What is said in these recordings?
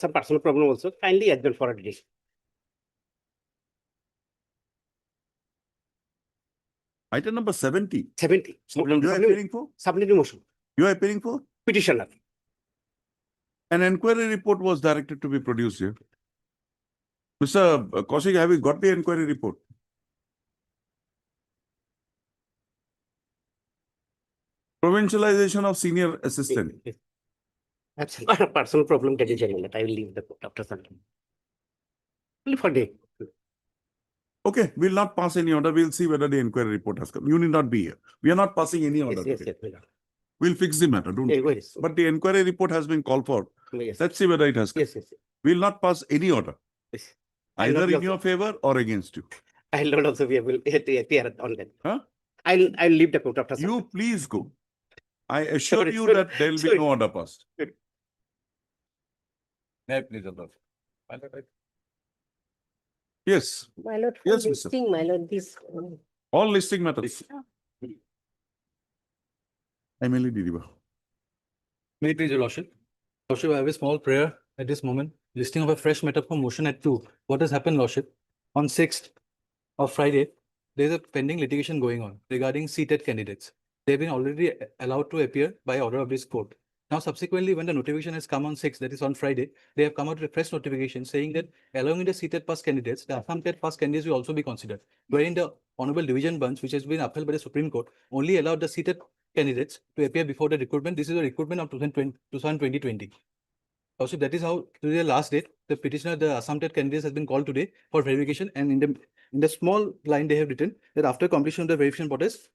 some personal problem also. Kindly adjourn for a day. Item number 70. 70. You are appearing for? Supplementary motion. You are appearing for? Petitioner. An inquiry report was directed to be produced here. Mr. Kaushik, have you got the inquiry report? Provincialization of senior assistant. Yes. That's not a personal problem, that is that I will leave the court after some time. Only for a day. Okay, we'll not pass any order. We'll see whether the inquiry report has come. You need not be here. We are not passing any order. Yes, today. yes. We'll fix the matter, don't Yeah, we? yes. But the inquiry report has been called for. Yes. Let's see whether it has come. Yes. We'll not pass any order, Yes. I'll either not be in your favor or against you. I'll not also be able to appear on that. Huh? I'll leave the court after some You time. please go. I assure Sorry, you sorry, that there will be sorry. no order passed. May I please observe? Yes, My lord, for Yes, Mr. listing, my lord, this. all listing matters. MLA Diriba. May it please your lordship. Lordship, I have a small prayer at this moment. Listing of a fresh matter for motion at 2. What has happened, lordship? On 6th of Friday, there is a pending litigation going on regarding seated candidates. They have been already allowed to appear by order of this court. Now, subsequently, when the notification has come on 6th, that is on Friday, they have come out with a fresh notification saying that allowing the seated past candidates, the assumpted past candidates will also be considered. Wherein the Honorable Division Bench, which has been upheld by the Supreme Court, only allowed the seated candidates to appear before the recruitment. This is a recruitment of 2020. Also, that is how to the last date, the petitioner, the assumpted candidates has been called today for verification. And in the small line, they have written that after completion of the verification process,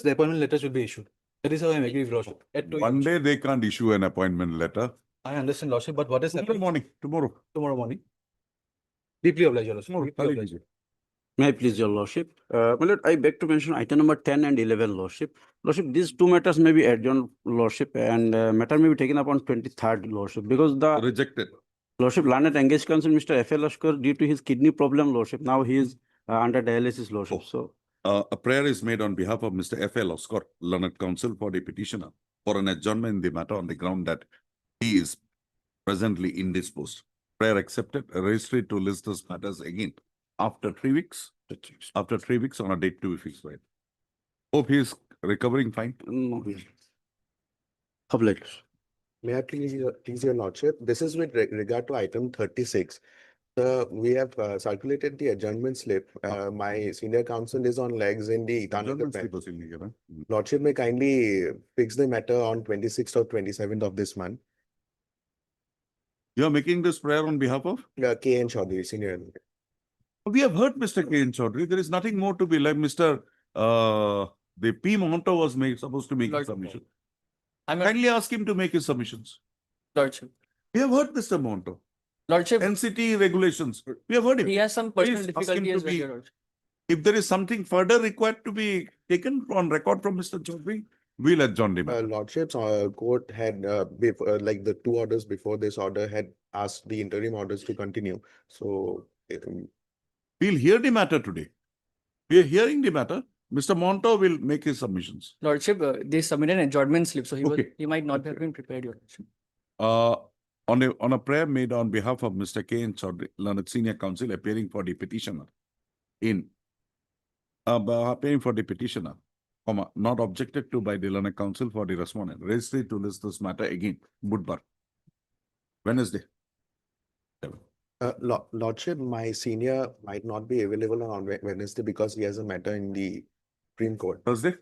the appointment letters will be issued. That is how I am agree with lordship. One day they can't issue an appointment letter. I understand, lordship, but what is Tomorrow happening morning, tomorrow. tomorrow morning? Deeply obliged, your lordship. Tomorrow. Deeply obliged. May I please, your lordship? My lord, I beg to mention item number 10 and 11, lordship. Lordship, these two matters may be adjourned, lordship, and matter may be taken up on 23rd, lordship, because the Rejected. lordship learned engaged counsel, Mr. F.L. Lashkar, due to his kidney problem, lordship, now he is under dialysis, lordship. So, A prayer is made on behalf of Mr. F.L. Oscar, learned counsel for the petitioner, for an adjournment in the matter on the ground that he is presently indisposed. Prayer accepted. Registry to list those matters again after 3 weeks. After 3 weeks on a date to be fixed, right? Hope he is recovering fine. no, yes. Public. May I please your lordship? This is with regard to item 36. We have circulated the adjournment slip. My senior counsel is on legs in the Itanagar Adjournment bench. slip was illegal, huh? Lordship may kindly fix the matter on 26th or 27th of this month. You are making this prayer on behalf of? K.N. Chaudhary, senior. We have heard Mr. K. N. Chaudhary. There is nothing more to be like Mr. The P. Monto was supposed to make his submission. Kindly ask him to make his submissions. Lordship. We have heard Mr. Monto. Lordship, NCT regulations. We have heard him. he has some personal Please ask him difficulty to as well, be- Your Lordship. If there is something further required to be taken on record from Mr. Chaudhary, we'll adjourn him. Lordships, court had, like the two orders before this order had asked the interim orders to continue. So, We'll hear the matter today. We are hearing the matter. Mr. Monto will make his submissions. Lordship, they submitted an adjournment slip, so Okay. he might not have been prepared, Your Lordship. On a prayer made on behalf of Mr. K. N. Chaudhary, learned senior counsel, appearing for the petitioner not objected to by the learned counsel for the respondent. Registry to list this matter again, Budbar, Wednesday. Lordship, my senior might not be available on Wednesday because he has a matter in the Supreme Court. Thursday?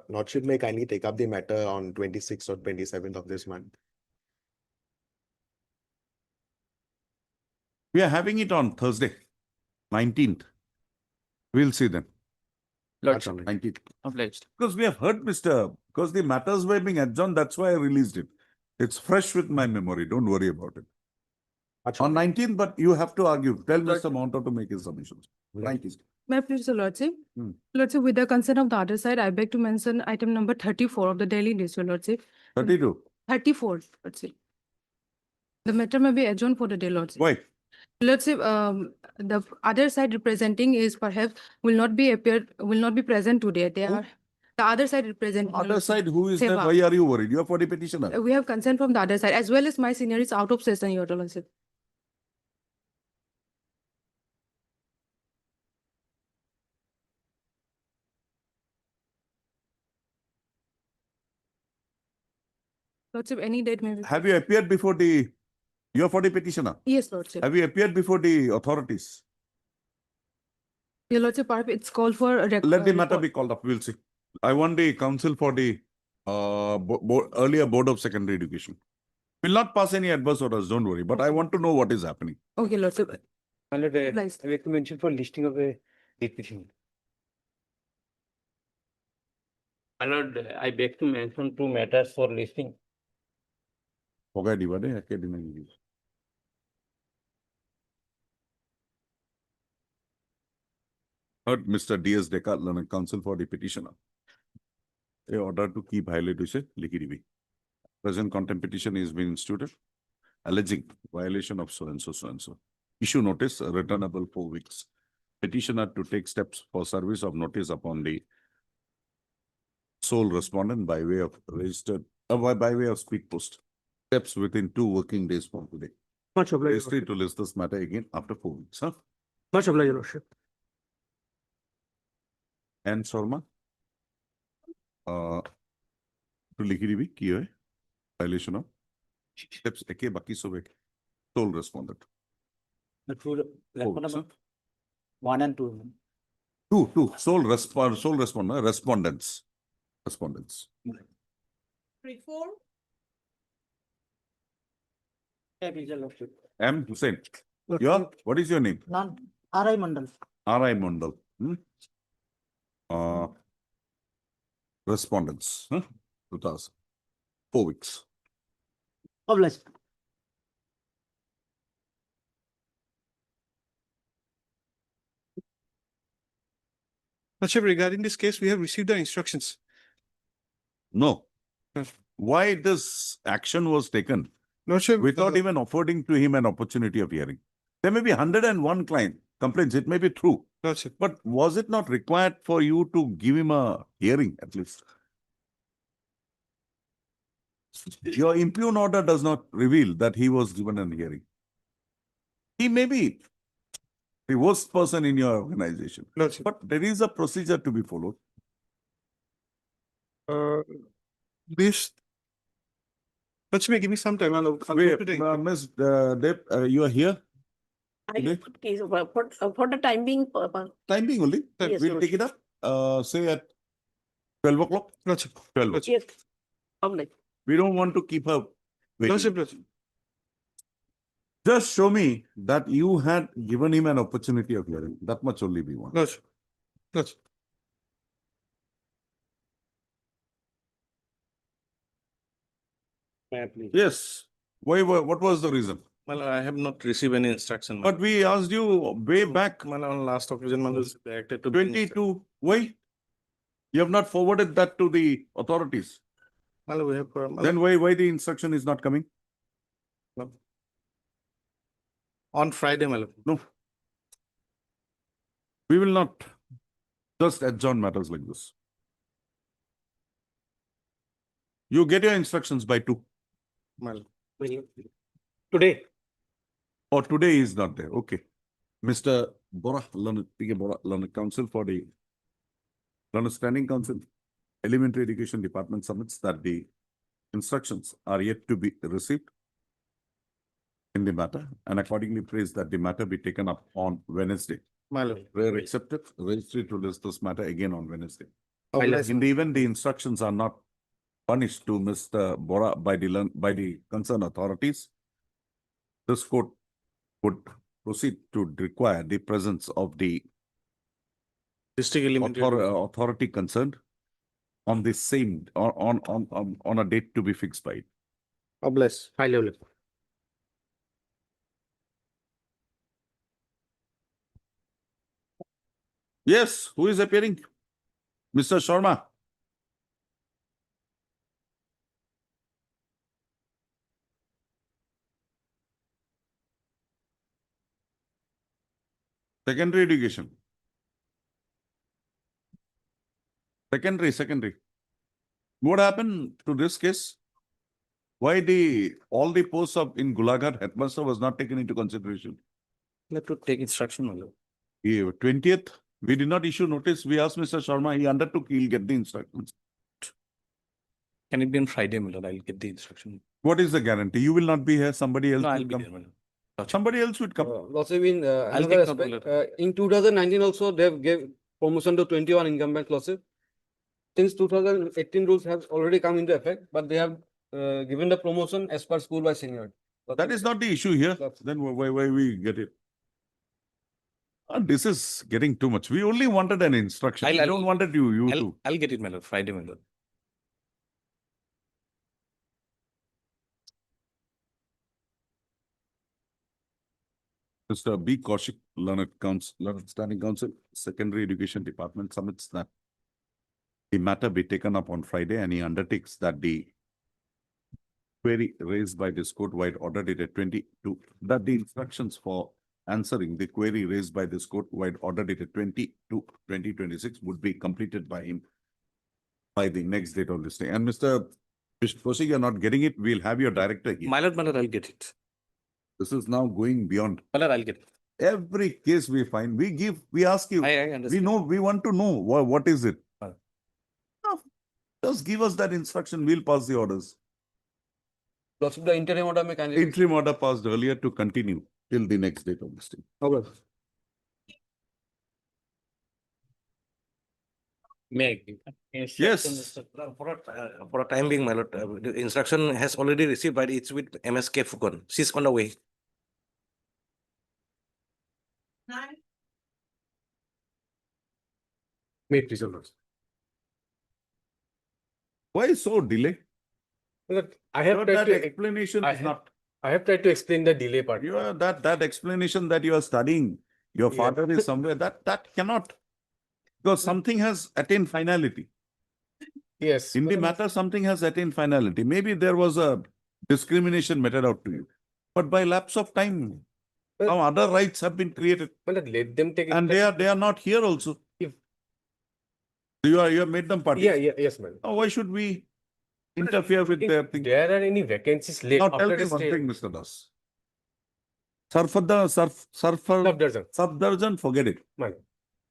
Lordship may kindly take up the matter on 26th or 27th of this month. We are having it on Thursday, 19th. We'll see them. Lordship, 19th. obliged. Because we have heard because the matters were being adjourned, that's why I released it. It's fresh with my memory. Don't worry about it. On 19th, but you have to argue. Tell Mr. Monto to make his submissions. 19th. May I please, Your Lordship? Hmm. Lordship, with the consent of the other side, I beg to mention item number 34 of the daily list, Your Lordship. 32. 34, Lordship. The matter may be adjourned for the day, Lordship. Why? Lordship, the other side representing is perhaps will not be present today. They Who? are The other side represent. Other side, who is that? Seva. Why are you worried? You are for the petitioner. We have consent from the other side, as well as my senior is out of session, Your Lordship. Lordship, any date may be. Have you appeared before the, you are for the petitioner? Yes, Lordship. Have you appeared before the authorities? Your Lordship, perhaps it's called for. Let the matter be called up, we'll see. I want the counsel for the earlier Board of Secondary Education. Will not pass any adverse orders, don't worry, but I want to know what is happening. Okay, Lordship. My lord, I Nice. beg to mention for listing of a late petition. My lord, I beg to mention two matters for listing. Forget even academic reviews. Heard Mr. D.S. Dekar, learned counsel for the petitioner. A order to keep highlight to say, Likirivi. Present contempt petition is being instituted, alleging violation of so and so, so and so. Issue notice, returnable 4 weeks. Petitioner to take steps for service of notice upon the sole respondent by way of registered, by way of speed post. Steps within 2 working days from today. Much obliged. Registry to list this matter again after 4 weeks, huh? Much obliged, Your Lordship. And Sharma? To लिखी भी की है violation of steps एके बाकी सब एक sole respondent. The two, Four weeks, huh? 1 and 2. Two sole respondent respondents. M. Hussain. What is your name? None. R.I. Mandal. R.I. Mandal. Respondents. 2000. 4 weeks. Obliged. Lordship, regarding this case, we have received the instructions. No. Yes. Why this action was taken Lordship, without even affording to him an opportunity of hearing? There may be 101 complaints. It may be true. Lordship, But was it not required for you to give him a hearing at least? Your impugn order does not reveal that he was given a hearing. He may be the worst person in your organization, Lordship. but there is a procedure to be followed. This. Lordship, give me some time. I'll go Wait, to the- Ms. Deb, you are here? I Today? put case for the time being, Time being only. Yes, We'll Lord. take it up, say at 12 o'clock. Lordship. 12. Lordship. yes, public. We don't want to keep her waiting. Lordship, Lordship. Just show me that you had given him an opportunity of hearing. That much only we want. Lordship. Lordship. Yes. Why? What was the reason? Well, I have not received any instruction. But we asked you way back Well, on last occasion, Madam, they acted to. 22. Why? You have not forwarded that to the authorities. Well, we have. Then why the instruction is not coming? On Friday, Madam. No. We will not just adjourn matters like this. You get your instructions by 2. Madam. Today. Or today is not there. Okay. Mr. Bora, Learned Council for the Learned Standing Council, Elementary Education Department submits that the instructions are yet to be received in the matter and accordingly prays that the matter be taken up on Wednesday. Madam. Prayer accepted, registry to list this matter again on Wednesday. Obliged. In the event the instructions are not punished to Mr. Bora by the concerned authorities, this court would proceed to require the presence of the District Elementary. authority concerned on the same, on a date to be fixed by it. Obliged. High level. Yes, who is appearing? Mr. Sharma. Secondary education. Secondary. What happened to this case? Why all the posts in Gulaghat headmaster was not taken into consideration? You have to take instruction, my lord. 20th, we did not issue notice. We asked Mr. Sharma, he undertook, he'll get the instructions. Can it be on Friday, my lord? I'll get the instruction. What is the guarantee? You will not be here, somebody else No, will I'll be come. there, my lord. Somebody else would come. Also in I'll another take note, aspect, Lord. in 2019 also they have gave promotion to 21 incumbent losses. Since 2018 rules have already come into effect, but they have given the promotion as per school by seniority. That is not the issue here. Then why we get it? This is getting too much. We only wanted an instruction. I don't wanted you to. I'll get it, my lord. Friday, my lord. Mr. B. Kaushik, Learned Standing Counsel, Secondary Education Department submits that the matter be taken up on Friday, and he undertakes that the query raised by this court-wide order dated 22, that the instructions for answering the query raised by this court-wide order dated 2026 would be completed by him by the next date of listing. And Mr. Kaushik, you're not getting it. We'll have your director here. My lord, I'll get it. This is now going beyond. My lord, I'll get it. Every case we find, we ask you. I understand. We want to know what is it. No, just give us that instruction. We'll pass the orders. The interim order may kindly. Interim order passed earlier to continue till the next date of listing. Okay. May I give? Yes. For a time being, my lord, the instruction has already received, but it's with MSK Fukon. She's on the way. May it please your lordship. Why so delay? Look, I have Your tried that to, explanation is not. I have tried to explain the delay part. You are that explanation that you are studying. Your Yeah. father is somewhere. That cannot, because something has attained finality. Yes. In the matter, something has attained finality. Maybe there was a discrimination meted out to you, but by lapse of time, But- now other rights have been created, But let them take. and they are not here also. If- You have made them parties. Yeah, yes, man. Now, why should we interfere with their If thing? there are any vacancies left Now tell after me the one state. thing, Mr. Das. Surfer Subdivision. forget it. Man.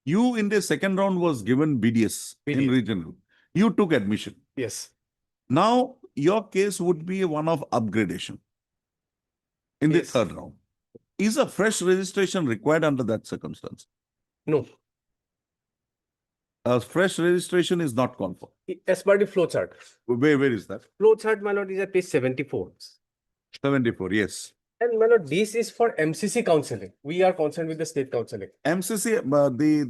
You in the second round was given BDS in BDS. regional. You took admission. Yes. Now your case would be one of upgradation in the Yes. third round. Is a fresh registration required under that circumstance? No. A fresh registration is not called for. As per the flow chart. Where is that? Flow chart, my lord, is at page 74. 74, yes. And my lord, this is for MCC counseling. We are concerned with the state counseling. MCC,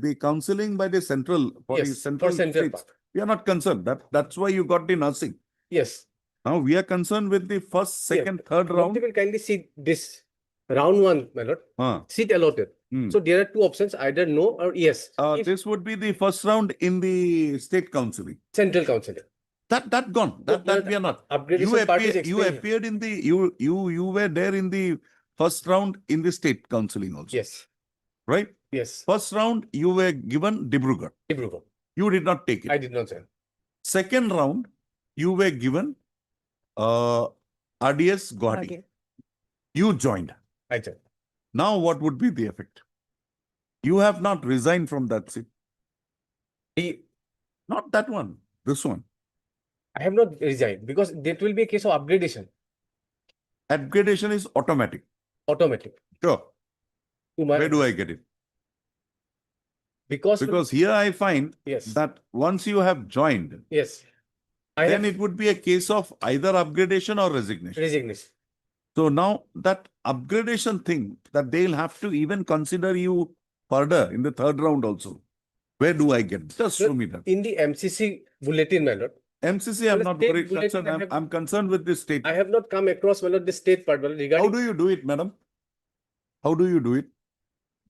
the counseling by the central, for the Yes, central for central states, part. we are not concerned. That's why you got the nursing. Yes. Now we are concerned with the first, Yeah. second, third Round. round. Will kindly see this round one, my lord. Seat allotted. Hmm. So there are two options, either no or yes. If This would be the first round in the state counseling. central counseling. That gone. That we are not. Upgradation part is You explained. appeared in the you were there in the first round in the state counseling also. Yes. Right? Yes. First round you were given Dibrugarh. Dibrugarh. You did not take it. I did not say. Second round you were given RDS Gauhati. Okay. You joined. I said. Now what would be the effect? You have not resigned from that seat. Not that one. This one. I have not resigned because that will be a case of upgradation. Upgradation is automatic. Automatic. Sure. To my- Where do I get it? Because here I find yes. that once you have joined, Yes. I then have it would be a case of either upgradation or resignation. resignation. So now that upgradation thing, that they'll have to even consider you further in the third round also. Where do I get? Just show me that. In the MCC bulletin, my lord, MCC, I'm the not state very bulletin concerned. I have- I'm concerned with this state. I have not come across, my lord, the state part, my lord, How regarding. do you do it, madam? How do you do it?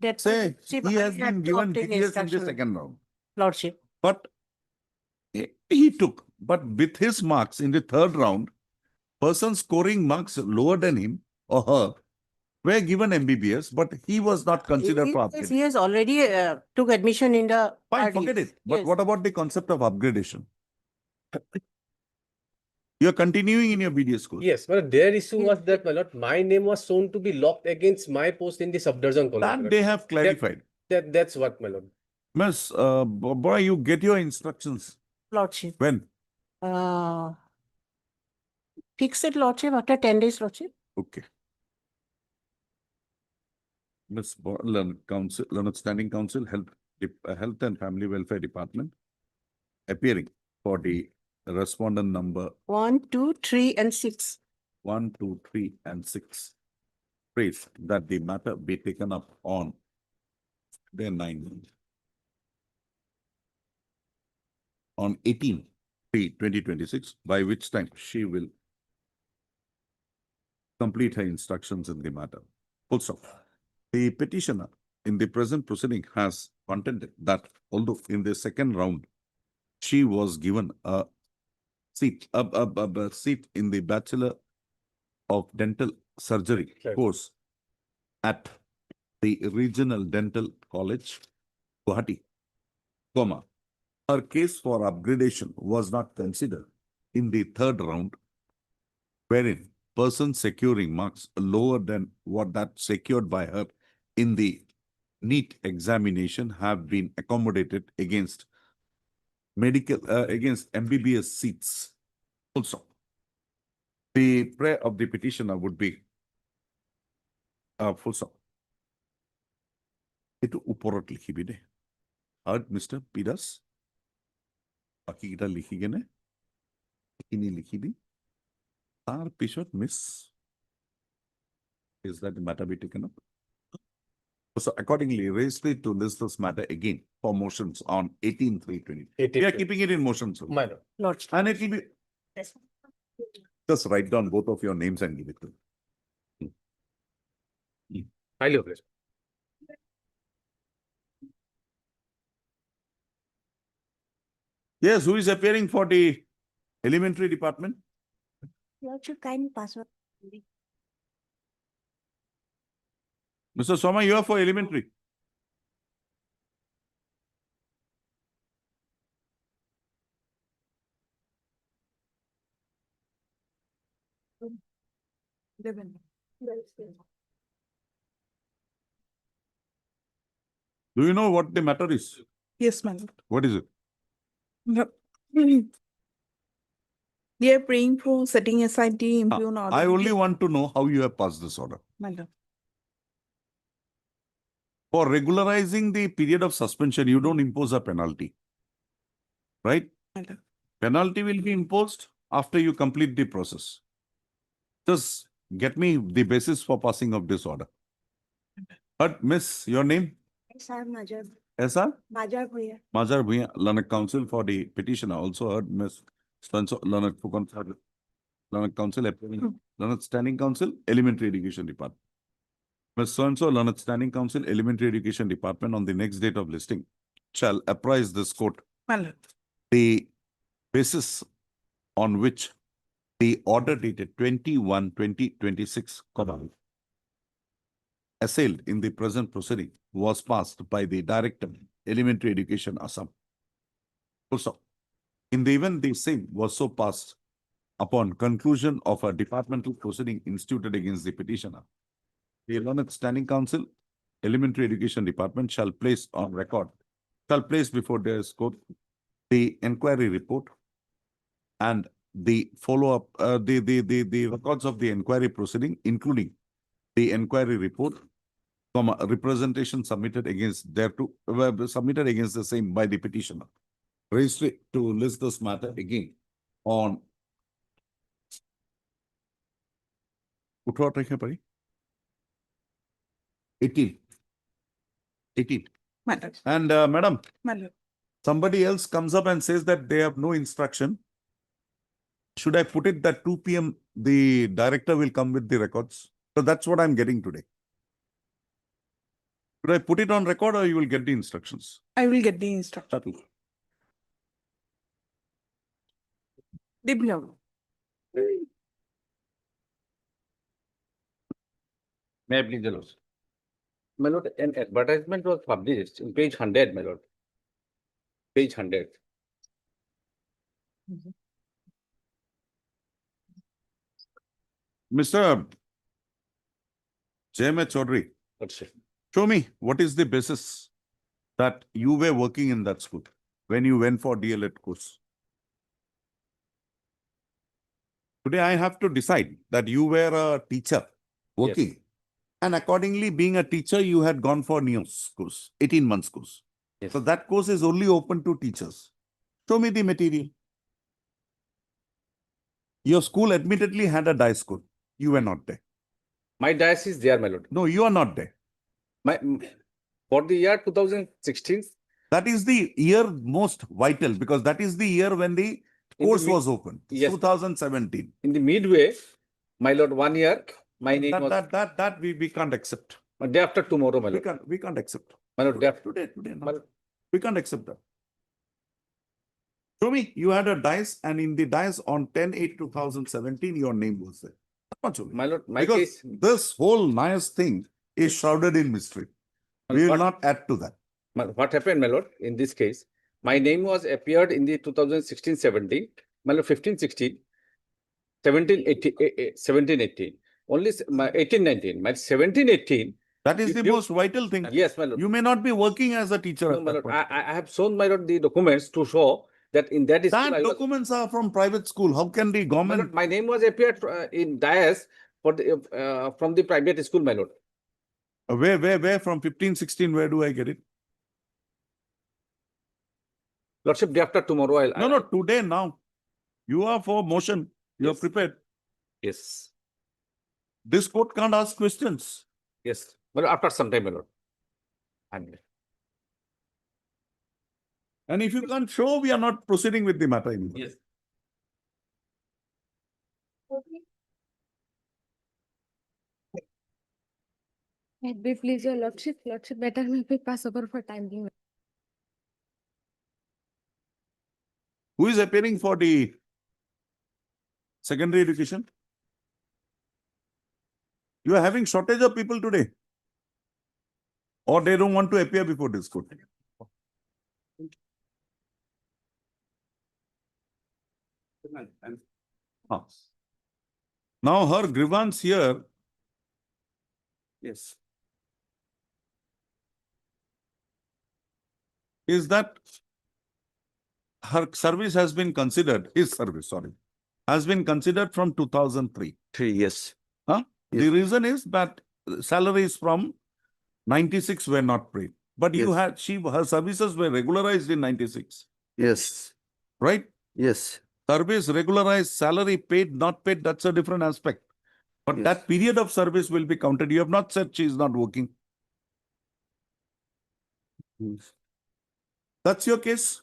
That Say, Chief, he I has have been to given obtain BDS in the instruction, second round. Lordship. But he took, but with his marks in the third round, person scoring marks lower than him or her were given MBBS, but he was not considered for Yes, upgradation. he has already took admission in the Fine, RD. forget it. But Yes. what about the concept of upgradation? You're continuing in your BDS course. Yes, but their issue was that, my lord, my name was shown to be locked against my post in the subdivision college. my That lord. they have clarified. That's what, my lord. Miss, boy, you get your instructions. Lordship. When? Fixed lordship after 10 days lordship. Okay. Miss Learned Council, Learned Standing Council, Health and Family Welfare Department, appearing for the respondent number 1, 2, 3, and 6. 1, 2, 3, and 6. Prays that the matter be taken up on day 9. On 18/3/2026, by which time she will complete her instructions in the matter. Full stop. The petitioner in the present proceeding has contended that although in the second round she was given a seat, a seat in the Bachelor of Dental Surgery Right. course at the Regional Dental College, Gauhati, her case for upgradation was not considered in the third round, wherein persons securing marks lower than what that secured by her in the NEET examination have been accommodated against against MBBS seats. Also, the prayer of the petitioner would be full stop. Itu uporot likhibi de. Heard Mr. Pidas? Baki kita likhi gene. Ini likhibi. Tar pishot miss. Is that the matter be taken up? So accordingly, raise it to list this matter again for motions on 18/3/20. We are keeping it in motion, sir. My lord. Lordship. And it will be, Yes. just write down both of your names and give it to me. Highly obliged. Yes, who is appearing for the elementary department? Lordship, kind password. Mr. Soma, you are for elementary. Do you know what the matter is? Yes, my lord. What is it? They are praying for setting aside the impugn order. I only want to know how you have passed this order. My lord. For regularizing the period of suspension, you don't impose a penalty. Right? My lord. Penalty will be imposed after you complete the process. Just get me the basis for passing of this order. But Miss, your name? SR Majar. SR? Majar Bhuya. Majar Bhuya, Learned Council for the petitioner. Also heard Miss Spencer, Learned Council, Learned Standing Council, Elementary Education Department. Ms. So-and-so, Learned Standing Council, Elementary Education Department on the next date of listing shall apprise this court My lord. the basis on which the order dated 21/20/26 assailed in the present proceeding was passed by the Director, Elementary Education, Assam. Also, in the event the same was so passed upon conclusion of a departmental proceeding instituted against the petitioner, the Learned Standing Council, Elementary Education Department shall place before their court the inquiry report and the follow-up, the records of the inquiry proceeding, including the inquiry report, a representation submitted against submitted against the same by the petitioner. Raised to list this matter again on 18. My lord. And madam, My lord. somebody else comes up and says that they have no instruction. Should I put it that 2 p.m. the director will come with the records? So that's what I'm getting today. Should I put it on record or you will get the instructions? I will get the instruction. Shuttle. Diploma. May I please, Your Lordship? My lord, an advertisement was published in page 100, my lord. Page 100. Mr. J.M. Chaudhary, Lordship. show me what is the basis that you were working in that school when you went for DLED course. Today I have to decide that you were a teacher working. And accordingly, being a teacher, you had gone for NEOS course, 18 months course. Yes. So that course is only open to teachers. Show me the material. Your school admittedly had a DICE school. You were not there. My diocese is there, my lord. No, you are not there. For the year 2016, That is the year most vital because that is the year when the In the course mid- was open. Yes. 2017. in the midway, my lord, 1 year, my name was That we can't accept. day after tomorrow, my lord. We can't accept. My lord, day after. Today, My no. We can't accept that. Show me, you had a dice and in the dice on 10/8/2017, your name was there. That much only. My lord, my Because case. this whole nice thing is shrouded in mystery. We will What- not add to that. What happened, my lord, in this case, my name was appeared in the 2016-17, my lord, 15-16, 17-18, only my 18-19, my 17-18. That is If the you- most vital thing. Yes, my lord. You may not be working as a teacher. No, at my that lord, point. I have shown, my lord, the documents to show that in that school, I That was, documents are from private school. How can the my government? lord, my name was appeared in DIAS for the, from the private school, my lord. Where from 15-16, where do I get it? Lordship, day after tomorrow, No, today, now. You are for motion. You are Yes. prepared. Yes, This court can't ask questions. yes, but after some time, my lord. And And if you can't show, we are not proceeding with the matter anymore. yes. May be please your lordship, better may be pass over for time being. Who is appearing for the secondary education? You are having shortage of people today. Or they don't want to appear before this court. Ah. Now her grievance here. Yes. Is that her service has been considered, his service, sorry, has been considered from 2003. 3 years. Huh? The Yes. reason is that salaries from 96 were not paid. But you Yes. had, her services were regularized in 96, Yes. right? Yes. Service regularized, salary paid, not paid, that's a different aspect. But Yes. that period of service will be counted. You have not said she is not working. Yes. That's your case?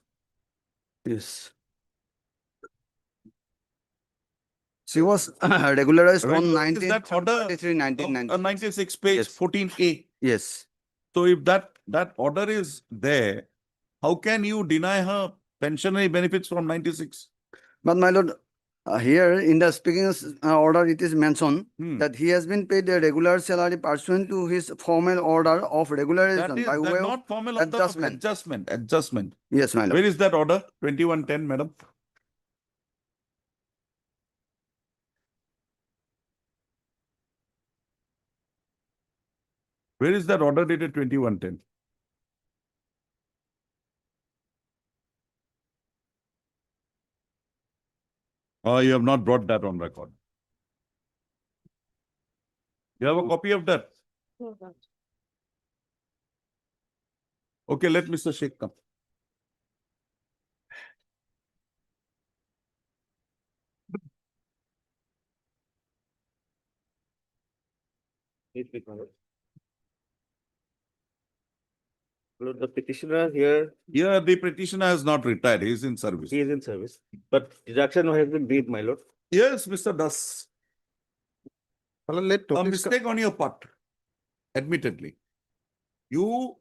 Yes. She was regularized Right? on Is 19 that order 23, 1990. 96 page Yes. 14A? Yes. So if that order is there, how can you deny her pensionary benefits from 96? But my lord, here in the speaking order, it is mentioned Hmm. that he has been paid a regular salary pursuant to his formal order of That regularization is by way of not formal order of adjustment. adjustment. Yes, my lord. Where is that order? 2110, madam. Where is that order dated 2110? Oh, you have not brought that on record. You have a copy of that? Okay, let Mr. Sheikh come. Lord, the petitioner here, Here, the petitioner has not retired. He is in service. he is in service, but deduction has been made, my lord. Yes, Mr. Das. Let A notice mistake on your part, admittedly. You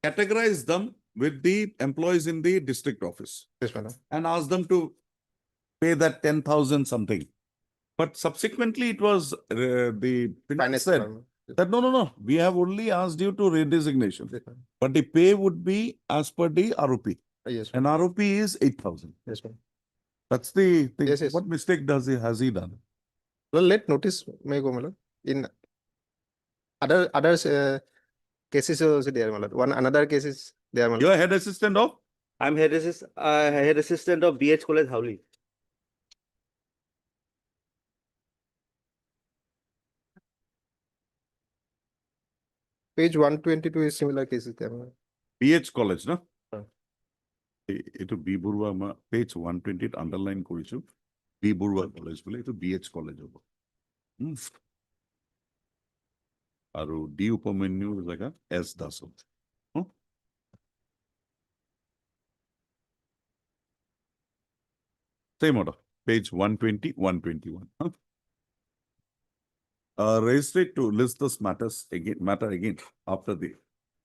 categorize them with the employees in the district office yes, madam. and ask them to pay that 10,000 something But subsequently it was the Finance said department. that no, we have only asked you to redesignation, but the pay would be as per the ROP. Yes, And ROP is 8,000. yes, ma'am. That's the thing. Yes, yes. What mistake has he done? Well, let notice may go, my lord. In others cases also there, my lord. One another cases there, my lord. You're head assistant of? I'm head assistant of BH College, Howli. Page 122 is similar cases there, my lord. BH College, no? Huh. Itu B Burwa ma page 120 underline korichu. B Burwa College bole itu BH College hobo. Aru D Upamanyu jaga S Das hobo. Same order, page 120, 121. Register to list this matter again after the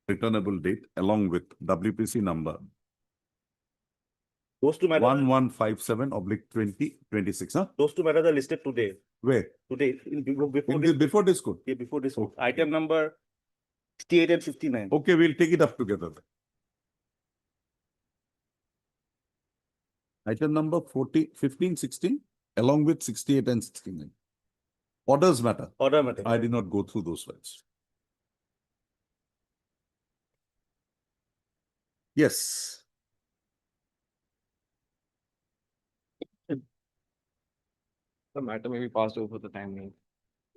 returnable date along with WPC number Those two matters, 1157/2026. Huh? those two matters are listed today. Where? Today, before Before this code. yeah, before this one. Item number 68 and 59. Okay, we'll take it up together. Item number 15, 16, along with 68 and 69. Orders matter. Order matter. I did not go through those files. Yes. The matter may be passed over the timing.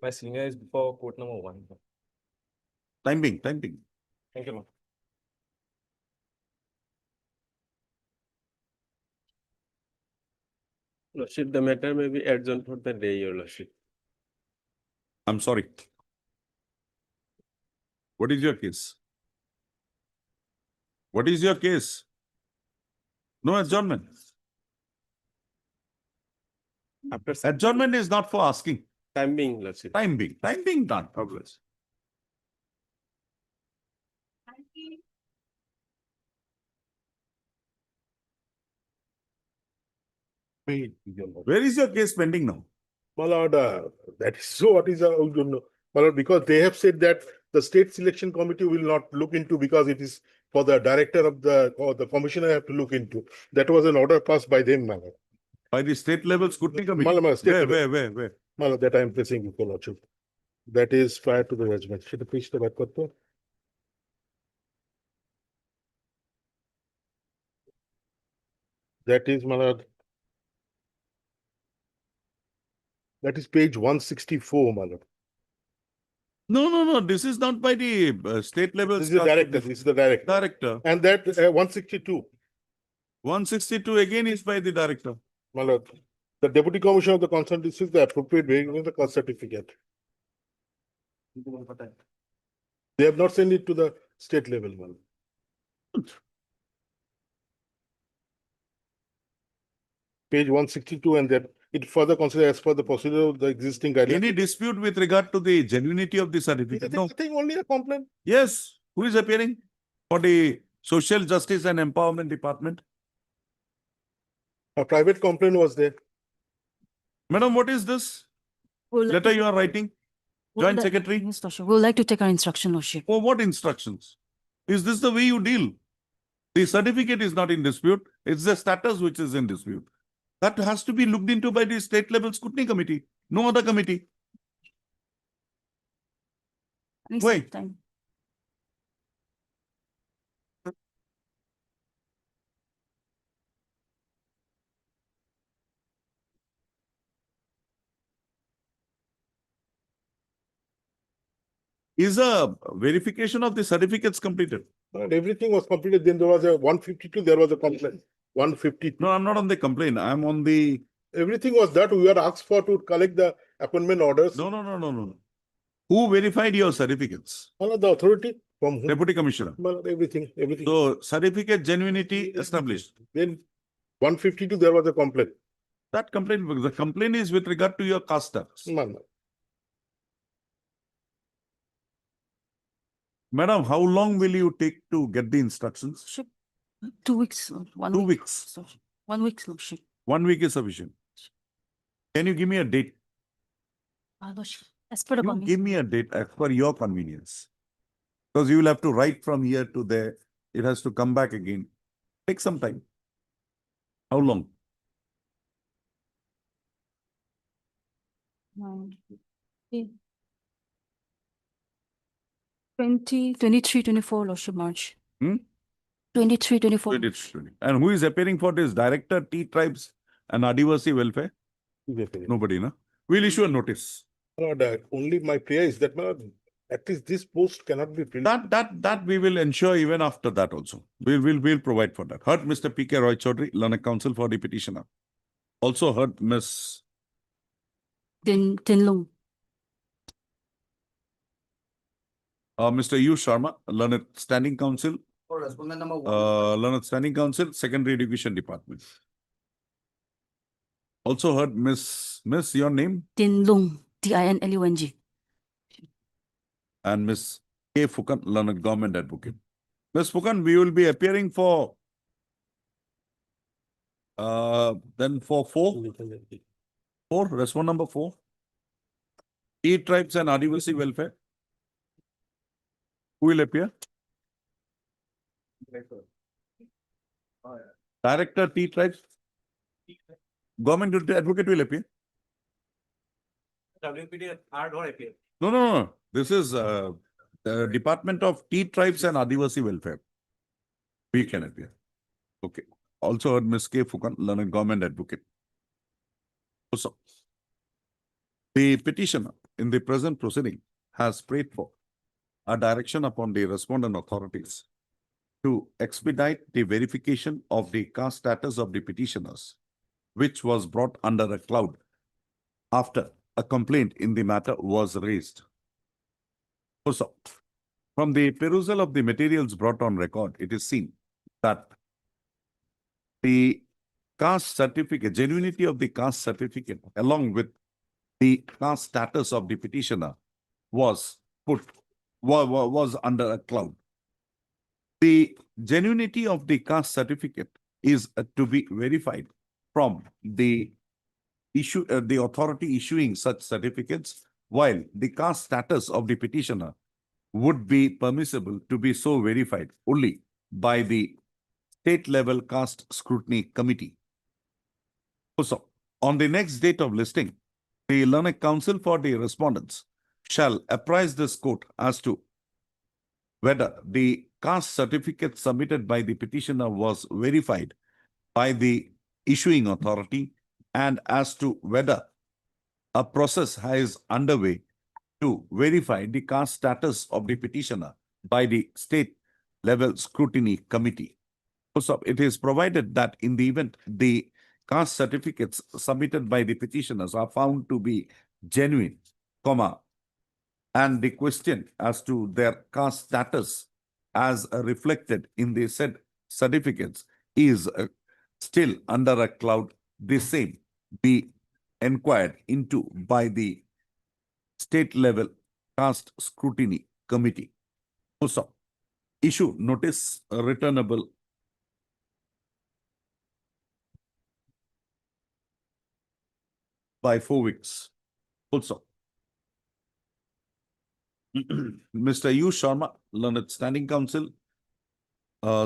My senior is before court number 1. Time being. Thank you, ma'am. Lordship, the matter may be adjourned for the day, your lordship. I'm sorry. What is your case? What is your case? No adjournment. After Adjournment is not for asking. time being, lordship. Time being done. Obvious. Where is your case pending now? My lord, that is so what is, my lord, because they have said that the state selection committee will not look into because it is for the director of or the commissioner have to look into. That was an order passed by them, my lord. By the state level scrutiny committee? My lord, state level. Where? My lord, that I am placing before lordship. That is prior to the judgment. Should the please the back করতে? That is, my lord. That is page 164, my lord. No. This is not by the state level. This is the director. This is the director. Director. And that 162, 162 again is by the director. my lord. The deputy commissioner of the concerned district, the appropriate vehicle, the cost certificate. They have not sent it to the state level, my lord. Page 162, and that it further consider as per the procedure of the existing guidelines. Any dispute with regard to the genuinity of the certificate? No. I think only a complaint. Yes. Who is appearing for the Social Justice and Empowerment Department? A private complaint was there. Madam, what is this letter you are writing? Joint Secretary? Yes, Lordship. We would like to take our instruction, Lordship. For what instructions? Is this the way you deal? The certificate is not in dispute. It's the status which is in dispute. That has to be looked into by the state level scrutiny committee, no other committee. Wait. Time. Is a verification of the certificates completed? And everything was completed. Then there was a 152, there was a complaint. 152. No, I'm not on the complaint. I'm on the... Everything was that we were asked for to collect the appointment orders. No. Who verified your certificates? One of the authority from whom? Deputy Commissioner. Well, everything. So certificate genuinity established. Then 152, there was a complaint. That complaint, the complaint is with regard to your caste tax. Madam, how long will you take to get the instructions? Lordship, 2 weeks. 1 2 week. weeks. Lordship. 1 week, Lordship. 1 week is sufficient. Can you give me a date? Lordship, as per the You convenience. give me a date as per your convenience. Because you will have to write from here to there. It has to come back again. Take some time. How long? 23, 24, Lordship, March. Hmm? 23, 24. And who is appearing for this? Director, T tribes and Adivasi welfare? Nobody, no? We'll issue a notice. No, that only my prayer is that at least this post cannot be filled. That we will ensure even after that also. We'll provide for that. Heard Mr. P.K. Roy Chaudhary, learned counsel for the petitioner. Also heard Ms. Tinlung. Mr. U. Sharma, learned standing counsel, For respondent number one. learned standing counsel, secondary education department. Also heard Miss, your name? Tinlung. Tinlung. And Miss K. Fukan, learned government advocate. Miss Fukan, we will be appearing for then for four, respond number 4. T tribes and Adivasi welfare. Who will appear? Director T tribes. Government advocate will appear. WPD hard or appear. No. This is the Department of T tribes and Adivasi welfare. We can appear. Okay. Also heard Ms. K. Fukan, learned government advocate. Also, the petitioner in the present proceeding has prayed for a direction upon the respondent authorities to expedite the verification of the caste status of the petitioners, which was brought under a cloud after a complaint in the matter was raised. Also, from the perusal of the materials brought on record, it is seen that the caste certificate, genuinity of the caste certificate, along with the caste status of the petitioner, was under a cloud. The genuinity of the caste certificate is to be verified from the authority issuing such certificates, while the caste status of the petitioner would be permissible to be so verified only by the state level caste scrutiny committee. Also, on the next date of listing, the learned counsel for the respondents shall apprise this court as to whether the caste certificate submitted by the petitioner was verified by the issuing authority, and as to whether a process is underway to verify the caste status of the petitioner by the state level scrutiny committee. Also, it is provided that in the event the caste certificates submitted by the petitioners are found to be genuine, and the question as to their caste status as reflected in the said certificates is still under a cloud, the same be inquired into by the state level caste scrutiny committee. Also, issue notice returnable by 4 weeks. Also, Mr. U. Sharma, learned standing counsel,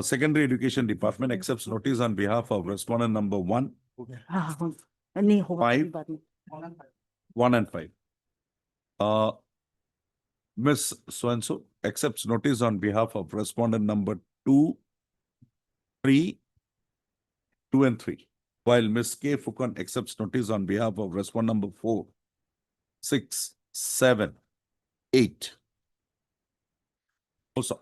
secondary education department, accepts notice on behalf of respondent number 1, 5, 1 and 5. Ms. So-and-so accepts notice on behalf of respondent number 2, 3, 2 and 3. While Ms. K. Fukan accepts notice on behalf of respondent number 4, 6, 7, 8. Also,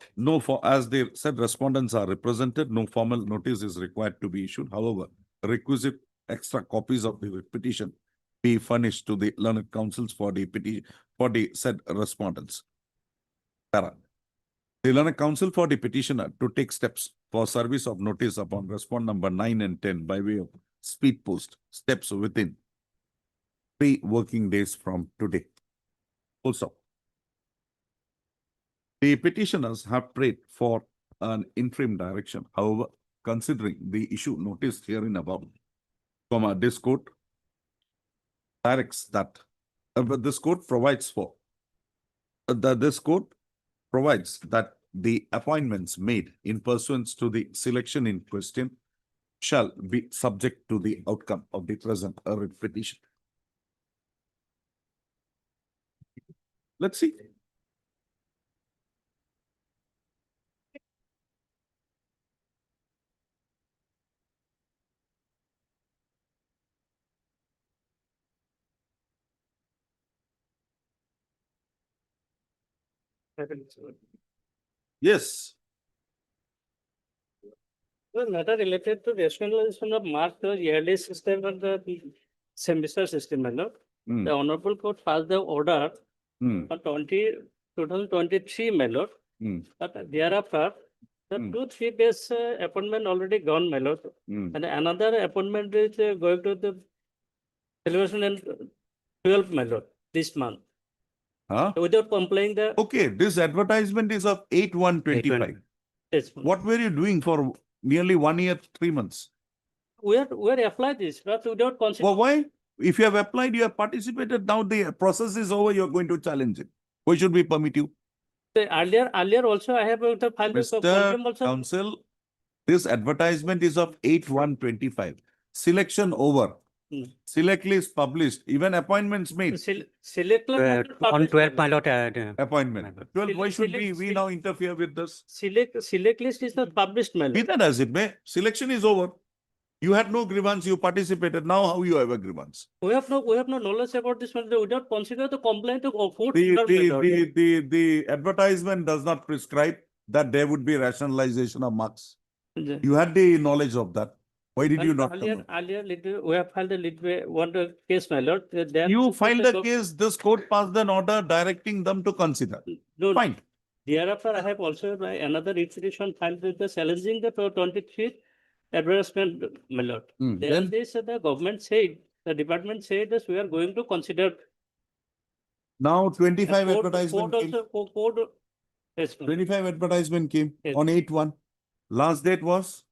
as the said respondents are represented, no formal notice is required to be issued. However, requisite extra copies of the petition be furnished to the learned counsels for the said respondents. The learned counsel for the petitioner to take steps for service of notice upon respondent number 9 and 10 by way of speed post steps within 3 working days from today. Also, the petitioners have prayed for an interim direction. However, considering the issue noticed herein above, this court directs that but this code provides for this code provides that the appointments made in pursuance to the selection in question shall be subject to the outcome of the present writ petition. Let's see. Yes. The matter related to rationalization of mark the yearly system and the semester system, my lord. Hmm. The honorable court passed the order Hmm. on 2023, my lord. Hmm. But thereafter, the Hmm. 2-3 days appointment already gone, my lord. Hmm. And another appointment is going to the celebration and 12, my lord, this month. Huh? Without complying the. Okay, this advertisement is of 8/1/25. Yes, What were you doing for nearly 1 year, 3 months? we are applied this, but without consider. Well, why? If you have applied, you have participated, now the process is over, you're going to challenge it. Why should we permit you? Earlier also I have filed a Mr. complaint also. Counsel, this advertisement is of 8/1/25. Selection over. Hmm. Select list published, even appointments made. Select On 12th, my lord, Appointment. Well, why should we select- now interfere with this? select list is not published, my Be lord. that as it may, selection is over. You had no grievance, you participated. Now how you have a grievance? We have no knowledge about this one. Without consider the complaint of court. The advertisement does not prescribe that there would be rationalization of marks. You had the knowledge of that. Why did you not come out? Earlier, we have filed one case, my lord. Then You filed a case, this court passed an order directing them to consider. No, Fine. thereafter, I have also another petition filed with the challenging the 23 advertisement, my lord. Then this, the government said, the department said that we are going to consider. Now 25 Court advertisement came. also, court. Yes, ma'am. 25 advertisement came Yes. on 8/1. Last date was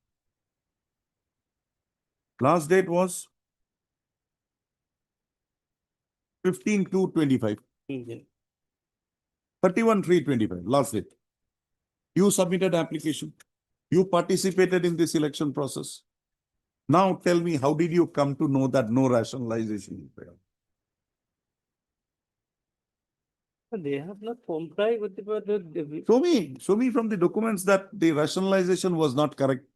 15/2/25. Mhm. 31/3/25, last date. You submitted application. You participated in this election process. Now tell me, how did you come to know that no rationalization is there? They have not complied with the. Show me from the documents that the rationalization was not correct,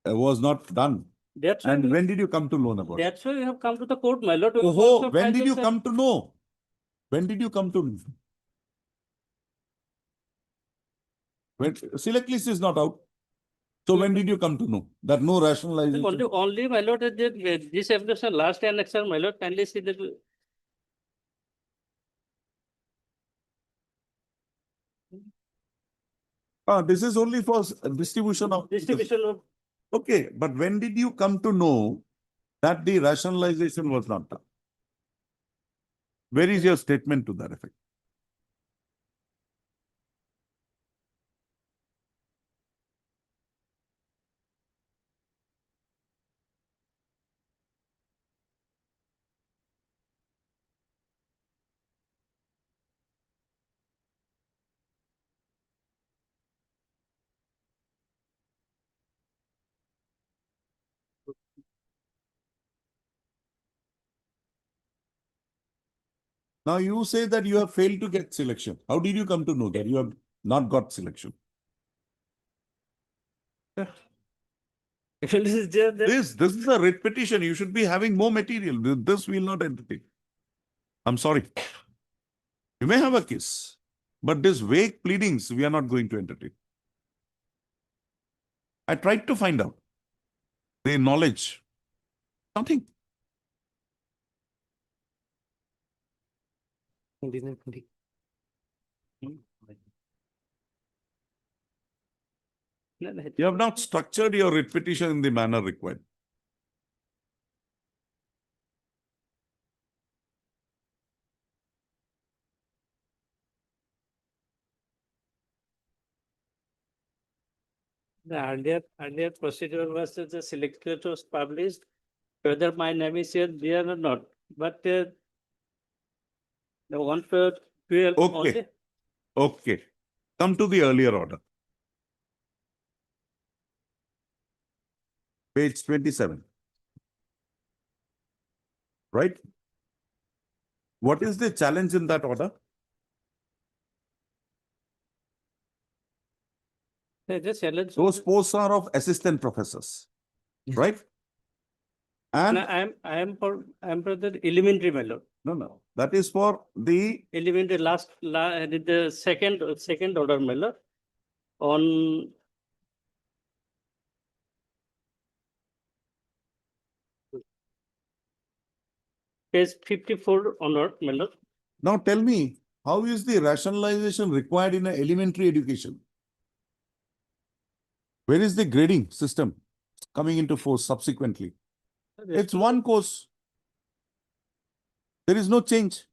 was not done. That's why. And when did you come to learn about it? That's why we have come to the court, my lord. We have Oh, also when filed did you this, come to know? When did you come to know? When select list is not out. So when did you come to know that no rationalization? Only, my lord, this application last annexure, my lord, kindly see that. This is only for distribution of. Distribution of. Okay, but when did you come to know that the rationalization was not done? Where is your statement to that effect? Now you say that you have failed to get selection. How did you come to know that you have not got selection? This is there. This is a writ petition. You should be having more material. This will not entertain. I'm sorry. You may have a case, but this vague pleadings we are not going to entertain. I tried to find out the knowledge. Nothing. You have not structured your writ petition in the manner required. The earlier procedure was that the selected was published, whether my name is here there or not. But The 112 Okay. only. Okay. Come to the earlier order. Page 27. Right? What is the challenge in that order? Just challenge. Those posts are of assistant professors, right? And I am for the elementary, my lord. no, that is for the Elementary the second order, my lord. On page 54 onward, my lord. now tell me, how is the rationalization required in an elementary education? Where is the grading system coming into force subsequently? It's one course. There is no change.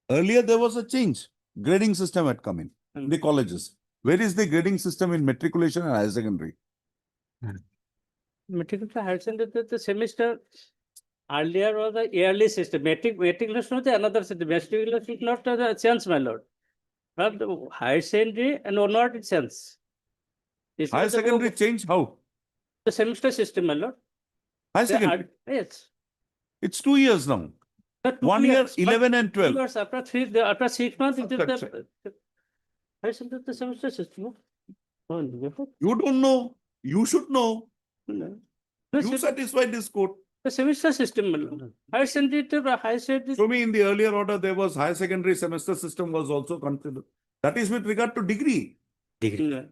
Earlier, there was a change. Grading system had come in the colleges. Where is the grading system in matriculation and higher secondary? Matriculation higher secondary, the semester earlier was the yearly system. Matriculation was another system. Matriculation is not the chance, my lord. But the higher secondary and onward it chance. This Higher was the secondary change how? The semester system, my lord. Higher secondary. Yes. It's 2 years now. The 2 1 year, years, but 11 and 12. 2 years after 6 months, it is That's the higher secondary, the semester system. No? You don't know. You should know. No. You satisfy this court. The semester system, my lord. Higher secondary to the higher secondary. Show me in the earlier order, there was higher secondary semester system was also considered. That is with regard to degree. No.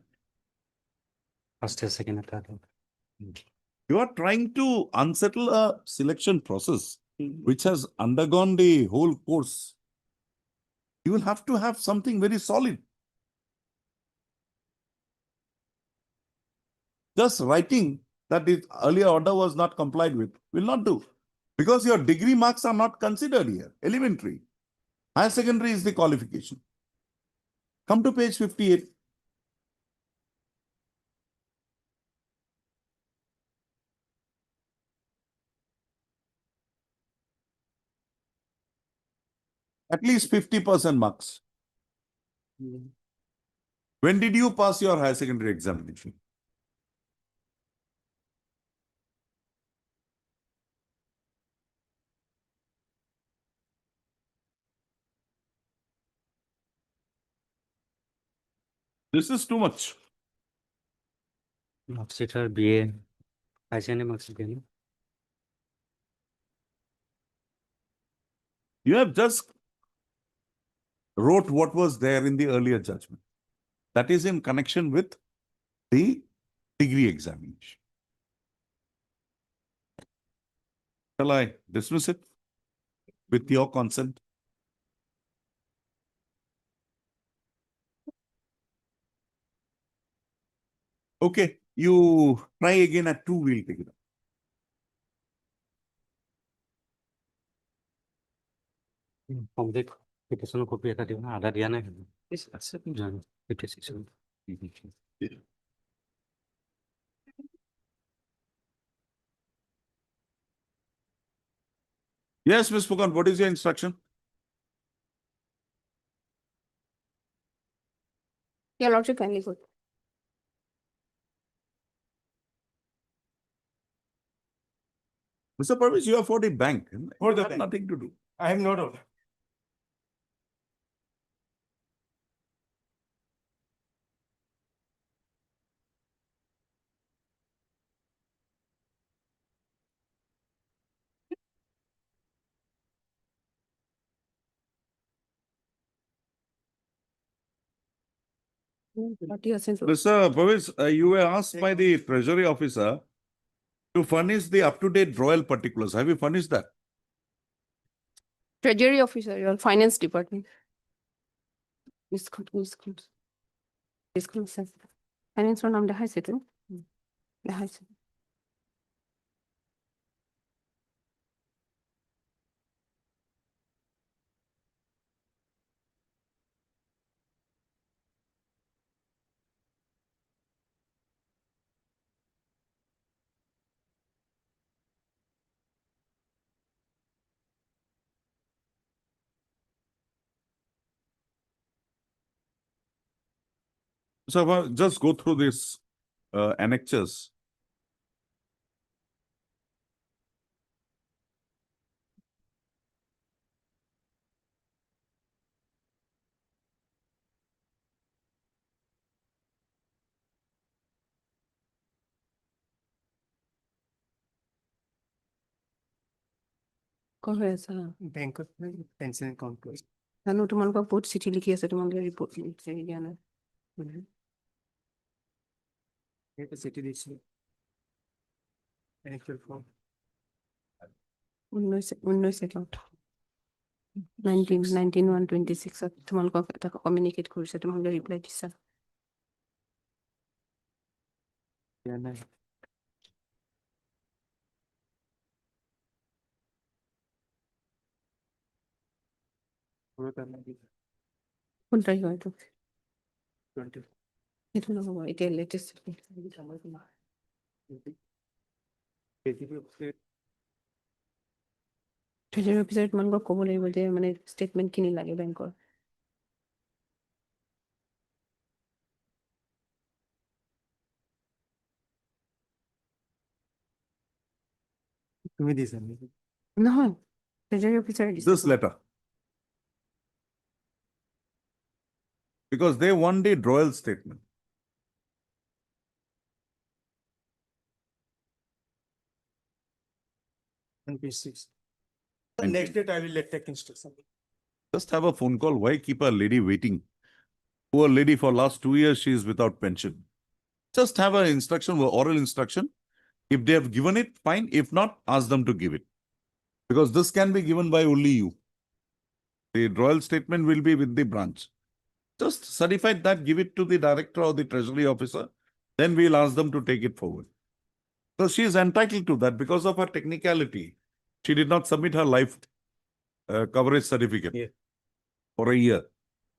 First year, second year, third year. You are trying to unsettle a selection process which has undergone the whole course. You will have to have something very solid. Just writing that the earlier order was not complied with will not do. Because your degree marks are not considered here. Elementary. Higher secondary is the qualification. Come to page 58. At least 50% marks. When did you pass your higher secondary examination? This is too much. Marks sheet are BA. higher secondary marks again. You have just wrote what was there in the earlier judgment. That is in connection with the degree examination. Shall I dismiss it with your consent? Okay, you try again at 2, we'll take it up. Complete petition copy এটা দিও না আধা দিয়া নাই জানো 56 Yes, Ms. Fukan, what is your instruction? Your Lordship, kindly go. Mr. Parvez, you are for the bank. For the Have bank. nothing to do. I have no doubt. Mr. Parvez, you were asked by the treasury officer to furnish the up-to-date royal particulars. Have you furnished that? Treasury officer, your finance department. Discount. Finance নাম দেখাইছে তো দেখাইছে So I'll just go through this annexures. হৈ আছে বেংকত pension account কৰি জানো তোমালোকক বহুত চিঠি লিখি আছে তোমালোকে ৰিপৰ্ট দিয়া নাই সেইটো চিঠি দিছিলোঁ একচুৱেল ফৰ্ম 19 একাউণ্ট 19/1/26 তোমালোকক এটা কমিউনিকেট কৰিছে তোমালোকে ৰিপ্লাই দিছা দিয়া নাই কোন তাৰিখ হয় এইটো 20 সেইটো নহ'ব এতিয়া লেটেষ্ট ট্ৰেজাৰী অফিচাৰে তোমালোকক ক'ব লাগিব যে মানে ষ্টেটমেণ্টখিনি লাগে বেংকৰ তুমি দিছা নেকি নহয় ট্ৰেজাৰী অফিচাৰে দিছে This letter. Because they want the royal statement. on page 6 And- next date I will let take instruction Just have a phone call. Why keep a lady waiting? Poor lady, for last 2 years, she is without pension. Just have an instruction, oral instruction. If they have given it, fine. If not, ask them to give it. Because this can be given by only you. The royal statement will be with the branch. Just certify that, give it to the director or the treasury officer. Then we'll ask them to take it forward. So she is entitled to that because of her technicality. She did not submit her life coverage certificate for a year.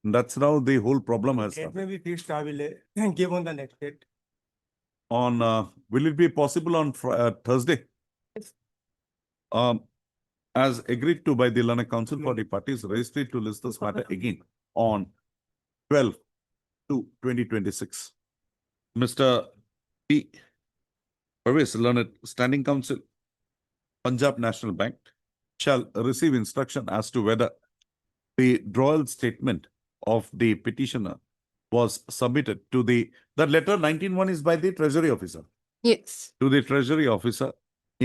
And that's now the whole problem has it started. may be fixed I will give on the next date On will it be possible on Thursday? Yes. As agreed to by the Lana Council for the parties, registry to list this matter again on 12/2/2026. Mr. P. Prohibitions, Learned Standing Council, Punjab National Bank shall receive instruction as to whether the royal statement of the petitioner was submitted to the letter 19-1 is by the treasury officer yes to the treasury officer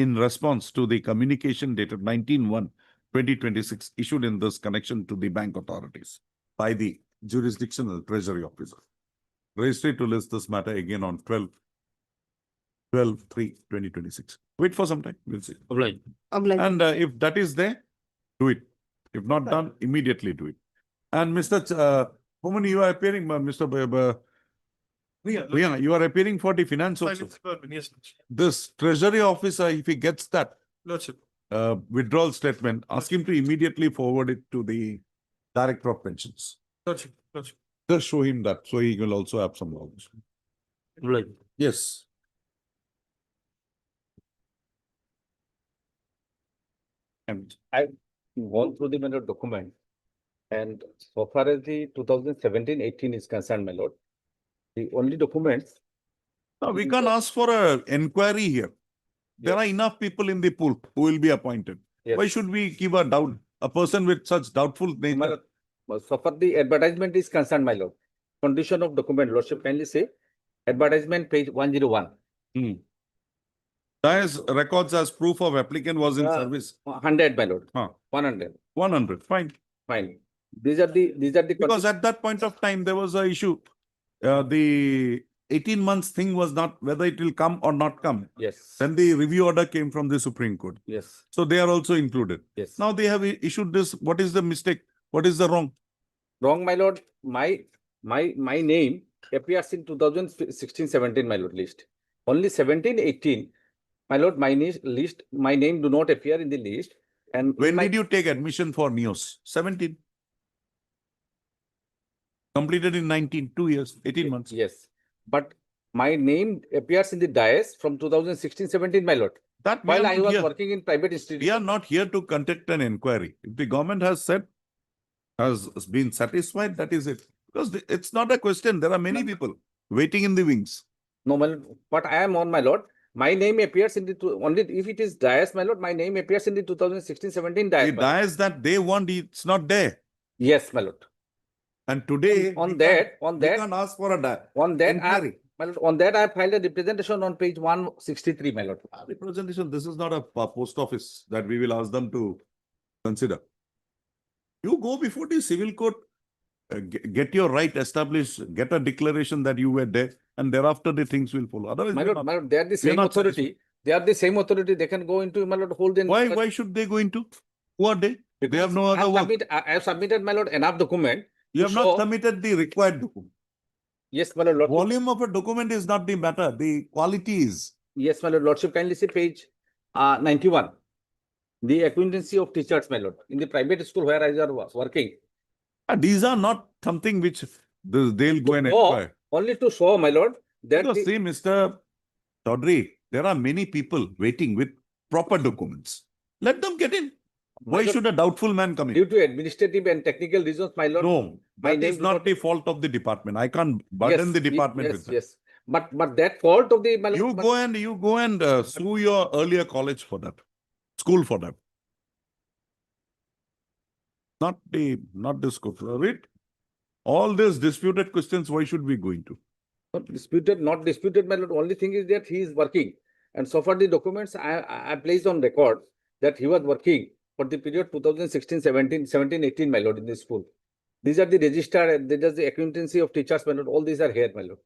in response to the communication dated 19/1/2026 issued in this connection to the bank authorities by the jurisdictional treasury officer. Registry to list this matter again on 12/3/2026. Wait for some time, we'll see. Obliged. And if that is there, do it. If not done, immediately do it. And Mr. Woman, you are appearing, Mr. Riya, you are appearing for the finance also. Yes, This treasury officer, if he gets that Lordship. withdrawal statement, ask him to immediately forward it to the director of pensions. Lordship. Just show him that, so he will also have some knowledge. Obliged. Yes. And I've gone through the my lord document. And so far as the 2017-18 is concerned, my lord, the only documents. No, we can ask for an inquiry here. There are enough people in the pool who will be appointed. Yes. Why should we give a doubt, a person with such doubtful My nature? lord, so far the advertisement is concerned, my lord. Condition of document, lordship kindly say, advertisement page 101. Dias records as proof of applicant was in service. 100, my lord. Huh. 100. 100, fine. Fine. These are the Because at that point of time, there was a issue. The 18 months thing was not whether it will come or not come. Yes. Then the review order came from the Supreme Court. Yes. So they are also included. Yes. Now they have issued this. What is the mistake? What is the wrong? Wrong, my lord. My name appears in 2016-17, my lord, list. Only 17-18, my lord, my name do not appear in the list. And When did you take admission for NEOS? 17. Completed in 19, 2 years, 18 months. Yes. But my name appears in the dias from 2016-17, my lord. That we While are I not was here. working in private We institution. are not here to conduct an inquiry. If the government has said, has been satisfied, that is it. Because it's not a question. There are many people. waiting in the wings. No, my lord, but I am on, my lord. My name appears in the, only if it is dais, my lord, my name appears in the 2016-17 dais. The my lord. dice that they want, it's not there. Yes, my lord. And today, On we that, can't ask for a die. on that, Inquiry. my lord, on that, I filed a representation on page 163, my lord. Representation, this is not a post office that we will ask them to consider. You go before the civil court, get your right established, get a declaration that you were there, and thereafter the things will follow. Otherwise, My we are lord, not- they are the we are same not authority. satisfied. They are the same authority. They can go into, my lord, hold in. Why should they go into? Who are they? They have no other work. I have submitted, my lord, enough document. You to have not show- submitted the required document. Yes, my lord, lordship. Volume of a document is not the matter. The quality is. Yes, my lord, lordship, kindly see page 91. The acquaintancy of teachers, my lord, in the private school where I was working. These are not something which they'll go and No, acquire. only to show, my lord, that Because the- see, Mr. Chaudhary, there are many people waiting with proper documents. Let them get in. My Why lord, should a doubtful man come in? due to administrative and technical reasons, my lord. No, my that name is do not the fault of the department. I can't burden the department yes, with that. yes. But that fault of the, my lord, You go and sue your earlier college for that, school for that. Not the school. Read all these disputed questions. Why should we go into? not disputed, my lord. Only thing is that he is working. And so far the documents I placed on record that he was working for the period 2016-17, 17-18, my lord, in the school. These are the register, these are the acquaintancy of teachers, my lord. All these are here, my lord.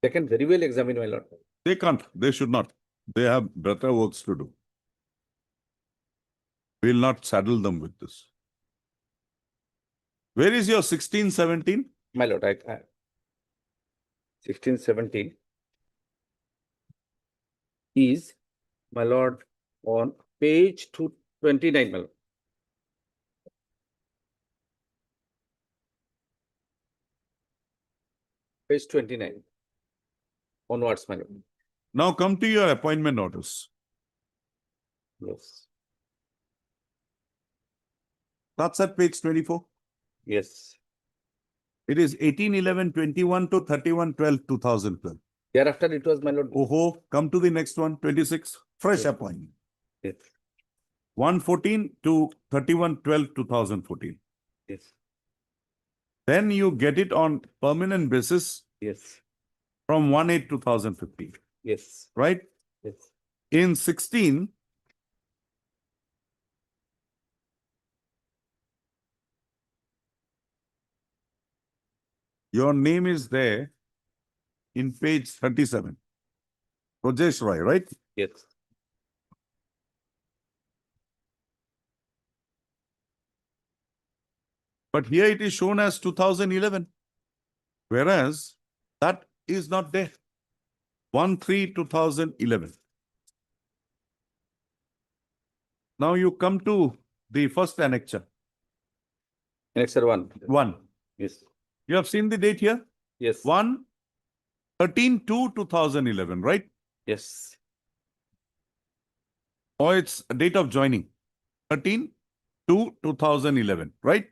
They can very well examine, my lord. They can't. They should not. They have better works to do. We'll not saddle them with this. Where is your 16-17? My lord, I 16-17 is, my lord, on page 229, my lord. Page 29 onwards, my lord. Now come to your appointment orders. Yes. That's at page 24. Yes. It is 18/11/21 to 31/12/2012. Thereafter, it was, my lord. Oh, come to the next one, 26. Fresh Yes. appointment. Yes. 114 to 31/12/2014. Yes. Then you get it on permanent basis Yes. from 1/8/2015, Yes. right? Yes. In 16, your name is there in page 37. Rajesh Roy, right? Yes. But here it is shown as 2011, whereas that is not there. 1/3/2011. Now you come to the first annexure, Annexure 1. 1. Yes. You have seen the date here? Yes. 1/13/2011, right? Yes. Or it's date of joining, 13/2/2011, right?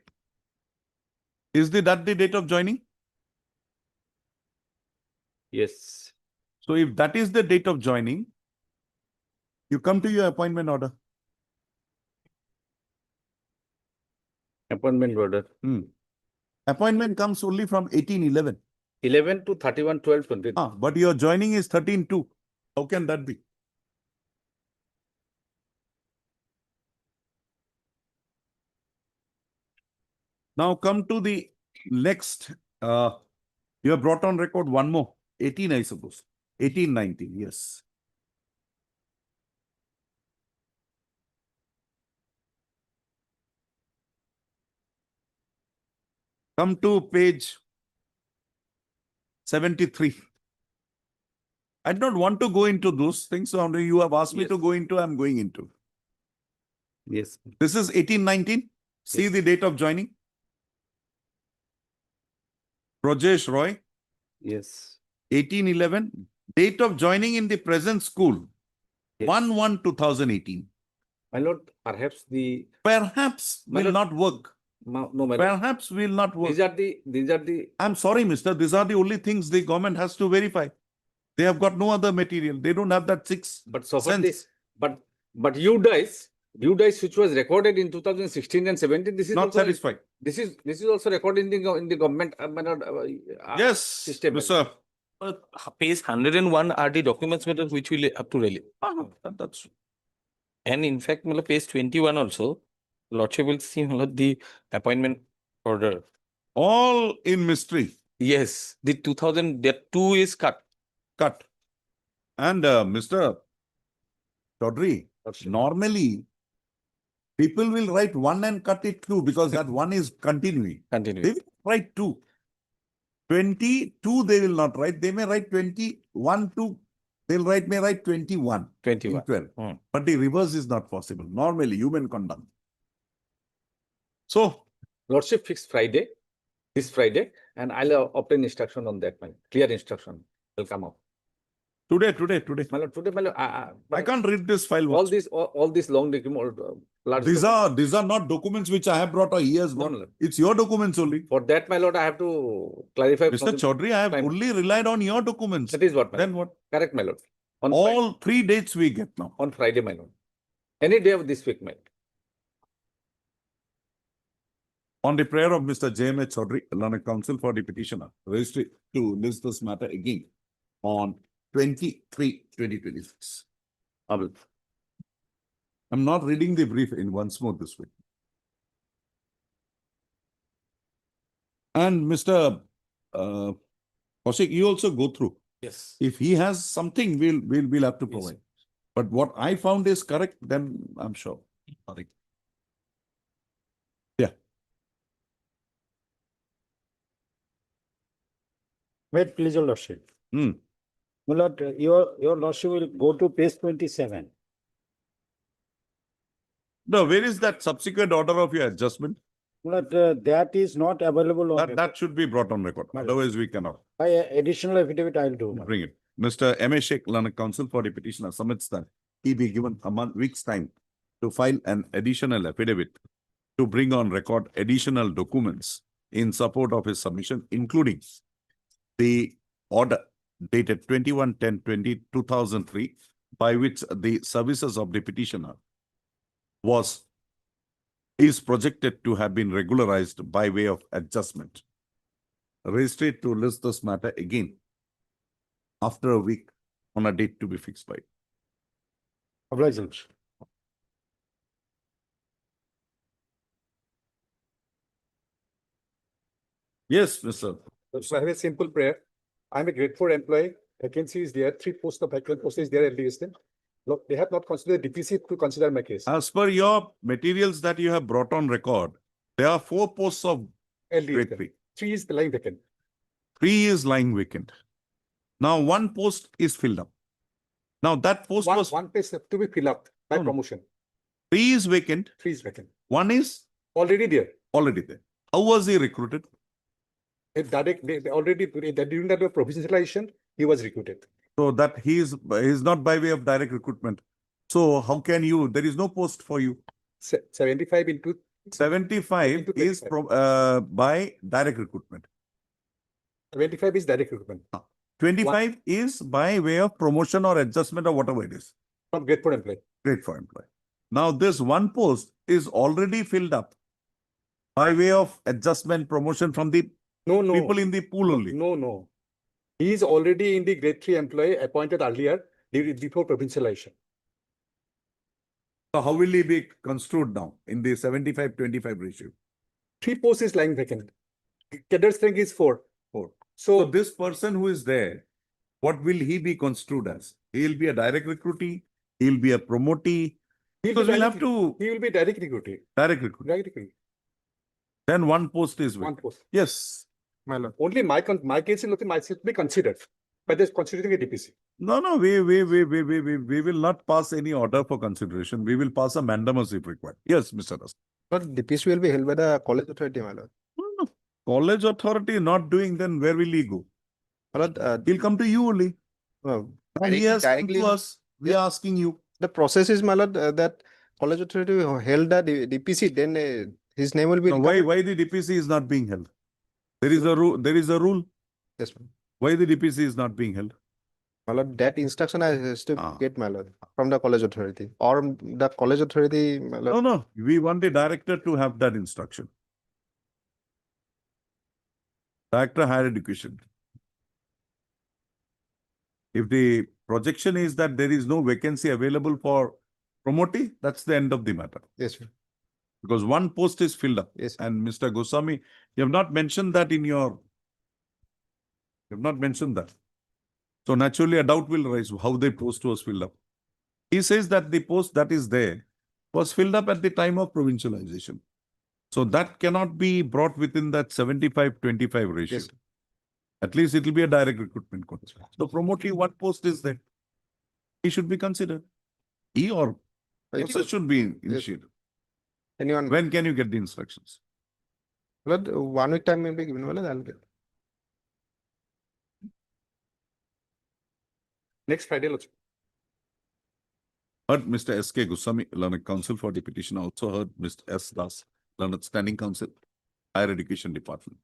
Is that the date of joining? Yes. So if that is the date of joining, you come to your appointment order. Appointment order. Appointment comes only from 18/11. 11 to 31/12/20. But your joining is 13/2. How can that be? Now come to the next. You have brought on record one more. 18, I suppose. 18/19, yes. Come to page 73. I do not want to go into those things. So you have asked me to go into, I'm going into. Yes. This is 18/19. See Yes. the date of joining. Rajesh Roy, Yes. 18/11. Date of joining in the present school, Yes. 1/1/2018. My lord, perhaps the Perhaps My will lord- not work. No, my lord. Perhaps will not work. These are the, I'm sorry, mister, these are the only things the government has to verify. They have got no other material. They don't have that sixth but so far sense. this, but you guys which was recorded in 2016 and 17, this is Not also, satisfied. this is also recorded in the government, Yes, system. mister. Page 101 are the documents matter which will up to rally. That's And in fact, page 21 also, Lordship will see the appointment order. all in mystery. Yes, the 2000, that 2 is cut. Cut. And Mr. Chaudhary, normally people will write 1 and cut it 2 because that 1 is continuing. They Continue. will write 2. 22 they will not write. They may write 21 2. They'll may write 21. 21. In 12. Hmm. But the reverse is not possible. Normally human conduct. So Lordship fixed Friday, this Friday, and I'll obtain instruction on that, man. Clear instruction will come out. today. My lord, today, my lord, I can't read this file. all these long document, large These document. are not documents which I have brought or he has No, brought. no, no. It's your documents only. For that, my lord, I have to clarify. Mr. Chaudhary, I have Fine. only relied on your documents. That is what, my Then lord. what? Correct, my lord. On All 3 dates we get now. on Friday, my lord. Any day of this week, my lord. On the prayer of Mr. J.M.H. Chaudhary, Learned Counsel for the petitioner, registry to list this matter again on 23/2026. Abel. I'm not reading the brief in once more this way. And Mr. Kaushik, you also go through. Yes. If he has something, we'll have to Yes. provide. But what I found is correct, then I'm sure. Sorry. Yeah. Wait, please, your lordship. Hmm. My lord, your lordship will go to page 27. No, where is that subsequent order of your adjustment? My lord, that is not available on. That should be brought on record. Madam. Otherwise, we cannot. By additional affidavit, I'll do. my lord. Bring it. Mr. M.A. Sheikh, Learned Counsel for the petitioner submits that he be given a week's time to file an additional affidavit to bring on record additional documents in support of his submission, including the order dated 21/10/2003, by which the services of the petitioner is projected to have been regularized by way of adjustment. Registry to list this matter again after a week on a date to be fixed by. Obliged. Yes, Mr. So I have a simple prayer. I'm a grade 4 employee. Vacancy is there. 3 posts of vacant posts is there at least. Look, they have not considered DPC to consider my case. As per your materials that you have brought on record, there are 4 posts of At grade least 3. 3 is lying vacant. 3 is lying vacant. Now 1 post is filled up. Now that post was One place have to be filled up by No, no. promotion. 3 is vacant. 3 is vacant. 1 is Already there. already there. How was he recruited? They already during that provisionalization, he was recruited. So that he is not by way of direct recruitment. So how can you? There is no post for you. 75 into 75 Into is 25. by direct recruitment. 25 is direct recruitment 25 is by way of promotion or adjustment or whatever it is. from grade 4 employee. Great for employee. Now this 1 post is already filled up by way of adjustment promotion from the No, no. people in the pool only. No. He is already in the grade 3 employee appointed earlier before provincialization. So how will he be construed now in the 75/25 ratio? 3 posts is lying vacant. Cadre strength is 4. 4. So, So this person who is there, what will he be construed as? He will be a direct recruitee. He will be a promotee. he'll be Because we'll have direct- to he will be direct recruitee. direct recruit. Direct recruitee. Then 1 post is One vacant. post. Yes. My lord. Only my case is looking myself to be considered by this considering a DPC. No, we will not pass any order for consideration. We will pass a mandamus if required. Yes, Mr. Das. But DPC will be held by the college authority, my lord. No. College authority not doing, then where will he go? My lord, He'll come to you only. well, And he has come directly- to us. We are asking you. the process is, my lord, that college authority held the DPC, then His name will be. Now, why the DPC is not being held? There is a rule. There is a rule. Yes, ma'am. Why the DPC is not being held? My lord, that instruction has to Ah. get, my lord, from the college authority or the college authority, my lord. No, no. We want the director to have that instruction. Director higher education. If the projection is that there is no vacancy available for promotee, that's the end of the matter. Yes, ma'am. Because one post is filled up. Yes. And Mr. Goswami, you have not mentioned that in your. You have not mentioned that. So naturally, a doubt will arise how the post was filled up. He says that the post that is there was filled up at the time of provincialization. So that cannot be brought within that 75-25 ratio. Yes. At least it will be a direct recruitment contest. So promotee, what post is there? He should be considered. He or process should be initiated. Anyone? When can you get the instructions? My lord, 1 week time will be given, my lord, I'll get. Next Friday, Lordship. Heard Mr. S.K. Goswami, Learned Counsel for the petition. Also heard Mr. S. Das, Learned Standing Counsel, Higher Education Department.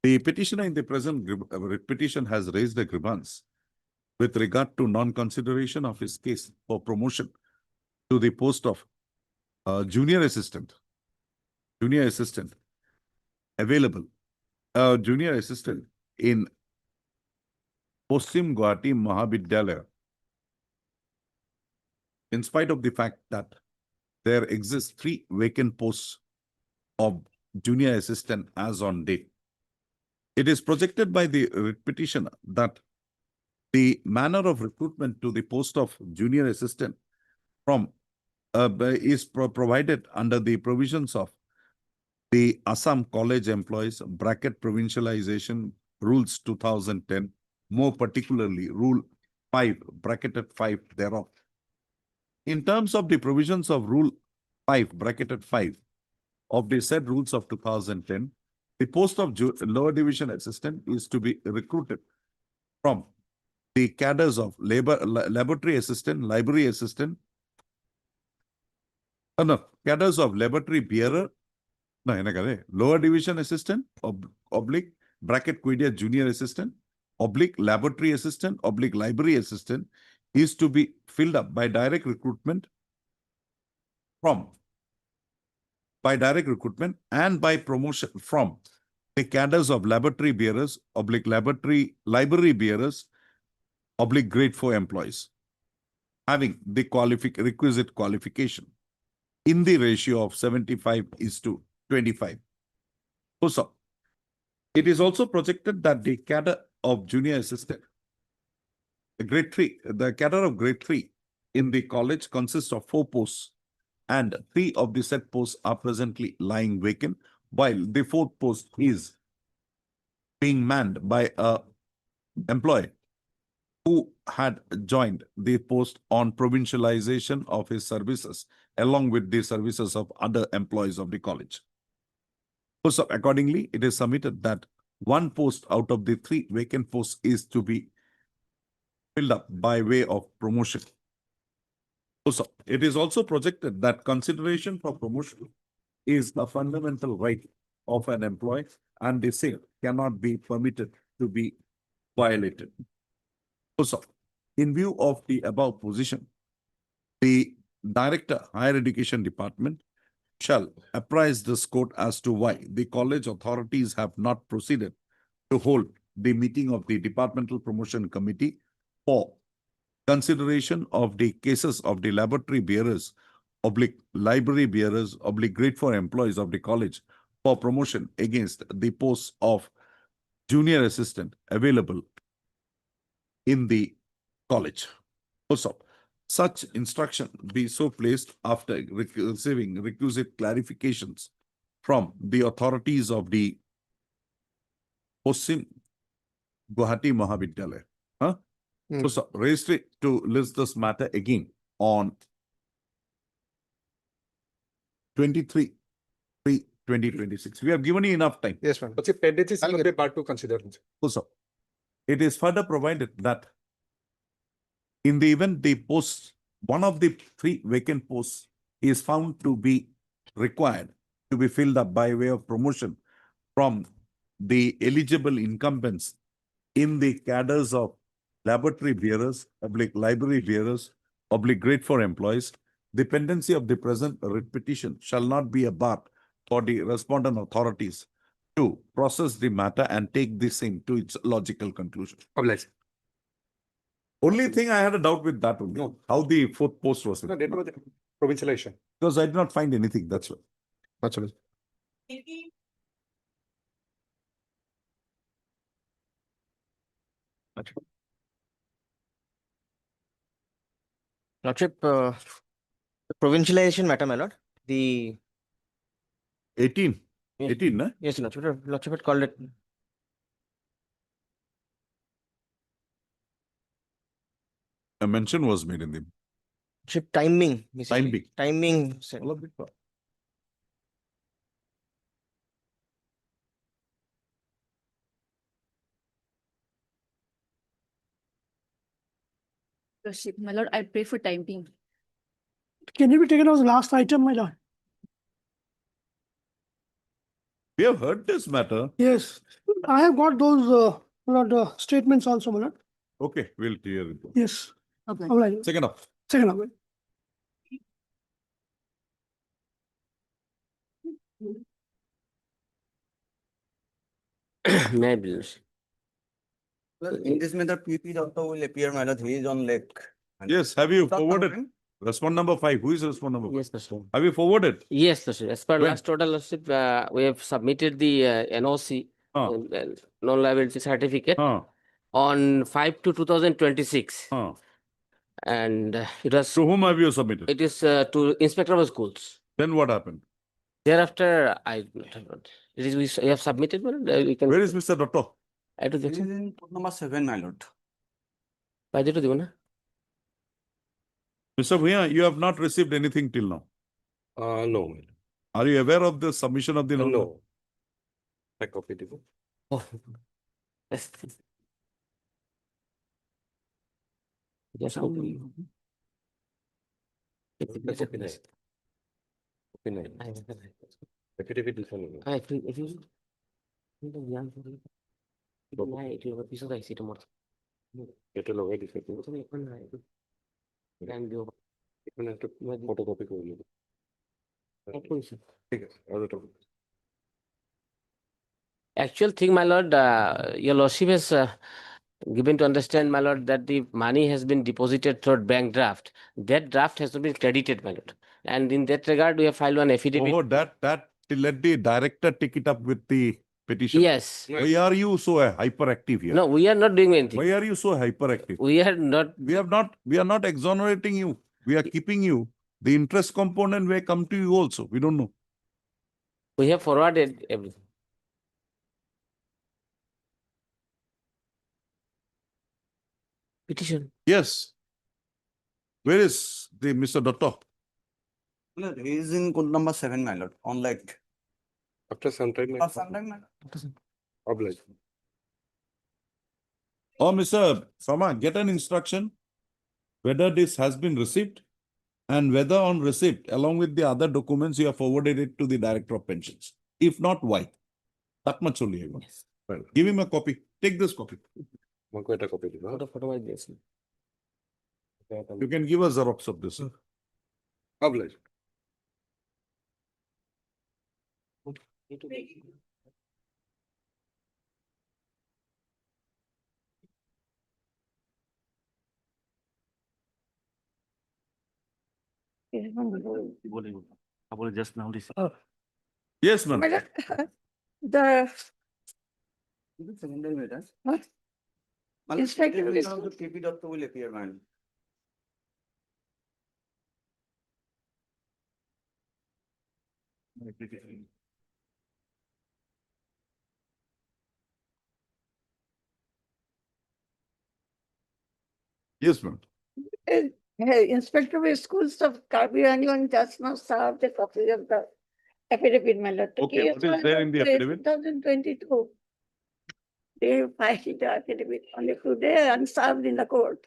The petitioner in the present petition has raised a grievance with regard to non-consideration of his case for promotion to the post of junior assistant. Junior assistant available. Junior assistant in Paschim Gauhati Mahavidyalaya. In spite of the fact that there exist 3 vacant posts of junior assistant as on date, it is projected by the petitioner that the manner of recruitment to the post of junior assistant from is provided under the provisions of the Assam College Employees bracket Provincialization Rules 2010, more particularly Rule 5 bracketed 5 thereof. In terms of the provisions of Rule 5 bracketed 5 of the said rules of 2010, the post of lower division assistant is to be recruited from the cadres of laboratory assistant, library assistant, cadres of laboratory bearer, lower division assistant, oblique, bracket quiddia junior assistant, oblique laboratory assistant, oblique library assistant is to be filled up by direct recruitment and by promotion from the cadres of laboratory bearers, oblique laboratory library bearers, oblique grade 4 employees, having the requisite qualification in the ratio of 75:25. So, it is also projected that the cadre of junior assistant, the cadre of grade 3 in the college consists of 4 posts, and 3 of the said posts are presently lying vacant, while the 4th post is being manned by a employee who had joined the post on provincialization of his services, along with the services of other employees of the college. So accordingly, it is submitted that 1 post out of the 3 vacant posts is to be filled up by way of promotion. So it is also projected that consideration for promotion is a fundamental right of an employee, and the same cannot be permitted to be violated. So, in view of the above position, the Director, Higher Education Department shall apprise this court as to why the college authorities have not proceeded to hold the meeting of the Departmental Promotion Committee for consideration of the cases of the laboratory bearers, oblique library bearers, oblique grade 4 employees of the college for promotion against the posts of junior assistant available in the college. Also, such instruction be so placed after receiving requisite clarifications from the authorities of the Paschim Gauhati Mahavidyalaya. So, raised it to list this matter again on 23/3/2026. We have given you enough time. Yes, ma'am. Lordship, 10 days is not a part to consider. Also, it is further provided that in the event the post, one of the 3 vacant posts is found to be required to be filled up by way of promotion from the eligible incumbents in the cadres of laboratory bearers, library bearers, grade 4 employees, the pendency of the present writ petition shall not be a bar for the respondent authorities to process the matter and take the same to its logical conclusion. Obliged. Only thing I had a doubt with that only, how the fourth post was. No, that was the provincialization. Because I did not find anything, that's why. That's all. Lordship, provincialization matter, my lord. The 18, Yes. 18, na? yes, Lordship had called it. A mention was made in the Lordship timing, basically. Timing. Timing. Lordship, my lord, I pray for time being. Can it be taken as the last item, my lord? We have heard this matter. Yes, I have got those statements also, my lord. Okay, we'll clear it. Yes. Okay. All right. Second up. Second up. May I be, Lordship? Well, in this matter, PP doctor will appear, my lord, he is on lake. Yes, have you forwarded? Respond number 5. Who is respond number 5? Yes, Lordship. Have you forwarded? Yes, Lordship. As per When? last order, Lordship, we have submitted the NOC, non-liability certificate, on 5/2/2026. And it was. To whom have you submitted? It is to Inspector of Schools. Then what happened? Thereafter, we have submitted. We can. Where is Mr. Dotto? I do think so. Number 7, my lord. By the way, Mr. Bhuya, you have not received anything till now. No. Are you aware of the submission of the note? No. I copied it. Oh. Yes. Yes, how do you? I think if you. Photocopy করে নেব। ঠিক আছে, other topic. Actual thing, my lord, your lordship has given to understand, my lord, that the money has been deposited through bank draft. That draft has not been credited, my lord. And in that regard, we have filed one affidavit. Oh, that let the director take it up with the petition. Yes. Why are you so hyperactive here? No, we are not doing anything. Why are you so hyperactive? We are not. We are not exonerating you. We are keeping you. The interest component may come to you also. We don't know. We have forwarded everything. Petition. Yes. Where is the Mr. Dotto? He is in code number 7, my lord, on lake. After some time, Sometime, my lord. obliged. Oh, Mr. Sama, get an instruction whether this has been received and whether on receipt, along with the other documents, you have forwarded it to the Director of Pensions. If not, why? That much only I want. Well, give him a copy. Take this copy. Copy. You can give us Xerox of this. Obliged. Just now this. Yes, ma'am. The Secondary matter. What? Inspector Inspector will PP doctor will appear, man. Yes, ma'am. Inspector of Schools of Carbianian just now served a copy of the affidavit, my lord. Okay, what is there in the affidavit? 2022. They filed the affidavit only today and served in the court.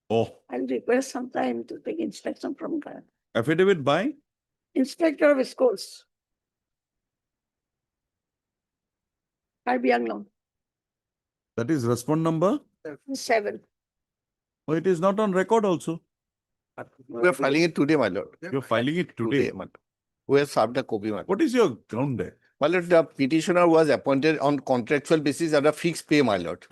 Oh, I'll request some time to take inspection from the affidavit by? Inspector of Schools. Karbi Anglong, That is respond number. 7. Oh, it is not on record also. We are filing it today, my lord. You're filing it today. my lord. We have served a copy, my lord. What is your ground there? My lord, the petitioner was appointed on contractual basis at a fixed pay, my lord.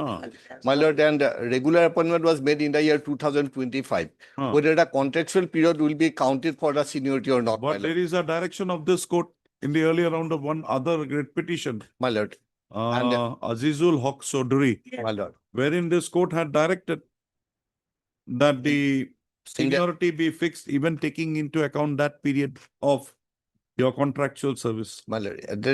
My lord, and regular appointment was made in the year 2025. Whether the contractual period will be counted for the seniority or not, my But lord. there is a direction of this court in the earlier round of one other great petition. My lord. Azizul Haq Sodri, My lord. wherein this court had directed that the seniority be fixed, even taking into account that period of your contractual service. My lord, it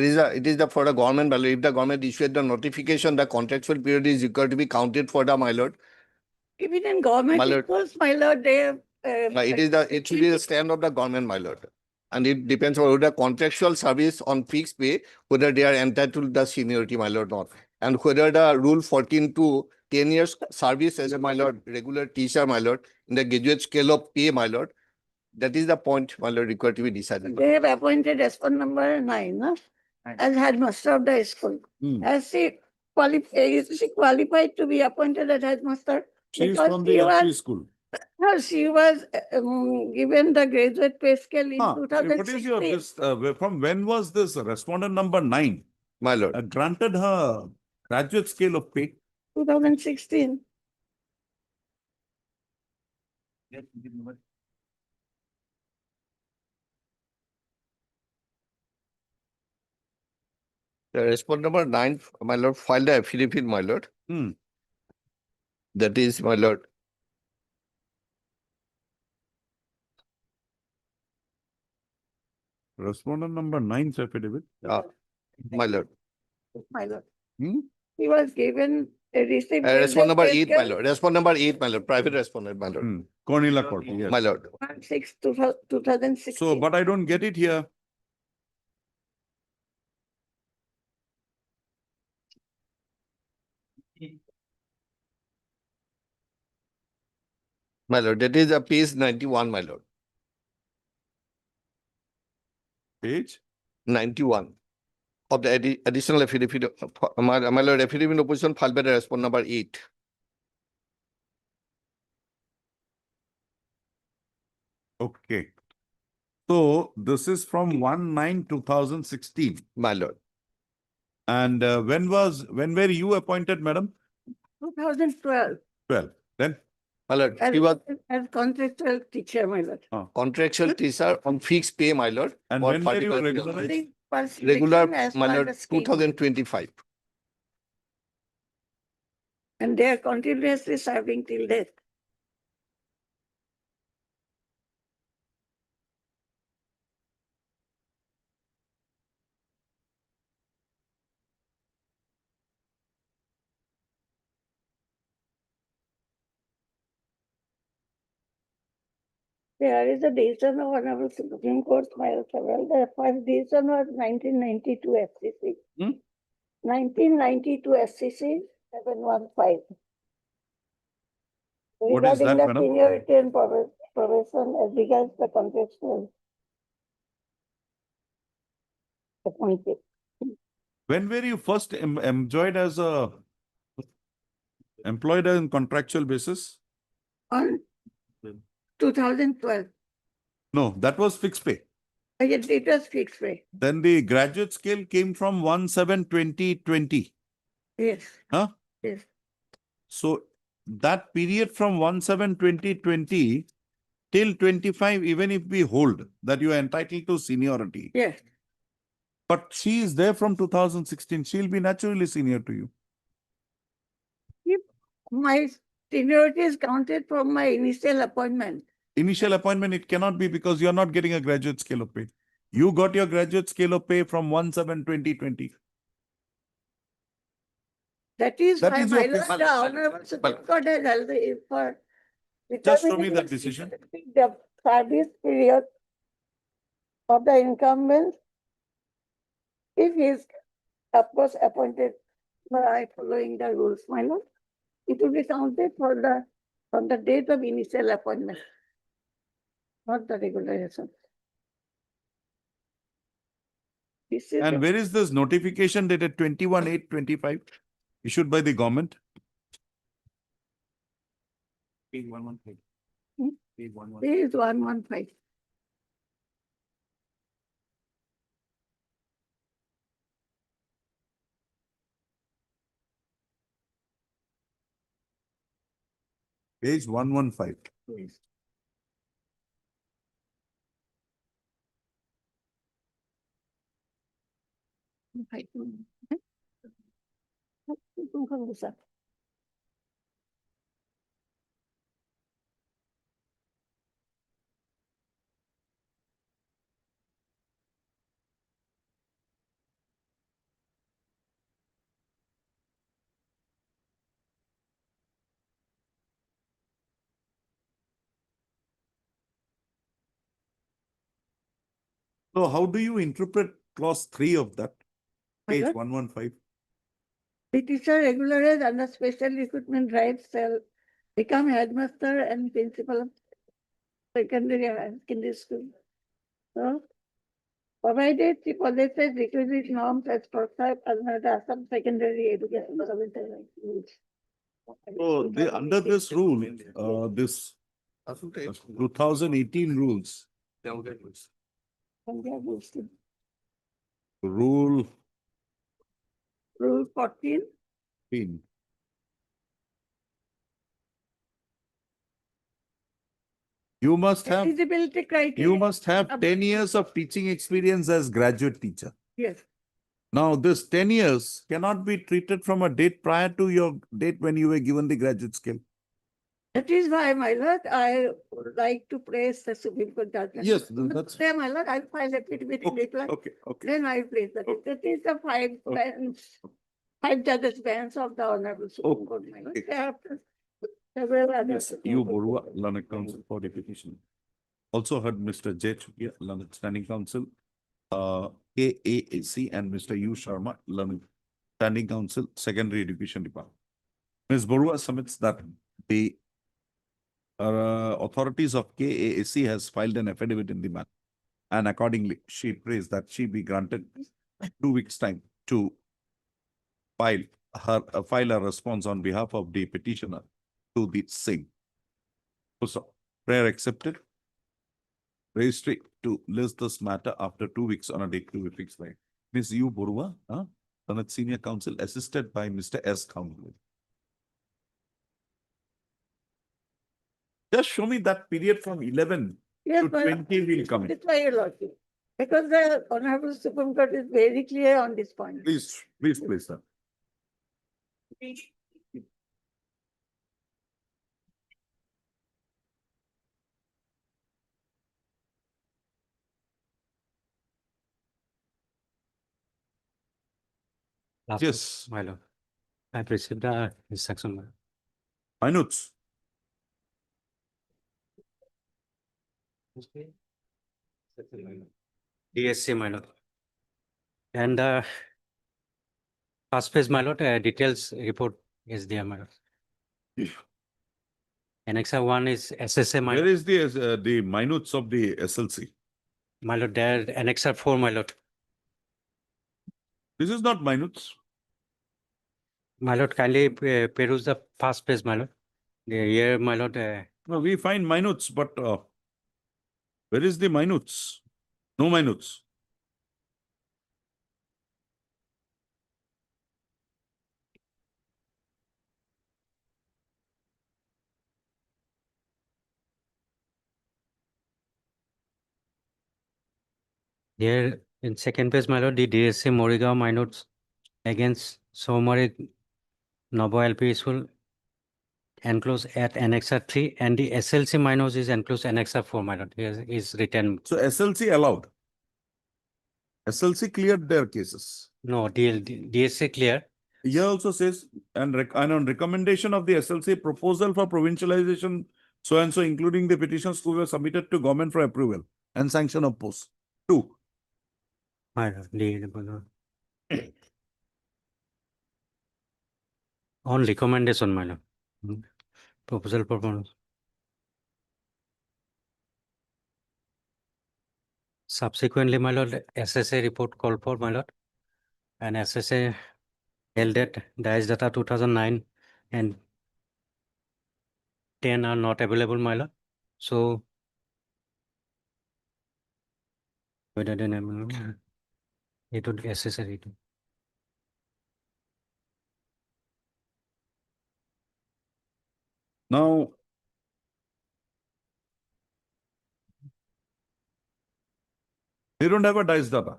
is for the government, my lord. If the government issued the notification, the contractual period is required to be counted for the, my lord. Even in government My lord. schools, my lord, they have. It should be the stand of the government, my lord. And it depends on whether contractual service on fixed pay, whether they are entitled to the seniority, my lord, not. And whether the rule 14 to 10 years service as my lord, regular teacher, my lord, in the graduate scale of pay, my lord. That is the point, my lord, required to be decided. They have appointed respond number 9, no? As headmaster of the school. As she qualified to be appointed as headmaster? She is Because from the LP school. No, she was given the graduate pay scale in What is your 2016. from when was this respondent number 9? My lord. Granted her graduate scale of pay? 2016. The respondent number 9, my lord, filed the affidavit, my lord. That is, my lord. Respondent number 9's affidavit? My lord. My lord. He was given a receipt. Respondent number 8, my lord. Respondent number 8, my lord. Private respondent, my lord. Cornela Court, yes. My lord. 2016. So, but I don't get it here. My lord, that is a page 91, my lord. Page? 91 of the additional affidavit, my lord, affidavit in opposition filed by the respondent number 8. Okay. So, this is from 1/9/2016. My lord. And when were you appointed, madam? 2012. 12. Then? My lord, he was as contractual teacher, my lord. contractual teacher on fixed pay, my lord. And for when were you particular regularized? Regular, As my per lord, the scheme. 2025. And they are continuously serving till death. There is a decision of Honorable Supreme Court, my several. The first decision was 1992 FCC. 1992 FCC 715. What is that, Regarding the madam? seniority and probation as regards the contractual appointed. When were you first employed as a employed on contractual basis? On 2012. No, that was fixed pay. It was fixed pay. Then the graduate scale came from 1/7/2020. Yes. Huh? Yes. So that period from 1/7/2020 till 25, even if we hold that you are entitled to seniority. Yes. But she is there from 2016. She'll be naturally senior to you. If my seniority is counted from my initial appointment. Initial appointment, it cannot be because you're not getting a graduate scale of pay. You got your graduate scale of pay from 1/7/2020. That is That why is your my lord, case. the Honorable Supreme Court has held for Just show me determining that decision. the service period of the incumbent if he is, of course, appointed by following the rules, my lord. It will be counted from the date of initial appointment, not the regulation. This is And the- where is this notification dated 21/8/25 issued by the government? Page 115. Page 115. Yes. Tunggu, sir. So how do you interpret clause 3 of that? Page What? 115. The teacher regularized under special recruitment drive shall become headmaster and principal of secondary and secondary school. So, provided she possesses requisite norms as prescribed under the Assam Secondary Education Commission rules. So under this rule, this 2018 rules, rule Rule 14. 15. You must have Eligibility criteria. You must have 10 years of teaching experience as graduate teacher. Yes. Now, this 10 years cannot be treated from a date prior to your date when you were given the graduate skill. That is why, my lord, I would like to praise the Supreme Court judgment. Yes, that's There, my lord, I'll file a petition in reply. okay. Then I'll place that. That is the five judges bench of the Honorable Supreme Court, my lord. Thereafter, several others. You, Borua, Learned Counsel for the petition. Also heard Mr. J. Chukia, Learned Standing Counsel, KAAC, and Mr. U. Sharma, Learned Standing Counsel, Secondary Education Department. Ms. Borua submits that the authorities of KAAC has filed an affidavit in the matter, and accordingly, she prays that she be granted 2 weeks' time to file a response on behalf of the petitioner to the same. So, prayer accepted. Registry to list this matter after 2 weeks on a date to be fixed by Ms. U. Borua, Senate Senior Counsel, assisted by Mr. S. Counsel. Just show me that period from 11 to 20 will come in. That's why, your lordship. Because the Honorable Supreme Court is very clear on this point. Please, sir. Yes. My lord, I've received the instruction. Minutes. DSC, my lord. And first page, my lord, details report is there, my lord. Annexa 1 is SSA, my Where lord. is the minutes of the SLC? My lord, there, Annexa 4, my lord. This is not minutes. My lord, kindly peruse the first page, my lord. Here, my lord. No, we find minutes, but where is the minutes? No minutes. Here in second page, my lord, the DSC Morigao minutes against Somari Novo LP School enclosed at Annexa 3, and the SLC minus is enclosed Annexa 4, my lord. Here is written. So SLC allowed. SLC cleared their cases. No, DSC clear. Here also says, and on recommendation of the SLC, proposal for provincialization, so and so, including the petitions who were submitted to government for approval and sanction of post. 2. My lord, on recommendation, my lord. Proposal performance. Subsequently, my lord, SSA report called for, my lord, and SSA held that dice data 2009 and 10 are not available, my lord. So whether then it would be necessary to. Now, they don't have a dice data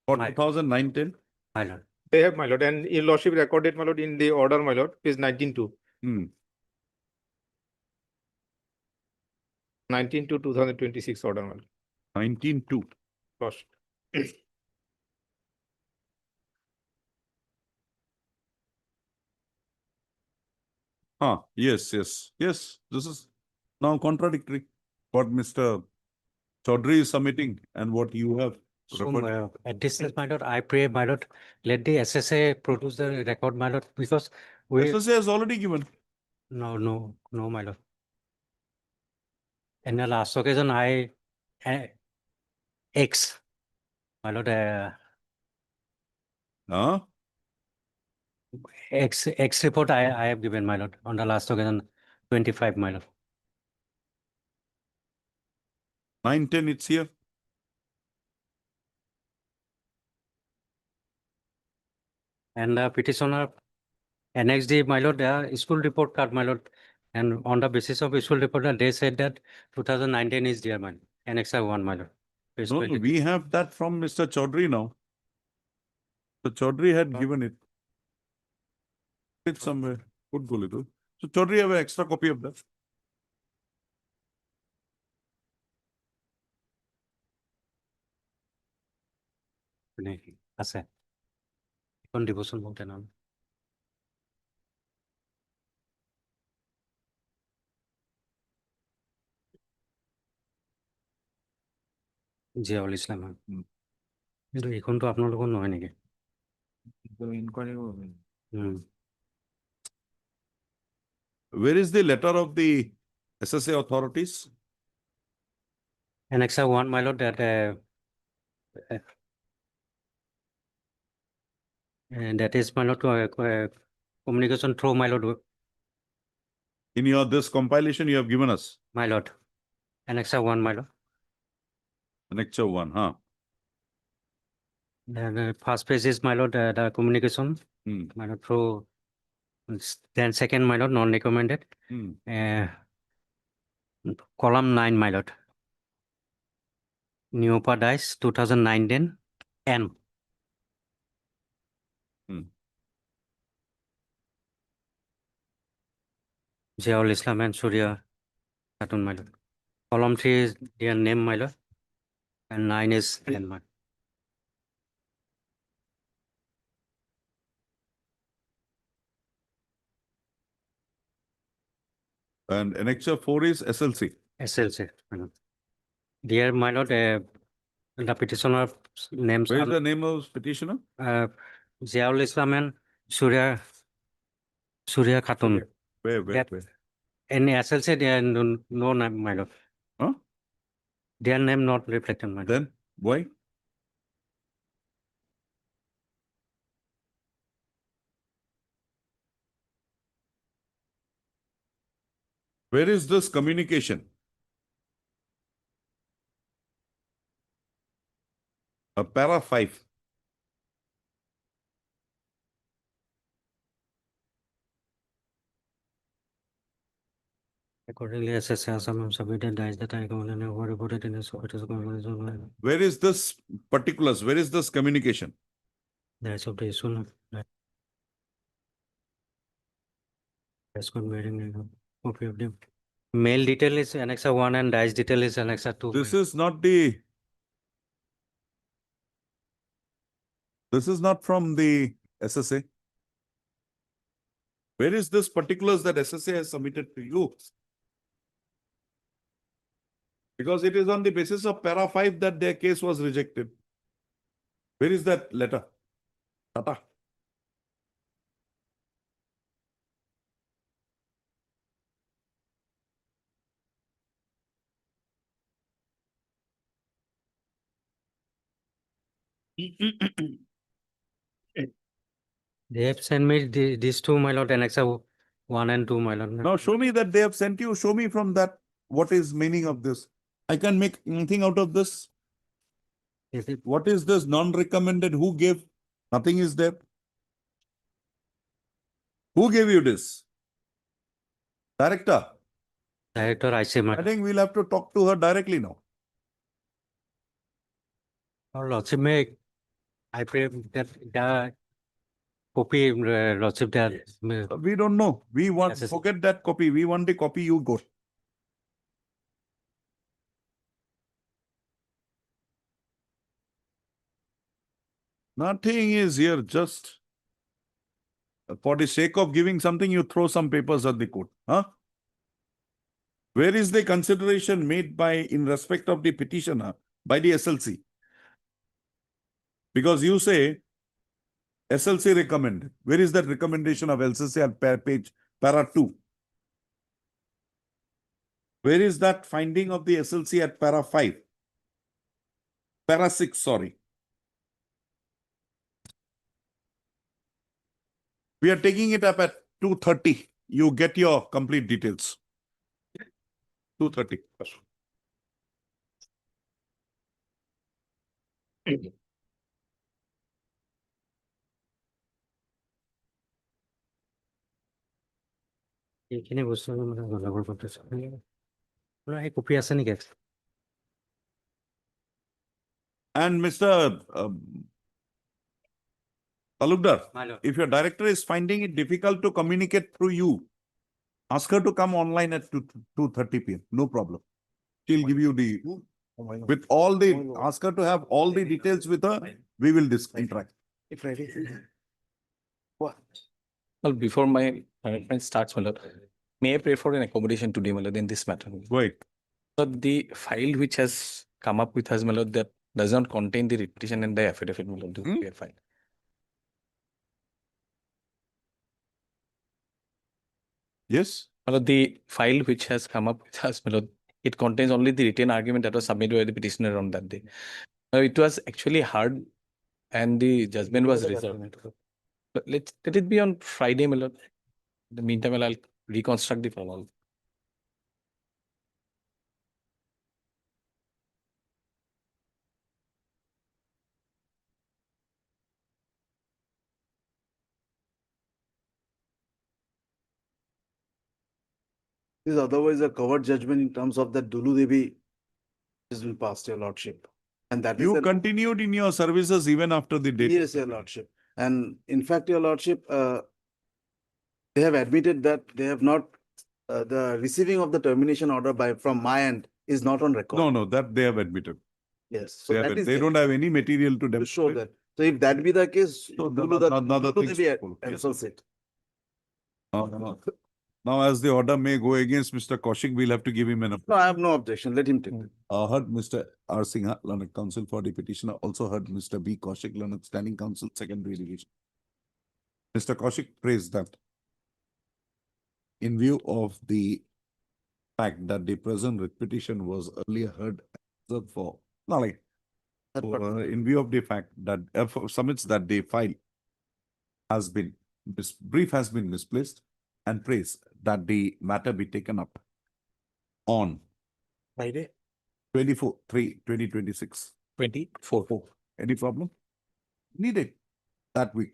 for My- 2019. My lord. They have, my lord, and your lordship recorded, my lord, in the order, my lord, page 19-2. Hmm. 19 to 2026 order, my lord. 19-2. Lordship. Yes. This is now contradictory. What Mr. Chaudhary is submitting and what you have. So, referred. at this stage, my lord, I pray, my lord, let the SSA produce the record, my lord, because we. SSA has already given. No, my lord. In the last occasion, X, my lord, X report I have given, my lord, on the last occasion, 25, my lord. 9-10, it's here. And the petitioner annexed the, my lord, school report card, my lord. And on the basis of school report, they said that 2019 is there, my lord. Annexa 1, my lord. Page No, 23. we have that from Mr. Chaudhary now. The Chaudhary had given it. It's somewhere. Could go little. So Chaudhary have an extra copy of that. আছে এখন দিবচোন মোক তেনেহ'লে জিয়াউল ইছলাম হয় কিন্তু এইখনটো আপোনালোকৰ নহয় নেকি Where is the letter of the SSA authorities? Annexa 1, my lord, that and that is, my lord, communication through, my lord, In your this compilation you have given us. my lord. Annexa 1, my lord. Annexure 1, huh? Then first page is, my lord, the communication, my lord, through. Then second, my lord, non-recommended. Column 9, my lord. Neopa dice 2019 N. Ziaul Islam and Surya Khatun, my lord. Column 3 is their name, my lord. And 9 is N, my lord. And Annexure 4 is SLC. SLC, my lord. Dear, my lord, the petitioner names. Where is the name of petitioner? Ziaul Islam and Surya Khatun. Where? In SLC, they are no name, my lord. Huh? Their name not reflected, my lord. Then why? Where is this communication? Para 5. Accordingly, SSA Assam submitted dice that I were reported in his office. Where is this particulars? Where is this communication? That's of the issue. That's good wearing copy of them. Mail detail is Annexa 1 and dice detail is Annexa 2. This is not the. This is not from the SSA. Where is this particulars that SSA has submitted to you? Because it is on the basis of para 5 that their case was rejected. Where is that letter? Tata. They have sent me these two, my lord, Annexa 1 and 2, my lord. Now show me that they have sent you. Show me from that what is meaning of this. I can make anything out of this. Is it What is this non-recommended? Who gave? Nothing is there. Who gave you this? Director. director? I say, my I think we'll have to talk to her directly now. lordship, may I pray that the copy, lordship, that We don't know. We want, Yes, yes. forget that copy. We want the copy you got. Nothing is here, just for the sake of giving something, you throw some papers at the court. Huh? Where is the consideration made by in respect of the petitioner by the SLC? Because you say SLC recommended. Where is that recommendation of SLC at page para 2? Where is that finding of the SLC at para 5? Para 6, sorry. We are taking it up at 2:30. You get your complete details. 2:30. এইখিনি বস্তু মানে গণ্ডগোল কৰিছে। এই copy আছে নেকি? And Mr. Talukdar, My lord. if your director is finding it difficult to communicate through you, ask her to come online at 2:30 p.m. No problem. She'll give you the, with all the, ask her to have all the details with her. We will interact. Well, before my friend starts, my lord, may I pray for an accommodation today, my lord, in this matter? Wait. So the file which has come up with us, my lord, that does not contain the petition and the affidavit, my lord, we are fine. Yes. My lord, the file which has come up with us, my lord, it contains only the written argument that was submitted by the petitioner on that day. Now, it was actually heard and the judgment was reserved. But let it be on Friday, my lord. In the meantime, I'll reconstruct the file. This is otherwise a covered judgment in terms of that Dulu Devi has been passed, your lordship. And that You is continued in your services even after the date. Yes, your lordship. And in fact, your lordship, they have admitted that they have not, the receiving of the termination order from my end is not on record. No, that they have admitted. Yes. So that is They don't have any material to to show demonstrate. that. So if that be the case, So Dulu another Dulu thing. Devi answers it. Now, as the order may go against Mr. Kaushik, we'll have to give him an. No, I have no objection. Let him take it. Heard Mr. R. Singha, Learned Counsel for the petitioner. Also heard Mr. B. Kaushik, Learned Standing Counsel, Secondary Division. Mr. Kaushik praised that in view of the fact that the present writ petition was earlier heard for, in view of the fact that submits that the file has been, this brief has been misplaced, and prays that the matter be taken up on Friday? 24/3/2026. 24. Any problem? Needed that week.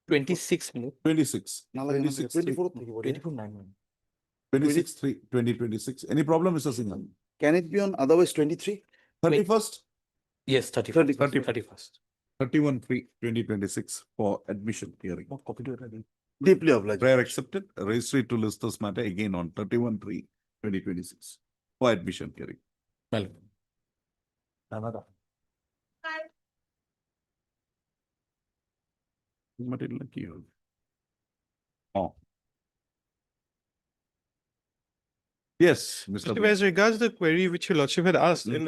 26 minutes. 26. 26/3/2026. Any problem, Mr. Singh? Can it be on otherwise 23? 31st? Yes, 31st. 31/3/2026 for admission hearing. Deeply obliged. Prayer accepted. Registry to list this matter again on 31/3/2026 for admission hearing. Well. Oh. Yes, Mr. Lordship, as regards the query which your lordship had asked in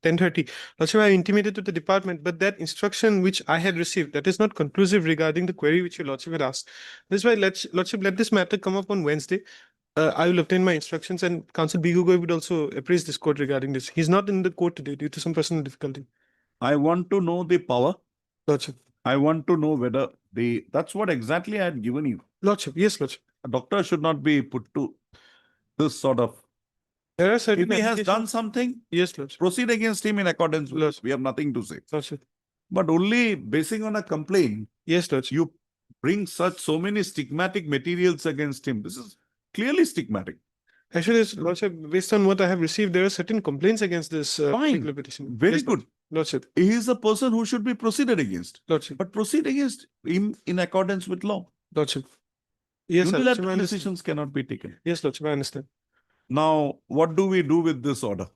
10:30, lordship, I intimated to the department, but that instruction which I had received, that is not conclusive regarding the query which your lordship had asked. That's why lordship, let this matter come up on Wednesday. I will obtain my instructions, and Counsel B. Gugoi would also appraise this court regarding this. He's not in the court today due to some personal difficulty. I want to know the power. Lordship. I want to know whether that's what exactly I had given you. Lordship, yes, Lordship. A doctor should not be put to this sort of. There are certain If he has done applications- something, Yes, Lordship. proceed against him in accordance with it. We have nothing to say. Lordship. But only basing on a complaint, Yes, Lordship. you bring so many stigmatic materials against him. This is clearly stigmatic. Actually, Lordship, based on what I have received, there are certain complaints against this Fine. particular petition. Very Yes, good. Lordship. He is a person who should be proceeded against. Lordship. But proceed against him in accordance with law. Lordship. Yes, Lordship, I Unilateral understand. decisions cannot be taken. Yes, Lordship, I understand. Now, what do we do with this order?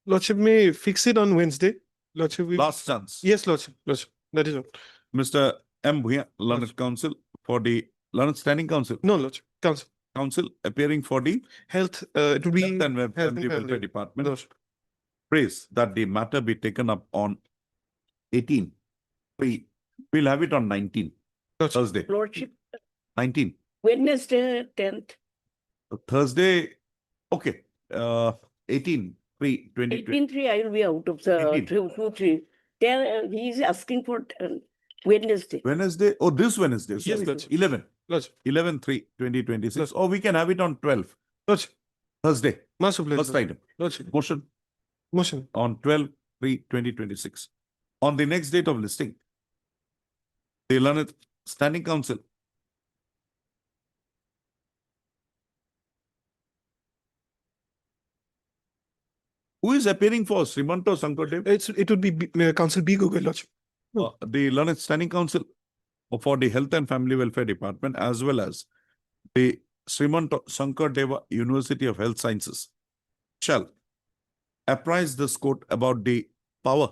Lordship may fix it on Wednesday. Lordship, we... Last chance. Yes, Lordship. Lordship. That is all. Mr. M. Bhuya, Learned Counsel for the Learned Standing Council. No, Lordship. Counsel. Council appearing for the Health, it will be Health and Family Welfare Department. Lordship. Prays that the matter be taken up on 18. We'll have it on 19. Lordship. Thursday. Lordship, 19. Wednesday, 10th. Thursday. Okay. 18. 2020. 18-3, I will be out of the 18. 2-3. Then he is asking for Wednesday. Wednesday. Oh, this Wednesday. Yes, Sorry. Lordship. 11. Lordship. 11-3-2026. Or we can have it on 12. Lordship. Thursday. Master pleasure. First item. Lordship. Motion Motion. on 12-3-2026. On the next date of listing, the Learned Standing Council who is appearing for Srimanto Sankodev? It would be Council B. Google, Lordship. The Learned Standing Council for the Health and Family Welfare Department, as well as the Srimanto Sankardeva University of Health Sciences, shall apprise this court about the power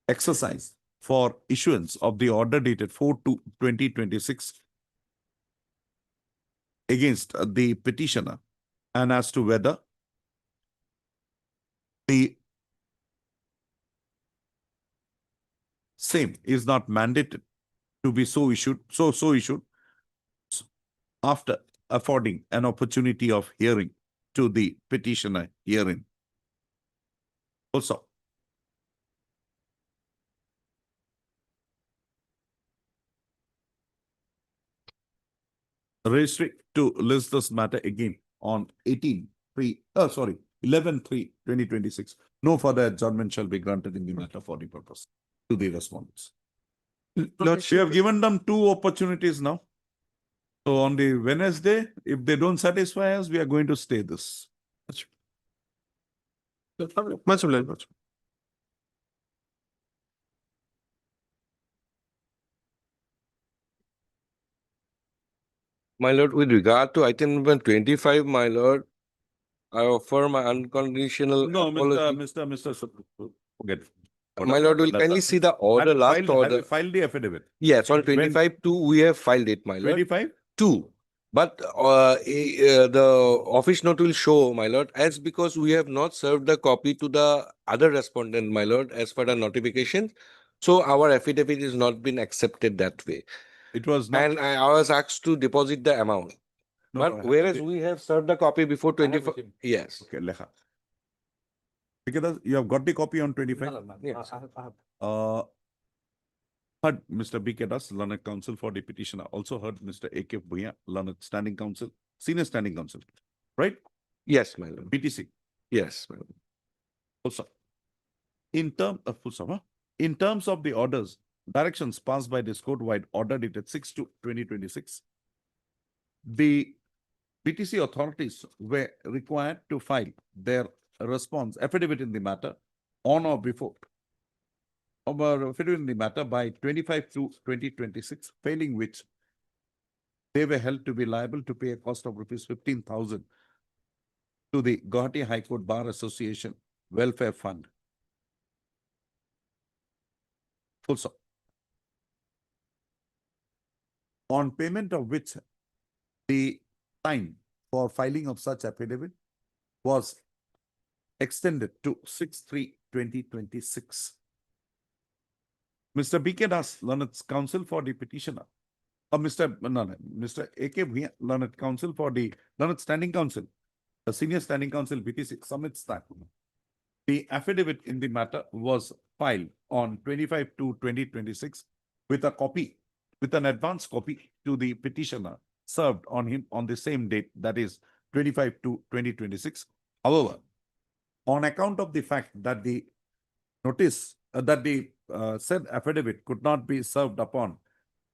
exercise for issuance of the order dated 4/2/2026 against the petitioner, and as to whether the same is not mandated to be so issued after affording an opportunity of hearing to the petitioner herein. Also, registry to list this matter again on 11-3-2026. No further adjournment shall be granted in the matter for the purpose to the respondents. Lordship. We have given them 2 opportunities now. So on the Wednesday, if they don't satisfy us, we are going to stay this. Much obliged, Lordship. My lord, with regard to item number 25, my lord, I offer my unconditional No, apology. Mr. Forget. My lord, will kindly see the order, last order. File the affidavit. Yes, on 25/2, we have filed it, my lord. 25? 2. But the office note will show, my lord, as because we have not served the copy to the other respondent, my lord, as per the notification. So our affidavit is not been accepted that way. It was not. And I was asked to deposit the amount. No, But whereas we have served the copy before 25. Yes. Okay, Lekha. Because you have got the copy on 25? Yes. Heard Mr. B. K. Das, Learned Counsel for the petitioner. Also heard Mr. A. K. Bhuya, Learned Standing Counsel, Senior Standing Counsel. Right? Yes, my lord. BTC. Yes, my lord. Also, in terms of the orders, directions passed by this court-wide order dated 6/2/2026, the BTC authorities were required to file their response affidavit in the matter on or before affidavit in the matter by 25/2/2026, failing which they were held to be liable to pay a cost of rupees 15,000 to the Gauhati High Court Bar Association Welfare Fund. Also, on payment of which the time for filing of such affidavit was extended to 6/3/2026. Mr. B. K. Das, Learned Counsel for the petitioner, Mr. A. K. Bhuya, Learned Counsel for the Learned Standing Counsel, the Senior Standing Counsel BTC submits that The affidavit in the matter was filed on 25/2/2026 with an advance copy to the petitioner served on him on the same date, that is 25/2/2026. However, on account of the fact that the said affidavit could not be served upon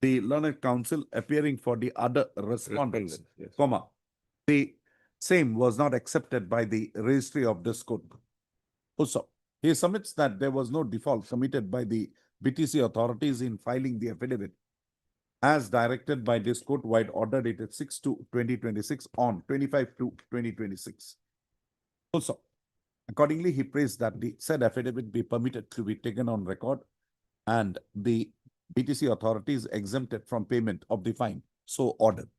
the learned counsel appearing for the other respondents, comma, the same was not accepted by the registry of this court. Also, he submits that there was no default committed by the BTC authorities in filing the affidavit as directed by this court-wide order dated 6/2/2026 on 25/2/2026. Also, accordingly, he prays that the said affidavit be permitted to be taken on record and the BTC authorities exempted from payment of the fine so ordered.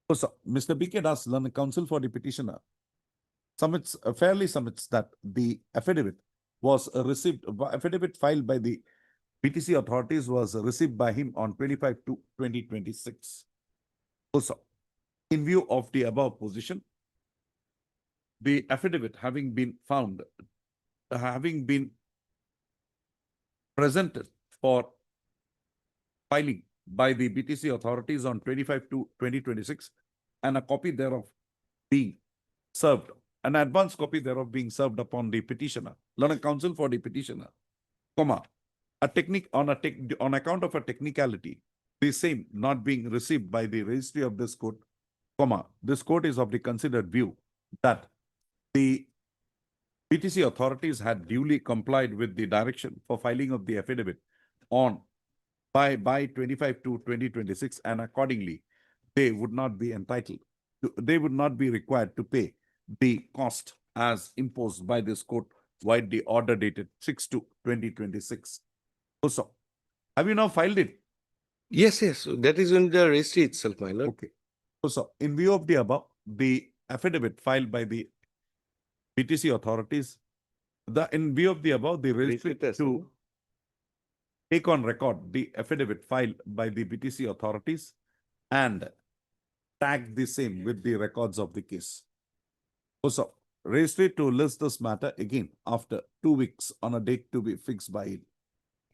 Also, Mr. B.K. Das, learned counsel for the petitioner, fairly submits that the affidavit filed by the BTC authorities was received by him on 25/2/2026. Also, in view of the above position, the affidavit having been presented for filing by the BTC authorities on 25/2/2026 and a copy thereof being served, an advance copy thereof being served upon the petitioner, learned counsel for the petitioner, comma, on account of a technicality, the same not being received by the registry of this court, comma, this court is of the considered view that the BTC authorities had duly complied with the direction for filing of the affidavit by 25/2/2026, and accordingly, they would not be required to pay the cost as imposed by this court wide the order dated 6/2/2026. Also, have you now filed it? Yes, that is in the registry itself, my lord. Okay. So, in view of the above, the affidavit filed by the BTC authorities, the registry to take on record the affidavit filed by the BTC authorities and tag the same with the records of the case. Also, registry to list this matter again after 2 weeks on a date to be fixed by it.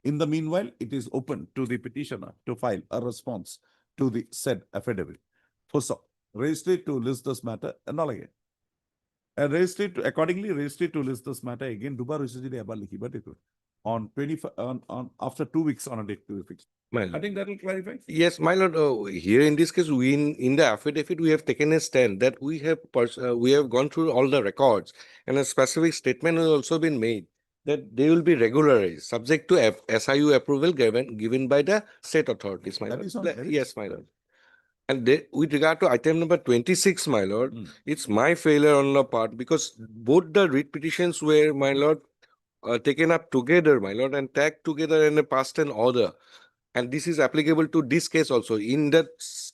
In the meanwhile, it is open to the petitioner to file a response to the said affidavit. Also, registry to list this matter and all again. Accordingly, registry to list this matter again. On after 2 weeks on a date to be fixed. My I lord. think that will clarify. Yes, my lord. Here in this case, in the affidavit, we have taken a stand that we have gone through all the records, and a specific statement has also been made that they will be regularized, subject to SIU approval given by the state authorities, my That lord. is on merit. Yes, my lord. And with regard to item number 26, my lord, it's my failure on the part because both the writ petitions were, my lord, taken up together, my lord, and tagged together in a past and order. And this is applicable to this case also. In that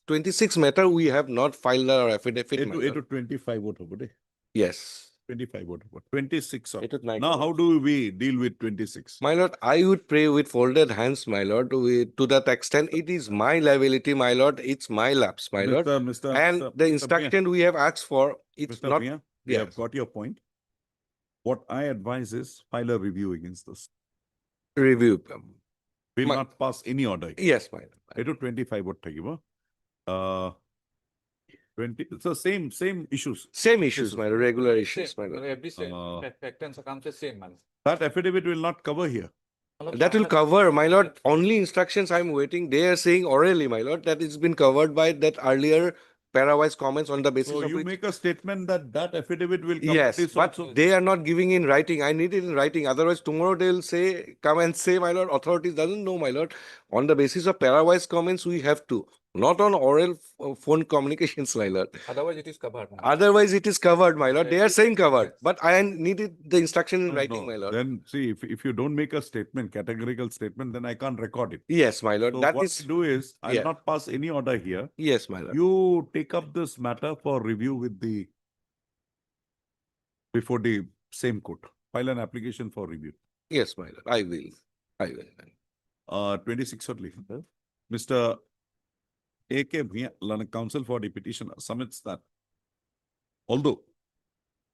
26 matter, we have not filed our affidavit, my lord. 25 vote over there. Yes. 25 vote over 26. Now, Now, how do we deal with 26? My lord, I would pray with folded hands, my lord, to that extent. It is my liability, my lord. It's my lapse, my lord. And the instruction we have asked for, it's Mr. not. Mia, we have got your point. What I advise is file a review against this. Review. Will not pass any order. Yes, my lord. 25 vote thakibo. 20. So same issues. Same issues, my lord. Regular issues, my lord. Every fact and circumstance same, man. That affidavit will not cover here. That will cover, my lord. Only instructions I'm waiting. They are saying orally, my lord, that it's been covered by that earlier parawise comments on the basis So of you which. make a statement that affidavit will cover Yes, this but also. they are not giving in writing. I need it in writing. Otherwise, tomorrow they'll come and say, my lord, authorities doesn't know, my lord. On the basis of parawise comments, we have to. Not on oral phone communications, my lord. Otherwise, it is covered. Otherwise, it is covered, my lord. They are saying covered. But I needed the instruction in writing, my lord. Then see, if you don't make a statement, categorical statement, then I can't record it. Yes, my lord. So That what is. I do is, I'll not pass any order here. Yes, my lord. You take up this matter for review with before the same court. File an application for review. Yes, my lord. I will. 26 only. Mr. A.K. Bhiya, counsel for the petitioner, submits that although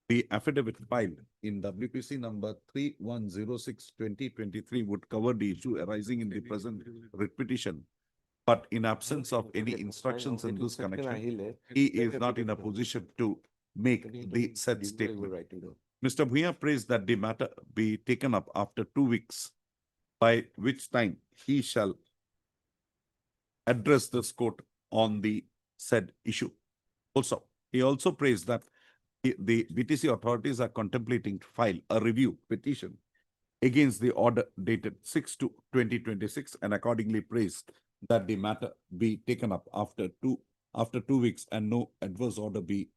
The affidavit filed in WPC number 3106/2023 would cover the issue arising in the present writ petition. But in absence of any instructions in this connection, he is not in a position to make the said statement. Mr. Bhuya prays that the matter be taken up after 2 weeks, by which time he shall address this court on the said issue. Also, he also prays that the BTC authorities are contemplating to file a review petition against the order dated 6/2/2026 and accordingly prays that the matter be taken up after two weeks and no adverse order be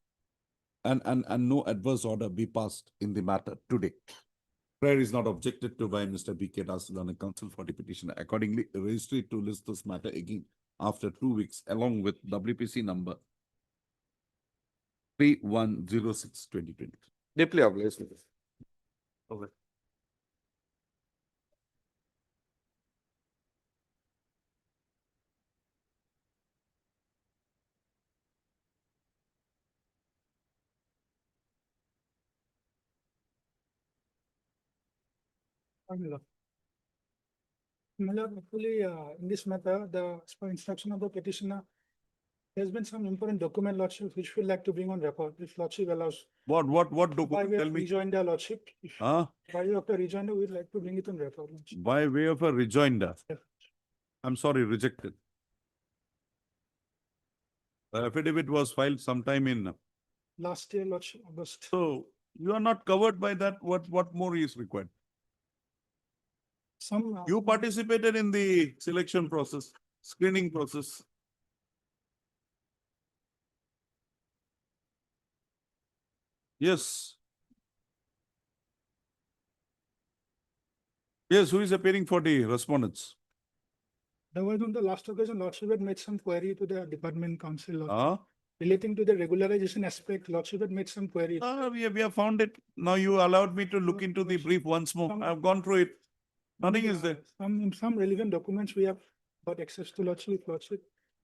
no adverse order be passed in the matter today. Prayer is not objected to by Mr. B.K. Das, Learned Counsel for the petitioner. Accordingly, registry to list this matter again after 2 weeks along with WPC number 3106/2020. Deeply obliged. Over. My lord, actually, in this matter, as per instruction of the petitioner, there's been some important document, lordship, which we'd like to bring on record, if lordship allows. What By document? way Tell of me. rejoinder, lordship. Huh? By way of the rejoinder, we'd like to bring it on record, lordship. By way of a rejoinder. Yeah. I'm sorry, rejected. The affidavit was filed sometime in. Last year, lordship, August. So you are not covered by that. What more is required? Some. You participated in the selection process, screening process. Yes. Yes, who is appearing for the respondents? There was on the last occasion, lordship had made some query to the department council, lordship. Huh? Relating to the regularization aspect, lordship had made some query. We have found it. Now you allowed me to look into the brief once more. I've gone through it. Nothing is there. Some relevant documents we have got access to, lordship, if lordship.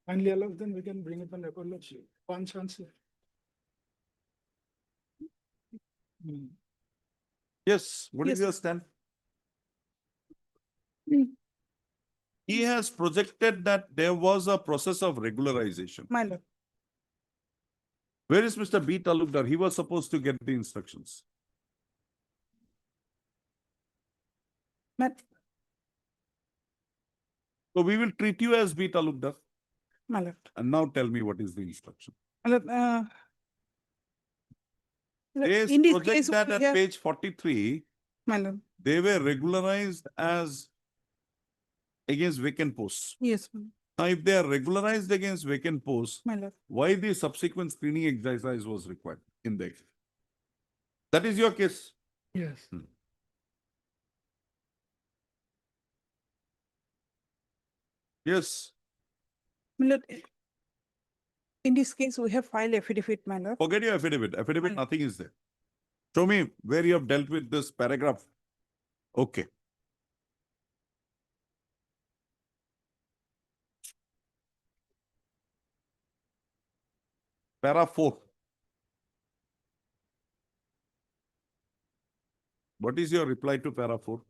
Kindly allow, then we can bring it on record, lordship. One chance. Yes, what is Yes. your stand? He has projected that there was a process of regularization. My lord. Where is Mr. B. Talukdar? He was supposed to get the instructions. So we will treat you as B. Talukdar. My lord. And now tell me what is the instruction. My lord, They in this project case, that we at have- page 43, My lord. they were regularized as against vacant posts. Yes, ma'am. Now, if they are regularized against vacant posts, My lord. why the subsequent screening exercise was required in the case? That is your case. Yes. Yes. My lord, in this case, we have filed affidavit, my lord. Forget your affidavit. Affidavit, nothing is there. Show me where you have dealt with this paragraph. Okay. Para 4. What is your reply to para 4?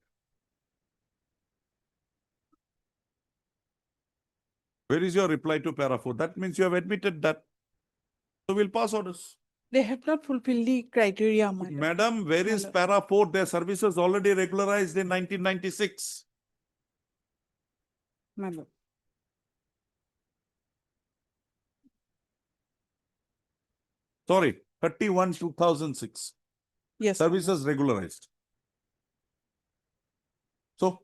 Where is your reply to para 4? That means you have admitted that. So we'll pass orders. They have not fulfilled the criteria, my lord. Madam, where is para 4? Their services already regularized in 1996. My lord. Sorry, 31/2006. Yes. Services regularized. So,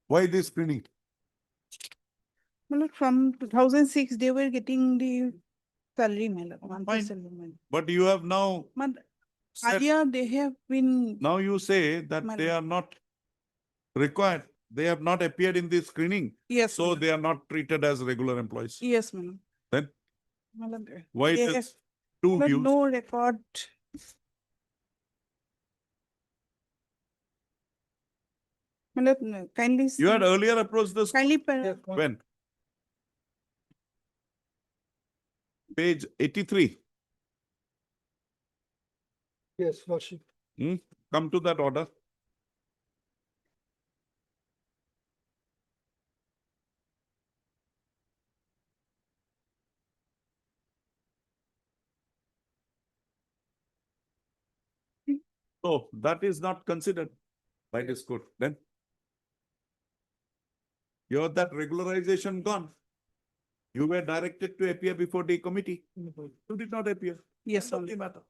why this screening? My lord, from 2006, they were getting the salary, my lord. Monthly Fine. salary, my lord. But you have now said- Earlier, they have been. Now you say that My they lord. are not required. They have not appeared in this screening. Yes. So they are not treated as regular employees. Yes, my lord. Then My lord, why it they is have- two but views? no record. My lord, no, kindly. You had earlier approached this. Kindly. When? Page 83. Yes, Lordship. Come to that order. So that is not considered by this court then. Your that regularization gone. You were directed to appear before the committee. You did not appear. Yes, End of the matter.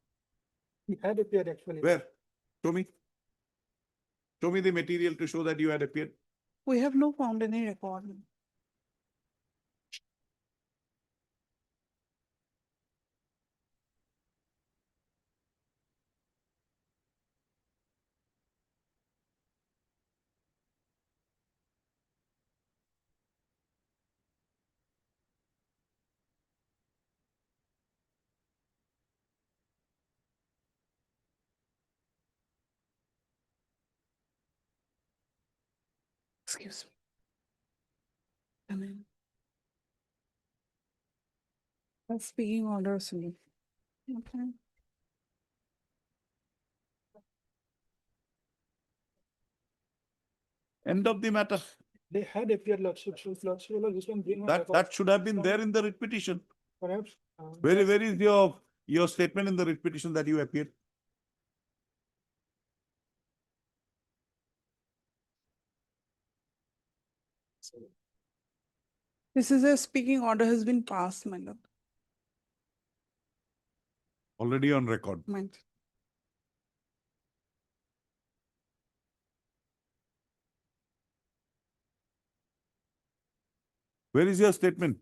He had appeared actually. Where? Show me. Show me the material to show that you had appeared. We have not found any record. Excuse me. Come in. Speaking orders. Okay. End of the matter. They had appeared, Lordship. So Lordship, this one bring on record. That should have been there in the writ petition. Perhaps. Where is your statement in the writ petition that you appeared? This is a speaking order has been passed, my lord. Already on record. Mind. Where is your statement?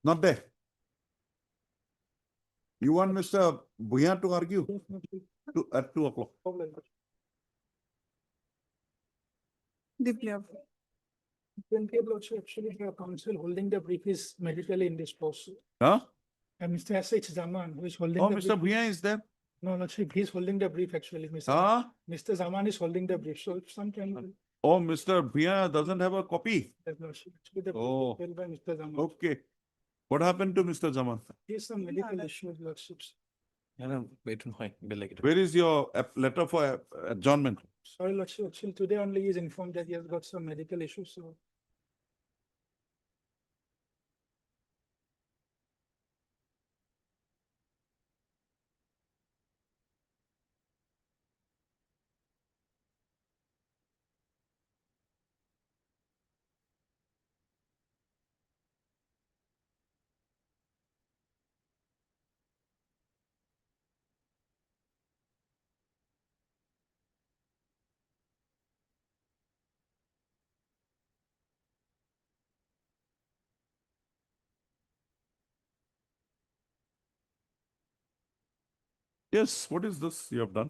Not there. You want Mr. Bhuyan to argue at 2 o'clock? Deeply. 20th Lordship, actually, the council holding the brief is medically indisposed. Huh? And Mr. S.H. Zaman, who is holding Oh, the Mr. brief. Bhuyan is there? No, Lordship, he's holding the brief actually, Mr. Huh? Mr. Zaman is holding the brief, so if sometime. Oh, Mr. Bhuyan doesn't have a copy. Lordship, actually, the brief Oh. is held by Mr. Zaman. Okay. What happened to Mr. Zaman? He has some medical issues, Lordships. Where is your letter for adjournment? Sorry, Lordship, actually, today only he is informed that he has got some medical issues, so. Yes, what is this you have done?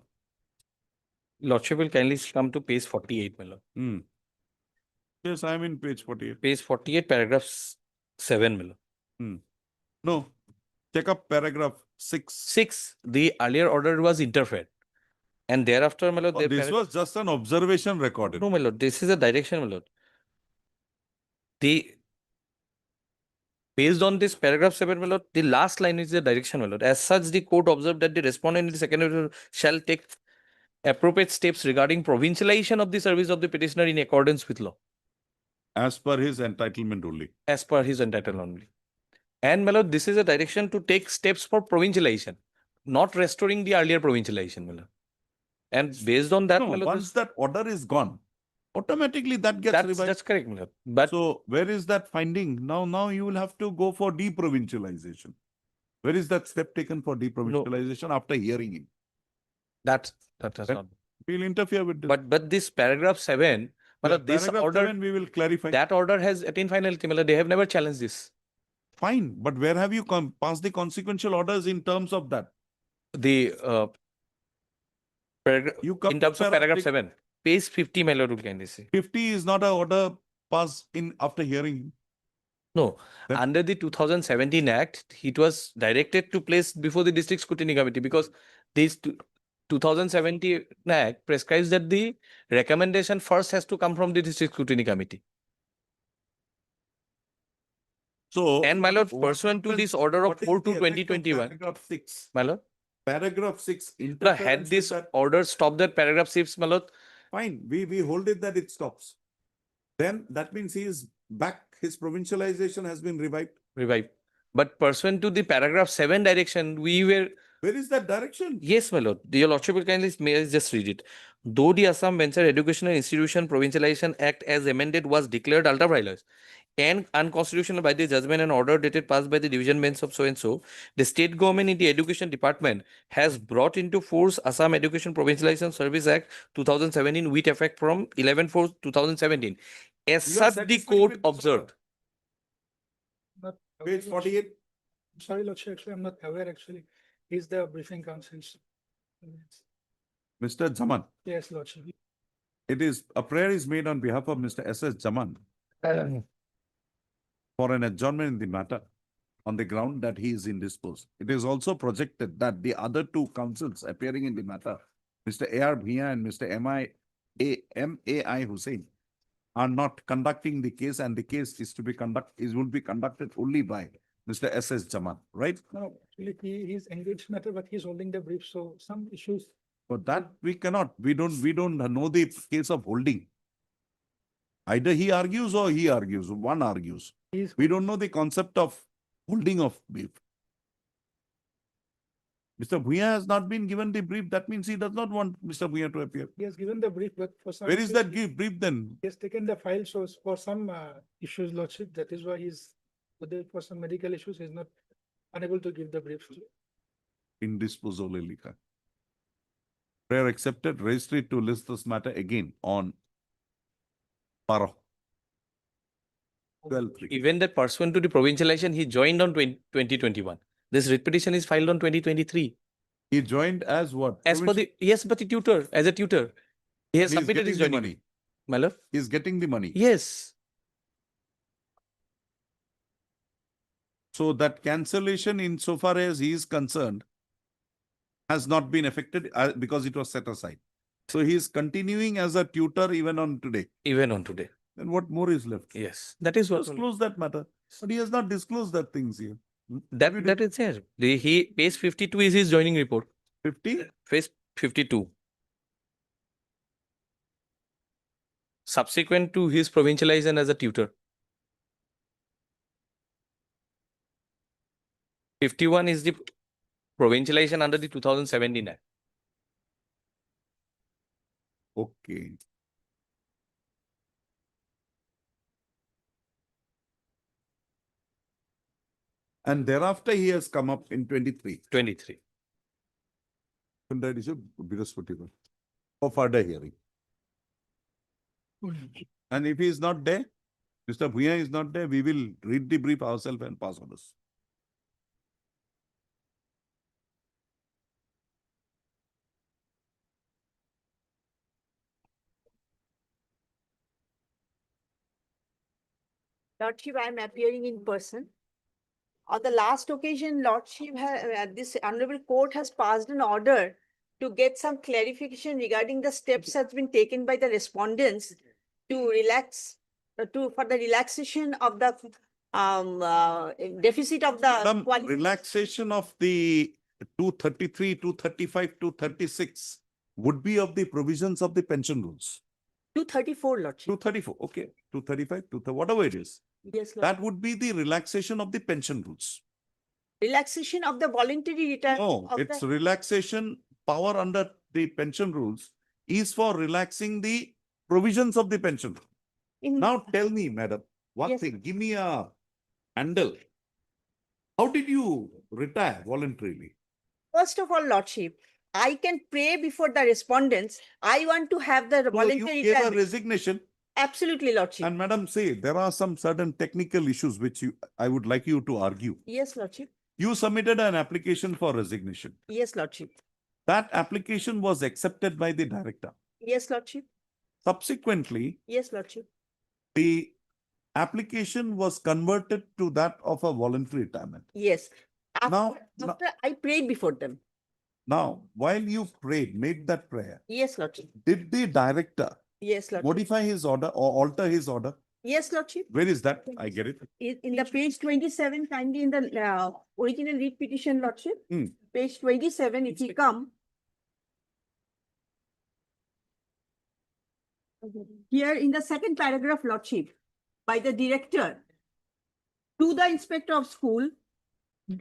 Lordship will kindly come to page 48, my lord. Yes, I am in page 48. Page 48, paragraph 7, my lord. No, check up paragraph 6. 6, the earlier order was interfered. And thereafter, my lord, This was just an observation recorded. No, my lord, this is a direction, my lord. Based on this paragraph 7, my lord, the last line is the direction, my lord. As such, the court observed that the respondent in the second order shall take appropriate steps regarding provincialization of the service of the petitioner in accordance with law. As per his entitlement only. As per his entitlement only. And, my lord, this is a direction to take steps for provincialization, not restoring the earlier provincialization, my lord. And based on that, No, my lord, once that order is gone, automatically that gets revised. that's correct, my lord. But so where is that finding? Now you will have to go for deprovincialization. Where is that step taken for deprovincialization after hearing him? that has not. We'll interfere with this. But this paragraph 7, this paragraph order, 7 we will clarify. that order has attained finality. They have never challenged this. Fine, but where have you passed the consequential orders in terms of that? The in terms of paragraph 6. 7, page 50, my lord, will kindly say. 50 is not an order passed in after hearing him. No, under the 2017 Act, it was directed to place before the district scrutiny committee because This 2017 Act prescribes that the recommendation first has to come from the District Scrutiny Committee. So. And my lord, what pursuant to happens- this order of what is 4 the to effect of 2021, Paragraph 6. my lord, Paragraph 6 had interference with this that. order stopped that paragraph 6, my lord? Fine, we hold it that it stops. Then that means he is back, his provincialization has been revived. Revive. But pursuant to the paragraph 7 direction, we were. Where is that direction? Yes, my lord. Your lordship will kindly may I just read it. Though the Assam Venture Educational Institution Provincialization Act as amended was declared ultra virus and unconstitutional by the judgment and order dated passed by the division bench of so and so, the state government in the education department has brought into force Assam Education Provincialization Service Act 2017 with effect from 11/4/2017. As You are such, the satisfied court with this order? observed. Not Page 48. Sorry, Lordship, actually, I'm not aware, actually. He's the briefing counsel. Mr. Zaman, Yes, Lordship. a prayer is made on behalf of Mr. S.S. Zaman for an adjournment in the matter on the ground that he is indisposed. It is also projected that the other two counsels appearing in the matter, Mr. A.R. Bhiya and Mr. M.A.I. Hussain, are not conducting the case, and the case will be conducted only by Mr. S.S. Zaman, right? No, actually, he's engaged matter, but he's holding the brief, so some issues. But that we cannot. We don't know the case of holding. Either he argues or he argues. One argues. We don't know the concept of holding of brief. Mr. Bhuya has not been given the brief. That means he does not want Mr. Bhuya to appear. He has given the brief, but for some. Where is issues, that brief then? He has taken the file, so for some issues, Lordship, that is why for some medical issues, he's not unable to give the brief. Indisposal Elika. Prayer accepted. Registry to list this matter again on Paro. 12/3. Even that pursuant to the provincialization, he joined on 2021. This writ petition is filed on 2023. He joined as what? As per the, yes, but the tutor, as a tutor. He has He is submitted his getting the joining. money. My lord? He is getting the money. Yes. So that cancellation, insofar as he is concerned, has not been affected because it was set aside. So he is continuing as a tutor even on today. Even on today. Then what more is left? Yes. That is what. Just close that matter. But he has not disclosed that things here. That is there. Page 52 is his joining report. 50? Page 52. Subsequent to his provincialization as a tutor. 51 is the provincialization under the 2017 Act. Okay. And thereafter he has come up in 23. 23. For further hearing. And if he is not there, Mr. Bhuya is not there, we will read the brief ourselves and pass on this. Lordship, I am appearing in person. On the last occasion, Lordship, this Honorable Court has passed an order to get some clarification regarding the steps that's been taken by the respondents to relax, for the relaxation of the deficit of the Relaxation of the 233, 235, 236 would be of the provisions of the pension rules. 234, Lordship. 234, okay. 235, whatever it is. Yes, Lord. That would be the relaxation of the pension rules. Relaxation of the voluntary retirement. No, it's relaxation power under the pension rules is for relaxing the provisions of the pension. Now tell me, madam, one thing, give me a handle. How did you retire voluntarily? First of all, Lordship, I can pray before the respondents. I want to have the voluntary You gave a retirement. resignation. Absolutely, Lordship. And madam, say there are some certain technical issues which I would like you to argue. Yes, Lordship. You submitted an application for resignation. Yes, Lordship. That application was accepted by the director. Yes, Lordship. Subsequently, Yes, Lordship. the application was converted to that of a voluntary retirement. Yes. Now, After I prayed before them. Now, while you prayed, made that prayer, Yes, Lordship. did the director Yes, Lordship. modify his order or alter his order? Yes, Lordship. Where is that? I get it. In the page 27, kindly in the original read petition, Lordship. Hmm. Page 27, if you come. Here in the second paragraph, Lordship, by the director to the inspector of school,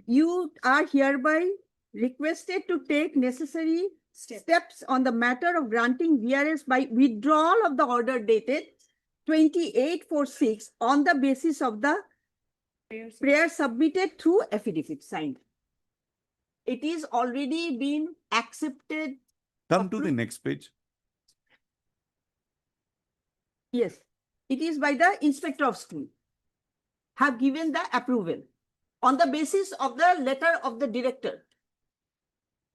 you are hereby requested to take necessary steps on the matter of granting VRS by withdrawal of the order dated 28/4/6 on the basis of the prayer submitted through affidavit signed. It is already been accepted. Come to the next page. Yes, it is by the inspector of school. Have given the approval on the basis of the letter of the director.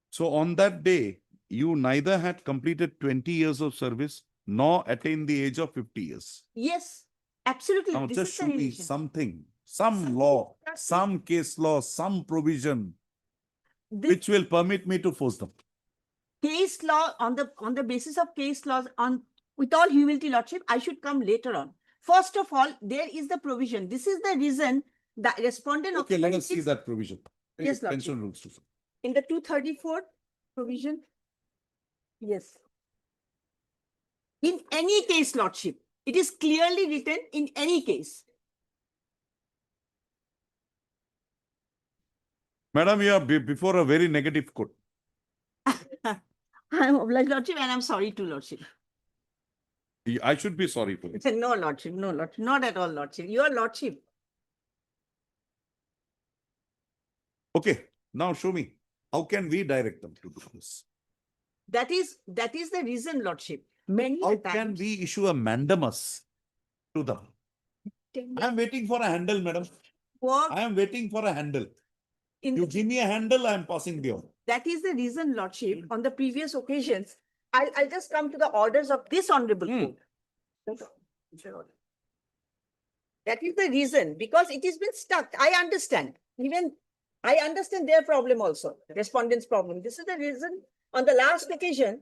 So on that day, you neither had completed 20 years of service nor attained the age of 50 years. Yes, absolutely. Now This just is the show me relation. something, some law, some case law, some provision This which will permit me to force them. case law on the basis of case laws on with all humility, Lordship, I should come later on. First of all, there is the provision. This is the reason the respondent. Okay, let us see that provision. Yes, Lordship. Pension rules too. In the 234 provision. Yes. In any case, Lordship, it is clearly written in any case. Madam, you are before a very negative court. I'm obliged, Lordship, and I'm sorry to Lordship. I should be sorry for it. No, Lordship, no, Lordship, not at all, Lordship. Your Lordship. Okay, now show me. How can we direct them to do this? That is the reason, Lordship. Many How times. can we issue a mandamus to them? I am waiting for a handle, madam. I am waiting for a handle. You give me a handle, I am passing the order. That is the reason, Lordship, on the previous occasions, I'll just come to the orders of this honorable court. That is the reason, because it has been stuck. I understand. Even I understand their problem also, respondent's problem. This is the reason on the last occasion,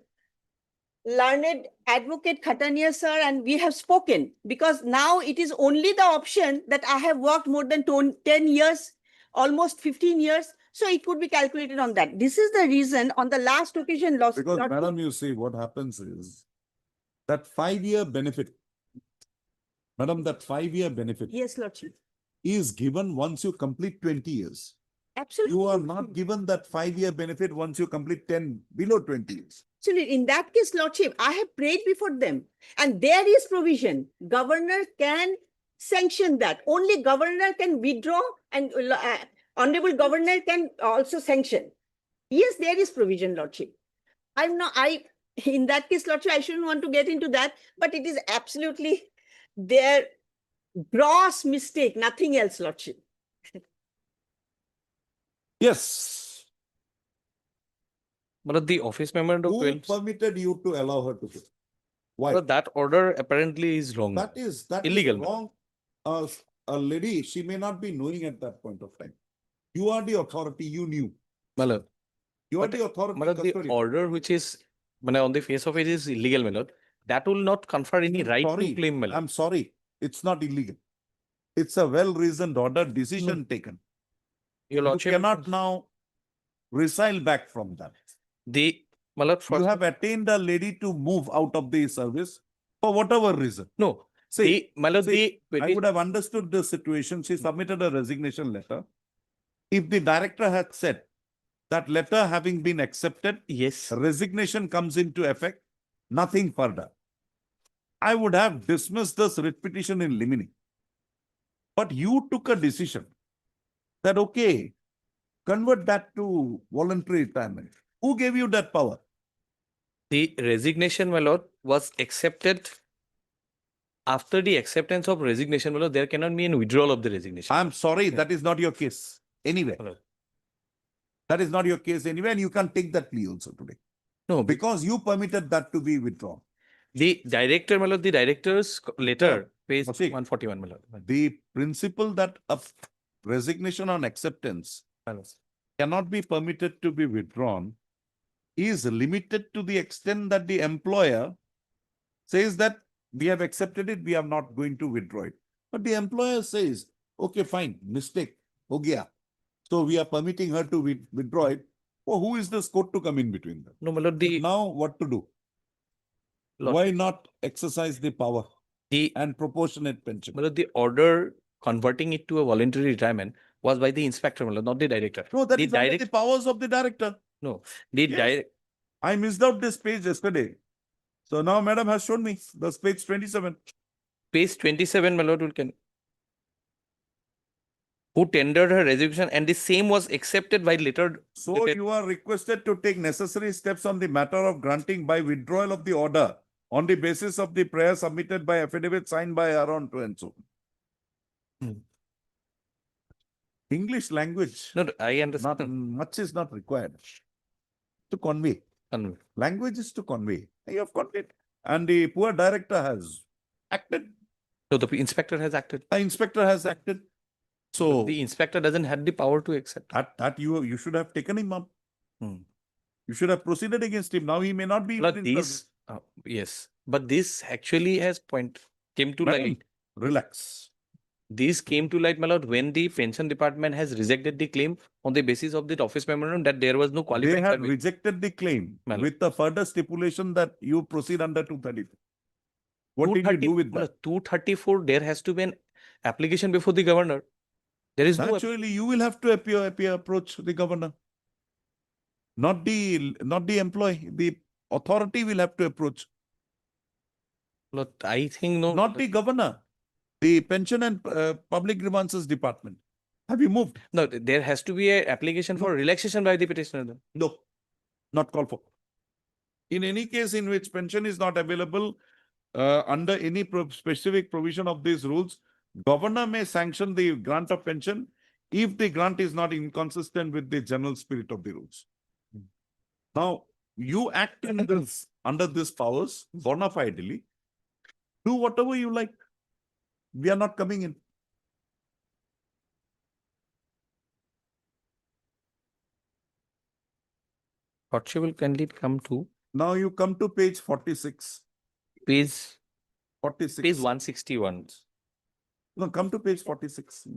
learned advocate Khatania sir and we have spoken, because now it is only the option that I have worked more than 10 years, almost 15 years. So it could be calculated on that. This is the reason on the last occasion. Because madam, you see what happens is that 5-year benefit. Madam, that 5-year benefit. Yes, Lordship. Is given once you complete 20 years. Absolutely. You are not given that 5-year benefit once you complete 10 below 20 years. Actually, in that case, Lordship, I have prayed before them and there is provision. Governor can sanction that. Only governor can withdraw and honorable governor can also sanction. Yes, there is provision, Lordship. In that case, Lordship, I shouldn't want to get into that, but it is absolutely their gross mistake, nothing else, Lordship. Yes. But the office memorandum Who 12. permitted you to allow her to do? Why? But that order apparently is wrong. That is illegal. Wrong. A lady, she may not be knowing at that point of time. You are the authority, you knew. Malad. You are the authority. The order which is on the face of it is illegal, Malad. That will not confer any right to claim, Malad. I'm sorry. It's not illegal. It's a well-reasoned order, decision taken. Your Lordship, you cannot now resile back from that. You have attained a lady to move out of the service for whatever reason. No. I would have understood the situation. She submitted a resignation letter. If the director had said that letter having been accepted, yes, resignation comes into effect, nothing further, I would have dismissed this writ petition in limine. But you took a decision that, okay, convert that to voluntary retirement. Who gave you that power? The resignation, my lord, was accepted. After the acceptance of resignation, my lord, there cannot be a withdrawal of the resignation. I'm sorry, that is not your case anyway. That is not your case anyway, and you can take that plea also today. No, because you permitted that to be withdrawn. The director, my lord, the director's letter, page 141, my lord. The principle that a resignation on acceptance cannot be permitted to be withdrawn is limited to the extent that the employer says that we have accepted it, we are not going to withdraw it. But the employer says, okay, fine, mistake, ho gaya. So we are permitting her to withdraw it. Oh, who is this court to come in between them? No, my lord, Now what to do? Why not exercise the power and proportionate pension? my lord, the order converting it to a voluntary retirement was by the inspector, my lord, not the director. No, that the is under the powers of the director. No, the direct. I missed out this page yesterday. So now madam has shown me the page 27. Page 27, my lord, who tendered her resignation and the same was accepted by later. So you are requested to take necessary steps on the matter of granting by withdrawal of the order on the basis of the prayer submitted by affidavit signed by her on so and so. English language. No, I understand. Not much is not required to convey. Language is to convey. You have conveyed. And the poor director has acted. So the inspector has acted. The inspector has acted. So the inspector doesn't have the power to accept. That you should have taken him up. You should have proceeded against him. Now he may not be. But these, yes, but this actually has came to light. Relax. These came to light, my lord, when the pension department has rejected the claim on the basis of the office memorandum that there was no qualifying. They had rejected the claim with the further stipulation that you proceed under 234. What did you do with that? 234, there has to be an application before the governor. There is Naturally, you will have to approach the governor. Not the employee. The authority will have to approach. Look, I think no. Not the governor. The pension and public grievances department. Have you moved? No, there has to be an application for relaxation by the petitioner. No, not called for. In any case in which pension is not available under any specific provision of these rules, governor may sanction the grant of pension if the grant is not inconsistent with the general spirit of the rules. Now, you act in this, under these powers, bona fidely, do whatever you like. We are not coming in. Lordship will kindly come to. Now you come to page 46. Page 46. Page 161. No, come to page 46.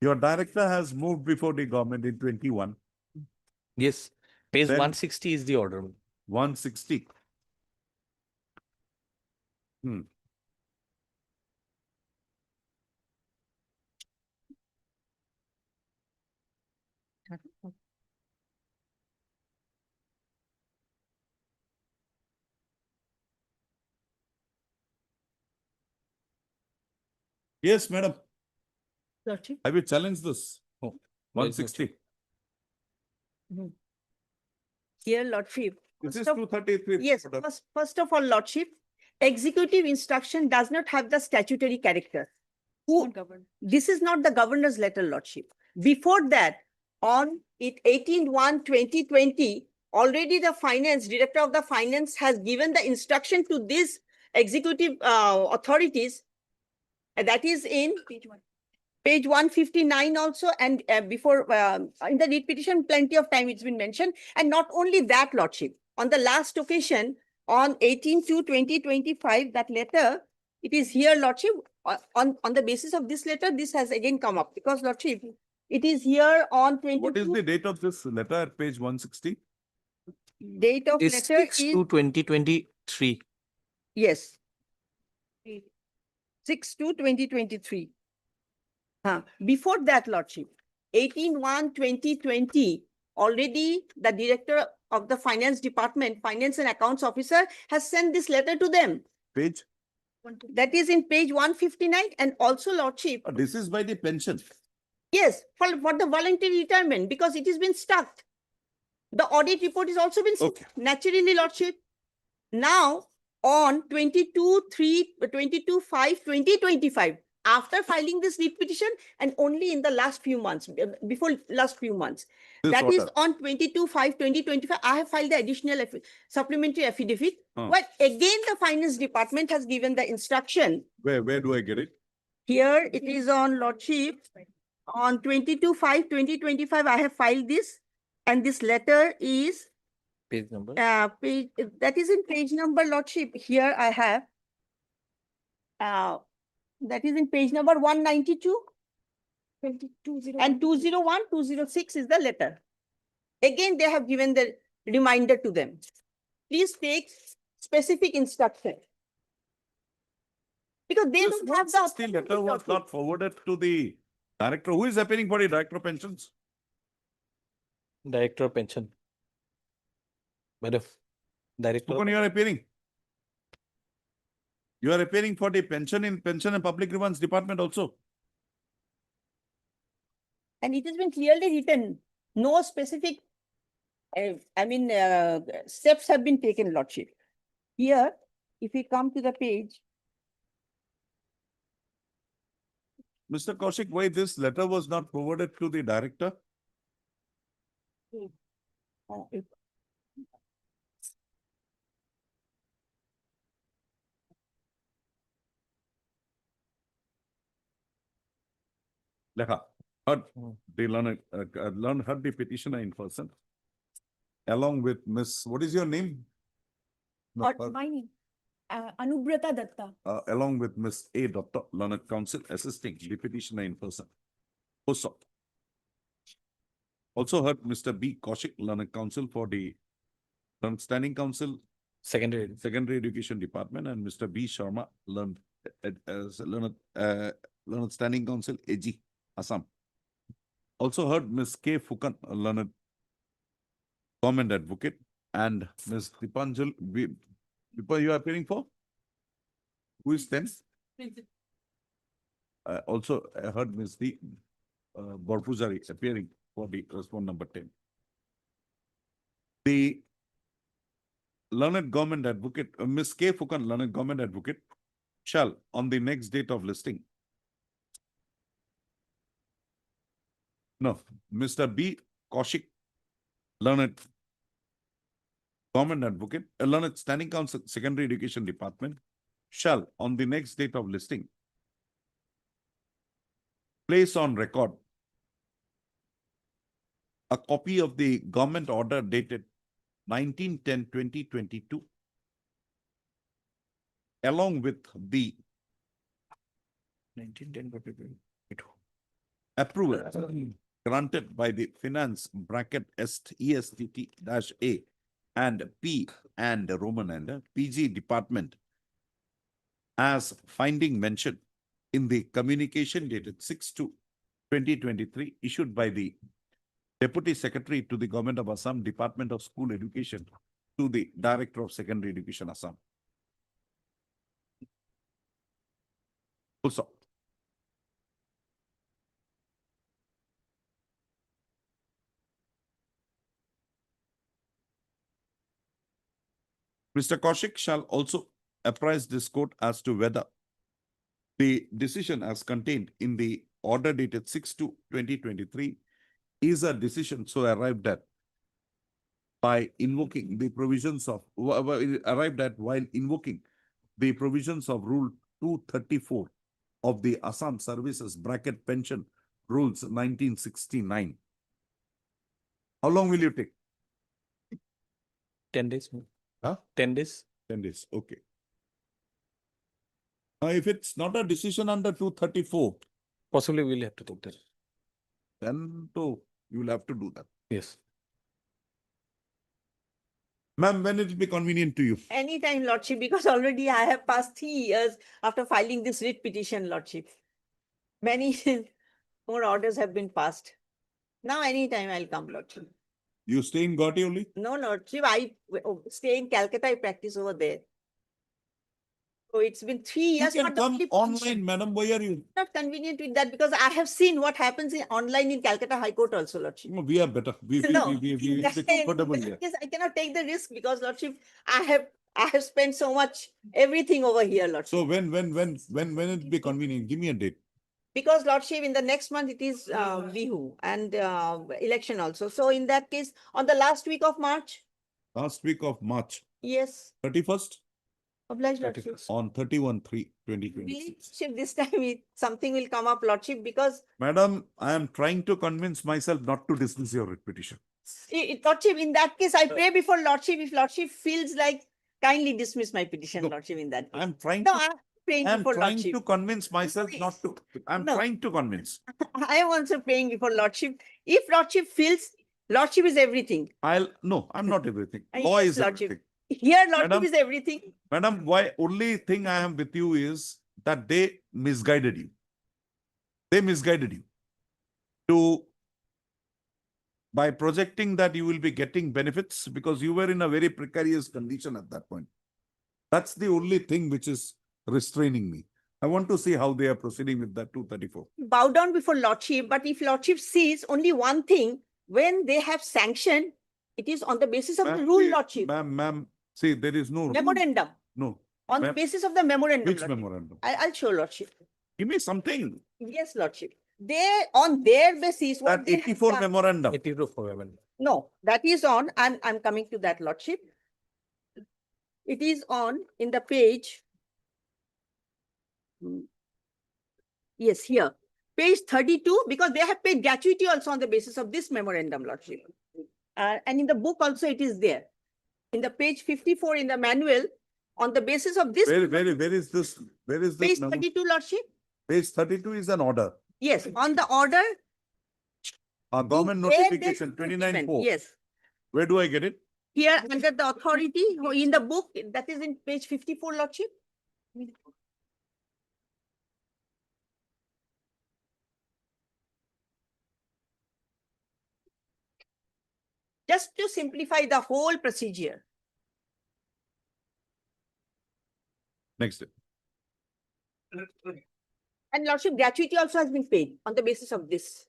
Your director has moved before the government in 21. Yes. Page Then 160 is the order. 160. Yes, madam. Lordship. I will challenge this. 160. Here, Lordship. This is First of- 233. Yes, first of all, Lordship, executive instruction does not have the statutory character. This is not the governor's letter, Lordship. Before that, on 18/1/2020, already the director of the finance has given the instruction to these executive authorities. And that is in page 159 also, and before in the lead petition, plenty of time it's been mentioned. And not only that, Lordship, on the last occasion, on 18/2/2025, that letter, it is here, Lordship, on the basis of this letter, this has again come up, because, Lordship, it is here on 22. What is the date of this letter at page 160? Date of It's letter 6 is, to 2023. yes, 6/2/2023. Before that, Lordship, 18/1/2020, already the director of the finance department, finance and accounts officer, has sent this letter to them. Page? That is in page 159, and also, Lordship. This is by the pension. Yes, for the voluntary retirement, because it has been stuck. The audit report has also been naturally, Lordship. Now, on 22/5/2025, after filing this lead petition, and only in the last few months, before last few months, that is on 22/5/2025, I have filed the additional supplementary affidavit. But again, the finance department has given the instruction. Where do I get it? Here it is on, Lordship. On 22/5/2025, I have filed this, and this letter is Page number. page, that is in page number, Lordship. Here I have that is in page number 192. And 201, 206 is the letter. Again, they have given the reminder to them. Please take specific instruction. Because they don't have the. The letter was not forwarded to the director. Who is appearing for the director of pensions? Director of pension. Madam, director. When you are appearing? You are appearing for the pension and public grievances department also. And it has been clearly written, no specific, steps have been taken, Lordship. Here, if we come to the page, Mr. Kaushik, why this letter was not forwarded to the director? Lekha, heard the petitioner in person, along with Miss, what is your name? Or my name, Anubrata Datta. Along with Miss A. Dr. Learned Counsel, assisting the petitioner in person. Also heard Mr. B. Kaushik, Learned Counsel for the Standing Counsel, Secondary Education Department, and Mr. B. Sharma, Learned Standing Counsel, AG, Assam. Also heard Ms. K. Fukan, Learned Government Advocate, and Ms. Dipanjal, you are appearing for? Who is then? Also heard Ms. D. Borpuzari appearing for the response number 10. The Learned Government Advocate, Ms. K. Fukan, Learned Government Advocate, shall, on the next date of listing, Mr. B. Kaushik, Learned Government Advocate, Learned Standing Counsel, Secondary Education Department, shall, on the next date of listing, place on record a copy of the government order dated 19/10/2022, along with the 19/10/2022 approval granted by the Finance (ESTT-A) and P and Roman and PG Department, as finding mentioned in the communication dated 6/2/2023 issued by the Deputy Secretary to the Government of Assam, Department of School Education, to the Director of Secondary Education, Assam. Also, Mr. Kaushik shall also apprise this court as to whether the decision as contained in the order dated 6/2/2023 is a decision so arrived at by invoking the provisions of, arrived at while invoking the provisions of Rule 234 of the Assam Services Pension Rules 1969. How long will you take? 10 days. Huh? 10 days. 10 days, okay. Now, if it's not a decision under 234, possibly we'll have to take that. then you will have to do that. Yes. Ma'am, when it will be convenient to you? anytime, Lordship, because already I have passed 3 years after filing this writ petition, Lordship. Many more orders have been passed. Now, anytime I'll come, Lordship. You stay in Gauhati only? No, Lordship, I stay in Calcutta, I practice over there. So it's been 3 years. You can not come only online, madam. Why are you? not convenient with that, because I have seen what happens online in Calcutta High Court also, Lordship. No, we are better. We No, be comfortable here. Yes, I cannot take the risk because, Lordship, I have spent so much, everything over here, Lordship. So when it be convenient? Give me a date. Because, Lordship, in the next month it is Bihu and election also. So in that case, on the last week of March. Last week of March. Yes. 31st? Obliged, Lordship. On 31/3/2020. Lordship, this time something will come up, Lordship, because Madam, I am trying to convince myself not to dismiss your petition. Lordship, in that case, I pray before Lordship, if Lordship feels like, kindly dismiss my petition, No, Lordship, in that case. I'm trying No, to, I'm praying I'm before trying Lordship. to convince myself not to. I'm No. trying to convince. I am also praying before Lordship. If Lordship feels, Lordship is everything. No, I'm not everything. And Law yes, is Lordship. everything. Here, Lordship Madam, is everything. Madam, why only thing I am with you is that they misguided you. They misguided you by projecting that you will be getting benefits because you were in a very precarious condition at that point. That's the only thing which is restraining me. I want to see how they are proceeding with that 234. Bow down before Lordship, but if Lordship sees only one thing, when they have sanctioned, it is on the basis of the rule, Lordship. Ma'am, see, there is no rule. Memorandum. No. On the basis of the memorandum. Which Lordship. memorandum? I'll show, Lordship. Give me something. Yes, Lordship. They, on their basis, what That they have 84 done- memorandum. 84 memorandum. No, that is on, I'm coming to that, Lordship. It is on in the page. Yes, here. Page 32, because they have paid gratuity also on the basis of this memorandum, Lordship. And in the book also it is there. In the page 54 in the manual, on the basis of this. Where is this? Where is this? Page memo? 32, Lordship. Page 32 is an order. Yes, on the order. A government where they notification, put 29/4. Yes. Where do I get it? Here under the authority, in the book, that is in page 54, Lordship. Just to simplify the whole procedure. Next. And Lordship, gratuity also has been paid on the basis of this.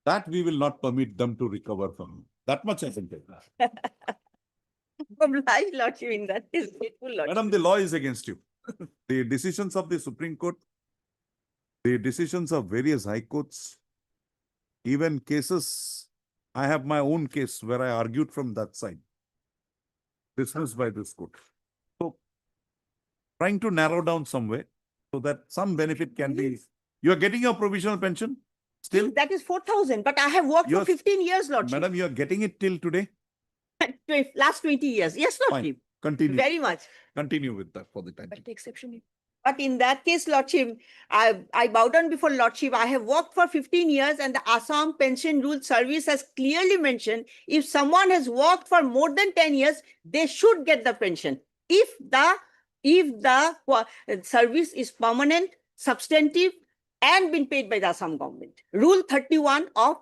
That we will not permit them to recover from. That much I can tell. Obliged, Lordship, in that is grateful, Lordship. Madam, the law is against you. The decisions of the Supreme Court, the decisions of various high courts, even cases, I have my own case where I argued from that side. Dismissed by this court. So, trying to narrow down some way so that some benefit can be. You are getting your provisional pension still? That is 4,000, but I have worked for 15 years, Lordship. Madam, you are getting it till today? Last 20 years. Yes, Lordship. Continue. Very much. Continue with that for the time. But the exception. But in that case, Lordship, I bow down before Lordship. I have worked for 15 years and the Assam Pension Rule Service has clearly mentioned if someone has worked for more than 10 years, they should get the pension. If the service is permanent, substantive, and been paid by the Assam government. Rule 31 of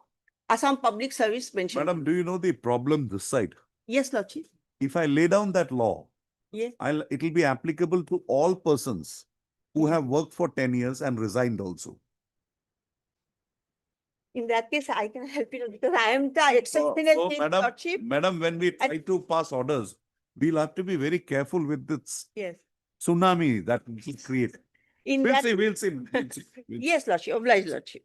Assam Public Service Pension. Madam, do you know the problem this side? Yes, Lordship. If I lay down that law, Yes. it will be applicable to all persons who have worked for 10 years and resigned also. In that case, I can help you because I am the exceptional case, Lordship. Madam, when we try to pass orders, we'll have to be very careful with this Yes. tsunami that we will create. In We'll that- see, we'll see. Yes, Lordship, obliged, Lordship.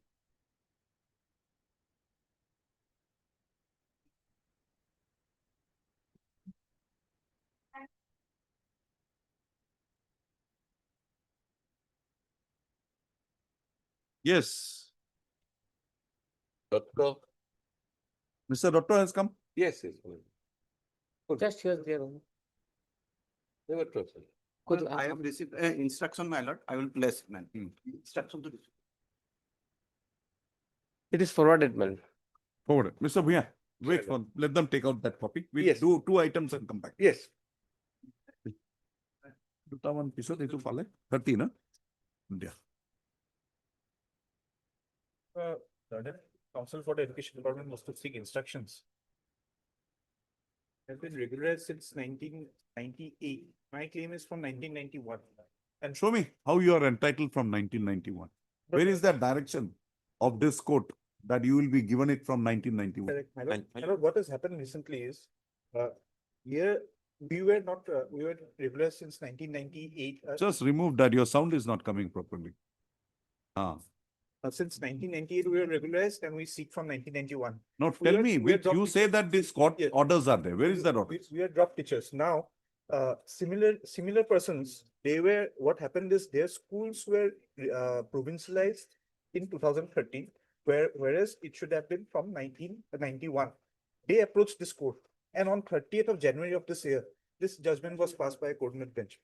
Yes. Doctor. Mr. Dotto has come? Yes, yes. Just here, there. They were trusted. Well, I have received instruction, my lord. I will place, man. Instruction to. It is forwarded, man. Forward. Mr. Bhuya, wait for, let them take out that copy. We'll Yes. do 2 items and come back. Yes. 21 episode, itu pale, 30, na? India. Council for the Education Department was to seek instructions. Has been regularized since 1998. My claim is from 1991. And Show me how you are entitled from 1991. Where is that direction of this court that you will be given it from 1991? correct, my lord, what has happened recently is, here we were regularized since 1998. Just remove that. Your sound is not coming properly. Since 1998, we were regularized and we seek from 1991. Now We tell are- me, we are which drop you say that these court orders are there. Where is that order? We are drop teachers. Now, Similar persons, what happened is their schools were provincialized in 2013, whereas it should have been from 1991. They approached this court, and on 30th of January of this year, this judgment was passed by a coordinate bench.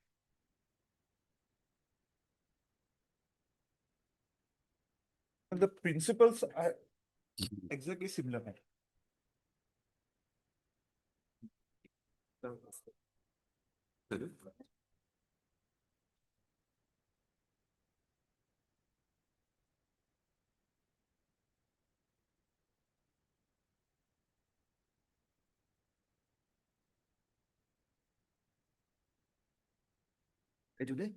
And the principles are exactly similar. Today?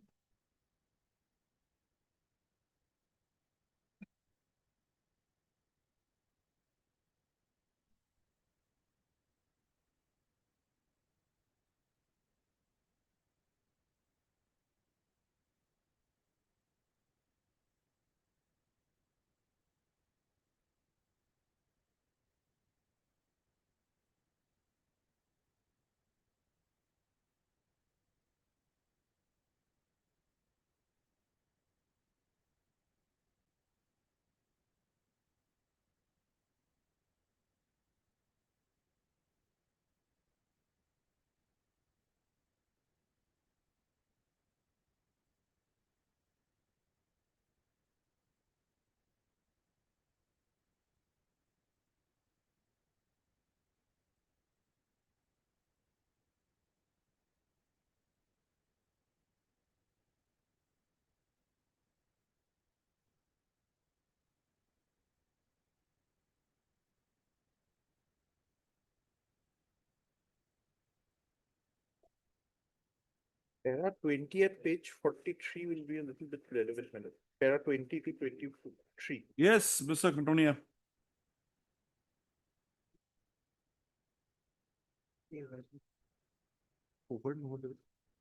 Para 20 at page 43 will be a little bit relevant. Para 20 to 23. Yes, Mr. Cantonia.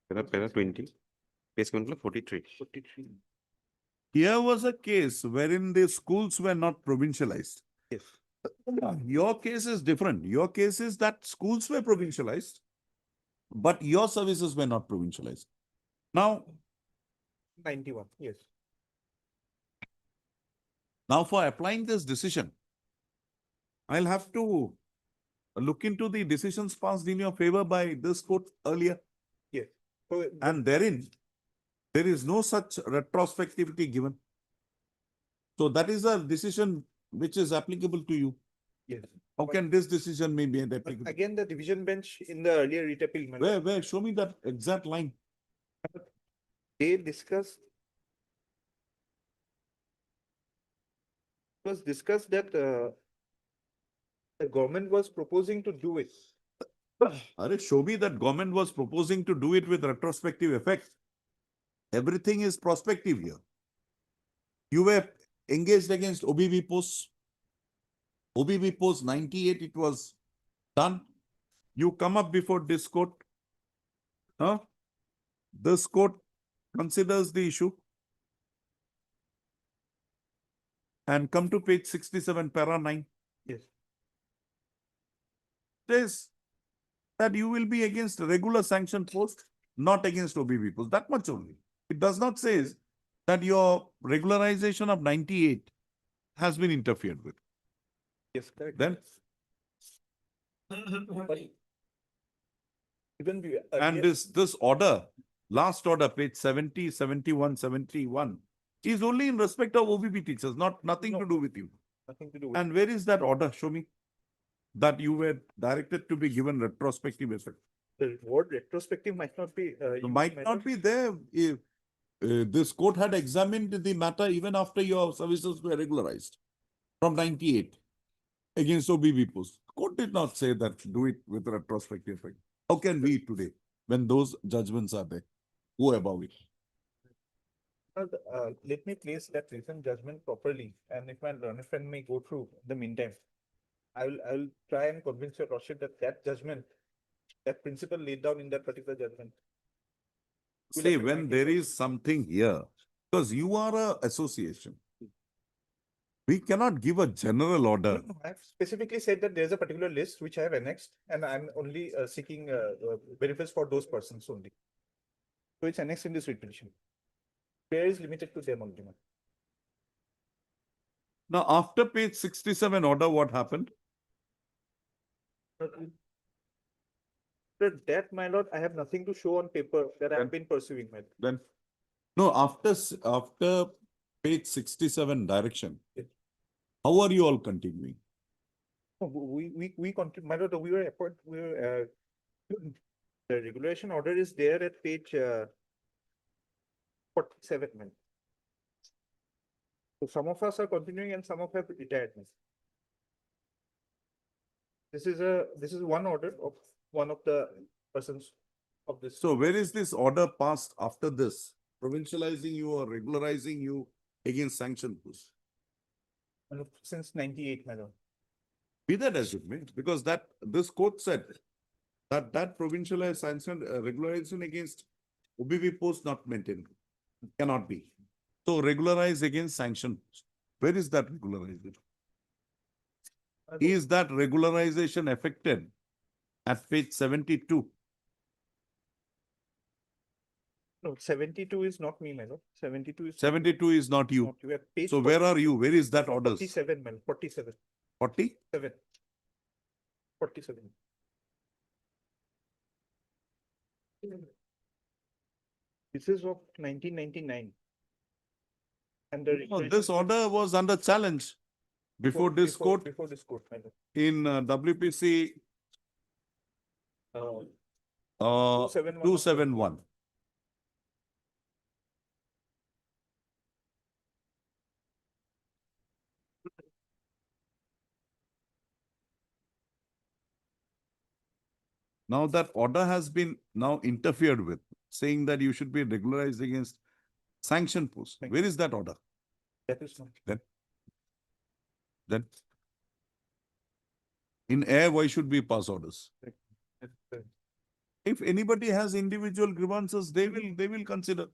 Para 20, page 43. 43. Here was a case wherein the schools were not provincialized. Yes. Your case is different. Your case is that schools were provincialized, but your services were not provincialized. Now, 91, yes. Now for applying this decision, I'll have to look into the decisions passed in your favor by this court earlier. Yes. And therein, there is no such retrospectivity given. So that is a decision which is applicable to you. Yes. How can this decision may be applicable? Again, the division bench in the earlier writ appeal. Where? Show me that exact line. They discussed. It was discussed that the government was proposing to do it. Show me that government was proposing to do it with retrospective effect. Everything is prospective here. You were engaged against OBV posts. OBV post 98, it was done. You come up before this court. Huh? This court considers the issue. And come to page 67, para 9. Yes. Says that you will be against regular sanction post, not against OBV post. That much only. It does not say that your regularization of 98 has been interfered with. Yes, correct. Then, and this order, last order, page 70, 71, 71, is only in respect of OBB teachers, nothing to do with you. Nothing to do with. And where is that order? Show me that you were directed to be given retrospective effect. The word retrospective might not be. Might not be there if this court had examined the matter even after your services were regularized from 98 against OBB post. Court did not say that do it with retrospective effect. How can we today, when those judgments are there, go about it? Let me place that recent judgment properly, and if my learned friend may go through in the meantime, I will try and convince your lordship that judgment, that principle laid down in that particular judgment. See, when there is something here, because you are an association, We cannot give a general order. No, I have specifically said that there's a particular list which I have annexed, and I'm only seeking benefits for those persons only. So it's annexed in this writ petition. Prayer is limited to them only. ma'am. Now, after page 67 order, what happened? That, my lord, I have nothing to show on paper that I have been pursuing, my lord. Then, no, after page 67 direction, how are you all continuing? No, we continue, my lord, we were, the regulation order is there at page 47, man. So some of us are continuing and some of us have retired. man. This is one order of one of the persons of this. So where is this order passed after this? Provincializing you or regularizing you against sanction post? Since 98, my lord. Be that as it may, because this court said that provincialized sanction, regularization against OBV post not maintained, cannot be. So regularize against sanction post. Where is that regularization? Is that regularization affected at page 72? No, 72 is not me, my lord. 72 is. 72 is not you. Not you. At page So where are you? Where is that orders? 47, man, 47. 40? 47. This is of 1999. And the No, this order was under challenge before this court Before this court, my lord. in WPC 271. 271. Now that order has been now interfered with, saying that you should be regularized against sanction post. Where is that order? That is not. Then in air, why should we pass orders? If anybody has individual grievances, they will consider.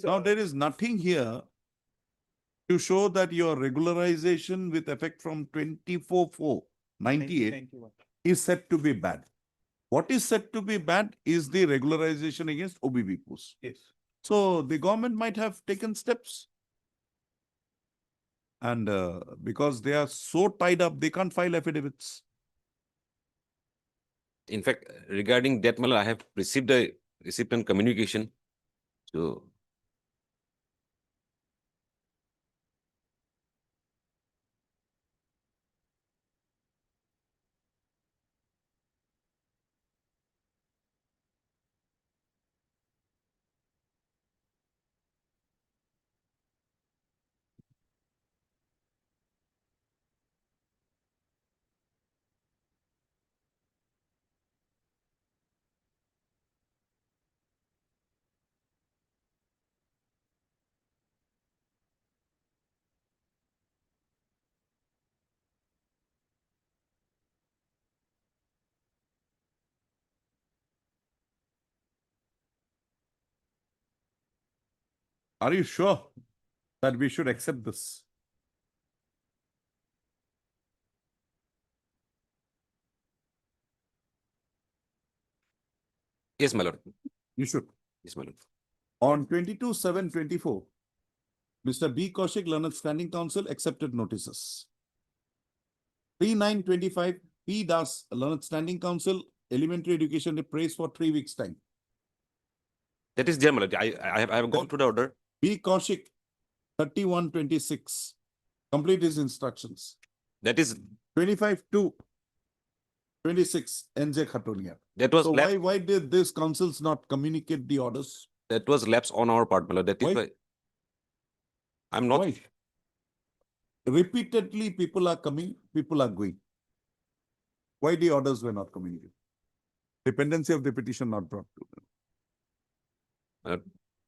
Now there is nothing here to show that your regularization with effect from 24/4/98 is said to be bad. What is said to be bad is the regularization against OBB posts. Yes. So the government might have taken steps. And because they are so tied up, they can't file affidavits. In fact, regarding that, I have received a recipient communication. So Are you sure that we should accept this? yes, my lord. You should. Yes, my lord. On 22/7/24, Mr. B. Kaushik, Learned Standing Counsel, accepted notices. 3/9/25, P. Das, Learned Standing Counsel, Elementary Education, praised for 3 weeks' time. That is there, my lord. I have gone through the order. B. Kaushik, 31/26, complete his instructions. That is 25/2/26, NJ Khatolia. That was so left. why did these councils not communicate the orders? That was lapse on our part, my lord. That is why I'm not. Why? Repeatedly, people are coming, people are going. Why the orders were not communicated? Dependency of the petition not brought to them.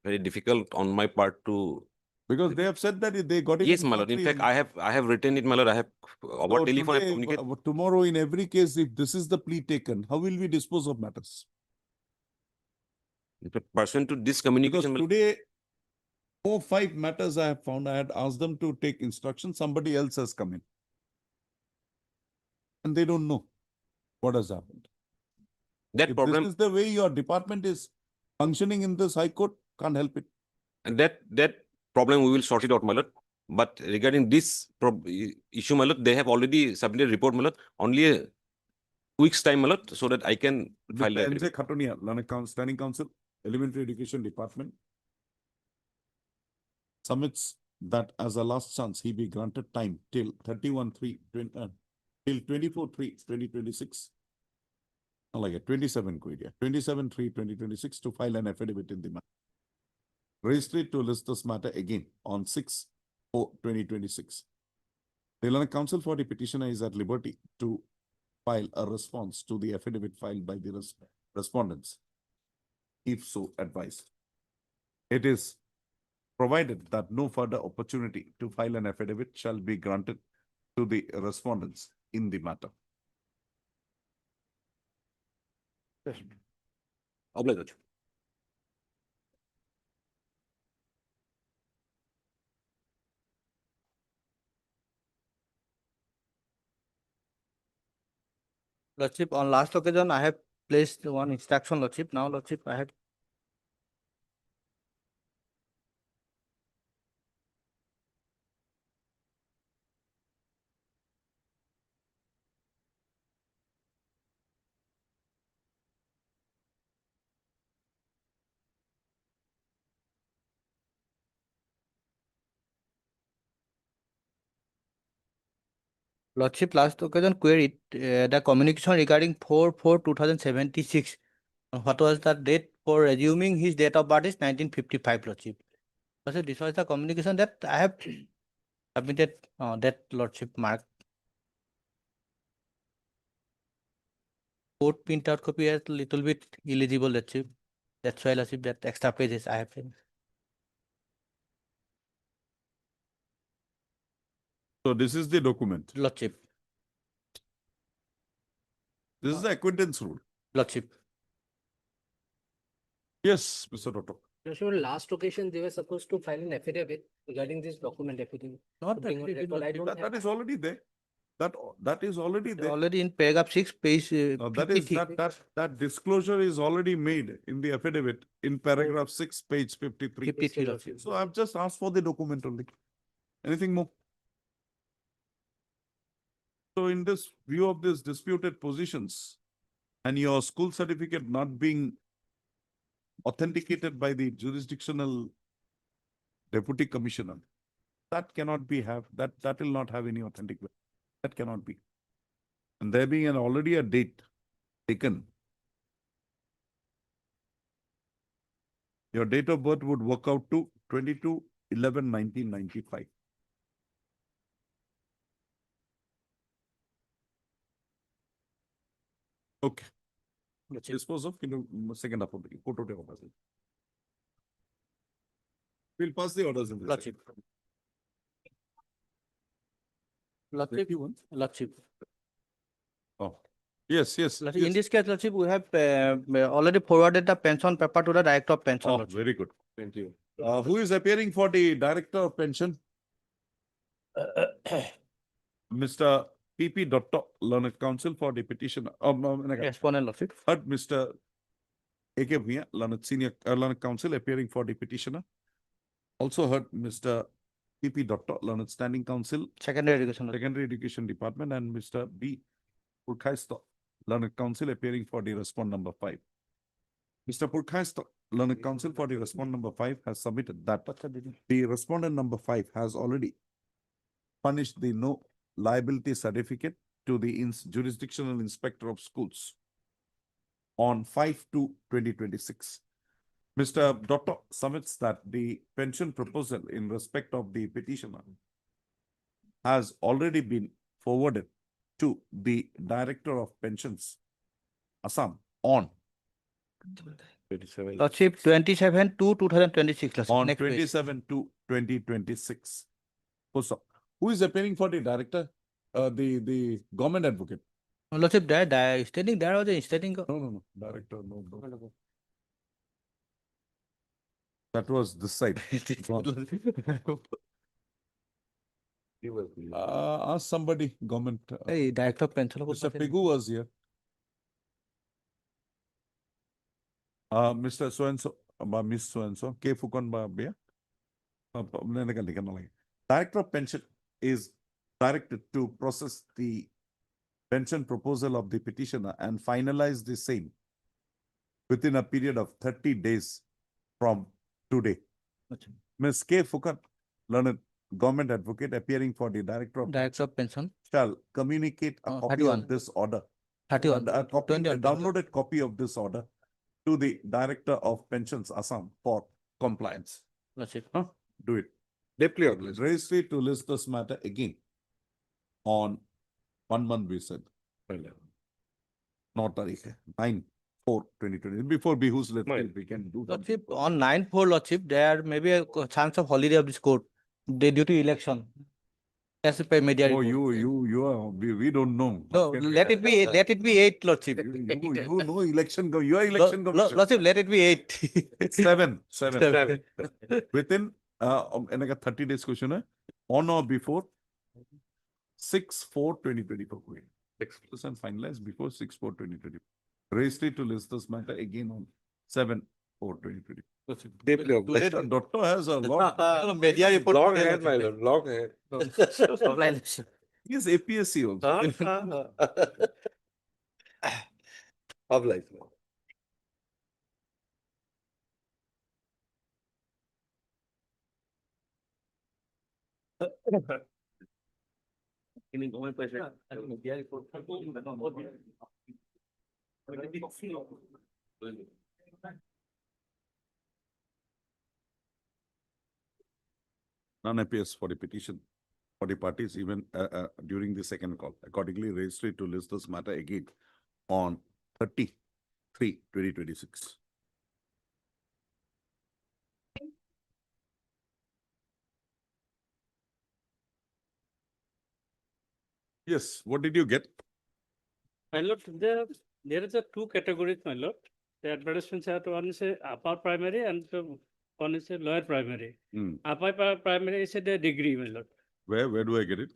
Very difficult on my part to. Because they have said that they got it. Yes, my lord. In fact, I have written it, my lord. I have over telephone. I have communicated. Tomorrow, in every case, if this is the plea taken, how will we dispose of matters? In fact, pursuant to this communication, Because today, 4-5 matters I have found. I had asked them to take instruction. Somebody else has come in. And they don't know what has happened. That If problem, this is the way your department is functioning in this high court, can't help it. and that problem we will sort it out, my lord. But regarding this issue, my lord, they have already submitted report, my lord, only a week's time, my lord, so that I can file the Mr. N.J. affidavit. Khatonia, Standing Counsel, Elementary Education Department, submits that as a last chance, he be granted time till 24/3/2026. Like a 27/3/2026 to file an affidavit in the matter. Registry to list this matter again on 6/4/2026. The Learned Counsel for the petitioner is at liberty to file a response to the affidavit filed by the respondents, if so advised. It is provided that no further opportunity to file an affidavit shall be granted to the respondents in the matter. Obliged. Lordship, on last occasion, I have placed one instruction, Lordship. Now, Lordship, I have. Lordship, last occasion queried the communication regarding 4/4/2076. What was the date for resuming his date of birth is 1955, Lordship. Lordship, this was the communication that I have submitted that Lordship mark. Court printout copy is little bit illegible, Lordship. That's why, Lordship, that extra pages I have. So this is the document. Lordship. This is the acquaintance rule. Lordship. Yes, Mr. Dotto. Sure, last occasion they were supposed to file an affidavit regarding this document affidavit. Not Bring on affidavit, record. I don't That have. is already there. That is already there. Already in paragraph 6, page No, that is 53. that disclosure is already made in the affidavit in paragraph 6, page 53. 53, Lordship. So I've just asked for the document only. Anything more? So in this view of this disputed positions and your school certificate not being authenticated by the jurisdictional deputy commissioner, that cannot be that will not have any authentic value. That cannot be. And there being already a date taken, your date of birth would work out to 22/11/1995. Okay. Dispose of second half of the photo. We'll pass the orders in this. Lordship. Lordship. Oh, yes. Lordship, in this case, Lordship, we have already forwarded the pension paper to the Director of Pension. Oh, Lordship. very good. Thank you. Who is appearing for the Director of Pension? Mr. P.P. Dotto, Learned Counsel for the petitioner. Respondent, Lordship. Heard Mr. A.K. Bhuiya, Learned Counsel appearing for the petitioner. Also heard Mr. P.P. Dotto, Learned Standing Counsel, Secondary Education Department, and Mr. B. Purkhaisto, Learned Counsel appearing for the respond number 5. Mr. Purkhaisto, Learned Counsel for the respond number 5 has submitted that the respondent number 5 has already furnished the no liability certificate to the jurisdictional inspector of schools on 5/2/2026. Mr. Dotto submits that the pension proposal in respect of the petitioner has already been forwarded to the Director of Pensions, Assam, on 27. Lordship, 27/2/2026. On Next page. 27/2/2026. Who is appearing for the director? The government advocate. Lordship, standing there or the standing? No. Director, no. That was this side. Ask somebody, government. Hey, Director of Pension. Mr. Pigu was here. Mr. So-and-so, Miss so-and-so, K. Fukon Babia. Director of Pension is directed to process the pension proposal of the petitioner and finalize the same within a period of 30 days from today. Ms. K. Fukon, learned government advocate appearing for the Director of Pension, shall communicate a copy 31. of this order. 31. A copy, a 21. downloaded copy of this order to the Director of Pensions Assam for compliance. That's it. Do it. Deeply obliged. Registry to list this matter again on 1 month we said. Not tarikh. 9/4/2020. Before Bihu's let we can do that. Lordship, on 9/4, Lordship, there may be a chance of holiday of this court. They due to election. As per media Oh, report. you are, we don't know. No, let it be 8, Lordship. You know election, you are election commission. Lordship, let it be 8. Seven. Seven. Within 30 days question है, on or before 6/4/2024. And finalized before 6/4/2024. Registry to list this matter again on 7/4/2024. Deeply obliged. Doctor has a lot. Media report. Long ahead, my lord, long ahead. He is APSC also. Obliged. None appears for the petition for the parties even during the second call. Accordingly, registry to list this matter again on 30/3/2026. Yes, what did you get? My lord, there is a two categories, my lord. The advertisements are one is a upper primary and one is a lower primary. Upper primary is a degree, my lord. Where do I get it?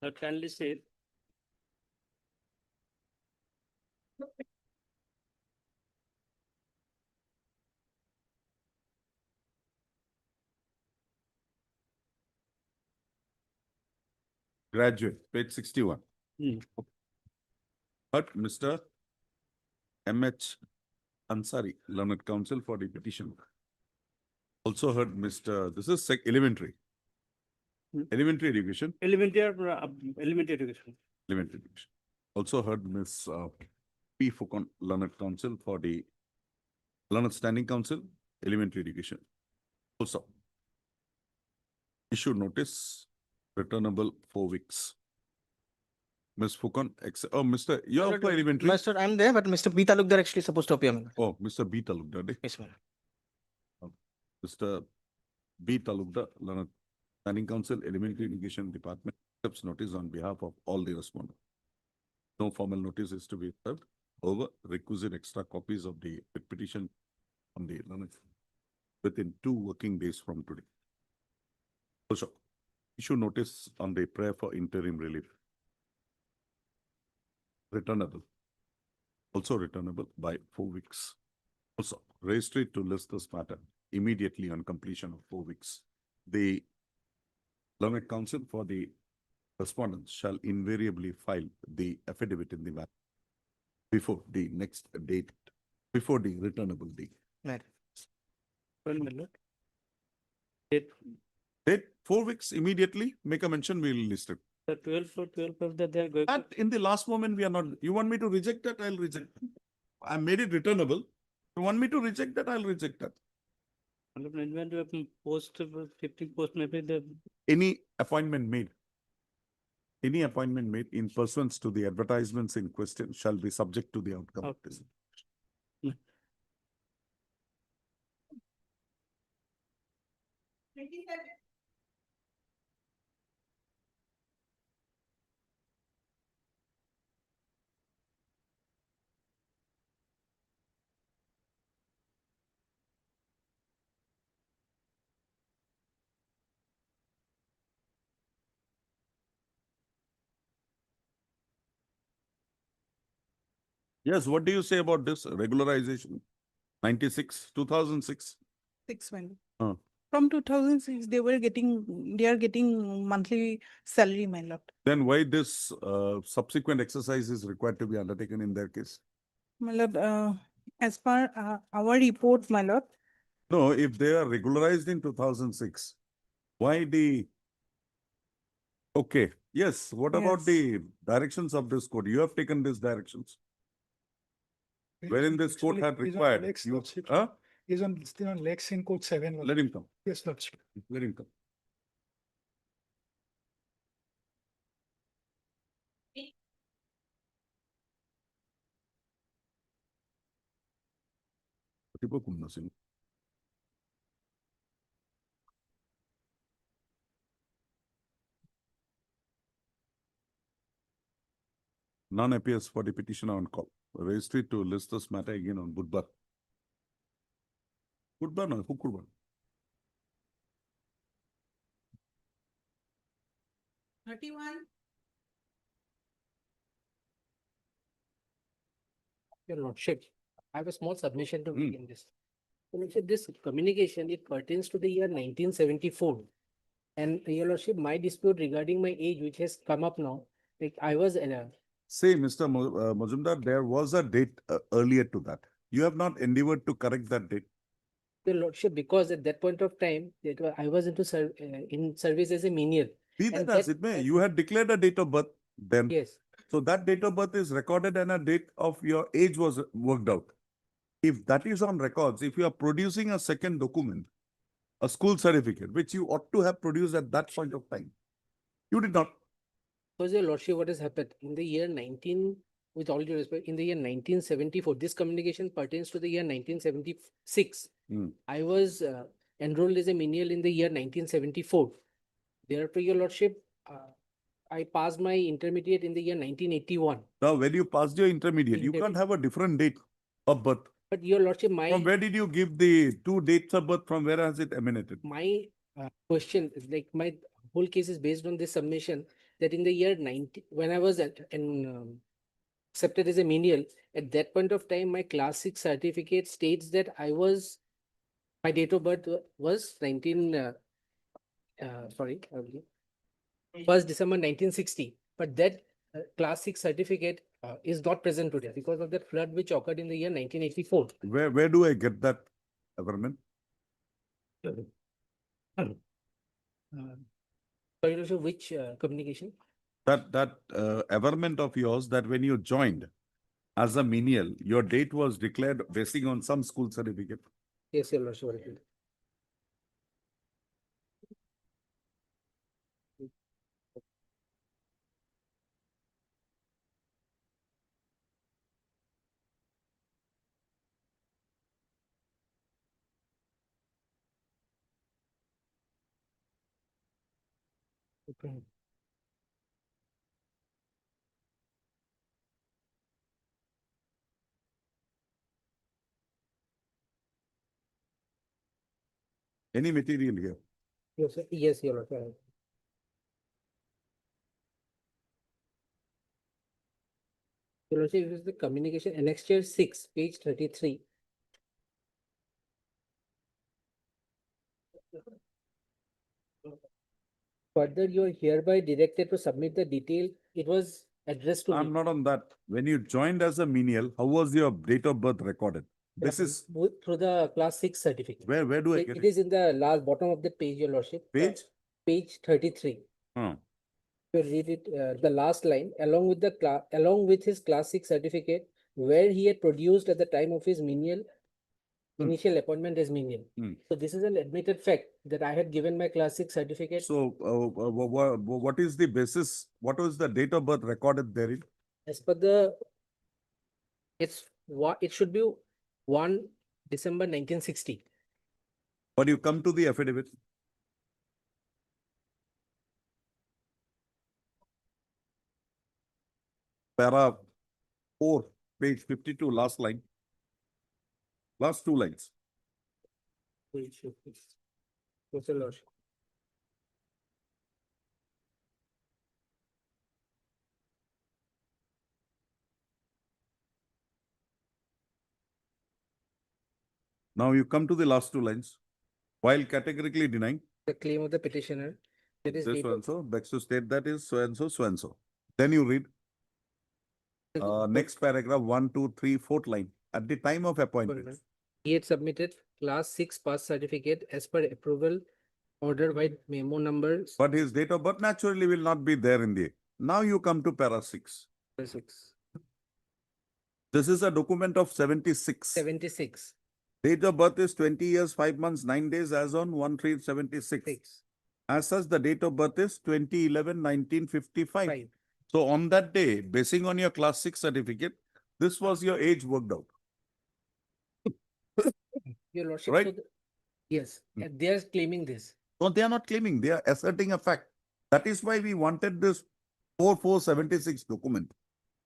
Lord, kindly say. Graduate, page 61. But Mr. M.H. Ansari, Learned Counsel for the petition. Also heard Mr. This is elementary. Elementary education. Elementary education. Elementary education. Also heard Ms. P. Fukon, Learned Counsel for the Learned Standing Council, Elementary Education. Also, issue notice, returnable 4 weeks. Ms. Fukon, Mr. You're also elementary. Master, I'm there, but Mr. B. Talukdar actually supposed to appear. Oh, Mr. B. Talukdar. Yes, ma'am. Mr. B. Talukdar, Learned Standing Council, Elementary Education Department, accepts notice on behalf of all the respondents. No formal notice is to be served. However, requisite extra copies of the petition on the learned within 2 working days from today. Also, issue notice on the prayer for interim relief. Returnable. Also returnable by 4 weeks. Also, registry to list this matter immediately on completion of 4 weeks. The Learned Counsel for the respondents shall invariably file the affidavit in the matter before the next date, before the returnable date. Right. 4 weeks immediately, make a mention, we will list it. The 12 that they are going And in the last moment, we are not, you want me to reject that, I'll reject. I made it returnable. You want me to reject that, I'll reject that. When to post 15 post maybe the Any appointment made in pursuance to the advertisements in question shall be subject to the outcome of this. Yes, what do you say about this regularization? 96, 2006? 6 months. Uh, From 2006, they are getting monthly salary, my lord. Then why this subsequent exercise is required to be undertaken in their case? My lord, as per our report, my lord, No, if they are regularized in 2006, why the... Okay, yes, what about Yes. the directions of this court? You have taken these directions. Wherein this court had required. You, huh? Is still on lex in code 7. Let him come. Yes, lordship. Let him come. None appears for the petitioner on call. Registry to list this matter again on Budbar. Budbar no, Hukurbar. 31. Your lordship, I have a small submission to make in this. Your lordship, this communication, it pertains to the year 1974. And your lordship, my dispute regarding my age, which has come up now, like I was Say, Mr. Majumdar, there was a date earlier to that. You have not endeavored to correct that date. your lordship, because at that point of time, I was into in service as a menial. Be that as it may, you had declared a date of birth then. Yes. So that date of birth is recorded and a date of your age was worked out. If that is on records, if you are producing a second document, a school certificate, which you ought to have produced at that point of time, you did not. Because your lordship, what has happened in the year 19, with all due respect, in the year 1974, this communication pertains to the year 1976. I was enrolled as a menial in the year 1974. Therefore, your lordship, I passed my intermediate in the year 1981. Now, when you passed your intermediate, you can't have a different date of birth. But your lordship, From where did you give the two dates of birth? From where has it emanated? my question is like my whole case is based on this submission that in the year 90, when I was accepted as a menial, at that point of time, my class 6 certificate states that my date of birth was 1st December 1960. But that class 6 certificate is not present today because of that flood which occurred in the year 1984. Where do I get that, Everman? Sorry, Lordship, which communication? That averment of yours that when you joined as a menial, your date was declared basing on some school certificate. Yes, your lordship. Okay. Any material here? Yes, sir. Yes, your lordship. Your lordship, this is the communication annexure 6, page 33. Further, you are hereby directed to submit the detail. It was addressed to I'm me. not on that. When you joined as a menial, how was your date of birth recorded? This is Through the class 6 certificate. where do I get It is in the last bottom of the page, your lordship. Page? Page 33. Hmm. You read it, the last line, along with his class 6 certificate, where he had produced at the time of his initial appointment as menial. So this is an admitted fact that I had given my class 6 certificate. So what is the basis? What was the date of birth recorded therein? As per it should be 1 December 1960. But you come to the affidavit. Para 4, page 52, last line. Last two lines. Page 50. Yes, your lordship. Now you come to the last two lines. While categorically denying the claim of the petitioner, that is this date so of- and so, begs to state that is so and so, so and so. Then you read next paragraph, 1, 2, 3, 4th line. At the time of appointment, he had submitted class 6 pass certificate as per approval order by memo numbers. but his date of birth naturally will not be there in the. Now you come to para 6. 6. This is a document of 76. 76. Date of birth is 20 years, 5 months, 9 days as on 1/3/76. As such, the date of birth is 20/11/1955. So on that day, basing on your class 6 certificate, this was your age worked out. Your Lordship, Right? so yes, and they are claiming this. No, they are not claiming, they are asserting a fact. That is why we wanted this 4476 document.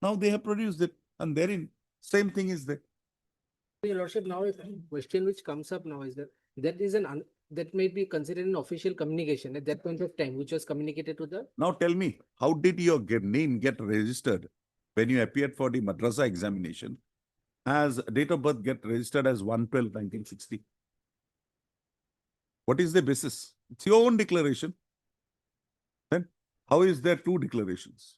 Now they have produced it, and therein, same thing is there. Your Lordship, now a question which comes up now is that is that may be considered an official communication at that point of time, which was communicated to the. Now tell me, how did your name get registered when you appeared for the madrasa examination? As date of birth get registered as 1/12/1960? What is the basis? It's your own declaration. Then how is there two declarations?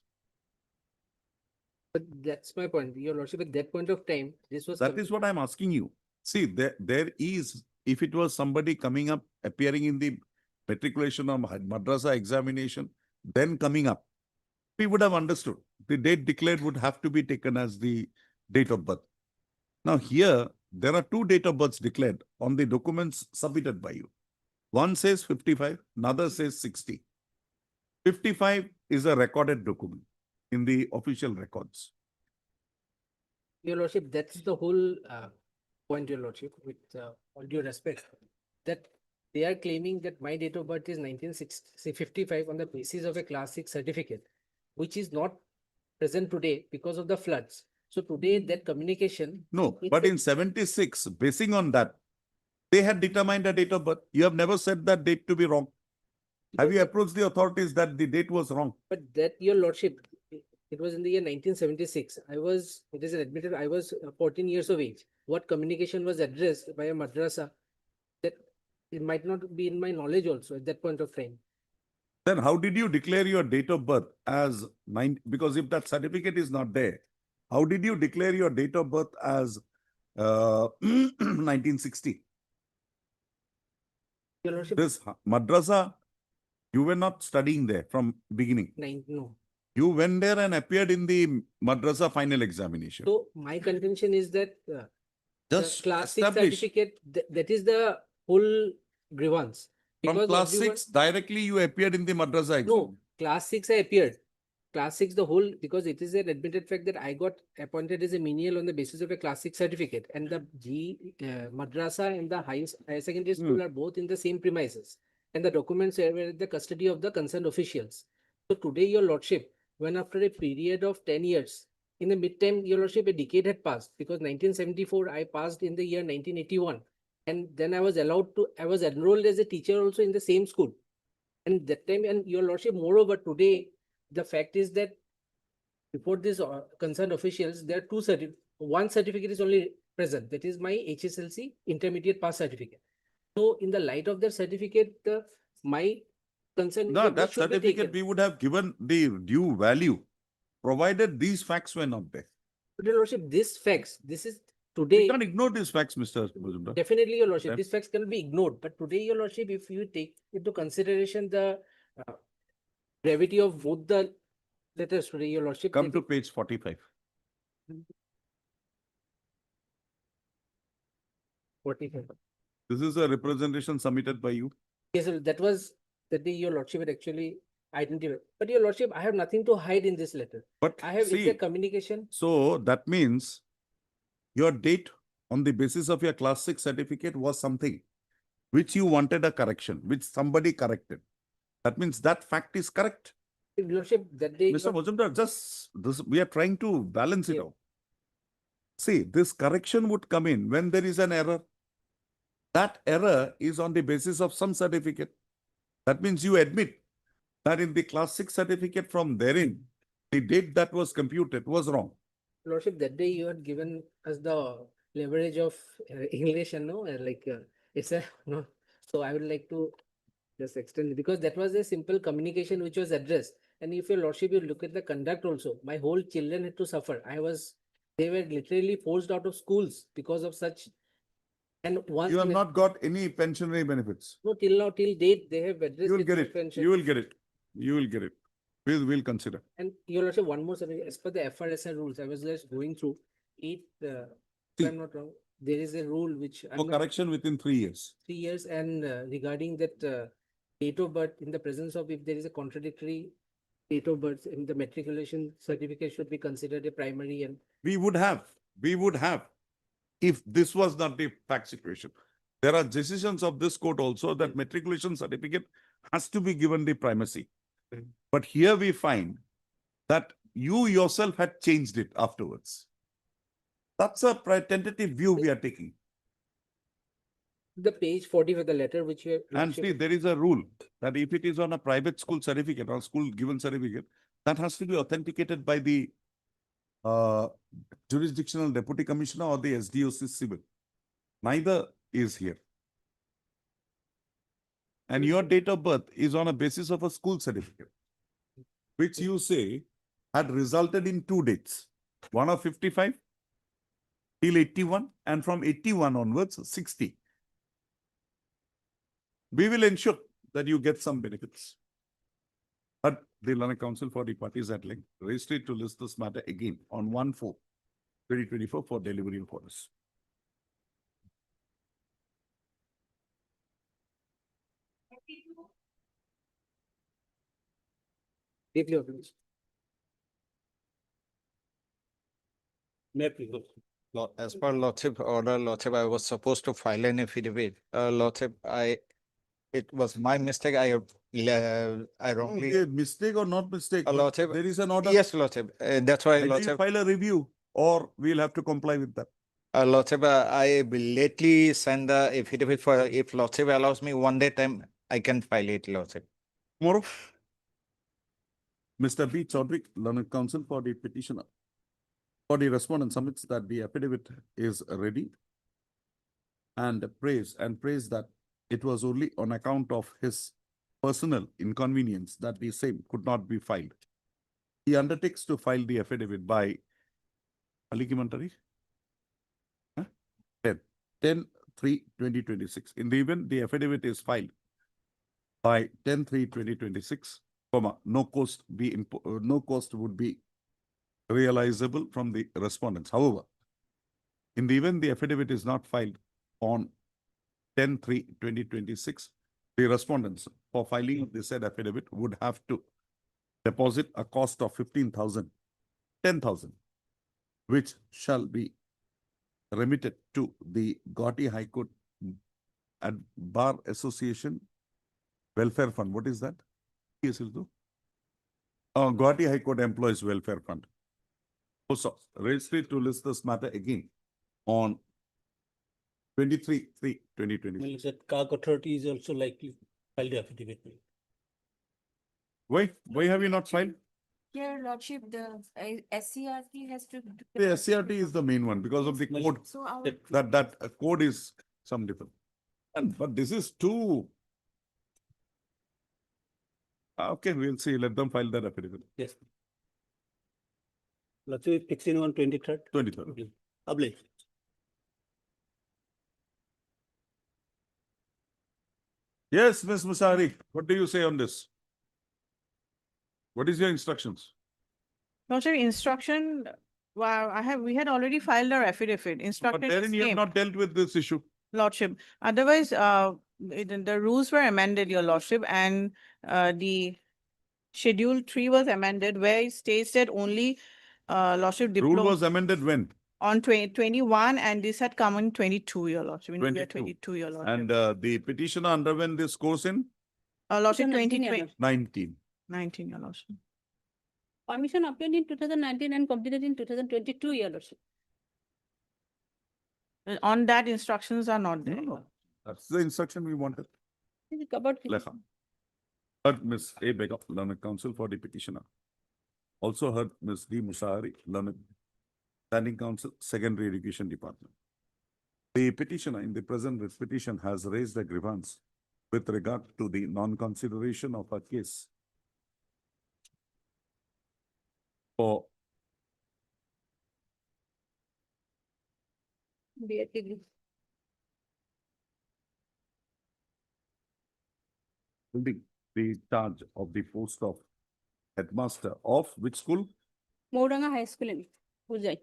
But that's my point, Your Lordship. At that point of time, this was. That is what I'm asking you. See, there is, if it was somebody coming up, appearing in the matriculation or madrasa examination, then coming up, we would have understood. The date declared would have to be taken as the date of birth. Now here, there are two date of births declared on the documents submitted by you. One says 55, another says 60. 55 is a recorded document in the official records. Your Lordship, that's the whole point, Your Lordship, with all due respect, that they are claiming that my date of birth is 1955 on the basis of a class 6 certificate, which is not present today because of the floods. So today that communication. No, but in 76, basing on that, they had determined a date of birth. You have never said that date to be wrong. Have you approached the authorities that the date was wrong? But that, Your Lordship, it was in the year 1976. It is admitted, I was 14 years of age. What communication was addressed by a madrasa, that it might not be in my knowledge also at that point of time. Then how did you declare your date of birth as 9? Because if that certificate is not there, how did you declare your date of birth as 1960? Your Lordship, This madrasa, you were not studying there from beginning. No. You went there and appeared in the madrasa final examination. So my contention is that the Just class 6 establish. certificate, that is the whole grievance. From Because class everyone- 6, directly you appeared in the madrasa exam. No, class 6 I appeared. Class 6, the whole, because it is an admitted fact that I got appointed as a menial on the basis of a class 6 certificate, and the madrasa and the higher secondary school are both in the same premises, and the documents were in the custody of the concerned officials. So today, Your Lordship, when after a period of 10 years, in the midtime, Your Lordship, a decade had passed, because 1974, I passed in the year 1981. And then I was enrolled as a teacher also in the same school. And that time, and Your Lordship, moreover, today, the fact is that before this concerned officials, there are two certificates. One certificate is only present, that is my HSLC intermediate pass certificate. So in the light of that certificate, my concern. No, that certificate we would have given the due value, provided these facts were not there. Your Lordship, these facts, this is today. You can't ignore these facts, Mr. Majumdar. Definitely, Your Lordship, Then- these facts cannot be ignored. But today, Your Lordship, if you take into consideration the gravity of both the letters today, Your Lordship. Come to page 45. 45. This is a representation submitted by you. Yes, sir, that was the day Your Lordship had actually identified. But Your Lordship, I have nothing to hide in this letter. But I have, it's see, a communication. so that means your date on the basis of your class 6 certificate was something which you wanted a correction, which somebody corrected. That means that fact is correct. Your Lordship, that day. Mr. Majumdar, just this, we are trying to balance it Yeah. out. See, this correction would come in when there is an error. That error is on the basis of some certificate. That means you admit that in the class 6 certificate from therein, the date that was computed was wrong. Lordship, that day you had given us the leverage of English and it's a no. So I would like to just extend because that was a simple communication which was addressed. And if your lordship, you look at the conduct also, my whole children had to suffer. They were literally forced out of schools because of such. And once You have not got any pensionary benefits. no, till now, till date, they have addressed You will it get through it. pension. You will get it. You will get it. We'll consider. And your lordship, one more suggestion. As per the aforesaid rules, I was just going through it. If I'm not wrong, there is a rule which For correction within 3 years. 3 years, and regarding that date of birth, in the presence of if there is a contradictory date of birth, in the matriculation certificate should be considered a primary. And We would have, if this was not the fact situation. There are decisions of this court also that matriculation certificate has to be given the primacy. But here we find that you yourself had changed it afterwards. That's a tentative view we are taking. the page 40 for the letter which you have. And see, there is a rule that if it is on a private school certificate or school given certificate, that has to be authenticated by the jurisdictional deputy commissioner or the SDOC civil. Neither is here. And your date of birth is on a basis of a school certificate, which you say had resulted in 2 dates. One of 55 till 81 and from 81 onwards 60. We will ensure that you get some benefits. But the Learned Council for the parties at length registered to list this matter again on 1/4/2024 for delivery of orders. Deeply obliged. As per Lordship order, Lordship, I was supposed to file an affidavit. Lordship, it was my mistake. I wrongly. Okay, mistake or not mistake, Lordship, there is an order. Yes, Lordship. That's why, Either you Lordship. file a review or we'll have to comply with that. Lordship, I will lately send the affidavit for, if Lordship allows me 1 day time, I can file it, Lordship. Tomorrow, Mr. B. Chaudhary, Learned Counsel for the petitioner. For the respondent submits that the affidavit is ready and praise that it was only on account of his personal inconvenience that the same could not be filed. He undertakes to file the affidavit by Alikimantari 10/3/2026. In the event the affidavit is filed by 10/3/2026, no cost would be realizable from the respondents. However, in the event the affidavit is not filed on 10/3/2026, the respondents for filing of the said affidavit would have to deposit a cost of 10,000, which shall be remitted to the Gauhati High Court and Bar Association Welfare Fund. What is that? Gauhati High Court Employees Welfare Fund. Also, registered to list this matter again on 23/3/2020. That CAG authority is also likely to file the affidavit. Why have you not filed? Your lordship, the SCRT has to. The SCRT is the main one because of the code. So our. That code is some different. But this is too. Okay, we'll see. Let them file that affidavit. Yes. Lordship, fixing on 23rd. 23rd. Obliged. Yes, Ms. Musari, what do you say on this? What is your instructions? Lordship, instruction, wow, we had already filed our affidavit. But Instructed is therein you have same, not dealt with this issue. Lordship. Otherwise, the rules were amended, your Lordship, and the Schedule 3 was amended where it states that only Lordship Rule diploma was amended when? on 21, and this had come in 22, your Lordship. In year 22. 22, your Lordship. And the petitioner underwent this course in Lordship, 19, 2020. 19. Your Lordship. Permission obtained in 2019 and completed in 2022, your lordship. On that, instructions are not there. No. That's the instruction we wanted. This is covered. Lekha. Heard Ms. A. Begum, Learned Counsel for the petitioner. Also heard Ms. D. Musari, Learned Standing Counsel, Secondary Education Department. The petitioner in the present petition has raised a grievance with regard to the non-consideration of a case for B.Ed degree. holding the charge of the post of headmaster of which school? Mouranga High School in Ujai.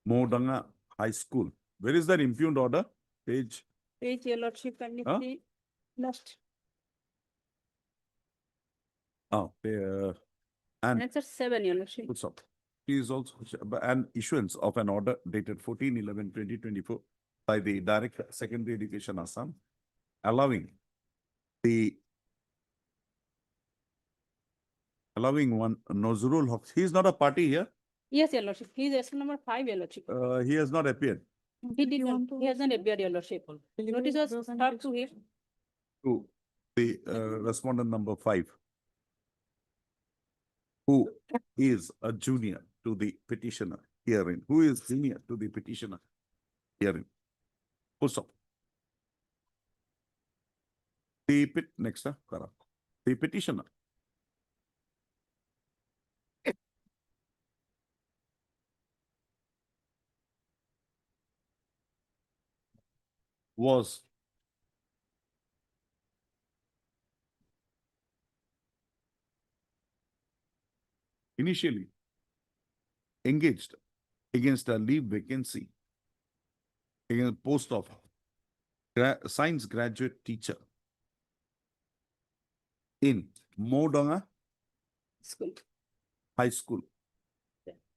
Modanga High School. Where is that impugned order? Page. Page, Your Lordship, can you Huh? see? Last. And Annexure 7, Your Lordship. what's up? He is also an issuance of an order dated 14/11/2024 by the Director Secondary Education Assam, allowing one Nazrul Haq. He is not a party here. Yes, Your Lordship. He is S number 5, Your Lordship. He has not appeared He did not. He has not appeared, Your Lordship. Notice was served to him. to the respondent number 5, who is a junior to the petitioner herein. Who is senior to the petitioner herein? Also, the the petitioner was initially engaged against a leave vacancy in a post of science graduate teacher in Modanga School. High School.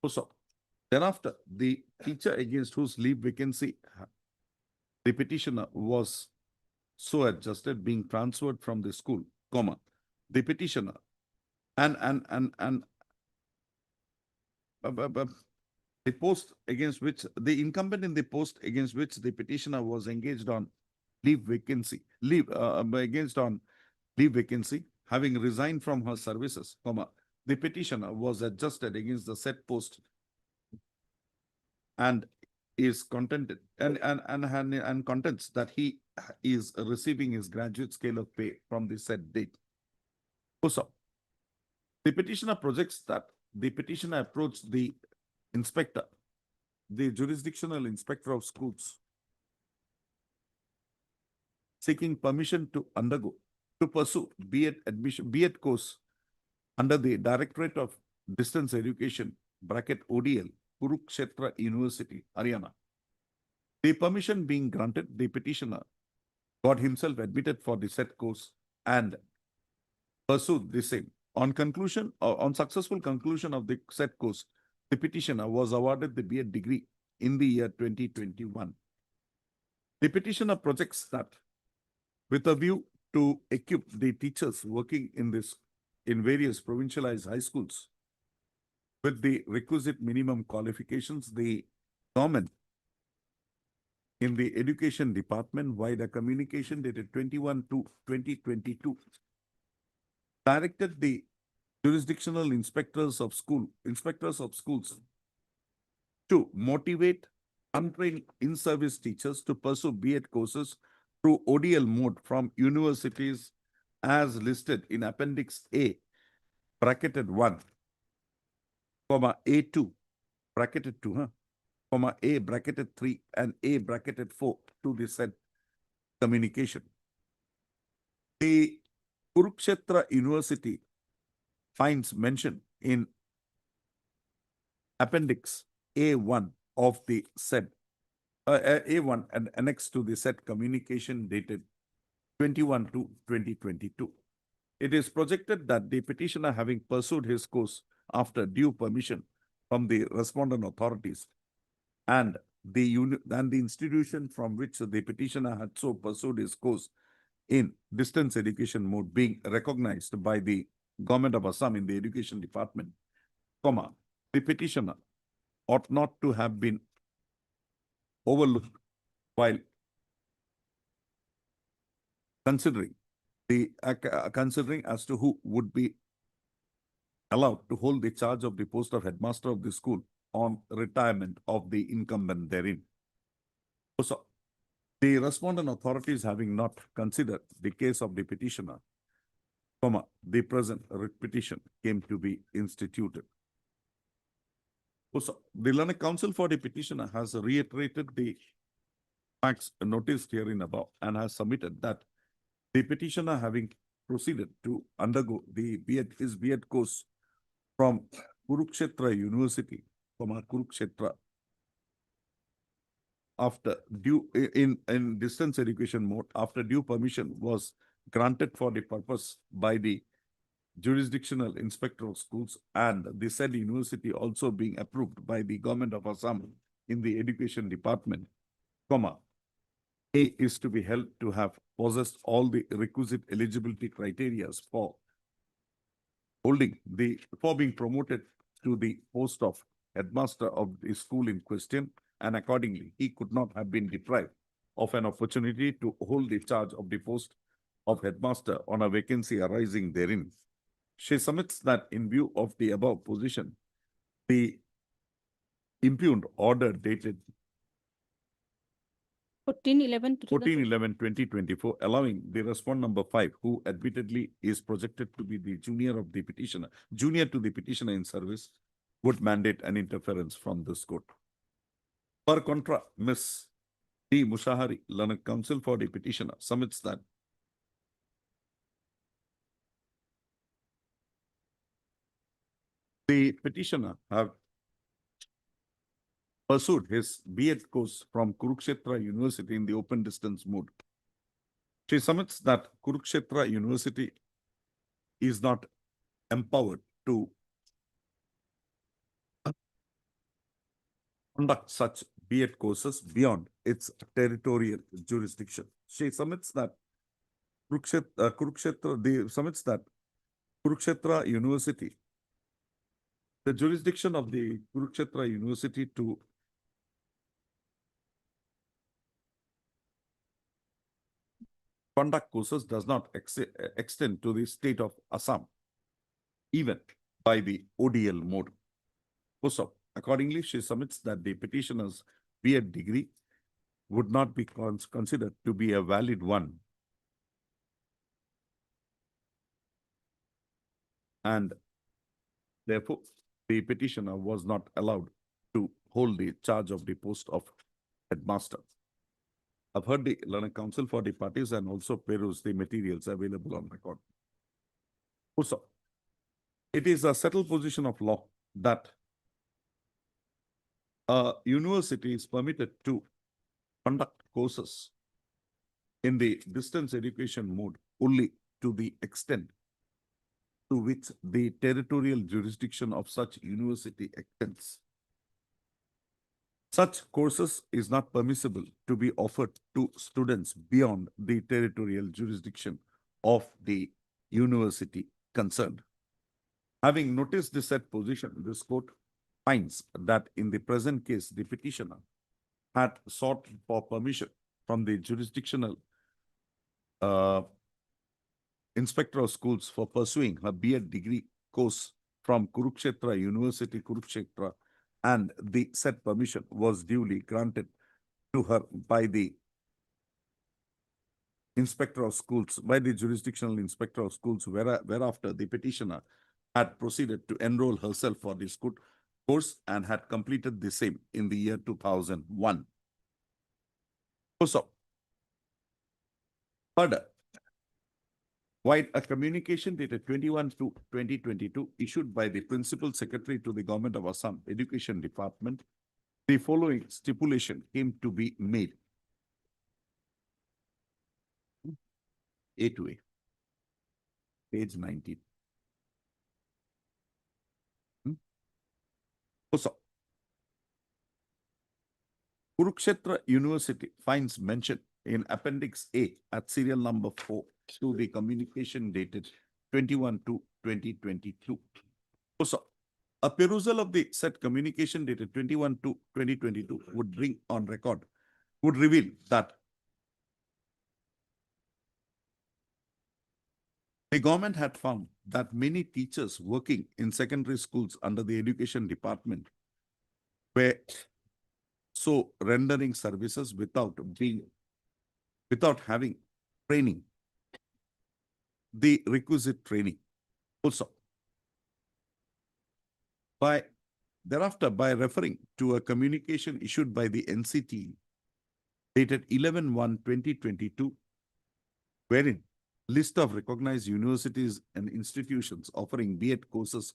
Also, thereafter, the teacher against whose leave vacancy the petitioner was so adjusted being transferred from the school, comma, the petitioner and the post against which the incumbent in the post against which the petitioner was engaged on leave vacancy, having resigned from her services, comma, the petitioner was adjusted against the said post and is contented and contents that he is receiving his graduate scale of pay from the said date. Also, the petitioner projects that the petitioner approached the inspector, the jurisdictional inspector of schools, seeking permission to pursue B.Ed course under the Directorate of Distance Education (ODL) Kurukshetra University, Haryana. The permission being granted, the petitioner got himself admitted for the said course and pursued the same. On successful conclusion of the said course, the petitioner was awarded the B.Ed degree in the year 2021. The petitioner projects that with a view to equip the teachers working in various provincialized high schools with the requisite minimum qualifications, the government in the education department, via the communication dated 21/2/2022, directed the jurisdictional inspectors of schools to motivate untrained in-service teachers to pursue B.Ed courses through ODL mode from universities as listed in Appendix A, bracketed 1, comma A2, bracketed 2, comma A, bracketed 3, and A, bracketed 4 to the said communication. The Kurukshetra University finds mention in Appendix A1 of the said A1 and annexed to the said communication dated 21/2/2022. It is projected that the petitioner, having pursued his course after due permission from the respondent authorities and the institution from which the petitioner had so pursued his course in distance education mode being recognized by the government of Assam in the education department, comma, the petitioner ought not to have been overlooked while considering as to who would be allowed to hold the charge of the post of headmaster of the school on retirement of the incumbent therein. Also, The respondent authorities having not considered the case of the petitioner, the present writ petition came to be instituted. Also, the learned counsel for the petitioner has reiterated the facts noticed herein above and has submitted that the petitioner having proceeded to undergo his B.Ed course from Kurukshetra University, Kurukshetra, after due in distance education mode, after due permission was granted for the purpose by the jurisdictional inspector of schools, and the said university also being approved by the government of Assam in the education department, A is to be held to have possessed all the requisite eligibility criteria for being promoted to the post of headmaster of the school in question, and accordingly he could not have been deprived of an opportunity to hold the charge of the post of headmaster on a vacancy arising therein. She submits that in view of the above position, the impugned order dated 14/11/2024, allowing the respondent number 5, who admittedly is projected to be the junior to the petitioner in service, would mandate an interference from this court. Per contra, Ms. D. Mushahari, learned counsel for the petitioner, submits that the petitioner have pursued his B.Ed course from Kurukshetra University in the open distance mode. She submits that Kurukshetra University is not empowered to conduct such B.Ed courses beyond its territorial jurisdiction. She submits that Kurukshetra University, the jurisdiction of the Kurukshetra University to conduct courses does not extend to the state of Assam, even by the ODL mode. Also, accordingly, she submits that the petitioner's B.Ed degree would not be considered to be a valid one, and therefore the petitioner was not allowed to hold the charge of the post of headmaster. I've heard the learned counsel for the parties and also perused the materials available on record. Also, it is a settled position of law that a university is permitted to conduct courses in the distance education mode only to the extent to which the territorial jurisdiction of such university extends. Such courses is not permissible to be offered to students beyond the territorial jurisdiction of the university concerned. Having noticed the said position, this court finds that in the present case, the petitioner had sought for permission from the jurisdictional inspector of schools for pursuing her B.Ed degree course from Kurukshetra University, Kurukshetra, and the said permission was duly granted to her by the inspector of schools, by the jurisdictional inspector of schools, whereafter the petitioner had proceeded to enroll herself for this course and had completed the same in the year 2001. Also, further, while a communication dated 21/2/2022 issued by the Principal Secretary to the Government of Assam Education Department, the following stipulation came to be made. A to A, page 19. Also, Kurukshetra University finds mention in Appendix A at serial number 4 to the communication dated 21/2/2022. Also, a perusal of the said communication dated 21/2/2022 would reveal that the government had found that many teachers working in secondary schools under the education department were so rendering services without being without having training, the requisite training. Also, thereafter, by referring to a communication issued by the NCT dated 11/1/2022, wherein list of recognized universities and institutions offering B.Ed courses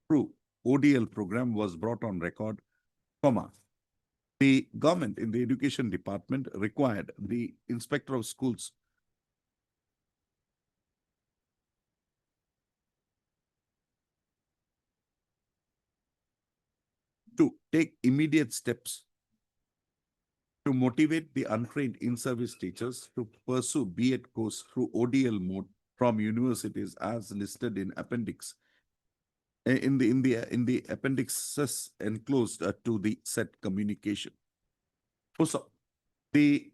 through ODL program was brought on record, the government in the education department required the inspector of schools to take immediate steps to motivate the untrained in-service teachers to pursue B.Ed course through ODL mode from universities as listed in appendix in the appendixes enclosed to the said communication. Also, the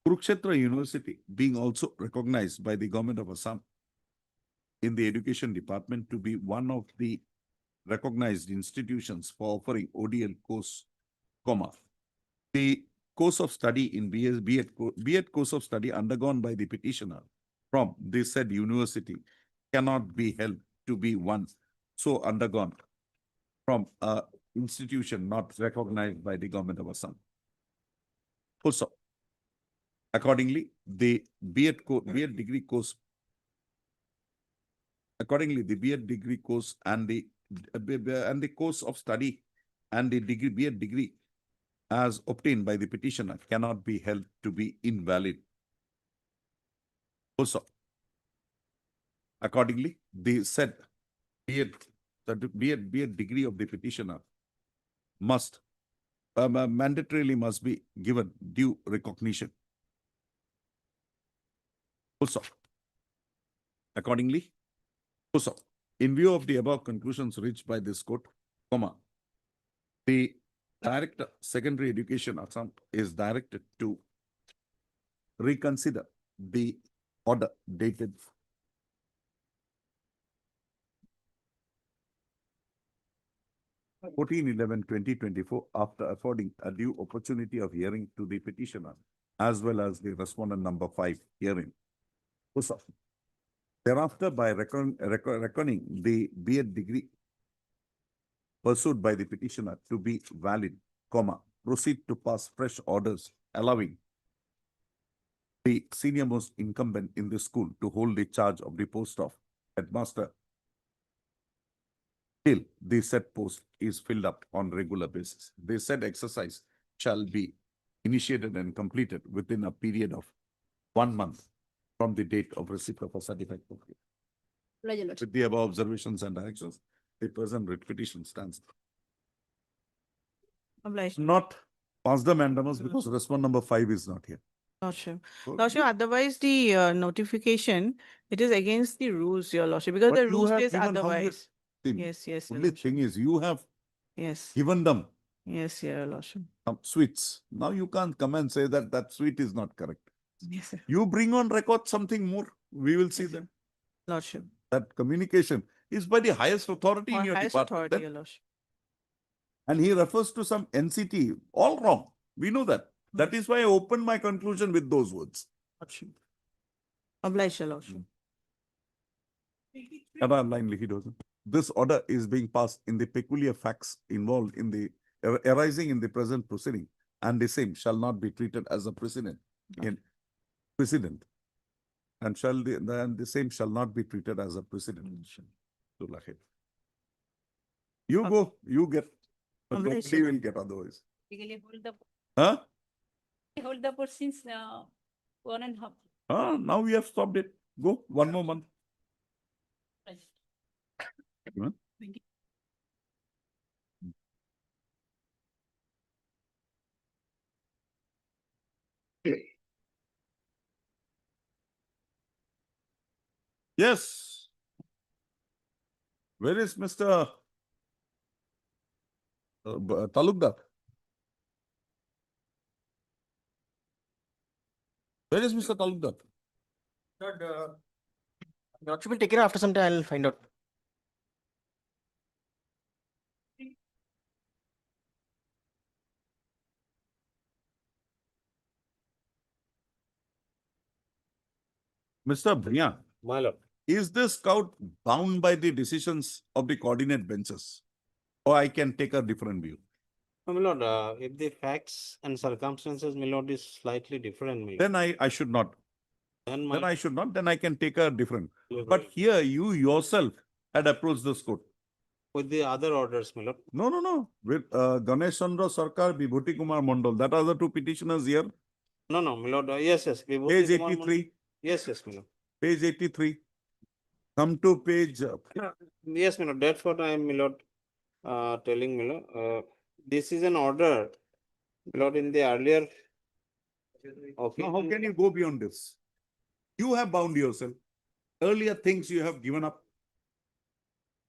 Kurukshetra University being also recognized by the government of Assam in the education department to be one of the recognized institutions for offering ODL course, the course of study in B.Ed course of study undergone by the petitioner from this said university cannot be held to be one so undergone from a institution not recognized by the government of Assam. Also, accordingly, the B.Ed degree course, accordingly, the B.Ed degree course and the course of study and the B.Ed degree as obtained by the petitioner cannot be held to be invalid. Also, accordingly, the said B.Ed degree of the petitioner must mandatorily must be given due recognition. Also, accordingly, also, in view of the above conclusions reached by this court, the Director, Secondary Education Assam is directed to reconsider the order dated 14/11/2024 after affording a due opportunity of hearing to the petitioner as well as the respondent number 5 hearing. Also, thereafter, by reckoning the B.Ed degree pursued by the petitioner to be valid, proceed to pass fresh orders allowing the senior-most incumbent in the school to hold the charge of the post of headmaster till the said post is filled up on regular basis. The said exercise shall be initiated and completed within a period of 1 month from the date of receipt of a certified copy. With the above observations and directions, the present writ petition stands. Not pass the mandamus because respondent number 5 is not here. Lordship. Okay. Lordship, otherwise the notification, it is against the rules, your Lordship, because But the you rule have says given how otherwise. thing. Yes, yes, your Only Lordship. thing is you have Yes, given them yes, your Lordship. some sweets. Now you can't come and say that that sweet is not correct. Yes, sir. You bring on record something more. We will see then. Lordship. That communication is by the highest authority in your Highest department. authority, your Lordship. And he refers to some NCT, all wrong. We know that. That is why I opened my conclusion with those words. Lordship. Oblige, your Lordship. This order is being passed in the peculiar facts involved in the arising in the present proceeding, and the same shall not be treated as a precedent in precedent, and the same shall not be treated as a precedent. You go, you get, but Oblige, nobody will get otherwise. Hold Huh? the post since 1.5. Now we have stopped it. Go, 1 more month. Huh? Yes. Where is Mr. Talukdar? Where is Mr. Talukdar? Lordship will take it after some time. I'll find out. Mr. Bhaiya, My lord. is this court bound by the decisions of the coordinate benches? Or I can take a different view? No, my lord, if the facts and circumstances, my lord, is slightly different, my lord. Then I should not. Then Then I should not, then I can take a different. Yes, But right. here you yourself had approached this court. With the other orders, my lord. No. With Ganesh Chandra Sarkar, Vibhuti Kumar Mondal. That are the two petitioners here. No, my lord, yes. Vibhuti Page Kumar 83. Yes, my lord. Page 83. Come to page. Yes, my lord, that's what I am, my lord, telling, my lord. This is an order, my lord, in the earlier. Okay. Now, how can you go beyond this? You have bound yourself. Earlier things you have given up.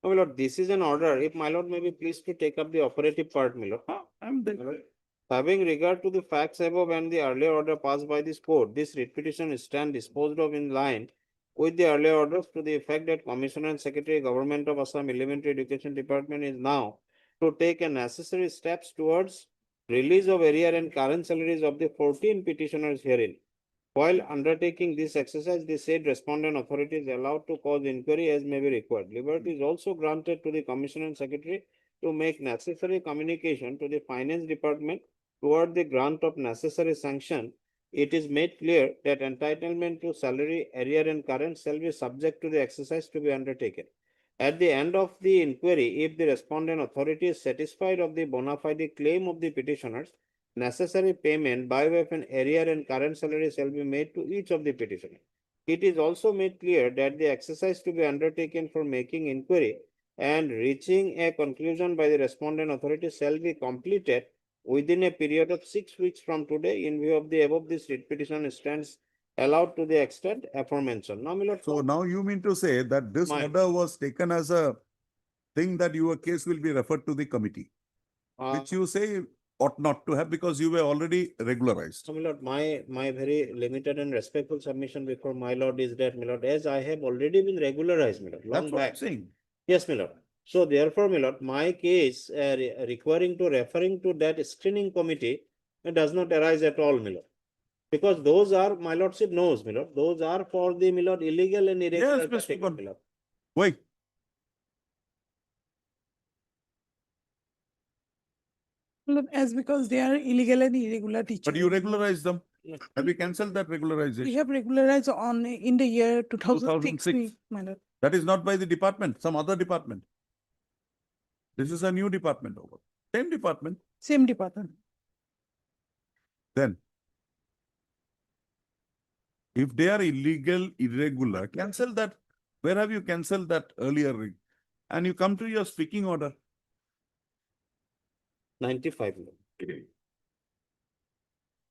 No, my lord, this is an order. If my lord may be pleased to take up the operative part, my lord. I'm there. My lord, having regard to the facts above and the earlier order passed by this court, this writ petition is stand disposed of in line with the earlier orders to the effect that Commissioner and Secretary Government of Assam Elementary Education Department is now to take a necessary steps towards release of arrear and current salaries of the 14 petitioners herein. While undertaking this exercise, the said respondent authority is allowed to cause inquiry as may be required. Liberty is also granted to the Commissioner and Secretary to make necessary communication to the Finance Department toward the grant of necessary sanction. It is made clear that entitlement to salary, arrear and current shall be subject to the exercise to be undertaken. At the end of the inquiry, if the respondent authority is satisfied of the bona fide claim of the petitioners, necessary payment by way of an arrear and current salary shall be made to each of the petitioners. It is also made clear that the exercise to be undertaken for making inquiry and reaching a conclusion by the respondent authority shall be completed within a period of 6 weeks from today. In view of the above, this writ petition stands allowed to the extent aforementioned. Now, my lord. So now you mean to say that this order was taken as a thing that your case will be referred to the committee, which you say ought not to have because you were already regularized. My lord, my very limited and respectful submission before my lord is that, my lord, as I have already been regularized, my lord, long That's what back. I'm saying. Yes, my lord. So therefore, my lord, my case requiring to referring to that screening committee does not arise at all, my lord. Because those are, my lordship knows, my lord, those are for the, my lord, illegal and irregular. Yes, Mr. category, my lord. Wait. As because they are illegal and irregular teachers. But you regularize them. Have you cancelled that regularization? We have regularized on in the year 2006, my lord. That is not by the department, some other department. This is a new department over. Same department. Same department. Then, if they are illegal, irregular, cancel that. Where have you cancelled that earlier? And you come to your speaking order. 95.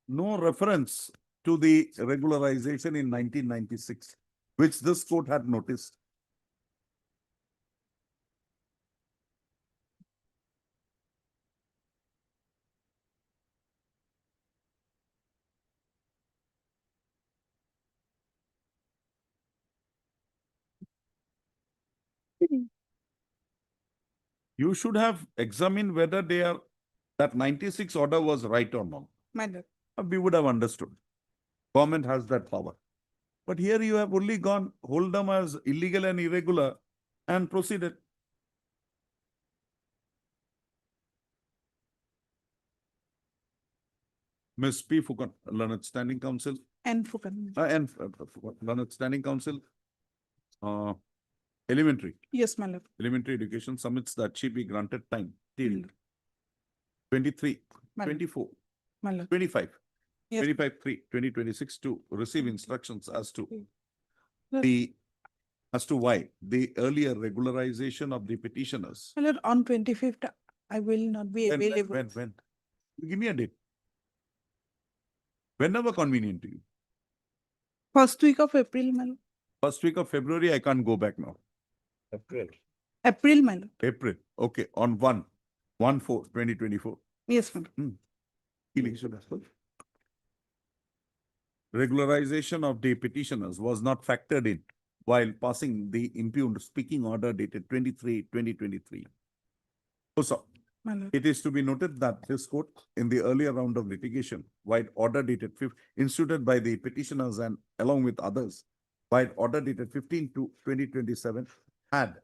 No reference to the regularization in 1996, which this court had noticed. You should have examined whether that 96 order was right or not. My lord. We would have understood. Government has that power. But here you have only hold them as illegal and irregular and proceeded. Ms. P. Fukan, Learned Standing Council. And Fukan. Learned Standing Council. Elementary. Yes, my lord. Elementary education submits that she be granted time till 23, 24, 25, Yes. 25/3/2026 to receive instructions as to Yes. as to why the earlier regularization of the petitioners. My lord, on 25th, I will not be available. When? Give me a date. Whenever convenient to you. First week of April, my lord. First week of February, I can't go back now. April, my lord. April. Okay. On 1/4/2024. Yes, my lord. Election as well. Regularization of the petitioners was not factored in while passing the impugned speaking order dated 23/2023. Also, My lord. it is to be noted that this court, in the earlier round of litigation, while order dated 5th, instituted by the petitioners and along with others, by order dated 15/2/2027 had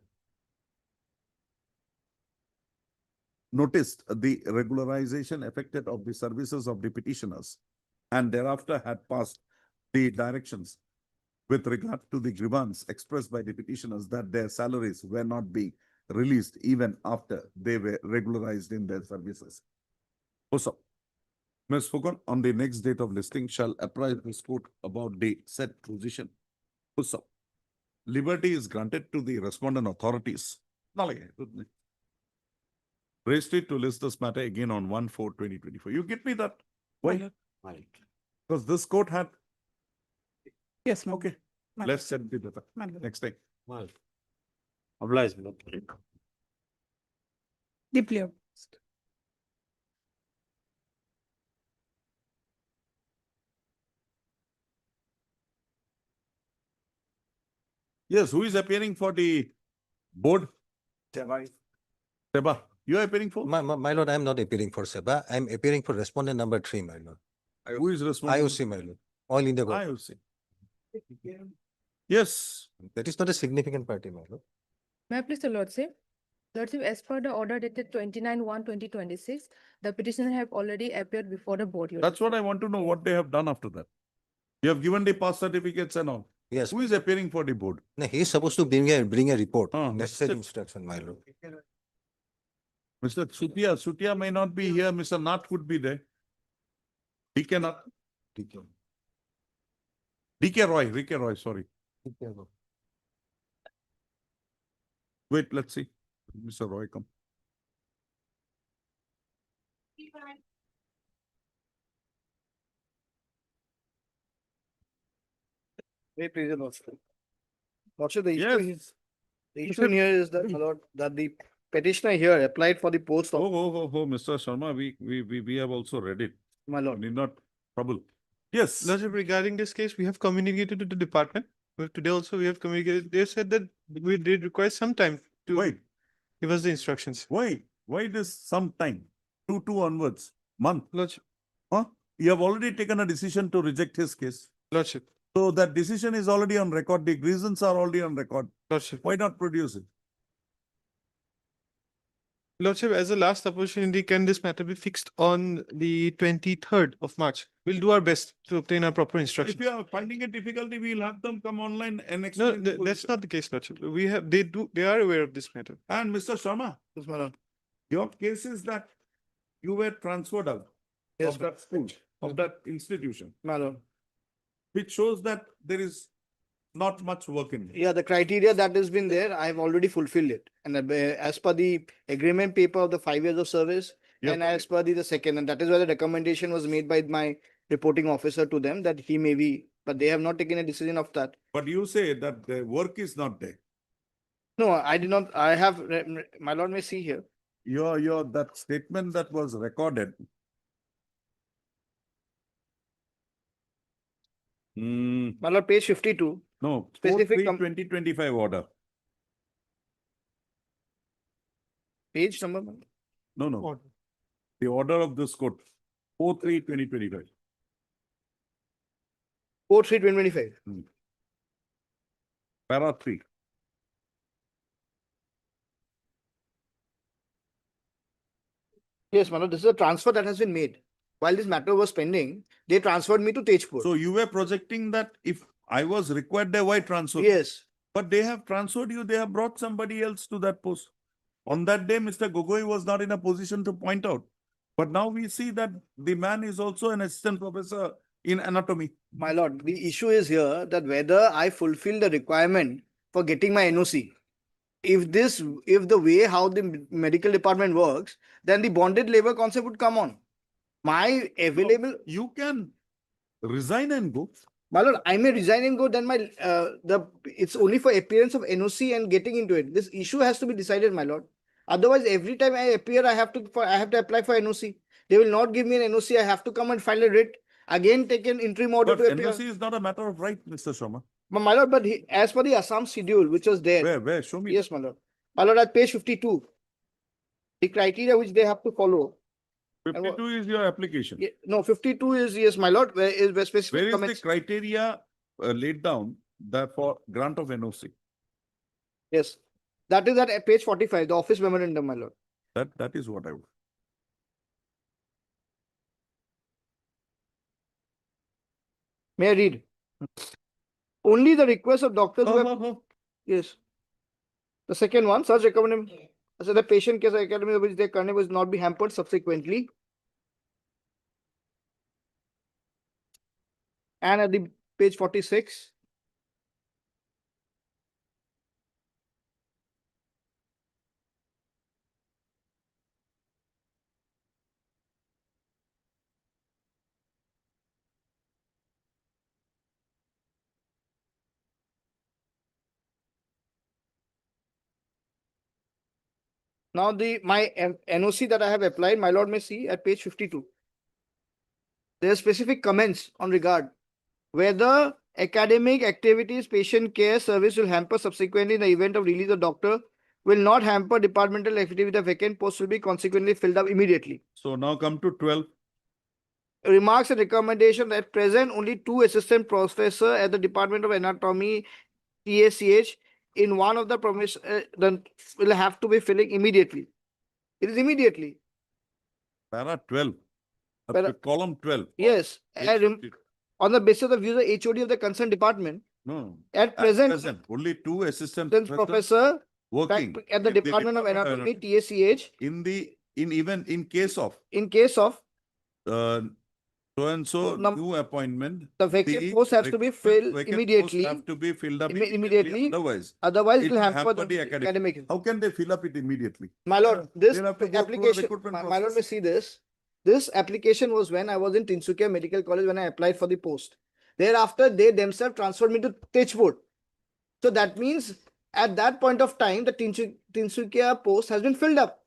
noticed the regularization effected of the services of the petitioners and thereafter had passed the directions with regard to the grievance expressed by the petitioners that their salaries were not being released even after they were regularized in their services. Also, Ms. Fugon, on the next date of listing, shall apprise this court about the said position. Also, liberty is granted to the respondent authorities. Registered to list this matter again on 1/4/2024. You get me that? Why? Because this court had. Yes, ma'am. Okay, Ma'am. let's set the data. Ma'am. Next time. Obliged. Deeply obliged. Yes, who is appearing for the board? Seba, you are appearing for? My lord, I am not appearing for Seba. I am appearing for respondent number 3, my lord. Who is responding? IOC, my lord. All India government. IOC. Yes. That is not a significant party, my lord. May I please the Lordship? Lordship, as per the order dated 29/1/2026, the petitioner have already appeared before the board. Your That's what I want to know, what they have done after that. You have given the pass certificates and all. Yes. Who is appearing for the board? No, he is supposed to bring a report. Ah, Necessary that's it. instruction, my lord. Mr. Sutia may not be here. Mr. Nath could be there. DK Nath. DK Roy, sorry. Wait, let's see. Mr. Roy, come. Very pleased, Lordship. Lordship, the Yes. issue is, the issue here is that, my lord, that the petitioner here applied for the post of, Mr. Sharma, we have also read it. my lord. Need not trouble. Yes. Lordship, regarding this case, we have communicated to the department. Well, today also we have communicated. They said that we did require some time to Wait, give us the instructions. why this some time? 2 onwards, month. Lordship, Huh? You have already taken a decision to reject his case. Lordship, So that decision is already on record. The reasons are already on record. Lordship. Why not produce it? Lordship, as a last opportunity, can this matter be fixed on the 23rd of March? We'll do our best to obtain a proper If instruction. you are finding a difficulty, we'll have them come online and No, explain. the that's position. not the case, Lordship. They are aware of this matter. And Mr. Sharma, Yes, my lord. your case is that you were transferred out Yes, of that school, of that institution, my lord. which shows that there is not much work in it. Yeah, the criteria that has been there, I have already fulfilled it. And as per the agreement paper of the 5 years of service, Yep. and as per the second, and that is why the recommendation was made by my reporting officer to them that he may be, but they have not taken a decision of that. But you say that the work is not there. No, I did not, I have, my lord may see here. That statement that was recorded. My lord, page 52. No, Specific 4/3/2025 order. Page number, my lord. No. The order of this court, 4/3/2025. 4/3/2025. Para 3. Yes, my lord, this is a transfer that has been made. While this matter was pending, they transferred me to Tejpur. So you were projecting that if I was required there, why transfer? Yes, But they have transferred you, they have brought somebody else to that post. On that day, Mr. Gogoi was not in a position to point out. But now we see that the man is also an assistant professor in anatomy. my lord, the issue is here that whether I fulfill the requirement for getting my NOC. If the way how the medical department works, then the bonded labor concept would come on. My available, You can resign and go. my lord, I may resign and go, then my, it's only for appearance of NOC and getting into it. This issue has to be decided, my lord. Otherwise, every time I appear, I have to apply for NOC. They will not give me an NOC. I have to come and file a writ. Again, take an interim order But to appear. NOC is not a matter of right, Mr. Sharma. But my lord, as per the Assam schedule, which was there. Where? Show me. Yes, my lord. My lord, at page 52. The criteria which they have to follow. 52 is your application. No, 52 is, yes, my lord, where specific Where is the comments. criteria laid down therefore grant of NOC. Yes, that is at page 45, the office memorandum, my lord. That is what I would. May I read? Only the request of doctors who have, yes. The second one, such recommendation, so the patient case academy of which their current was not be hampered subsequently. And at the page 46. Now my NOC that I have applied, my lord may see at page 52. There are specific comments on regard whether academic activities, patient care service will hamper subsequently in the event of release of doctor will not hamper departmental activity. The vacant post will be consequently filled up immediately. So now come to 12. Remarks and recommendation at present only 2 assistant professor at the Department of Anatomy TACH in one of the then will have to be filling immediately. It is immediately. Para 12. Column 12. Yes. On the basis of the views of HOD of the concerned department. No. At present only 2 assistant professor working at the Department of Anatomy TACH in case of so and so new appointment, the vacant post has to be filled immediately. Have to be filled up immediately. Otherwise it will hamper the academic. How can they fill up it immediately? My lord, this They'll have to go through a application, recruitment my lord may see this. This application was when I was in Tinsukia Medical College when I applied for the post. Thereafter, they themselves transferred me to Techboard. So that means at that point of time, the Tinsukia post has been filled up.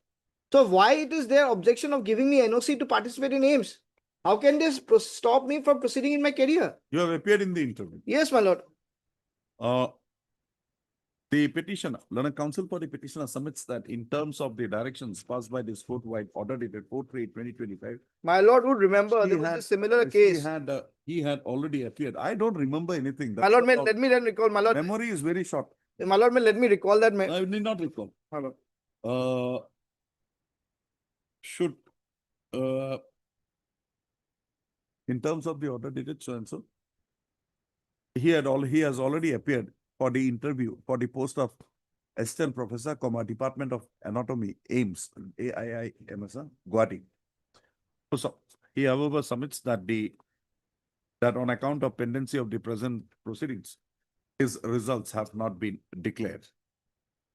So why it is their objection of giving me NOC to participate in AIMS? How can this stop me from proceeding in my career? You have appeared in the interview. Yes, my lord. The petitioner, learned counsel for the petitioner submits that in terms of the directions passed by this court-wide order dated 4/3/2025. My lord would remember there was a similar case. He had already appeared. I don't remember anything. My lord, let me recall. My lord, memory is very short. My lord, let me recall that. I need not recall. My lord. Should in terms of the order dated so and so, he has already appeared for the interview for the post of assistant professor, Department of Anatomy, AIMS, AIIMS, Gauhati. So he, however, submits that on account of pendency of the present proceedings, his results have not been declared.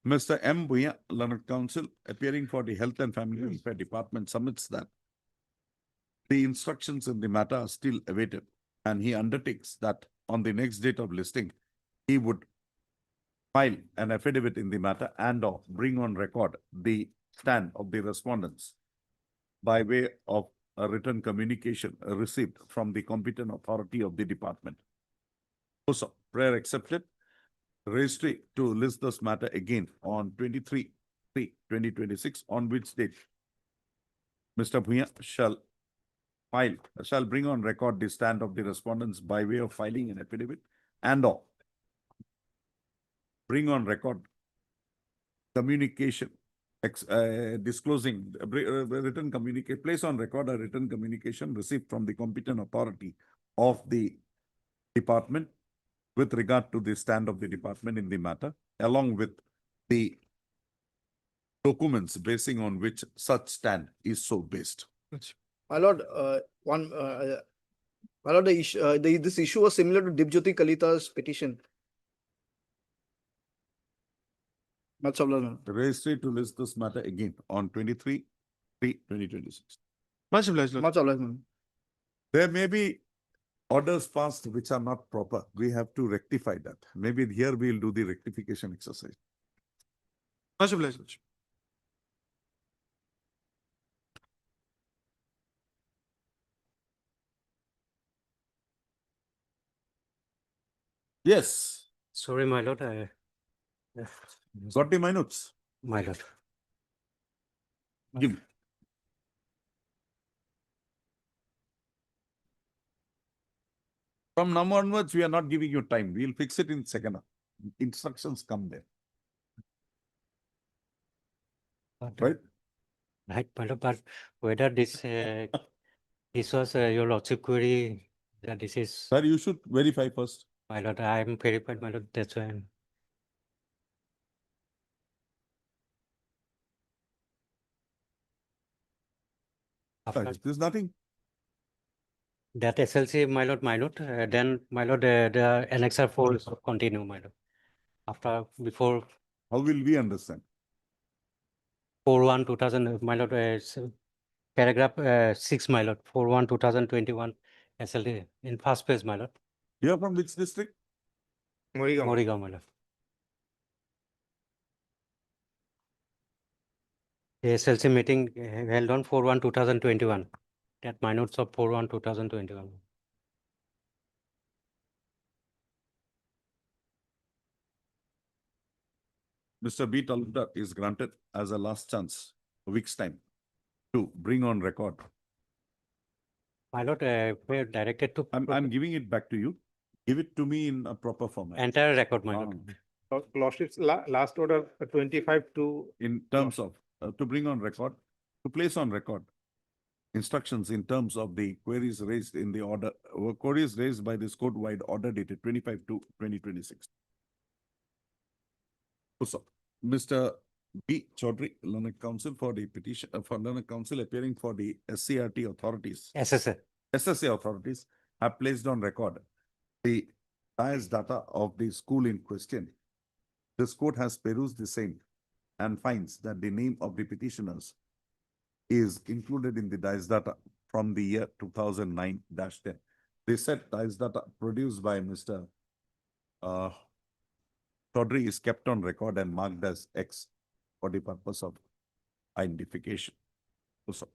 Mr. M. Bhuya, learned counsel, appearing for the Health and Family Welfare Department, submits that the instructions in the matter are still awaited, and he undertakes that on the next date of listing, he would file an affidavit in the matter and/or bring on record the stand of the respondents by way of a written communication received from the competent authority of the department. Also, prayer accepted. Registry to list this matter again on 23/3/2026, on which date Mr. Bhuya shall bring on record the stand of the respondents by way of filing an affidavit and/or bring on record communication disclosing written communication, place on record a written communication received from the competent authority of the department with regard to the stand of the department in the matter, along with the documents basing on which such stand is so based. My lord, my lord, this issue was similar to Dibjyoti Kalita's petition. Much obliged. The registry to list this matter again on 23/3/2026. Much obliged. Much obliged. There may be orders passed which are not proper. We have to rectify that. Maybe here we'll do the rectification exercise. Much obliged. Yes. Sorry, my lord. Got the minutes? My lord. Give me. From now onwards, we are not giving you time. We'll fix it in second. Instructions come there. Right? Right, my lord, but whether this this was your lordship query that this is. Sir, you should verify first. My lord, I am verified, my lord, that's why I'm. There's nothing. That SLC, my lord, then my lord, the annexer 4 is continue, my lord. After, before. How will we understand? 4/1/2000, my lord, paragraph 6, my lord, 4/1/2021 SLD in first page, my lord. You are from which district? Morigaon, my lord. The SLC meeting held on 4/1/2021. That my notes of 4/1/2021. Mr. B. Talukdar is granted as a last chance, a week's time, to bring on record. My lord, we're directed to. I'm giving it back to you. Give it to me in a proper format. Entire record, my lord. Lordship's last order 25 to. In terms of, to bring on record, to place on record instructions in terms of the queries raised in the order, queries raised by this court-wide order dated 25/2/2026. So, Mr. B. Chaudhary, learned counsel for the petition, for learned counsel appearing for the SCRT authorities. SSA authorities have placed on record the bias data of the school in question. This court has perused the same and finds that the name of the petitioners is included in the dice data from the year 2009-10. The said dice data produced by Mr. Chaudhary is kept on record and marked as X for the purpose of identification. So,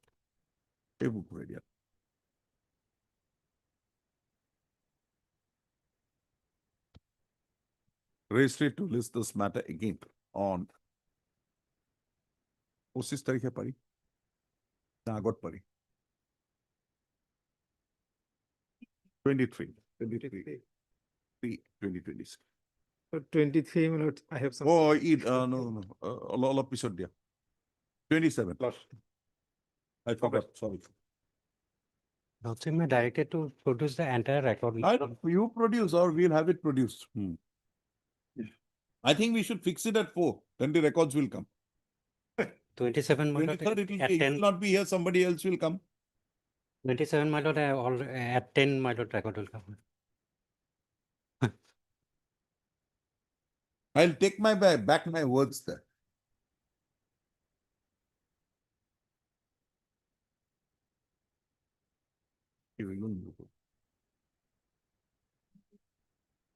registry to list this matter again on 25 तारीख परी नागोट परी 2026. 23 minutes. I have some. Oh, no. All episode there. 27. I forgot. Sorry. Also, I'm directed to produce the entire record. You produce or we'll have it produced. I think we should fix it at 4. Then the records will come. 27, my lord, 23rd, at it 10. will not be here. Somebody else will come. 27, my lord, at 10, my lord, record will come. I'll take my back my words there.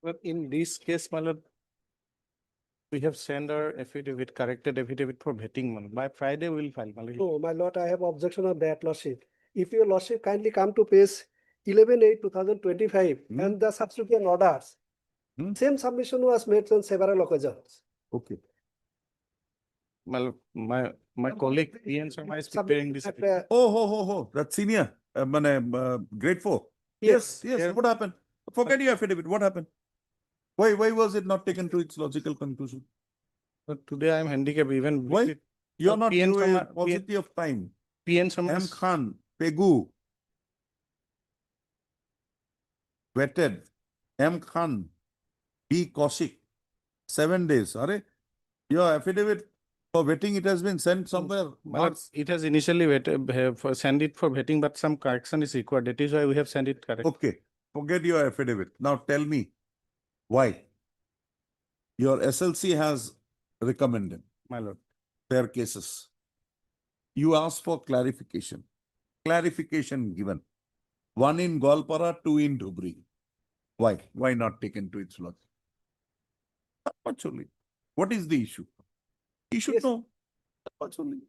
But in this case, my lord, we have sent our affidavit, corrected affidavit for vetting. By Friday, we will file. No, my lord, I have objection on that, lordship. If your lordship kindly come to page 11/8/2025 and the subsequent orders, same submission was made on several occasions. Okay. My colleague Ian Sharma is preparing this. That's senior. Grade 4. Yes. What happened? Forget your affidavit. What happened? Why was it not taken to its logical conclusion? But today I am handicapped even. Why? You're not doing paucity of time. PN Sharma. M. Khan, Pegu. Vetted. M. Khan, B. Kaushik. 7 days. Your affidavit for vetting, it has been sent somewhere. It has initially sent it for vetting, but some correction is required. That is why we have sent it correct. Okay. Forget your affidavit. Now tell me why. Your SLC has recommended, my lord, their cases. You asked for clarification. Clarification given. 1 in Gwalpara, 2 in Dhubri. Why? Why not taken to its logic? Actually, what is the issue? You should know. Actually.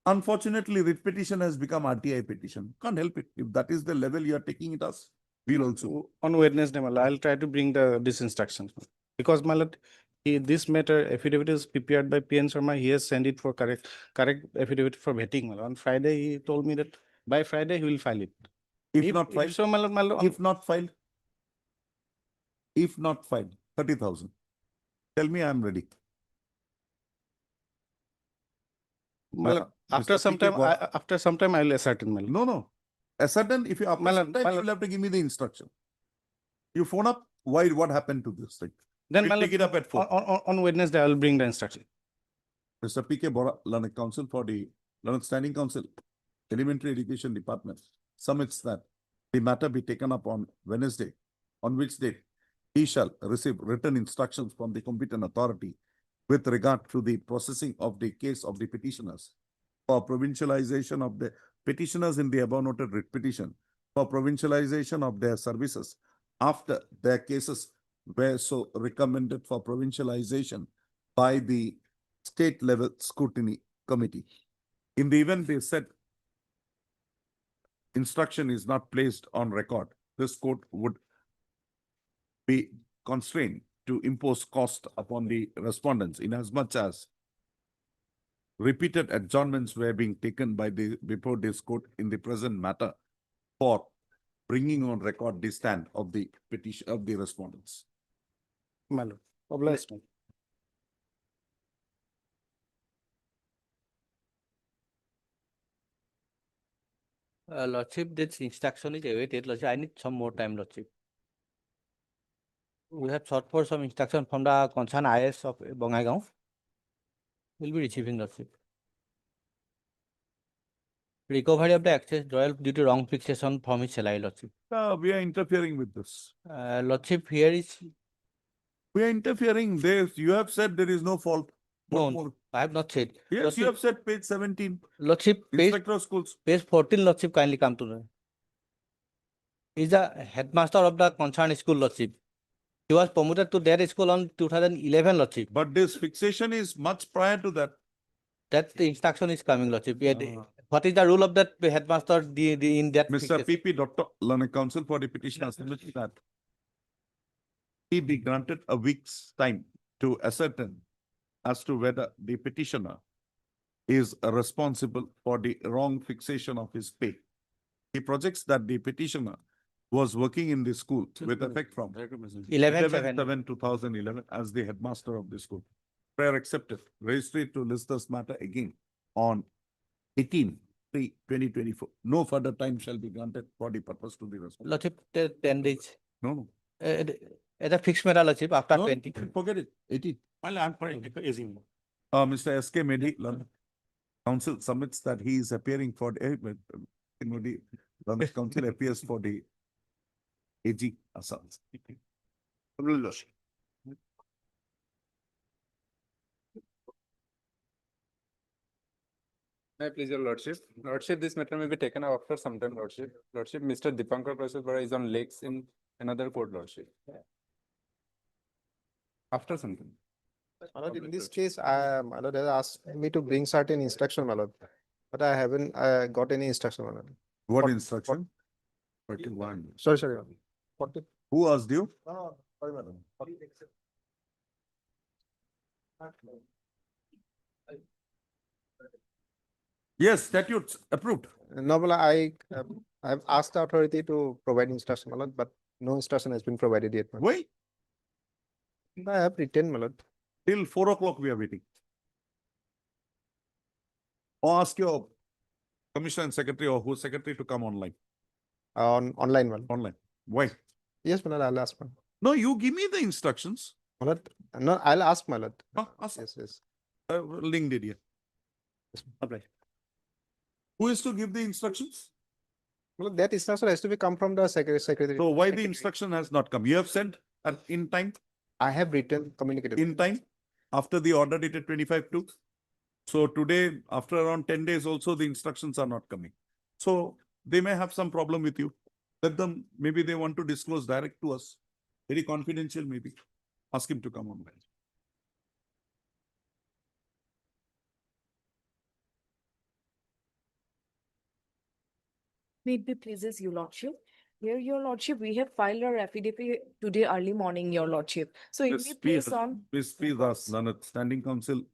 Unfortunately, writ petition has become RTI petition. Can't help it. If that is the level you are taking it as, we'll also. On Wednesday, my lord, I'll try to bring this instruction. Because, my lord, this matter affidavit is prepared by PN Sharma. He has sent it for correct affidavit for vetting. On Friday, he told me that by Friday he will file it. If not filed, So, my lord, if not filed, 30,000. Tell me I am ready. my lord, after Mr. some PK, time, after some time, I will ascertain, my lord. No. Ascertain, if you after My some lord, time, my you lord. will have to give me the instruction. You phone up, why, what happened to this thing? Then, We'll my take it lord, up at 4. on Wednesday, I will bring the instruction. Mr. PK Bora, Learned Counsel for the Learned Standing Council, Elementary Education Department, submits that the matter be taken up on Wednesday, on which date he shall receive written instructions from the competent authority with regard to the processing of the case of the petitioners for provincialization of the petitioners in the above noted writ petition for provincialization of their services after their cases were so recommended for provincialization by the state level scrutiny committee. In the event they said instruction is not placed on record, this court would be constrained to impose cost upon the respondents inasmuch as repeated adjournments were being taken by before this court in the present matter for bringing on record the stand of the petition of the respondents. My lord, obliged. Lordship, this instruction is awaited. Lordship, I need some more time, Lordship. We have sought for some instruction from the concerned IS of Bongaigaon. We'll be receiving, Lordship. Recovery of the access royal due to wrong fixation from his salary, Lordship. We are interfering with this. Lordship, here is. We are interfering. You have said there is no fault. What No, more? I have not said. Yes, Lordship, you have said page 17. Lordship, Inspector of Schools. page 14, Lordship, kindly come to know. He is the headmaster of the concerned school, Lordship. He was promoted to that school on 2011, Lordship. But this fixation is much prior to that. That the instruction is coming, Lordship. What is the rule of that headmaster in that? Mr. PP, Dr. Learned Counsel for the petition has submitted that he be granted a week's time to ascertain as to whether the petitioner is responsible for the wrong fixation of his pay. He projects that the petitioner was working in the school with effect from 11/7/2011 as the headmaster of the school. Prayer accepted. Registry to list this matter again on 18/3/2024. No further time shall be granted for the purpose to be responded. Lordship, 10 days. No. It's a fixed matter, Lordship, after No, 20. forget it. 18. I'm fine. Mr. S.K. Medi, Learned Counsel submits that he is appearing for the Learned Counsel appears for the AG Assam. May I please your lordship? Lordship, this matter may be taken up after some time, lordship. Lordship, Mr. Dipankar Prasad is on legs in another court, lordship. After some time. My lord, in this case, my lord has asked me to bring certain instruction, my lord. But I haven't got any instruction, my lord. What instruction? 41. Sorry. Who asked you? Sorry, madam. Yes, statutes approved. No, but I have asked the authority to provide instruction, my lord, but no instruction has been provided yet. my lord. Why? I have written, my lord. Till 4 o'clock we are waiting. Or ask your commissioner and secretary or who's secretary to come online. Online, my lord. Online. Why? Yes, my lord, I'll ask, my lord. No, you give me the instructions. My lord, no, I'll ask, my lord. Ask. Yes. Linked it here. Apply. Who is to give the instructions? Well, that instruction has to be come from the secretary. So why the instruction has not come? You have sent in time? I have written, communicated. In time? After the order dated 25/2? So today, after around 10 days also, the instructions are not coming. So they may have some problem with you. Let them, maybe they want to disclose direct to us. Very confidential maybe. Ask him to come online. May it be pleases you, Lordship. Here, your Lordship, we have filed our affidavit today early morning, your Lordship. So it may place on. Please ask Learned Standing Council,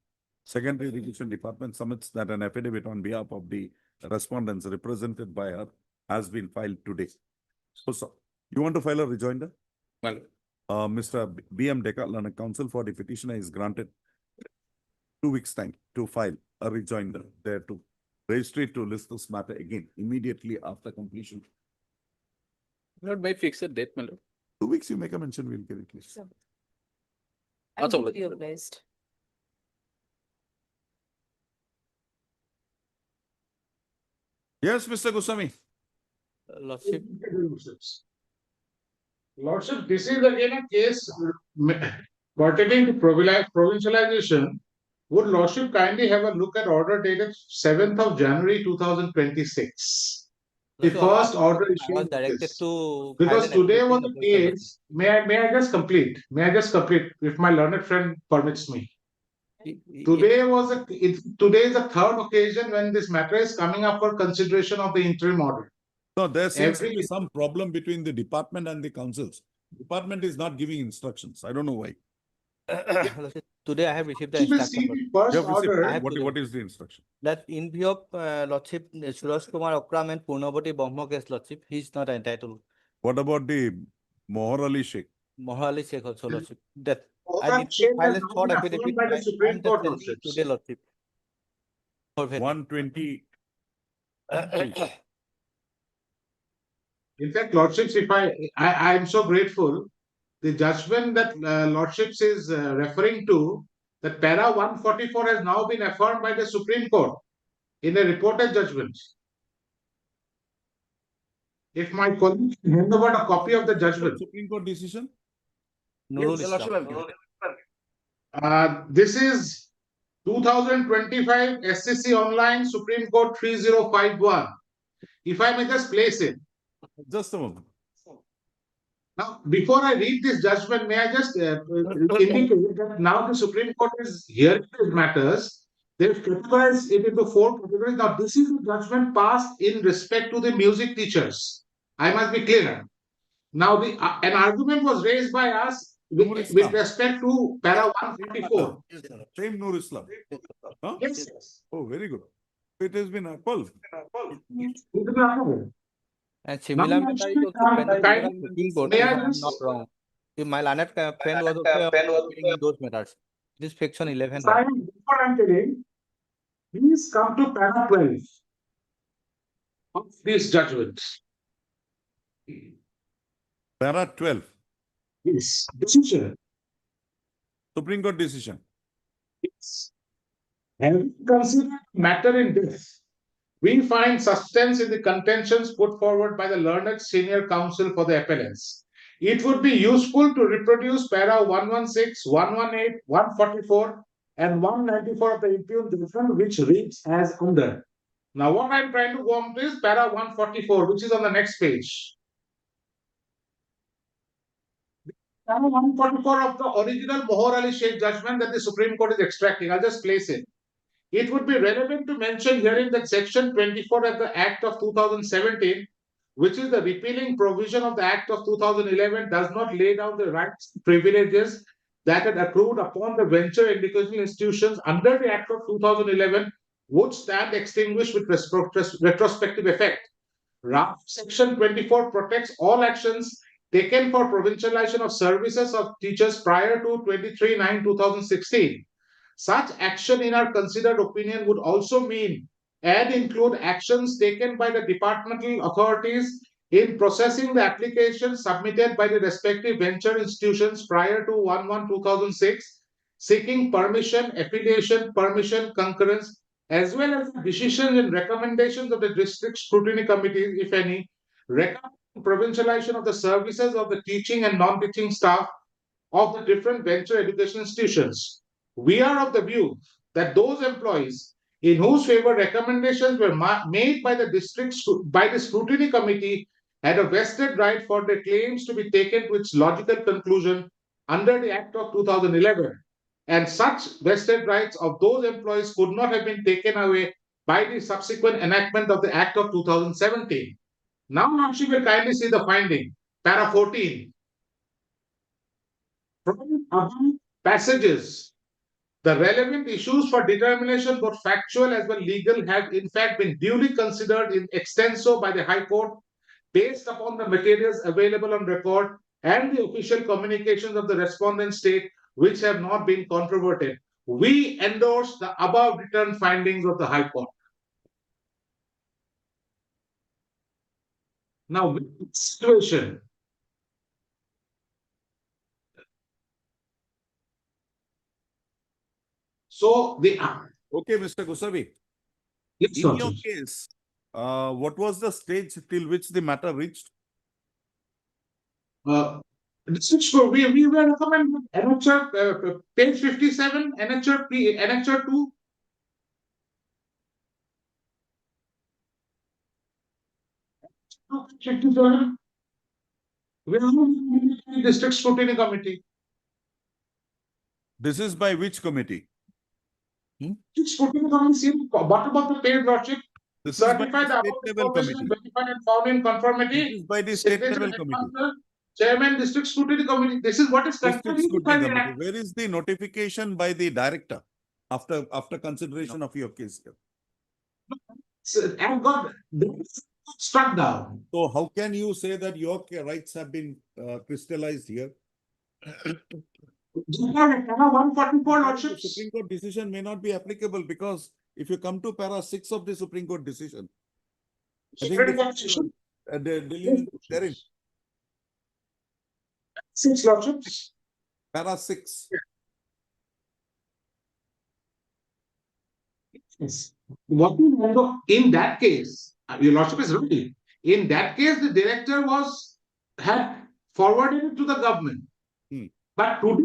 Secondary Education Department submits that an affidavit on behalf of the respondents represented by her has been filed today. So, you want to file a rejoinder? Well, Mr. B.M. Dekar, learned counsel for the petitioner is granted 2 weeks' time to file a rejoinder there to registry to list this matter again immediately after completion. Lord, may fix a date, my lord. 2 weeks you make a mention, we'll get it list. That's all. Organized. Yes, Mr. Goswami. Lordship, Lordship, this is again a case pertaining to provincialization. Would Lordship kindly have a look at order dated 7th of January 2026? The first order I issued. was directed to. Because file an today was application the opposition, case, may I just complete? May I just complete if my learned friend permits me? Today today is the third occasion when this matter is coming up for consideration of the interim order. No, there seems to be some problem between the department and the councils. Department is not giving instructions. I don't know why. Lordship, today I have received the You will instruction. see Lordship. the first You have received- order. I have What, today. what is the instruction? That in view of Lordship, Suraj Kumar Okram and Purnavati Brahma case, Lordship, he is not entitled. What about the Mohar Ali Sheikh? Mohali Sheikh also, Lordship. That Mohar I need to Sheikh file has a now short been affidavit. affirmed by the I Supreme am Court, just sending it Lordships. today, Lordship. For vetting. 120. In fact, Lordships, if I am so grateful, the judgment that Lordships is referring to, that para 144 has now been affirmed by the Supreme Court in a reported judgment. If my colleague can hand over a copy of the judgment. Supreme Court decision? Nurul Yes, Islam. This is 2025 SCC Online Supreme Court 3051. If I may just place it. Just a moment. Now, before I read this judgment, may I just indicate that now the Supreme Court is hearing these matters. They've categorized it into 4 categories. Now, this is the judgment passed in respect to the music teachers. I must be clear. Now, an argument was raised by us with respect to para 144. Same Nur Islam. Huh? Yes. Oh, very good. It has been upheld. And similar matter is also pending before the Supreme Court, if I am not wrong. If my learned friend was also appearing in those matters. This section 11. Before I'm telling, please come to para 12 of these judgments. Para 12. Yes, decision. Supreme Court decision. Yes. Having considered matter in this, we find substance in the contentions put forward by the learned senior counsel for the appellants. It would be useful to reproduce para 116, 118, 144, and 194 of the impugned judgment, which reads as under. Now, what I'm trying to go on to is para 144, which is on the next page. Para 144 of the original Mohar Ali Sheikh judgment that the Supreme Court is extracting. I'll just place it. It would be relevant to mention herein that Section 24 of the Act of 2017, which is the repealing provision of the Act of 2011, does not lay down the rights and privileges that had accrued upon the venture educational institutions under the Act of 2011 would stand extinguished with retrospective effect. Rather, Section 24 protects all actions taken for provincialization of services of teachers prior to 23/9/2016. Such action, in our considered opinion, would also mean and include actions taken by the departmental authorities in processing the applications submitted by the respective venture institutions prior to 1/1/2006, seeking permission, affiliation, permission, concurrence, as well as decisions and recommendations of the district scrutiny committee, if any, recommending provincialization of the services of the teaching and non-teaching staff of the different venture education institutions. We are of the view that those employees in whose favor recommendations were made by the scrutiny committee had a vested right for their claims to be taken to its logical conclusion under the Act of 2011. And such vested rights of those employees could not have been taken away by the subsequent enactment of the Act of 2017. Now, she will kindly see the finding, para 14. From above passages, The relevant issues for determination, both factual as well legal, have in fact been duly considered in extenso by the High Court based upon the materials available on record and the official communications of the respondent state, which have not been controverted. We endorse the above written findings of the High Court. Now, with this situation, so the Okay, Mr. Goswami. Yes, In your Judge. case, what was the stage till which the matter reached? We were recommended annexure page 57, annexure 2. We are district scrutiny committee. This is by which committee? Scrutiny committee, bottom of the page, Lordship. This is by Certified the above state level information committee. verified and found in conformity. This is by the state Secretary level and committee. counsel, Chairman, district scrutiny committee. This is what is District contained by scrutiny the committee. act. Where is the notification by the director after consideration of your case here? And got struck down. So how can you say that your rights have been crystallized here? 144, The Lordship. Supreme Court decision may not be applicable because if you come to para 6 of the Supreme Court decision, I think the delineation therein. 6, Lordships. Para 6. Yes. What we know in that case, your Lordship is right. In that case, the director had forwarded it to the government. But today,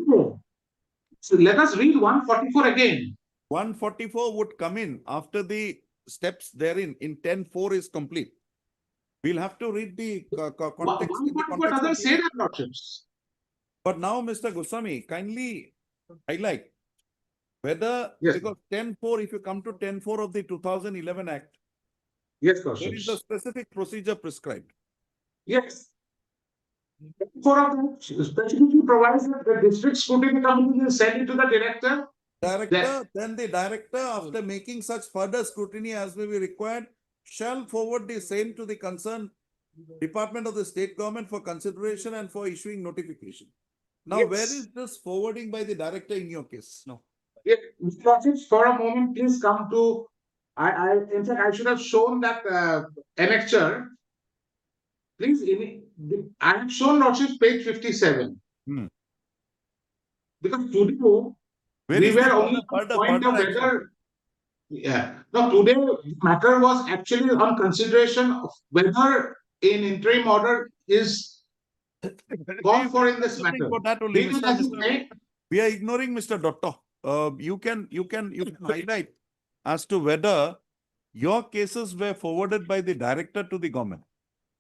so let us read 144 again. 144 would come in after the steps therein in 10.4 is complete. We'll have to read the context. 144 doesn't say that, Lordships. But now, Mr. Goswami, kindly highlight whether, because 10.4, if you come to 10.4 of the 2011 Act, yes, there is a specific procedure prescribed. Yes. For of that specifically provides that the district scrutiny committee will send it to the director. Then the director, after making such further scrutiny as may be required, shall forward the same to the concerned department of the state government for consideration and for issuing notification. Now, where is this forwarding by the director in your case? No. Yes, for a moment, please come to. In fact, I should have shown that annexure. Please, I have shown Lordship page 57. Because today we were only point of whether. Yeah. No, today matter was actually on consideration of whether an interim order is called for in this matter. We are ignoring Mr. Dotto. You can highlight as to whether your cases were forwarded by the director to the government.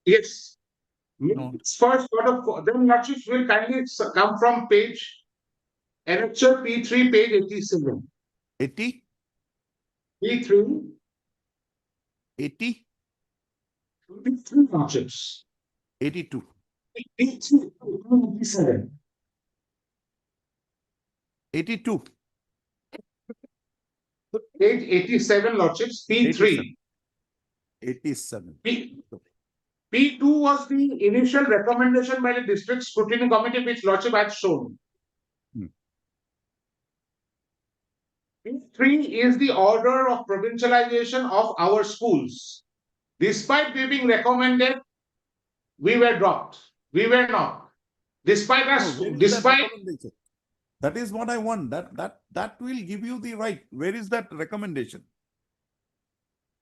Yes. First, then Lordship will kindly come from page annexure P3, page 87. 80? P3. 80? P3 Lordships. 82. P3, 87. 82. Page 87, Lordships, P3. 87. P2 was the initial recommendation by the district scrutiny committee, which Lordship had shown. P3 is the order of provincialization of our schools. Despite we being recommended, we were dropped. We were not. Despite us, That is what I want. That will give you the right. Where is that recommendation?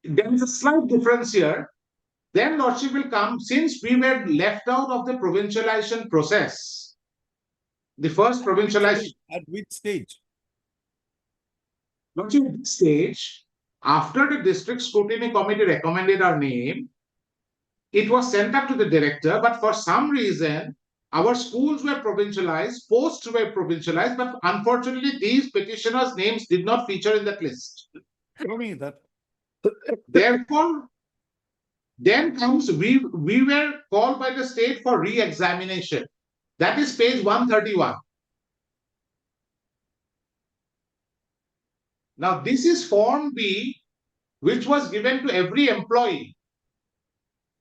There is a slight difference here. Then Lordship will come, since we were left out of the provincialization process. The first provincialization. At which stage? Lordship, at this stage, after the district scrutiny committee recommended our name, it was sent up to the director, but for some reason, our schools were provincialized, posts were provincialized, but unfortunately, these petitioners' names did not feature in that list. Show me that. Therefore, then comes we were called by the state for re-examination. That is page 131. Now, this is Form B, which was given to every employee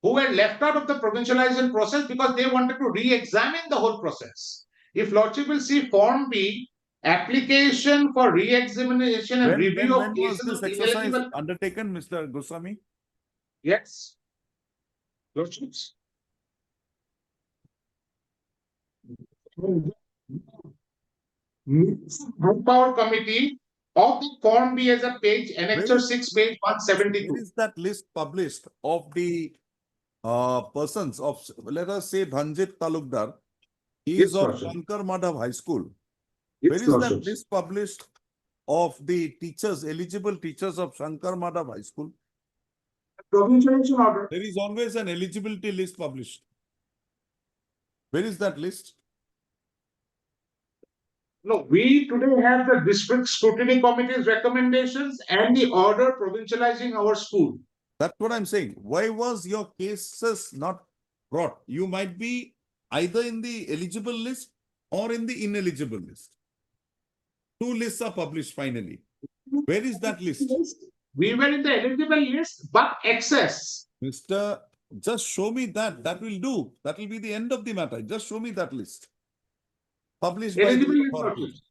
who were left out of the provincialization process because they wanted to re-examine the whole process. If Lordship will see Form B, application for re-examination and review of When was cases this of exercise ineligible. undertaken, Mr. Goswami? Yes. Lordships. High Power Committee of the Form B as a page, Annexure 6, page 172. Where is that list published of the persons of, let us say, Dhanjit Talukdar? He is Yes, of Lordship. Shankar Madhav High School. Yes, Where is that Lordships. list published of the teachers, eligible teachers of Shankar Madhav High School? Provincialization order. There is always an eligibility list published. Where is that list? No, we today have the District Scrutiny Committee's recommendations and the order provincializing our school. That's what I'm saying. Why was your cases not brought? You might be either in the eligible list or in the ineligible list. Two lists are published finally. Where is that list? We were in the eligible list, but excess. Mr. Just show me that. That will do. That will be the end of the matter. Just show me that list. Published by Eligible the list, authorities. Lordships.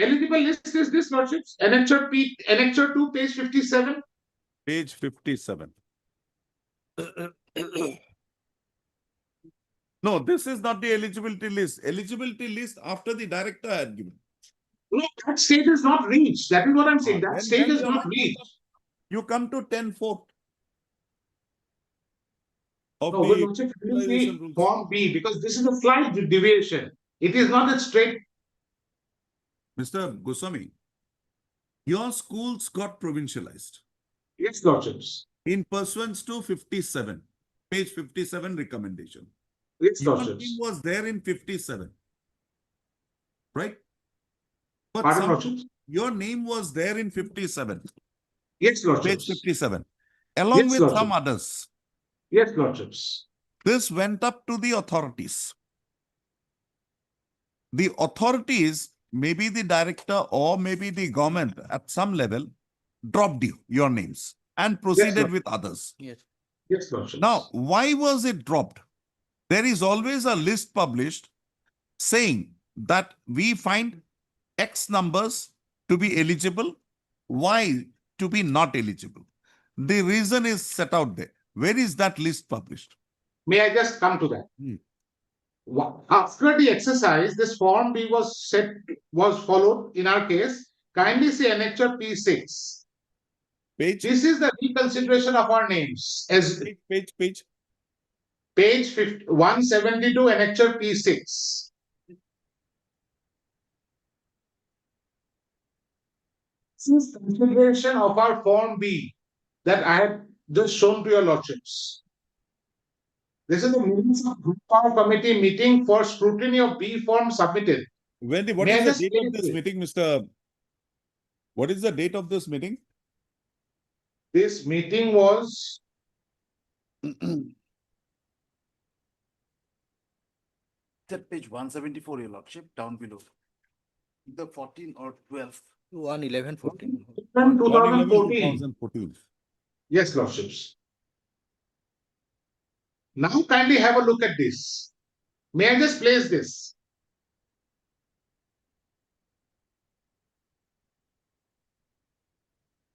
Eligible list is this, Lordships. Annexure 2, page 57. Page 57. No, this is not the eligibility list. Eligibility list after the director had given. No, that stage is not reached. That is what I'm saying. That Then stage is you not have to reached. You come to 10-4 of No, the but Lordship, it will be utilization rules. Form B because this is a slight deviation. It is not a straight. Mr. Goswami, your schools got provincialized. Yes, Lordships. In pursuance to 57, page 57 recommendation. Yes, Your Lordships. name was there in 57, right? But Pardon, Lordships? your name was there in 57. Yes, Page Lordships. 57. Along Yes, with Lordships. some others. Yes, Lordships. This went up to the authorities. The authorities, maybe the director or maybe the government at some level, dropped your names and proceeded with others. Yes. Yes, Lordships. Now, why was it dropped? There is always a list published saying that we find X numbers to be eligible, Y to be not eligible. The reason is set out there. Where is that list published? May I just come to that? After the exercise, this Form B was followed in our case. Kindly see Annexure P6. Page? This is the reconsideration of our names. As Page. Page 172, Annexure P6. This is consideration of our Form B that I have just shown to your Lordships. This is the minutes of Group Power Committee meeting for scrutiny of B form submitted. What is the date of this meeting, Mr. What is the date of this meeting? This meeting was at page 174, Your Lordship, down below. The 14 or 12. 1/11/14. 2014. Yes, Lordships. Now kindly have a look at this. May I just place this?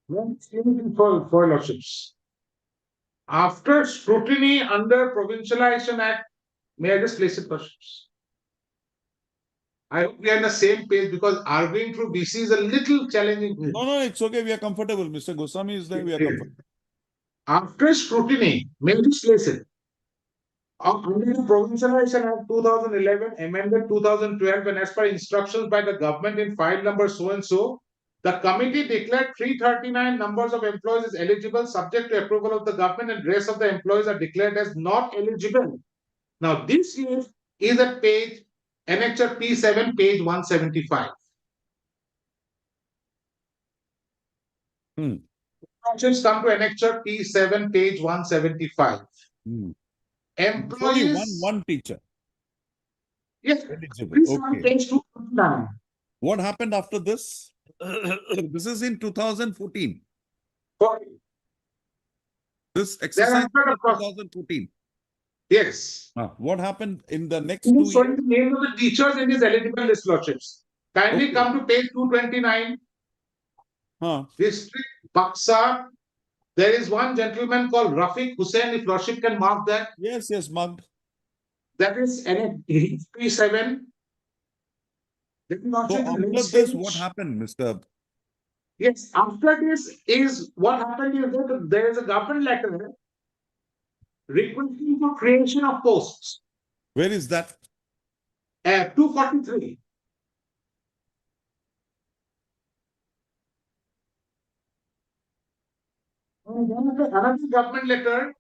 For Lordships. After scrutiny under Provincialization Act, may I just place it, Lordships? I hope we are on the same page because arguing through BC is a little challenging. No, it's okay. We are comfortable. Mr. Goswami is there. We are comfortable. After scrutiny, may I just place it? Under the Provincialization Act 2011, amended 2012, and as per instructions by the government in file number so and so, the committee declared 339 numbers of employees as eligible subject to approval of the government, and rest of the employees are declared as not eligible. Now, this list is at page Annexure P7, page 175. Just come to Annexure P7, page 175. Employees. Only one teacher. Yes. Eligible. Please Okay. page 229. What happened after this? This is in 2014. This Then exercise after the was process, 2014. yes. What happened in the next It 2 is showing years? the name of the teachers in his eligible list, lordships. Kindly Okay. come to page 229. Huh. District Baksa. There is one gentleman called Rafiq Hussain, if lordship can mark that. Yes, yes, marked. That is P7. Then So lordship, the after next this, stage- what happened, Mr. Yes, after this is what happened is that there is a government letter requesting for creation of posts. Where is that? 243. And then another government letter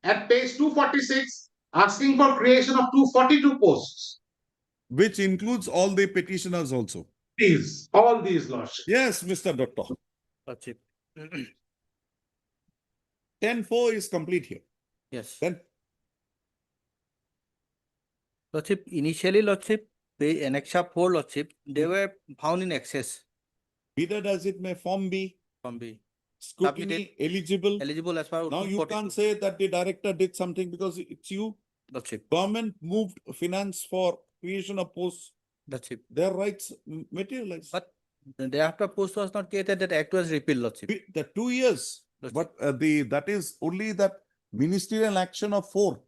at page 246 asking for creation of 242 posts. Which includes all the petitioners also. All these lordships. Yes, Mr. Doctor. Lordship. 10-4 is complete here. Yes. Then Lordship, initially, Lordship, Annexa 4, Lordship, they were found in excess. be that as it may, Form B, From B. scrutiny, eligible. Eligible as far as. Now you can't say that the director did something because it's you. Lordship. Government moved finance for creation of posts. Lordship. Their rights materialize. But thereafter post was not created, that act was repealed, Lordship. The 2 years, but that is only that ministerial action of 4,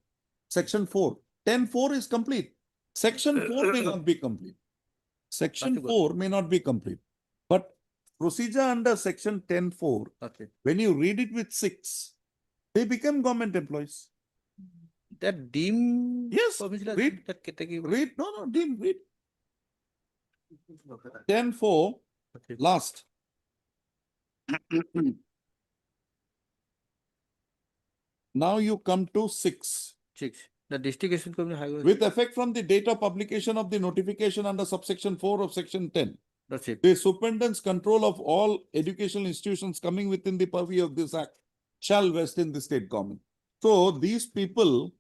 section 4. 10-4 is complete. Section 4 may not be complete. Section 4 may not be complete. But procedure under section 10-4, when you read it with 6, they become government employees. That deemed. Yes, read. That category. Read, no, deem, read. 10-4, last. Now you come to 6. 6. The district Education Commission Highway. With effect from the date of publication of the notification under subsection 4 of section 10. That's it. The superintendent's control of all educational institutions coming within the purview of this act shall vest in the state government. So these people,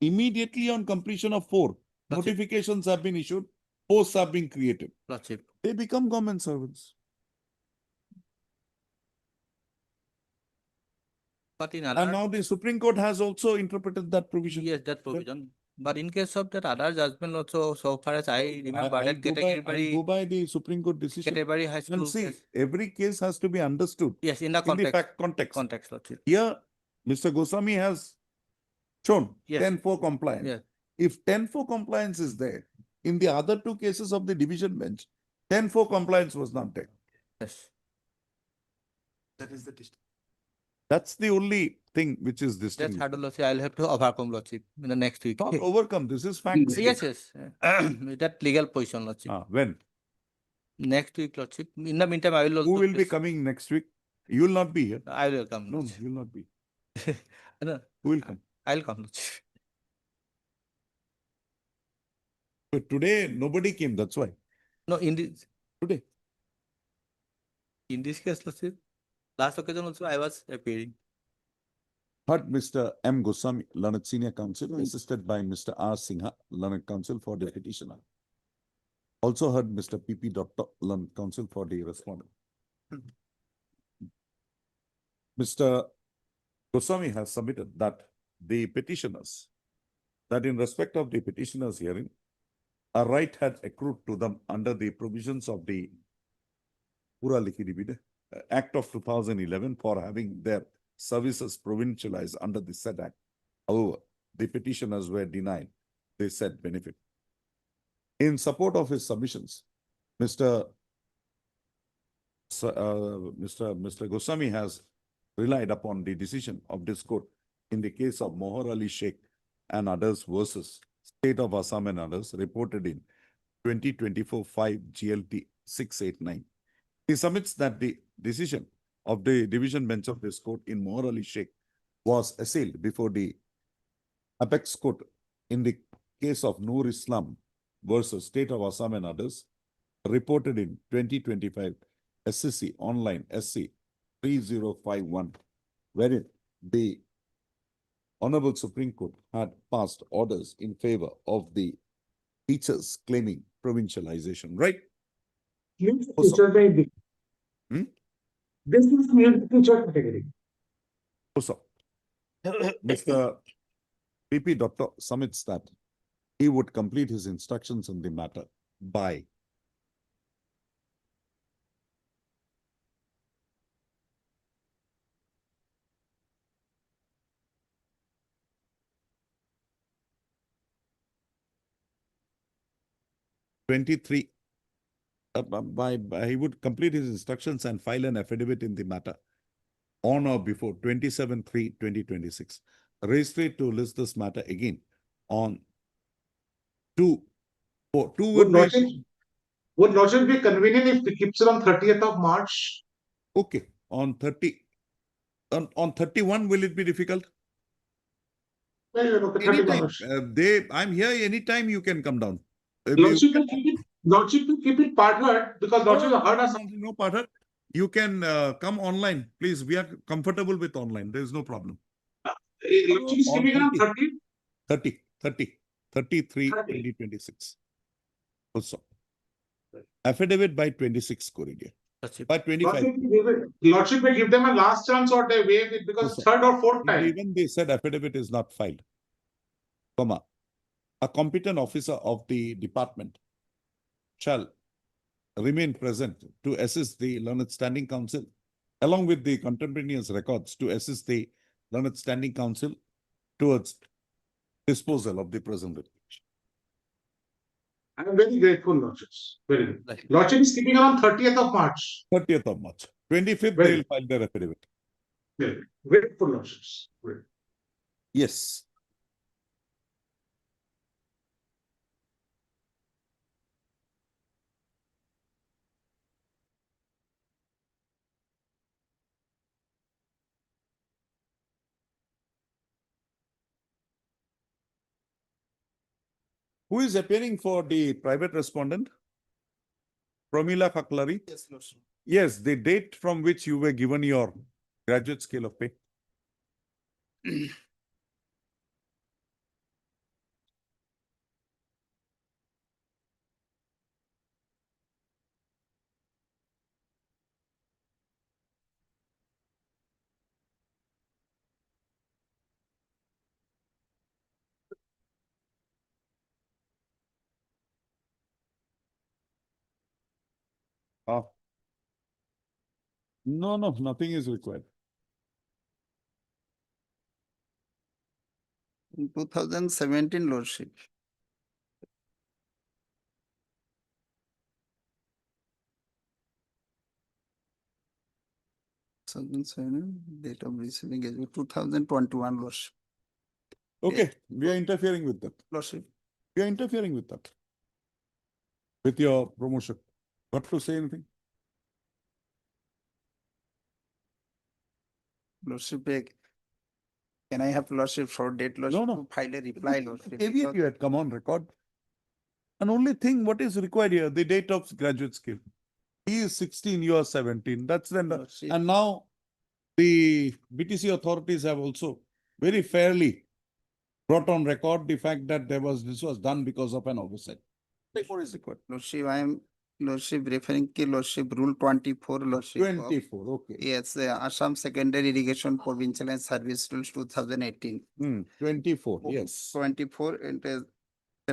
immediately on completion of 4, notifications have been issued, posts have been created. That's it. They become government servants. But in And now the Supreme Court has also interpreted that provision. Yes, that provision. But in case of that other judgment also, so far as I remember, that category. I go by the Supreme Court decision. Category has And to. see, every case has to be understood. Yes, in the context. Context. Context, Lordship. Here, Mr. Goswami has shown Yes. 10-4 compliance. Yes. If 10-4 compliance is there, in the other 2 cases of the division bench, 10-4 compliance was not there. Yes. That is the district. That's the only thing which is That's distinct. hard, Lordship. I'll have to overcome, Lordship, in the next week. Not overcome, this is fact. Yes, yes. That legal position, Lordship. When? Next week, Lordship. In the meantime, I will also. Who will be coming next week? You will not be here. I will come. No, you will not be. No, Who will come? I'll come, Lordship. But today, nobody came, that's why. No, in this. Today. In this case, Lordship, last occasion also I was appearing. Heard Mr. M. Goswami, Learned Senior Counsel, assisted by Mr. R. Singha, Learned Counsel for the petitioner. Also heard Mr. P.P. Doctor, Learned Counsel for the respondent. Mr. Goswami has submitted that the petitioners, that in respect of the petitioners hearing, a right had accrued to them under the provisions of the Pura Likhi Divide Act of 2011 for having their services provincialized under the said act. However, the petitioners were denied the said benefit. In support of his submissions, Mr. Goswami has relied upon the decision of this court in the case of Mohar Ali Sheikh and others versus State of Assam and others reported in 2024-5 GLT 689. He submits that the decision of the division bench of this court in Mohar Ali Sheikh was assailed before the apex court in the case of Noor Islam versus State of Assam and others, reported in 2025 SCC online SC 3051, wherein the Honorable Supreme Court had passed orders in favor of the teachers claiming provincialization, right? This is music teacher category. Also, Mr. PP Dr. submits that he would complete his instructions on the matter by he would complete his instructions and file an affidavit in the matter on or before 27/3/2026. Registry to list this matter again on 2/4. Would Lordship be convenient if it keeps it on 30th of March? Okay, on 30, on 31, will it be difficult? Well, okay, Anytime, I'm here anytime you can come down. Lordship will keep it partnered because Lordship heard us. No partner. You can come online, please. We are comfortable with online. There is no problem. Lordship is keeping it on 30? 33/2026. Also, affidavit by 26 Korea. By 25. Lordship may give them a last chance or they waive it because Also, third or fourth time. even they said affidavit is not filed. Comma. A competent officer of the department shall remain present to assist the learned standing council along with the contemporaneous records to assist the learned standing council towards disposal of the present litigation. I am very grateful, Lordships. Very good. Lordship is keeping on 30th of March. 30th of March. 25th, they will file their affidavit. Very good. Grateful, Lordships. Great. Yes. Who is appearing for the private respondent? Pramila Kaklari? Yes, Lordship. Yes, the date from which you were given your graduate scale of pay. No, nothing is required. In 2017, Lordship. Date of receiving is 2021, Lordship. Okay, we are interfering with that. Lordship. We are interfering with that. With your promotion. Got to say anything? Lordship, can I have Lordship for date, Lordship? No. To file a reply, Lordship. Maybe you had come on record. And only thing what is required here, the date of graduate skill. He is 16, you are 17. That's then. And now the BTC authorities have also very fairly brought on record the fact that this was done because of an oversight. What is required? Lordship, I am Lordship referring to Lordship Rule 24, Lordship. 24, okay. Yes, Assam Secondary Irrigation Provincial and Service Rules 2018. 24, yes. 24, and there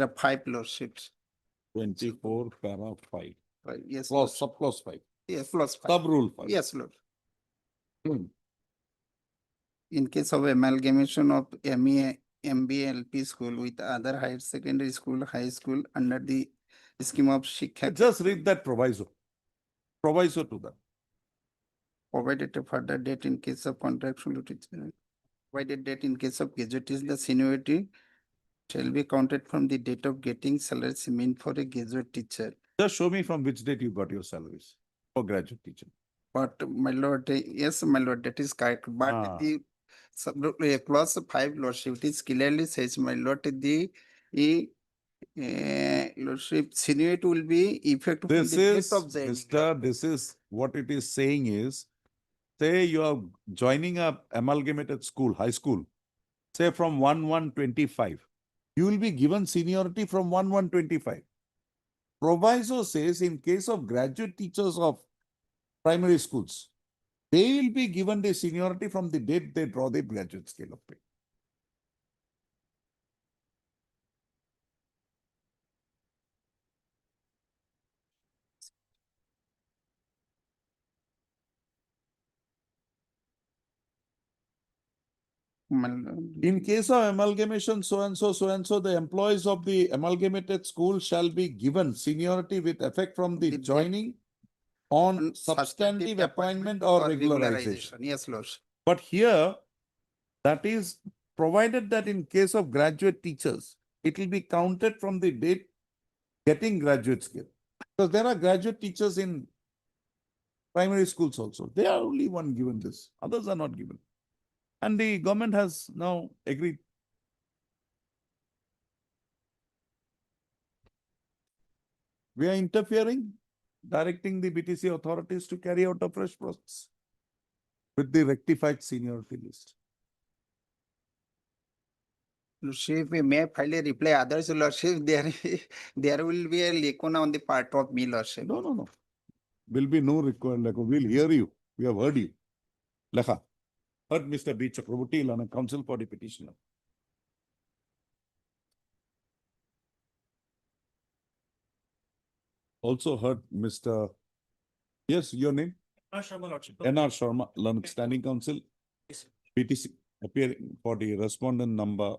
are 5 Lordships. 24, para 5. Yes. Clause, sub-clause 5. Yes, clause 5. Sub-rule 5. Yes, Lord. In case of amalgamation of ME, MBA, LP school with other higher secondary school, high school under the scheme of Shikha. Just read that proviso. Proviso to that. Provided a further date in case of contractual teacher. Provided date in case of gazettees, the seniority shall be counted from the date of getting salaries meant for a graduate teacher. Just show me from which date you got your salaries for graduate teacher. But my lord, yes, my lord, that is correct. But the clause 5, Lordship, it is clearly says, my lord, the Lordship seniority will be effective from This the date is, of the Mr. This is what it is saying is, say you are joining a amalgamated school, high school, say from 1/1/25, you will be given seniority from 1/1/25. Proviso says in case of graduate teachers of primary schools, they will be given the seniority from the date they draw the graduate scale of pay. In case of amalgamation, so and so, the employees of the amalgamated school shall be given seniority with effect from the joining on substantive appointment or regularization. Yes, Lordship. But here, that is provided that in case of graduate teachers, it will be counted from the date getting graduate skill. Because there are graduate teachers in primary schools also. They are only one given this. Others are not given. And the government has now agreed. We are interfering, directing the BTC authorities to carry out a fresh process with the rectified seniority list. Lordship, we may file a reply. Others, Lordship, there will be a lacuna on the part of me, Lordship. No. Will be no required. We'll hear you. We have heard you. Lekha. Heard Mr. B. Chakraborty on a counsel for the petitioner. Also heard Mr. Yes, your name? N.R. Sharma, learned standing counsel. PTC appearing for the respondent number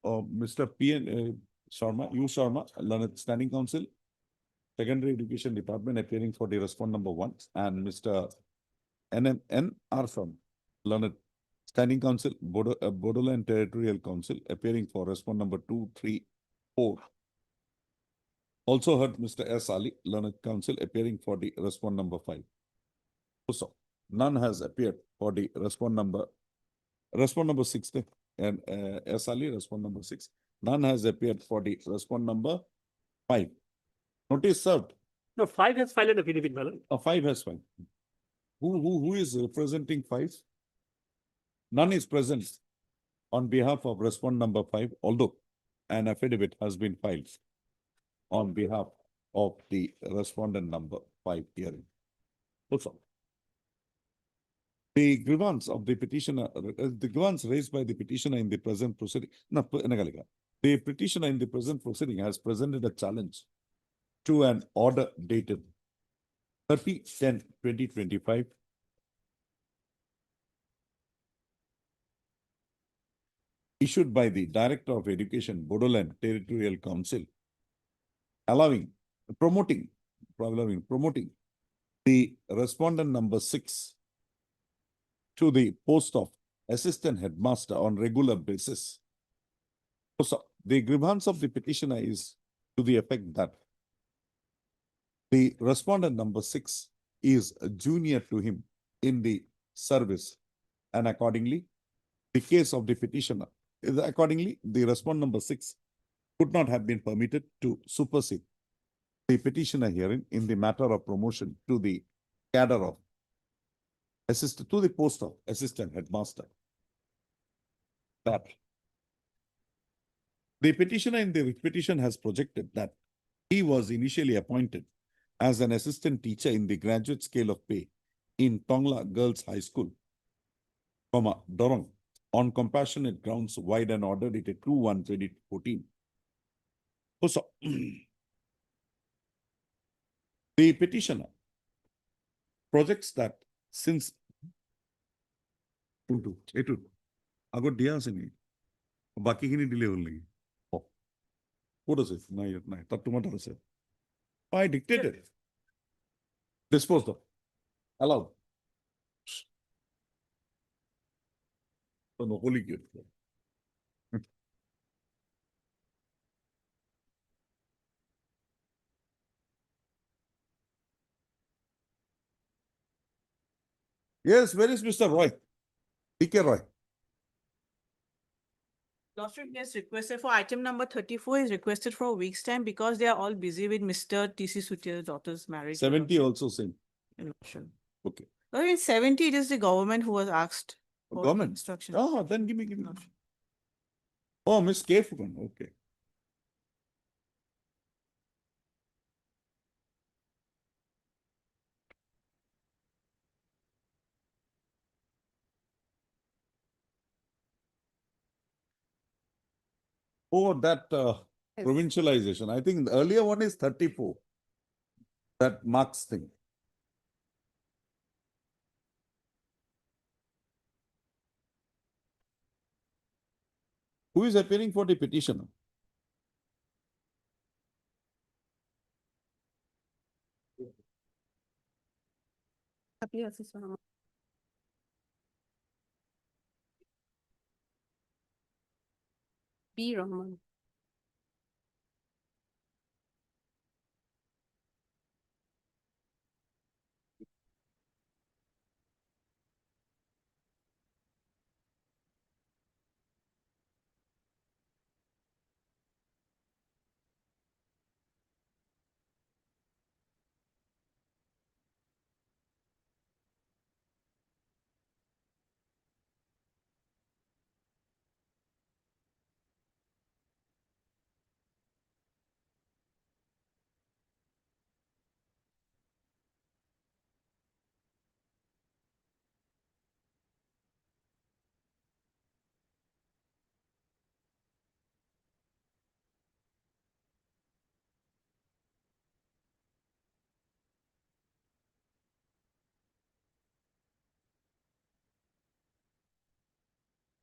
of Mr. P.N. Sharma, U. Sharma, learned standing counsel. Secondary Education Department appearing for the respondent number 1 and Mr. N.R. Sharma, learned standing counsel, Bodoland Territorial Council appearing for respondent number 2, 3, 4. Also heard Mr. S. Ali, learned counsel appearing for the respondent number 5. So none has appeared for the respondent number 6 and S. Ali, respondent number 6. None has appeared for the respondent number 5. Notice served. No, 5 has filed an affidavit, madam. 5 has filed. Who is representing 5? None is present on behalf of respondent number 5, although an affidavit has been filed on behalf of the respondent number 5 hearing. Also, the grievance of the petitioner, the grievance raised by the petitioner in the present proceeding, the petitioner in the present proceeding has presented a challenge to an order dated 30/10/2025 issued by the Director of Education, Bodoland Territorial Council, promoting the respondent number 6 to the post of assistant headmaster on regular basis. So the grievance of the petitioner is to the effect that the respondent number 6 is a junior to him in the service, and accordingly, the case of the petitioner the respondent number 6 could not have been permitted to supersede the petitioner hearing in the matter of promotion to the cadre of to the post of assistant headmaster. That the petitioner in the petition has projected that he was initially appointed as an assistant teacher in the graduate scale of pay in Tongla Girls High School, Dorong, on compassionate grounds wide and order dated 2/1/2014. Also, the petitioner projects that since ago dia asini baki kini delay only. What is it? Nai. Tattu ase. I dictated. Disposed of. Allowed. So no holy gift. Yes, where is Mr. Roy? D.K. Roy. Lordship, yes, requested for item number 34 is requested for a week's time because they are all busy with Mr. T.C. Sutia's daughter's marriage. 70 also same. Okay. Well, in 70, it is the government who was asked for Government instruction. Oh, then give me. Oh, Miss K. Fugan. Okay. Oh, that Yes. provincialization. I think the earlier one is 34. That marks thing. Who is appearing for the petitioner? B. Rahman.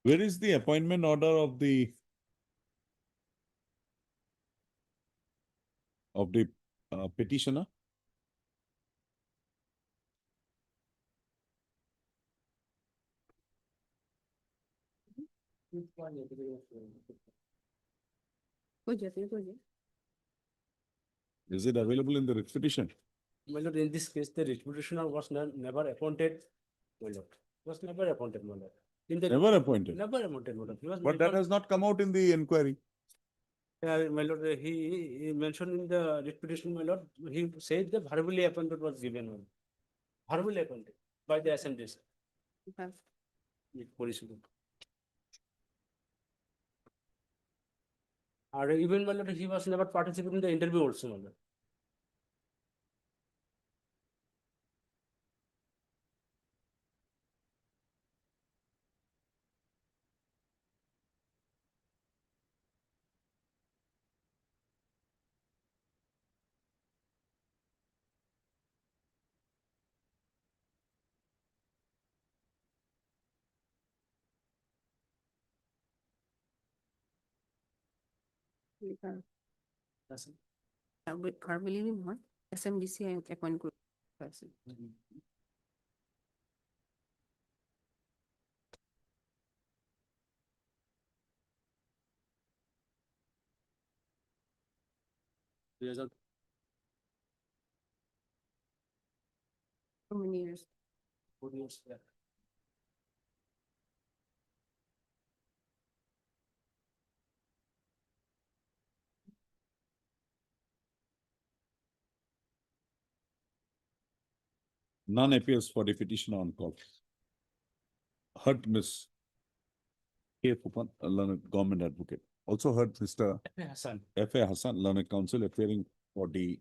Where is the appointment order of the petitioner? Is it available in the writ petition? My lord, in this case, the writ petitioner was never appointed, my lord. Was never appointed, my lord. Never appointed. Never appointed, my lord. He was But that has not come out in the inquiry. my lord, he mentioned in the writ petition, my lord, he said the verbally appointed was given, my lord. Verbally appointed by the assembly. Sir. Or even, my lord, he was never participated in the interview also, my lord. Verbally নহয়, SMDC appoint কৰিব পাইছে। How many years? 4 years, yeah. None appears for the petitioner on call. Heard Miss K. Fupan, a learned government advocate. Also heard Mr. Hassan. F.A. Hassan, learned counsel, appearing for the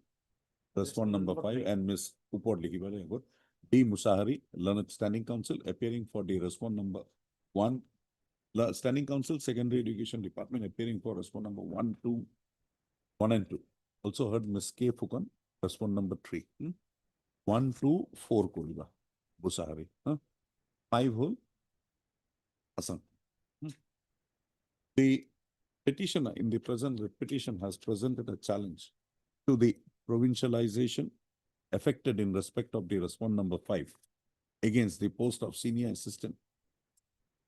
respondent number 5, and Miss Upodli, very good. D. Musahari, learned standing counsel, appearing for the respondent number 1. Standing counsel, secondary education department, appearing for respondent number 1, 2, 1 and 2. Also heard Miss K. Fukan, respondent number 3. 1, 2, 4 Koliba, Musahari. 5 whole, Hassan. The petitioner in the present petition has presented a challenge to the provincialization affected in respect of the respondent number 5 against the post of senior assistant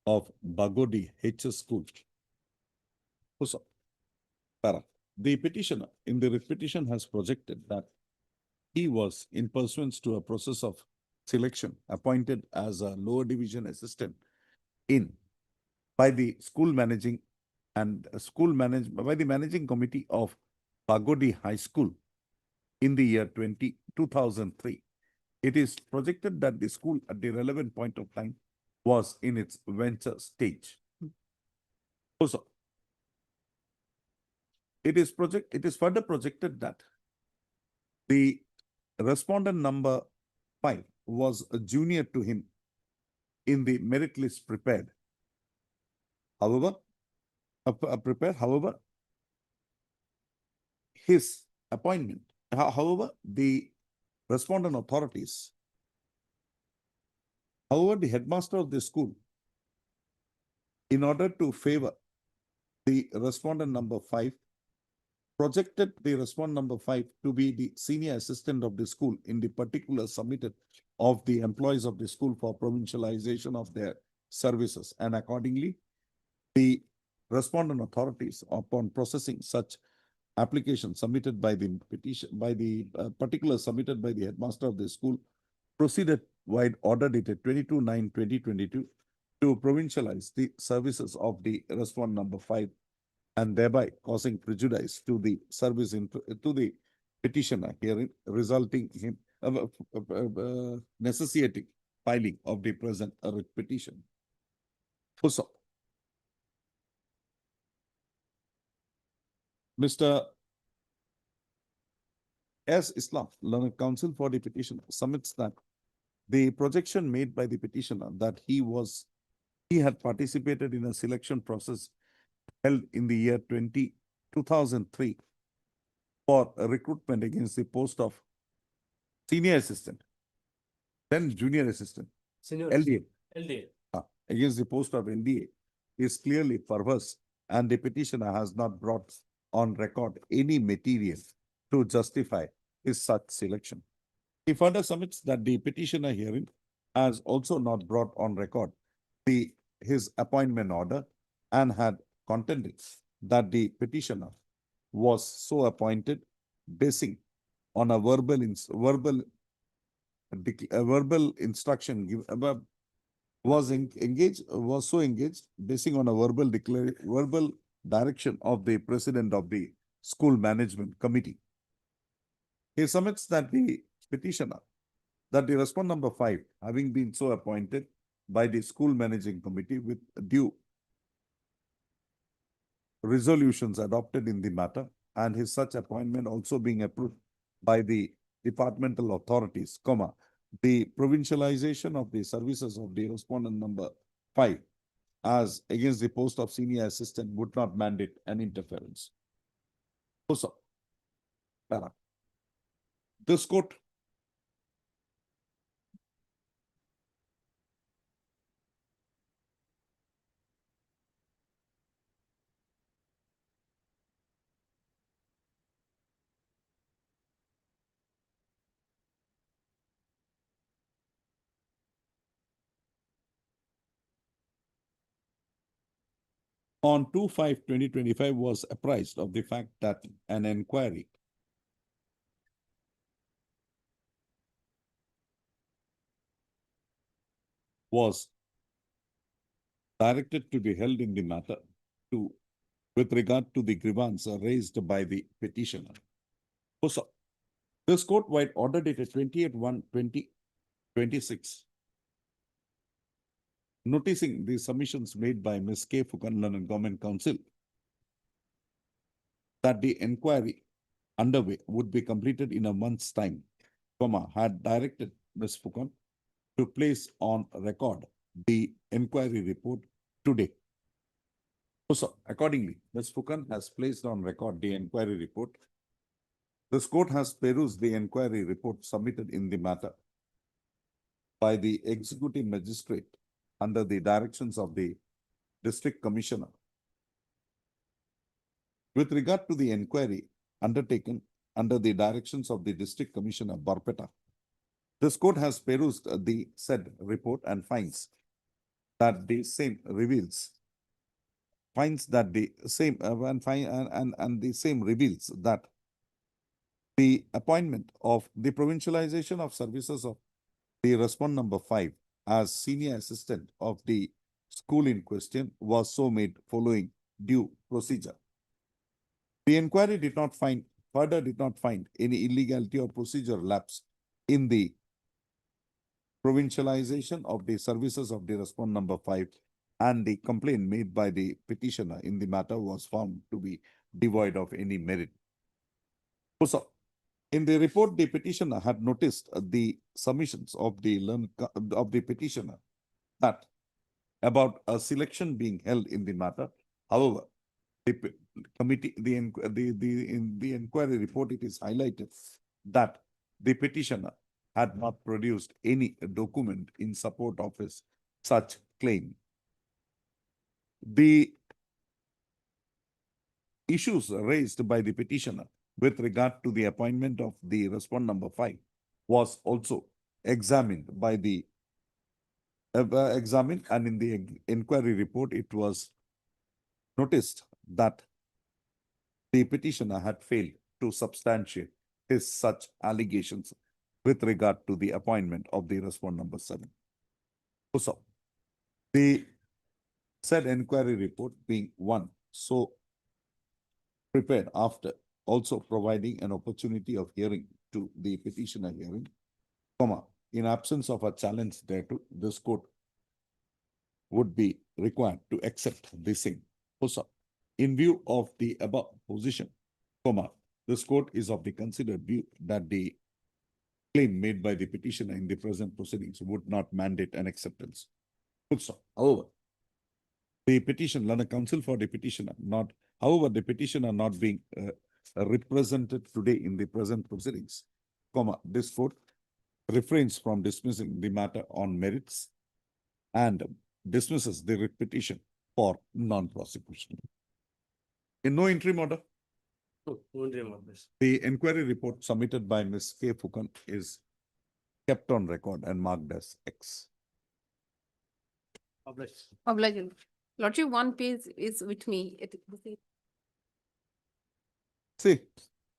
of Bagodi HS School. The petitioner in the petition has projected that he was, in pursuance to a process of selection, appointed as a lower division assistant by the school managing by the managing committee of Bagodi High School in the year 2003. It is projected that the school at the relevant point of time was in its venture stage. Also, it is further projected that the respondent number 5 was a junior to him in the merit list prepared. However, his appointment. However, the respondent authorities, however, the headmaster of the school, in order to favor the respondent number 5, projected the respondent number 5 to be the senior assistant of the school in the particular submitted of the employees of the school for provincialization of their services. And accordingly, the respondent authorities, upon processing such application submitted by the petition, by the particular submitted by the headmaster of the school, proceeded wide order dated 22/9/2022 to provincialize the services of the respondent number 5, and thereby causing prejudice to the service to the petitioner herein, resulting in necessitating filing of the present writ petition. Also, Mr. S. Islam, learned counsel for the petitioner, submits that the projection made by the petitioner that he had participated in a selection process held in the year 2003 for a recruitment against the post of senior assistant, then junior assistant, Senior LDA, LDA. against the post of LDA is clearly perverse, and the petitioner has not brought on record any material to justify his such selection. He further submits that the petitioner herein has also not brought on record his appointment order and had contended that the petitioner was so appointed basing on a verbal instruction was so engaged basing on a verbal direction of the president of the school management committee. He submits that the petitioner, that the respondent number 5, having been so appointed by the school managing committee with due resolutions adopted in the matter, and his such appointment also being approved by the departmental authorities, the provincialization of the services of the respondent number 5 as against the post of senior assistant would not mandate an interference. Also, this court on 2/5/2025 was apprised of the fact that an inquiry was directed to be held in the matter with regard to the grievance raised by the petitioner. Also, this court-wide order dated 28/1/2026, noticing the submissions made by Ms. K. Fukanlan and Government Council that the inquiry underway would be completed in a month's time, had directed Ms. Fukan to place on record the inquiry report today. So accordingly, Ms. Fukan has placed on record the inquiry report. This court has perused the inquiry report submitted in the matter by the executive magistrate under the directions of the district commissioner. With regard to the inquiry undertaken under the directions of the district commissioner Barpeta, this court has perused the said report and finds that the same reveals that the appointment of the provincialization of services of the respondent number 5 as senior assistant of the school in question was so made following due procedure. The inquiry did not find any illegality or procedure lapse in the provincialization of the services of the respondent number 5, and the complaint made by the petitioner in the matter was found to be devoid of any merit. Also, in the report, the petitioner had noticed the submissions of the petitioner that about a selection being held in the matter. However, committee, in the inquiry report, it is highlighted that the petitioner had not produced any document in support of his such claim. The issues raised by the petitioner with regard to the appointment of the respondent number 5 was also examined by the and in the inquiry report it was noticed that the petitioner had failed to substantiate his such allegations with regard to the appointment of the respondent number 7. So, the said inquiry report being one so prepared after also providing an opportunity of hearing to the petitioner hearing, in absence of a challenge thereto, this court would be required to accept the same. Also, in view of the above position, this court is of the considered view that the claim made by the petitioner in the present proceedings would not mandate an acceptance. However, the petitioner, counsel for the petitioner, however, the petitioner not being represented today in the present proceedings, this court refrains from dismissing the matter on merits and dismisses the petition for non-prosecution. In no interim order, the inquiry report submitted by Ms. K. Fukan is kept on record and marked as X. Obliged. Lordship, one page is with me. See,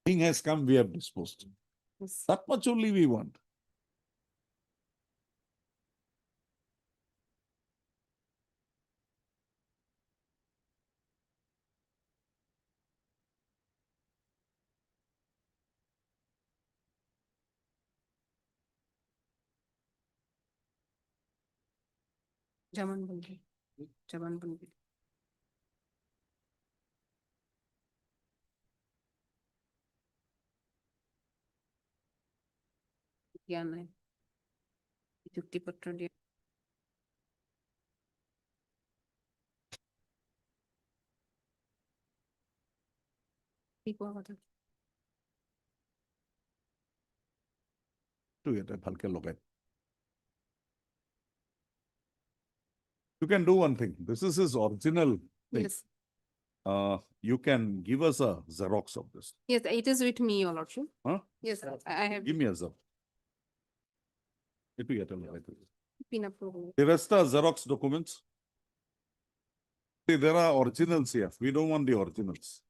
thing has come, we have disposed. Yes. That much only we want. Jaman Bungi. Jaman Bungi. ज्ञान है चुक्ति पत्र दिया ठीक हुआ था To get a bhalke logai. You can do one thing. This is his original thing. Yes. You can give us a Xerox of this. Yes, it is with me, Your Lordship. Huh? Yes, I have Give me a Xerox. It will get a logai. been approved. The rest are Xerox documents. See, there are originals here. We don't want the originals.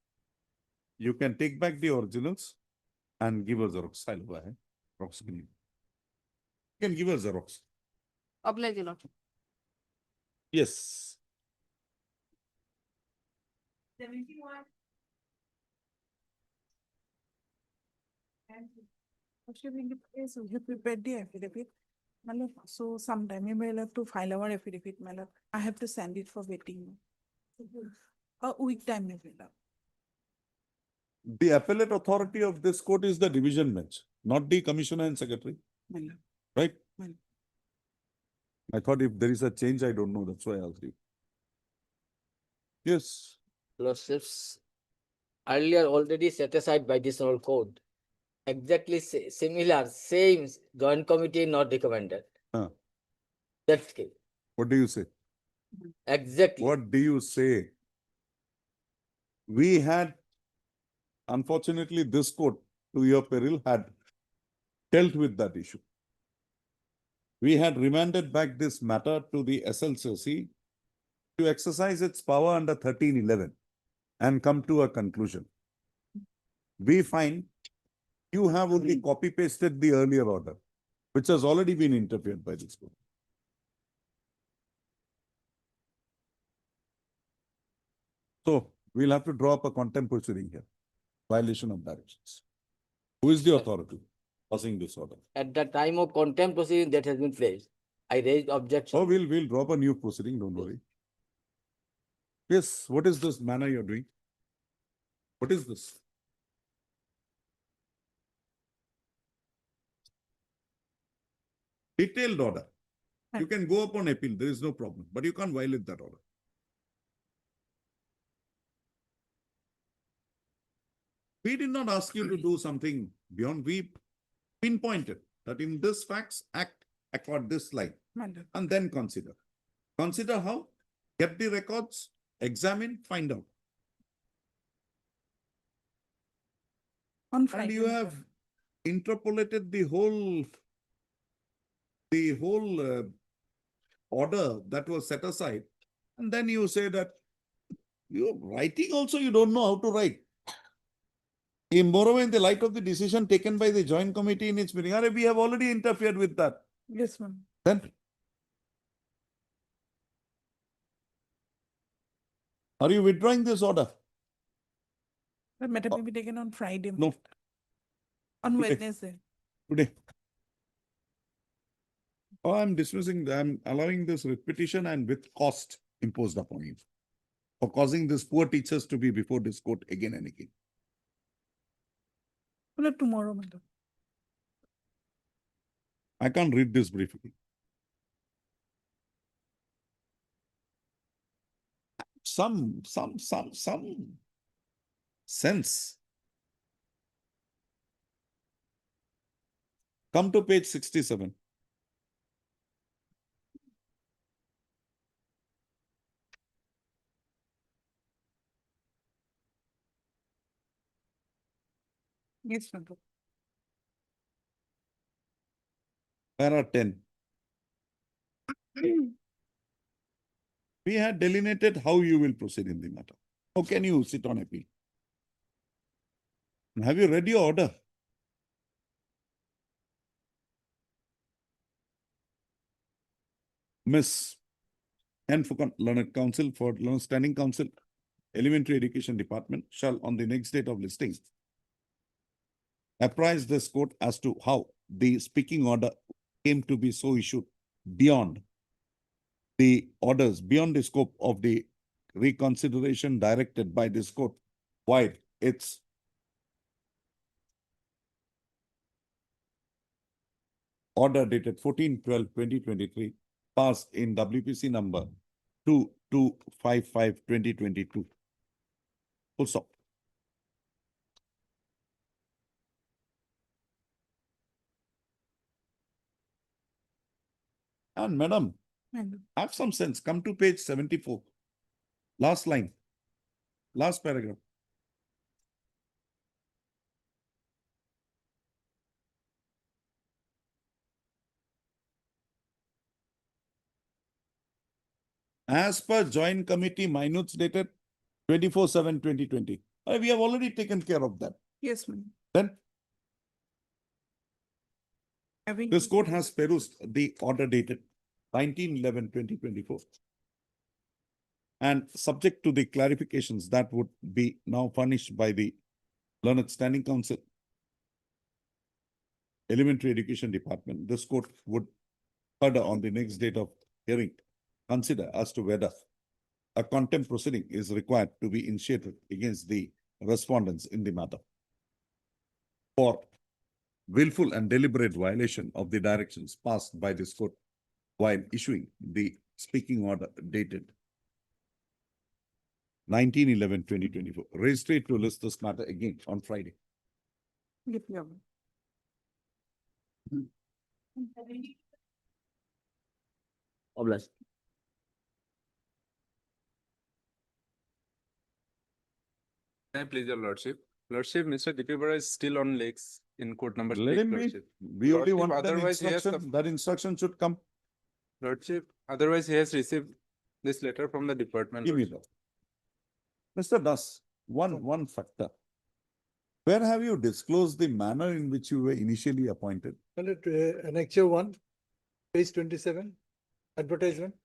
You can take back the originals and give us Xerox. Xerox. You can give us Xerox. Obliged, Your Lordship. Yes. 71. Lordship, in the case we have prepared the affidavit. So sometime we may have to file our affidavit. I have to send it for waiting. A week time may be up. The appellate authority of this court is the division bench, not the commissioner and secretary. Right? I thought if there is a change, I don't know. That's why I asked you. Yes. Lordships, earlier already set aside by this old code. Exactly similar, same joint committee not recommended. That's case. What do you say? Exactly. What do you say? We had, unfortunately, this court, to your peril, had dealt with that issue. We had remanded back this matter to the SLCC to exercise its power under 1311 and come to a conclusion. We find you have only copy-pasted the earlier order, which has already been interfered by this court. So we'll have to draw up a contempt proceeding here. Violation of directions. Who is the authority passing this order? At the time of contempt proceeding that has been placed, I raised objection. Oh, we'll drop a new proceeding, don't worry. Yes, what is this manner you're doing? What is this? Detailed order. You can go up on appeal, there is no problem, but you can't violate that order. We did not ask you to do something beyond. We pinpointed that in this facts, act accord this line My lord. and then consider. Consider how? Get the records, examine, find out. On And Friday. you have interpolated the whole order that was set aside. And then you say that you're writing also, you don't know how to write. Moreover, in the light of the decision taken by the joint committee in its meeting, we have already interfered with that. Yes, ma'am. Then are you withdrawing this order? The matter may be taken on Friday. No. On Today. Wednesday. Today. Oh, I'm dismissing, I'm allowing this repetition and with cost imposed upon you for causing these poor teachers to be before this court again and again. Well, tomorrow, madam. I can't read this briefly. Some sense. Come to page 67. Yes, madam. Para 10. We had delineated how you will proceed in the matter. How can you sit on appeal? And have you read your order? Miss N. Fukan, Learned Counsel for Learned Standing Counsel, Elementary Education Department, shall on the next date of listing apprise this court as to how the speaking order came to be so issued beyond the orders, beyond the scope of the reconsideration directed by this court, while its order dated 14/12/2023 passed in WPC number 2255/2022. Full stop. And madam, Madam. have some sense. Come to page 74. Last line. Last paragraph. As per joint committee minutes dated 24/7/2020. We have already taken care of that. Yes, madam. Then Having this court has perused the order dated 19/11/2024. And subject to the clarifications that would be now furnished by the Learned Standing Counsel, Elementary Education Department, this court would further on the next date of hearing consider as to whether a contempt proceeding is required to be initiated against the respondents in the matter for willful and deliberate violation of the directions passed by this court while issuing the speaking order dated 19/11/2024. Registrate to list this matter again on Friday. Yep, yeah, ma'am. Obliged. May I please your lordship? Lordship, Mr. DP Bora is still on legs in court number Let 6, him be. lordship. We only Lordship, want that otherwise he has instruction. That instruction should come. Lordship, otherwise he has received this letter from the department. Give me lordship. that. Mr. Das, one factor. Where have you disclosed the manner in which you were initially appointed? Annexure 1, page 27, advertisement.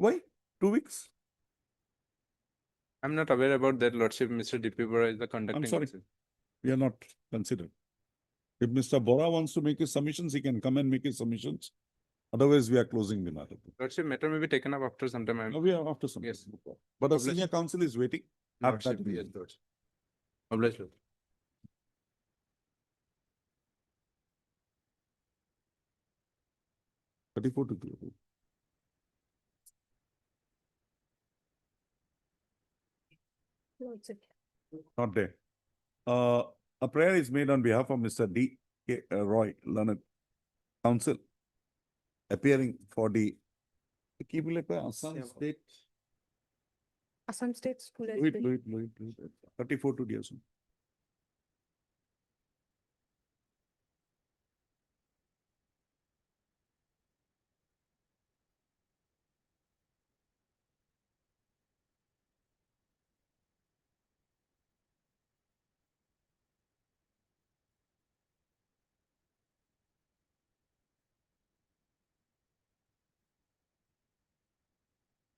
Why? 2 weeks? I'm not aware about that, lordship. Mr. DP Bora is the conducting sorry. counsel. We are not considered. If Mr. Bora wants to make his submissions, he can come and make his submissions. Otherwise, we are closing the matter. Lordship, matter may be taken up after some time. No, we are after some. Yes. But the Obliged. senior counsel is waiting. Have Lordship, that. yes, Lordship. Obliged, Lord. Thirty-four to two. Not there. A prayer is made on behalf of Mr. D. K. Roy, learned counsel, appearing for the Assam State. Assam State School. Wait, 34 to the Assam.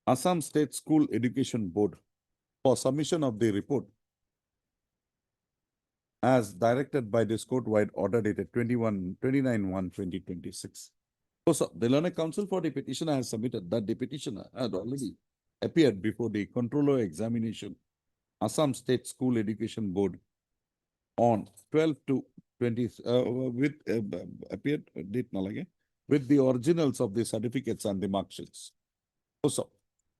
Assam State School Education Board for submission of the report as directed by this court-wide order dated 29/1/2026. So, the learned counsel for the petitioner has submitted that the petitioner had already appeared before the controller examination Assam State School Education Board on 12 to 20 with appeared date nalage with the originals of the certificates and the mark sheets. Also,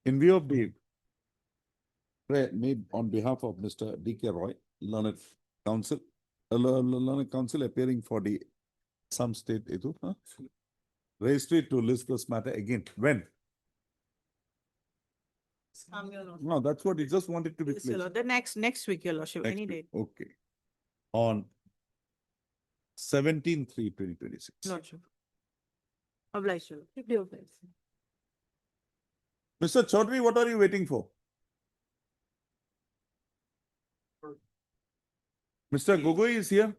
in view of the prayer made on behalf of Mr. D.K. Roy, learned counsel, appearing for the Assam State registry to list this matter again. When? No, that's what he just wanted to be Yes, Your placed. Lord. The next week, Your Lordship, Next any week. date. Okay. On 17/3/2026. Lordship. Obliged, Your Lord. Mr. Chaudhary, what are you waiting for? Mr. Gogoi is here.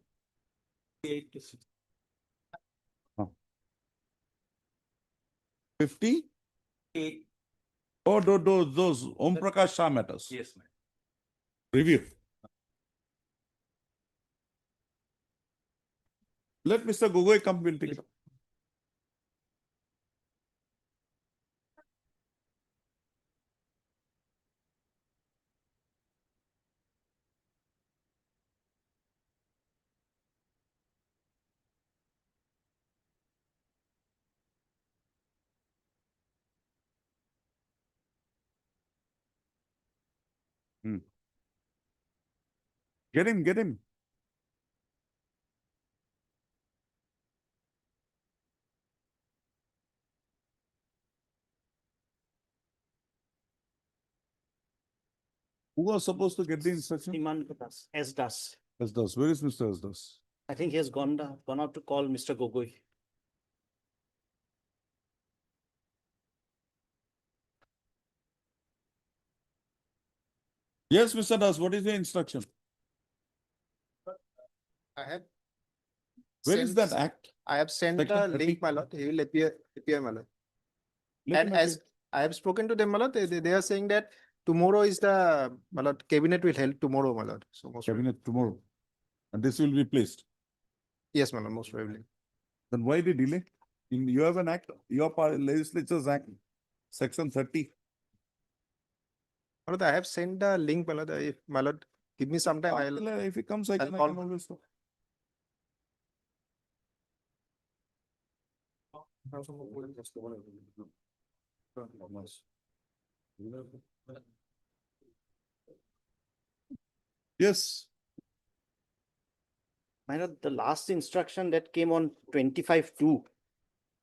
50? Oh, those Om Prakash Shah matters. Yes, ma'am. Review. Let Mr. Gogoi come, we'll take it up. Get him. Who was supposed to get the instruction? Iman Katas, Esdas. Esdas. Where is Mr. Esdas? I think he has gone out to call Mr. Gogoi. Yes, Mr. Das, what is the instruction? I have. Where is that act? I have sent the Section 30. link, my lord. He will appear, my lord. Let And him as I have spoken to them, my lord, they are saying that tomorrow is the, my lord, cabinet will held tomorrow, my lord. So most probably. Cabinet tomorrow. And this will be placed. Yes, my lord, most probably. Then why the delay? You have an act, your legislature's act, section 30. My lord, I have sent the link, my lord. If my lord, give me some time, I'll. If it comes, I I'll can call. always talk. Yes. My lord, the last instruction that came on 25/2.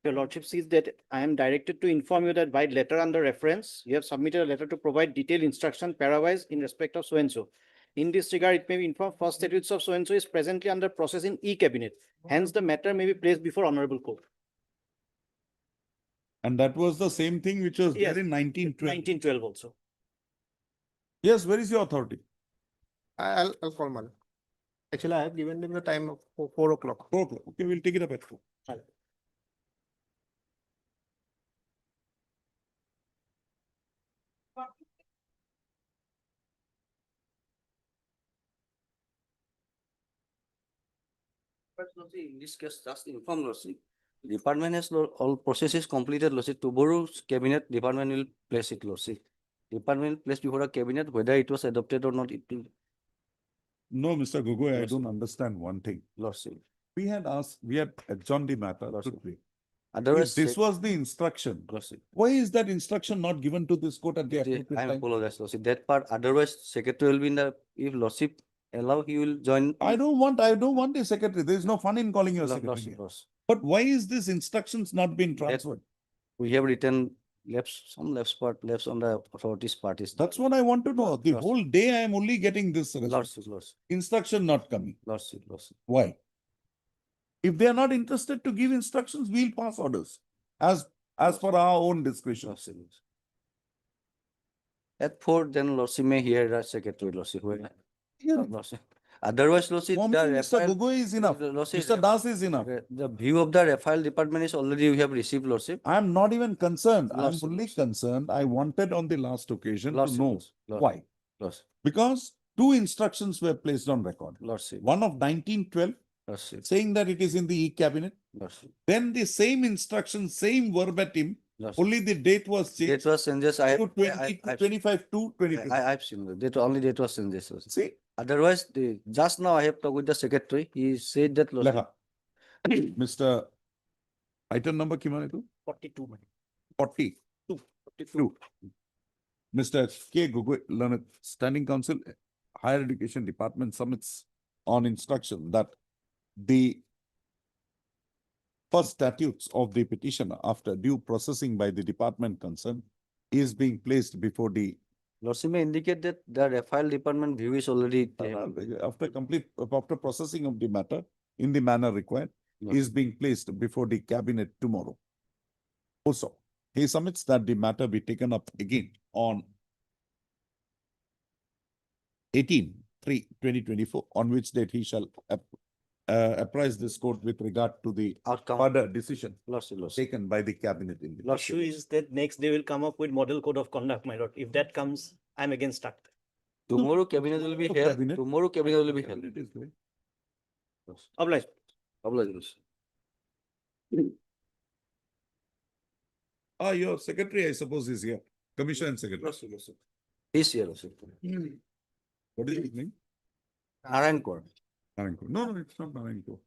Your lordship sees that I am directed to inform you that by letter under reference, you have submitted a letter to provide detailed instruction parawise in respect of so-and-so. In this regard, it may be informed first statutes of so-and-so is presently under process in E-Cabinet. Hence, the matter may be placed before honorable court. And that was the same thing which was Yes. there in 1912. 1912 also. Yes, where is your authority? I'll call, my lord. Actually, I have given them the time of 4 o'clock. 4 o'clock. Okay, we'll take it up at 4. In this case, just inform Lordship. Department has all processes completed, Lordship. Tomorrow's cabinet department will place it, Lordship. Department will place before a cabinet, whether it was adopted or not, it will. No, Mr. Gogoi, I Lordship. don't understand one thing. Lordship. We had adjourned the matter. Lordship. If Otherwise, this was the instruction, Lordship. why is that instruction not given to this court at the appropriate I time? apologize, Lordship. That part, otherwise, secretary will be in the, if Lordship allow, he will join. I don't want the secretary. There is no fun in calling your secretary. Lordship. But why is this instructions not being transferred? We have written some left on the authorities parties. That's what I want to know. The Lordship. whole day I am only getting this Lordship. instruction not coming. Lordship. Why? If they are not interested to give instructions, we'll pass orders as per our own discretion. At 4, then Lordship may hear the secretary, Lordship. Lordship. Otherwise, Lordship, For me, Mr. Gogoi is enough. Mr. Das is enough. The view of the Rafael department is already we have received, Lordship. I am not even concerned. I am Lordship. only concerned. I wanted on the last occasion Lordship. to know why. Lordship. Because 2 instructions were placed on record. Lordship. One of 1912 Lordship. saying that it is in the e-cabinet. Lordship. Then the same instruction, same verbatim, Lordship. only the date was changed. Date was changes. To 25 to 22. I've seen the date, only date was changes. Lordship. See? Otherwise, just now I have talked with the secretary. He said that Lordship. Leha. Mr. Item number kimane tu? 42. 42. Mr. K. Gogoi, Learned Standing Council, Higher Education Department submits on instruction that the first statutes of the petitioner after due processing by the department concerned is being placed before the Lordship may indicate that the Rafael department view is already after processing of the matter in the manner required is being placed before the cabinet tomorrow. Also, he submits that the matter be taken up again on 18/3/2024, on which date he shall apprise this court with regard to the outcome further decision Lordship. taken by the cabinet in the Lordship Is that next day will come up with model code of conduct, my lord. If that comes, I'm again stuck. Tomorrow cabinet will be held. Tomorrow cabinet will be held. Obliged. Obliged. Your secretary, I suppose, is here. Commission secretary. This year also. What is his name? Narayan Kaur. Narayan Kaur. No, it's not Narayan Kaur.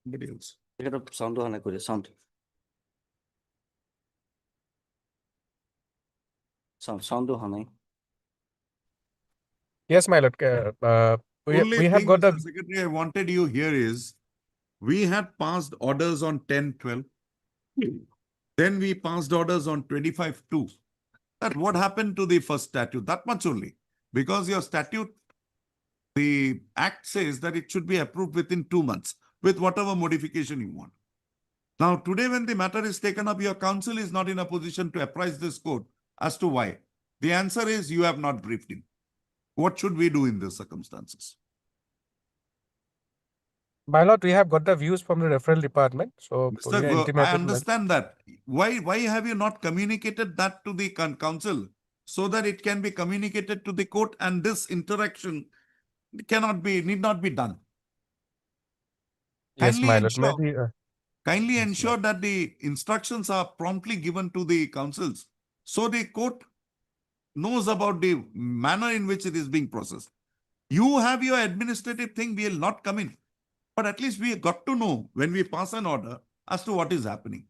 Somebody else. Sound hana kore, sound. Sound hana. Yes, my lord. Only We have thing, got Mr. the Secretary, I wanted you here is, we had passed orders on 10/12. Then we passed orders on 25/2. That what happened to the first statute? That much only. Because your statute, the act says that it should be approved within 2 months with whatever modification you want. Now, today when the matter is taken up, your counsel is not in a position to apprise this court as to why. The answer is you have not briefed him. What should we do in these circumstances? my lord, we have got the views from the referral department. So Mr. we are I intimated, understand that. Why have you not communicated that to the council so that it can be communicated to the court and this interaction need not be done? Yes, Kindly my lord. ensure, Maybe, kindly ensure that the instructions are promptly given to the councils so the court knows about the manner in which it is being processed. You have your administrative thing, we will not come in. But at least we got to know when we pass an order as to what is happening.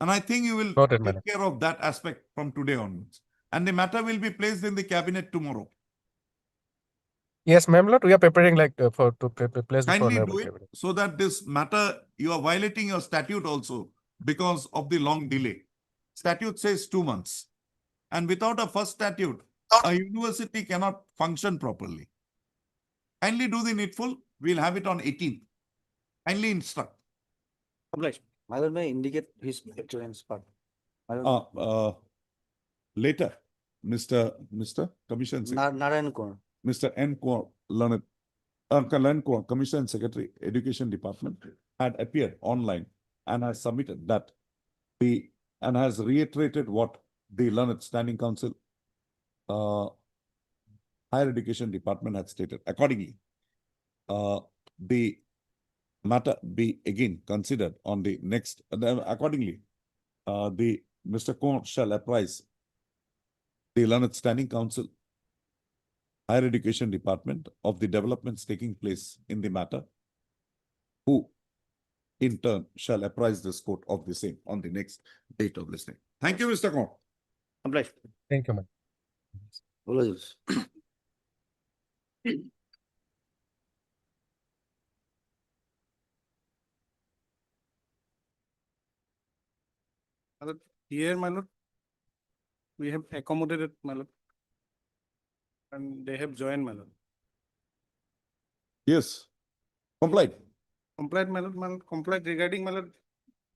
And I think you will Noted, take care of that aspect from today onwards. And the matter will be placed in the cabinet tomorrow. yes, ma'am, lord, we are preparing to place before Kindly Honorable do it Cabinet. so that this matter, you are violating your statute also because of the long delay. Statute says 2 months. And without a first statute, a university cannot function properly. Kindly do the needful. We'll have it on 18th. Kindly instruct. Obliged. My lord may indicate his excellence part. Later, Mr. Commission Secretary. Narayan Kaur. Mr. N. Kaur, Learned Kaur, Commission Secretary, Education Department, had appeared online and has submitted that and has reiterated what the Learned Standing Council, Higher Education Department had stated. Accordingly, the matter be again considered on the next, accordingly, the Mr. Cohn shall apprise the Learned Standing Council, Higher Education Department of the developments taking place in the matter, who in turn shall apprise this court of the same on the next date of listening. Thank you, Mr. Cohn. Obliged. Thank you, ma'am. Apologies. My lord, here, my lord, we have accommodated, my lord, and they have joined, my lord. Yes, complied. Complied, my lord, complied regarding, my lord,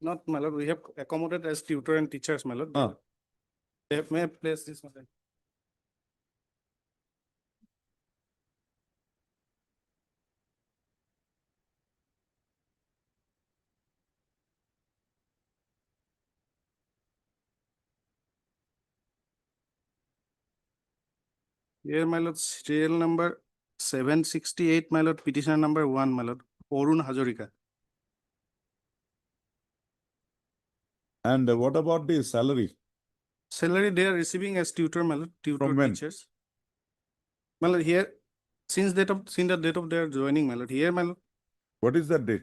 not, my lord, we have accommodated as tutor and teachers, my lord. Ah. They have, may have placed this, my lord. Here, my lord, serial number 768, my lord, petitioner number 1, my lord, Orun Hazarika. And what about the salary? Salary they are receiving as tutor, my lord, tutor From when? teachers. My lord, here, since the date of their joining, my lord, here, my lord, What is that date?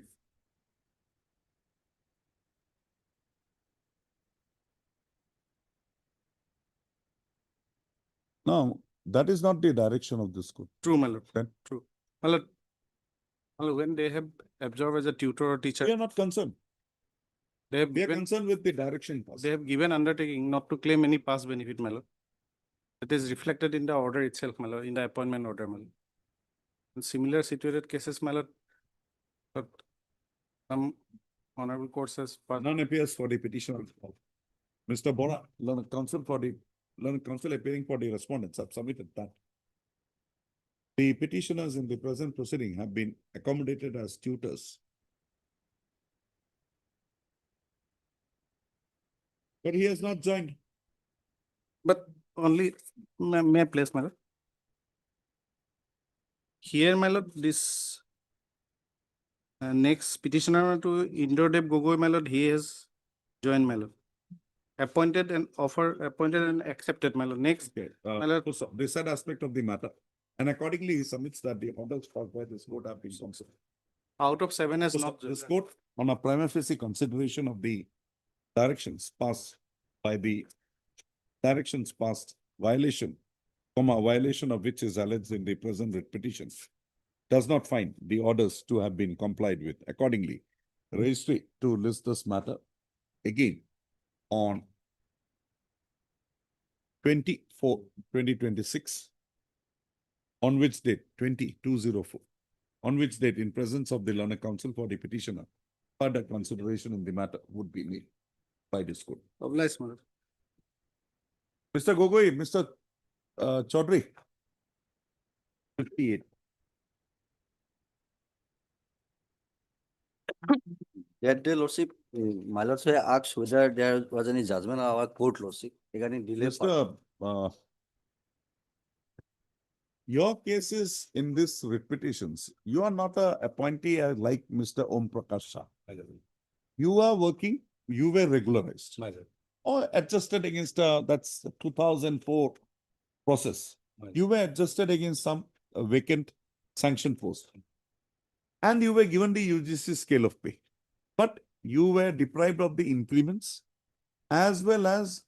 No, that is not the direction of the school. true, my lord, Then true. My lord, when they have absorbed as a tutor or teacher, we are not concerned. they have We are given, concerned with the direction. they have given undertaking not to claim any past benefit, my lord. It is reflected in the order itself, my lord, in the appointment order, my lord. In similar situated cases, my lord, but some honorable courts has passed. None appears for the petitioner. Mr. Bora, learned counsel for the learned counsel appearing for the respondents have submitted that. The petitioners in the present proceeding have been accommodated as tutors. But he has not joined. But only, may I place, my lord? Here, my lord, this next petitioner to Indradev Gogoi, my lord, he has joined, my lord. Appointed and accepted, my lord. Next, Okay. my lord, So the said aspect of the matter. And accordingly, he submits that the orders passed by this court have been considered. out of 7 has So not. this court, on a prima facie consideration of the directions passed by the directions passed violation, violation of which is alleged in the present writ petition, does not find the orders to have been complied with. Accordingly, registry to list this matter again on 24/2026, on which date 2204, on which date in presence of the learned counsel for the petitioner, further consideration in the matter would be made by this court. Obliged, my lord. Mr. Gogoi, Mr. Chaudhary. 58. That day, Lordship, my lordship asked whether there was any judgment of our court, Lordship, regarding delay. Mr. Your cases in this writ petitions, you are not a appointee like Mr. Om Prakash Shah. You are working, you were regularized. Or adjusted against that's 2004 process. You were adjusted against some vacant sanction post. And you were given the UGC scale of pay. But you were deprived of the increments as well as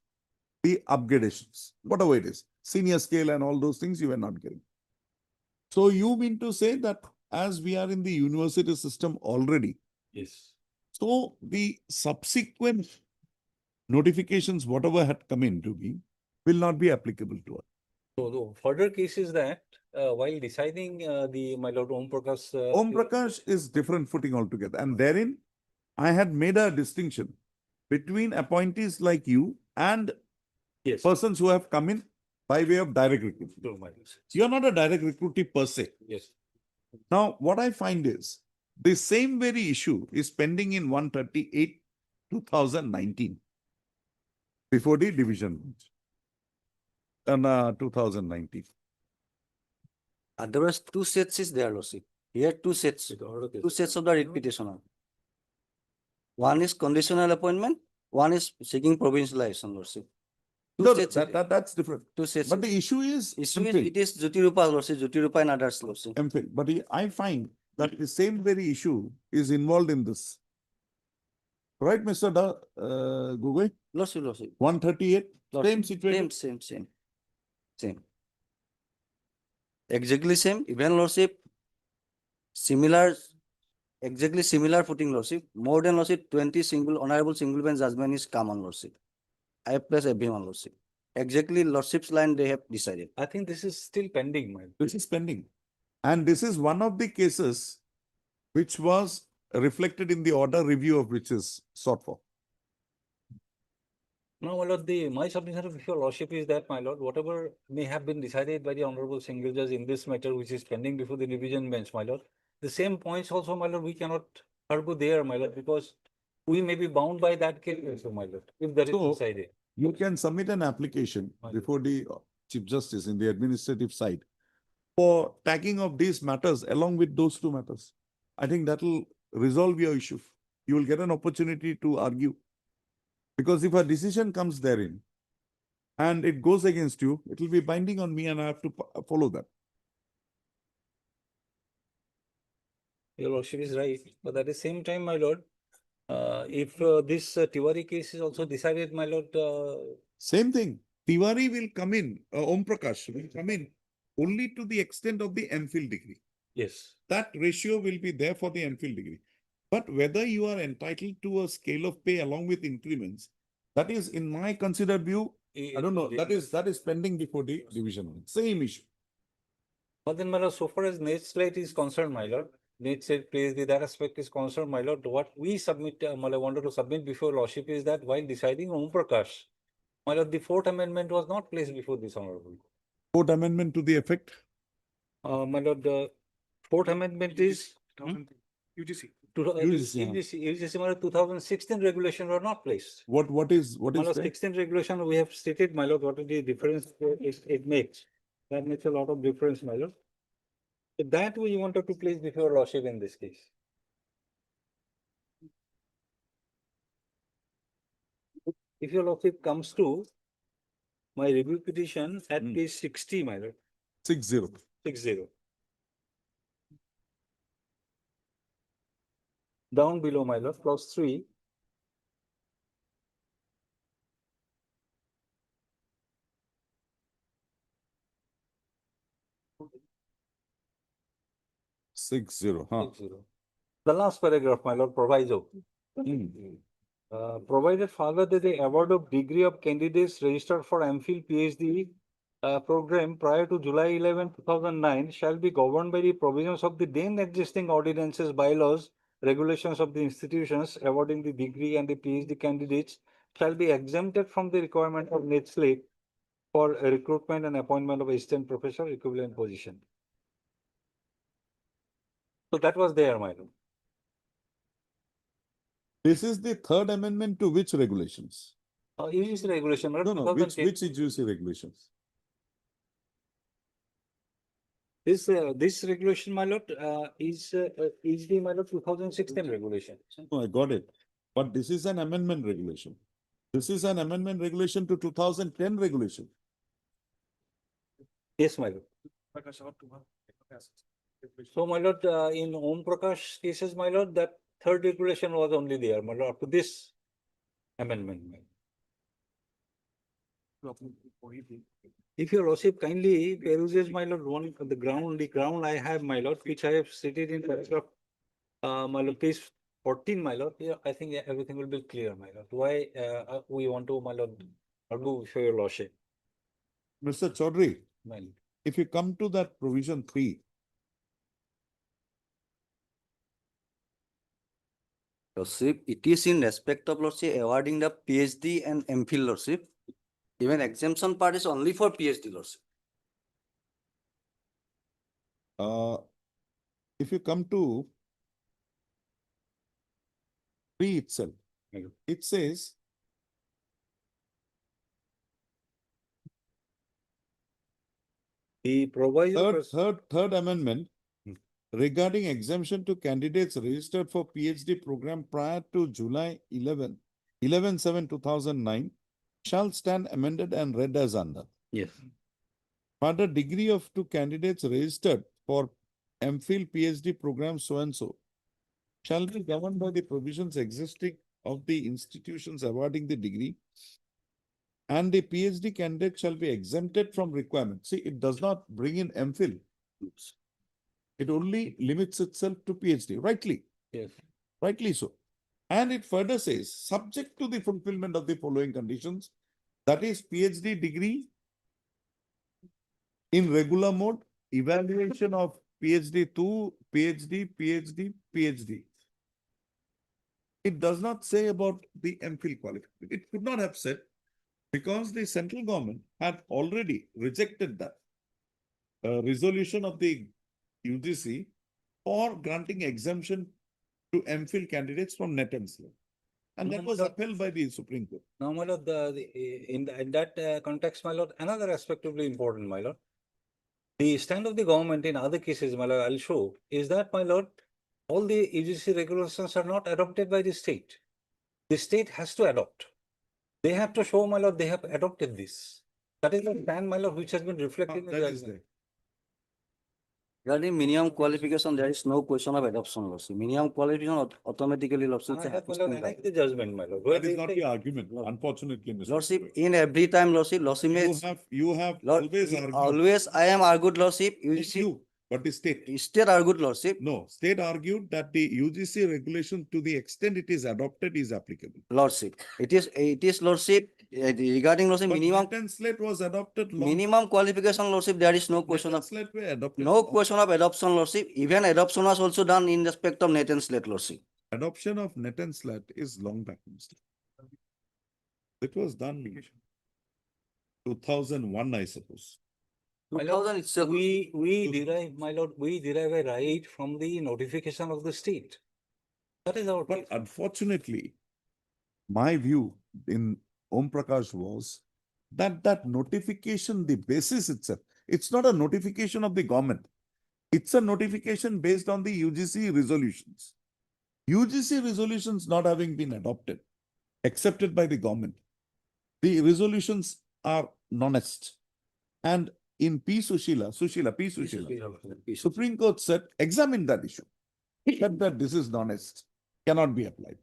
the upgradations, whatever it is, senior scale and all those things you were not getting. So you mean to say that as we are in the university system already, Yes. so the subsequent notifications, whatever had come into being, will not be applicable to us. So the further case is that while deciding my Lord Om Prakash. Om Prakash is different footing altogether. And therein, I had made a distinction between appointees like you and persons who have come in by way of direct recruitment. You are not a direct recruitee per se. Yes. Now, what I find is the same very issue is pending in 138/2019 before the division bench. 2019. There was two sets is there, Lordship. Here two sets of the writ petitioner. One is conditional appointment, one is seeking provincialization, Lordship. No, that's different. Two sets. But the issue is It is Jyoti Rupa, Lordship, Jyoti Rupa and others, Lordship. MPhil. But I find that the same very issue is involved in this. Right, Mr. Gugoi? Lordship, Lordship. 138, same situation. Same. Exactly same, even Lordship, similar, exactly similar footing, Lordship. More than Lordship, 20 honorable single bench judgment is common, Lordship. I plus everyone, Lordship. Exactly Lordship's line they have decided. I think this is still pending, my. This is pending. And this is one of the cases which was reflected in the order review of which is sought for. No, my lord, my submission of your lordship is that, my lord, whatever may have been decided by the honorable single judge in this matter, which is pending before the division bench, my lord, the same points also, my lord, we cannot argue there, my lord, because we may be bound by that case also, my lord, if that is decided. You can submit an application before the Chief Justice in the administrative side for tagging of these matters along with those two matters. I think that will resolve your issue. You will get an opportunity to argue. Because if a decision comes therein and it goes against you, it will be binding on me and I have to follow that. Your lordship is right, but at the same time, my lord, if this Tiwari case is also decided, my lord. Same thing. Tiwari will come in, Om Prakash will come in only to the extent of the MPhil degree. Yes. That ratio will be there for the MPhil degree. But whether you are entitled to a scale of pay along with increments, that is in my considered view, I don't know, that is pending before the division. Same issue. But then, my lord, so far as net slate is concerned, my lord, net slate plays that aspect is concerned, my lord, what we submit, I wanted to submit before lordship is that while deciding Om Prakash, my lord, the fourth amendment was not placed before this honorable. Fourth amendment to the effect? My lord, the fourth amendment is UGC. UGC, my lord, 2016 regulation were not placed. What is My lord, 16 regulation we have stated, my lord, what is the difference it makes. That makes a lot of difference, my lord. So that we wanted to place before lordship in this case. If your lordship comes to my review petition at page 60, my lord. 60. 60. Down below, my lord, clause 3. Six zero. The last paragraph, my lord, proviso. Provided further that the award of degree of candidates registered for MPhil PhD program prior to July 11, 2009 shall be governed by the provisions of the then existing ordinances, bylaws, regulations of the institutions awarding the degree, and the PhD candidates shall be exempted from the requirement of net slate for recruitment and appointment of assistant professor equivalent position. So that was there, my lord. This is the third amendment to which regulations? UGC regulation. No, which UGC regulations? This regulation, my lord, is the, my lord, 2016 regulation. No, I got it. But this is an amendment regulation. This is an amendment regulation to 2010 regulation. Yes, my lord. So, my lord, in Om Prakash cases, my lord, that third regulation was only there, my lord, up to this amendment. If your lordship kindly peruses, my lord, the ground I have, my lord, which I have stated in paragraph, my lord, page 14, my lord, yeah, I think everything will be clear, my lord. Why we want to, my lord, argue for your lordship. Mr. Chaudhary, My lord. if you come to that provision 3, Lordship, it is in respect of Lordship awarding the PhD and MPhil, Lordship. Even exemption part is only for PhD, Lordship. if you come to 3 itself, it says the proviso third amendment regarding exemption to candidates registered for PhD program prior to July 11/7/2009 shall stand amended and read as under. Yes. Further, degree of two candidates registered for MPhil PhD program so and so shall be governed by the provisions existing of the institutions awarding the degree, and the PhD candidate shall be exempted from requirement. See, it does not bring in MPhil. It only limits itself to PhD, rightly. Yes. Rightly so. And it further says, subject to the fulfillment of the following conditions, that is PhD degree in regular mode, evaluation of PhD 2, PhD, PhD, PhD. It does not say about the MPhil qualification. It could not have said, because the central government had already rejected that resolution of the UGC for granting exemption to MPhil candidates from net and slate. And that was upheld by the Supreme Court. Now, my lord, in that context, my lord, another aspect will be important, my lord. The stand of the government in other cases, my lord, I'll show, is that, my lord, all the UGC regulations are not adopted by the state. The state has to adopt. They have to show, my lord, they have adopted this. That is the stand, my lord, which has been reflected in the judgment. Regarding minimum qualification, there is no question of adoption, Lordship. Minimum qualification automatically, Lordship. I have, my lord, enact the judgment, my lord. That is not the argument, unfortunately, Mr. Lordship, in every time, Lordship, You have always argued. always I am argued, Lordship. Not you, but the state. State argued, Lordship. No, state argued that the UGC regulation, to the extent it is adopted, is applicable. Lordship, it is Lordship, regarding Lordship, But minimum. net and slate was adopted long. Minimum qualification, Lordship, there is no question of, Slate were adopted. no question of adoption, Lordship. Even adoption was also done in respect of net and slate, Lordship. Adoption of net and slate is long back, Mr. It was done 2001, I suppose. My lord, we derive, my lord, we derive a right from the notification of the state. That is our. But unfortunately, my view in Om Prakash was that notification, the basis itself, it's not a notification of the government. It's a notification based on the UGC resolutions. UGC resolutions not having been adopted, accepted by the government. The resolutions are non-est. And in P. Sushila, Supreme Court said, examine that issue. Said that this is non-est, cannot be applied.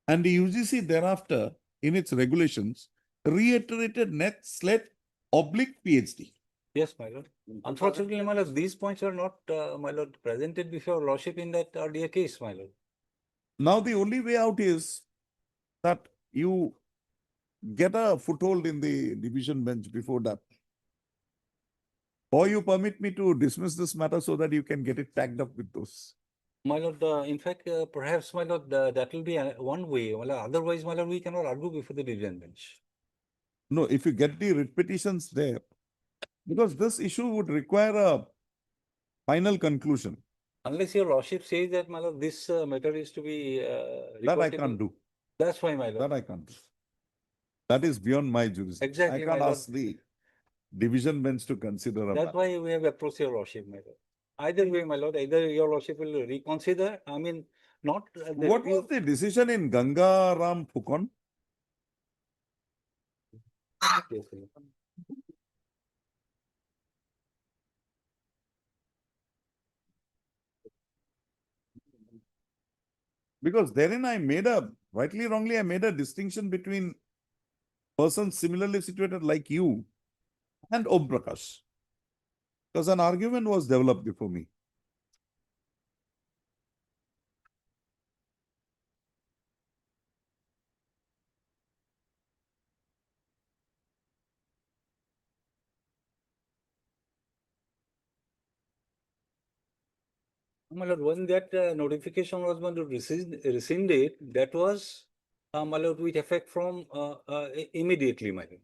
And the UGC thereafter, in its regulations, reiterated net slate oblique PhD. Yes, my lord. Unfortunately, my lord, these points are not, my lord, presented before lordship in that earlier case, my lord. Now the only way out is that you get a foothold in the division bench before that. Or you permit me to dismiss this matter so that you can get it tagged up with those. My lord, in fact, perhaps, my lord, that will be one way. Well, otherwise, my lord, we cannot argue before the division bench. No, if you get the writ petitions there, because this issue would require a final conclusion. Unless your lordship says that, my lord, this matter is to be. That I can't do. That's why, my lord. That I can't do. That is beyond my jurisdiction. Exactly, I can't my ask the division bench to consider. That's why we have approached your lordship, my lord. Either way, my lord, either your lordship will reconsider. I mean, not. What was the decision in Ganga Ram Phukon? Because therein I made a, rightly wrongly, I made a distinction between persons similarly situated like you and Om Prakash. Because an argument was developed before me. My lord, when that notification was going to rescinded, that was, my lord, with effect from immediately, my lord.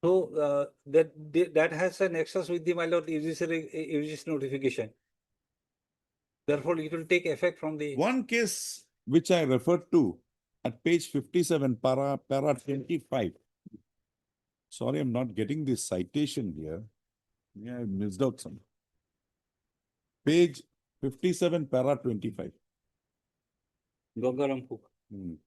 So that has a nexus with the, my lord, UGC notification. Therefore, it will take effect from the. One case which I referred to at page 57, para 25. Sorry, I'm not getting this citation here. Yeah, I missed out some. Page 57, para 25. Gangaram Phukan.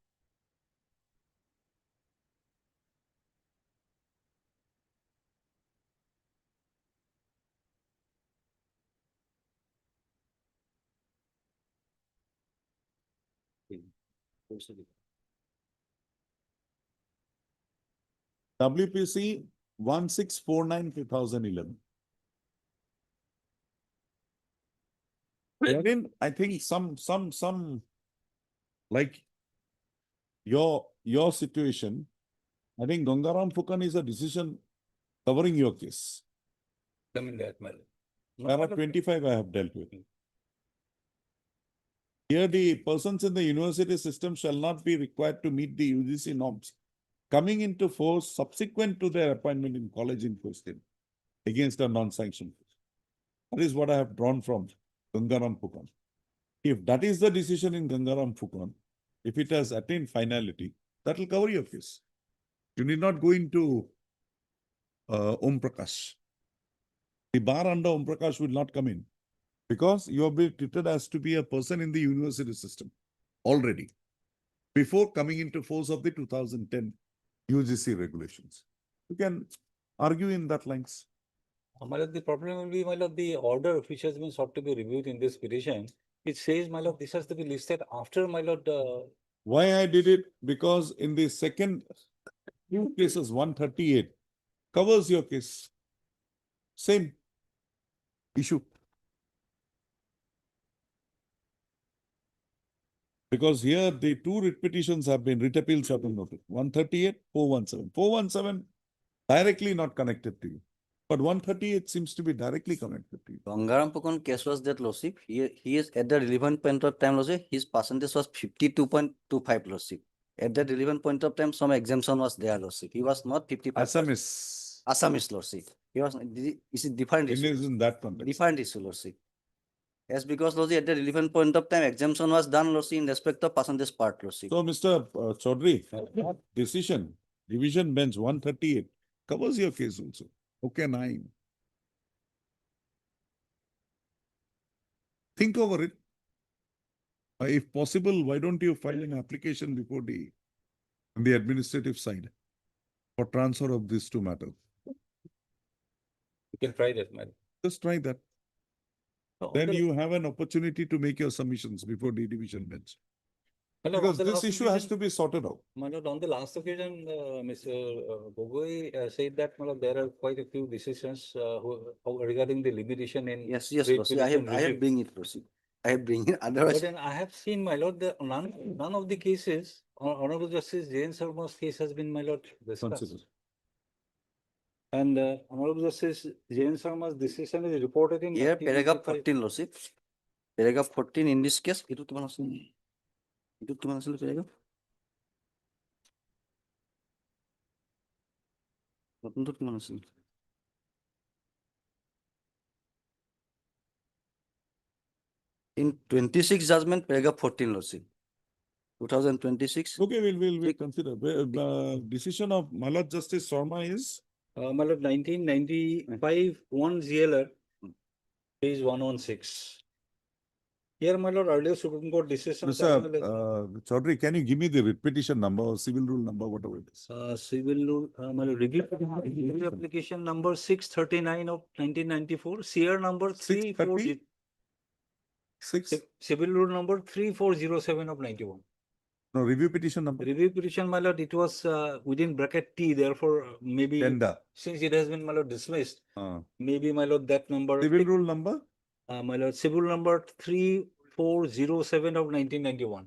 WPC 1649 2011. Wherein I think some like your situation, I think Gangaram Phukan is a decision covering your case. Come in that, my lord. Para 25 I have dealt with. Here the persons in the university system shall not be required to meet the UGC norms coming into force subsequent to their appointment in college in question against a non-sanctioned. That is what I have drawn from Gangaram Phukan. If that is the decision in Gangaram Phukan, if it has attained finality, that will cover your case. You need not go into Om Prakash. The bar under Om Prakash will not come in because you have been treated as to be a person in the university system already before coming into force of the 2010 UGC regulations. You can argue in that length. My lord, the problem will be, my lord, the order which has been sought to be reviewed in this petition. It says, my lord, this has to be listed after, my lord. Why I did it? Because in the second few cases, 138 covers your case. Same issue. Because here the two writ petitions have been, writ appeals have been noted. 138, 417. 417 directly not connected to you. But 138 seems to be directly connected to you. Gangaram Phukan case was that lordship. He is at the relevant point of time, lordship, his percentage was 52.25 lordship. At that relevant point of time, some exemption was there, lordship. He was not 55. Assamese lordship. He was, it's a different issue. It is in that context. Different issue, lordship. Yes, because lordship, at the relevant point of time, exemption was done, lordship, in respect of percentage part, lordship. So, Mr. Chaudhary, decision, division bench 138 covers your case also. Okay, 9. Think over it. If possible, why don't you file an application before the on the administrative side for transfer of these two matters? You can try that, man. Just try that. Then you have an opportunity to make your submissions before the division bench. Because this issue has to be sorted out. My lord, on the last occasion, Mr. Gogoi said that, my lord, there are quite a few decisions regarding the limitation in. Yes, lordship. I have bring it, lordship. I have bring it. Otherwise, but then I have seen, my lord, none of the cases, Honorable Justice Jain Sharma's case has been, my lord, discussed. And Honorable Justice Jain Sharma's decision is reported in. Here, paragraph 14, lordship. Paragraph 14 in this case, itu kiman asil? Itu kiman asil paragraph? Itu kiman asil? In 26 judgment, paragraph 14, lordship. 2026. Okay, we'll consider. Decision of my lord Justice Sharma is? My lord, 1995, 1 GLR, page 116. Here, my lord, earlier Supreme Court decision. Mr. Chaudhary, can you give me the writ petition number or civil rule number, whatever it is? Civil rule, my lord, review application number 639 of 1994, CR number 340. Civil rule number 3407 of 91. No, review petition number. Review petition, my lord, it was within bracket T, therefore maybe since it has been, my lord, dismissed, maybe, my lord, that number. Civil rule number? My lord, civil number 3407 of 1991.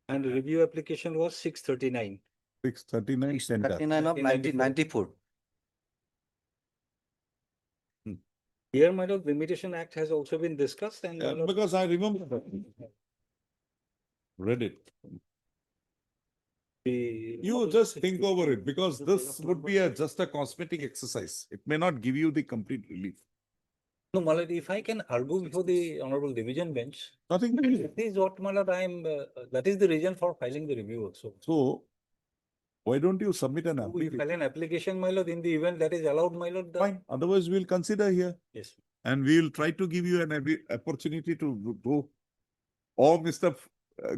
And review application was 639. 639 center. 39 of 1994. Here, my lord, Limitation Act has also been discussed and. Because I remember that. Read it. You just think over it because this would be just a cosmetic exercise. It may not give you the complete relief. No, my lord, if I can argue before the Honorable Division Bench. Nothing. That is what, my lord, that is the reason for filing the review also. So, why don't you submit an We application? file an application, my lord, in the event that is allowed, my lord. Fine. Otherwise, we'll consider here. Yes. And we will try to give you an opportunity to go, or Mr.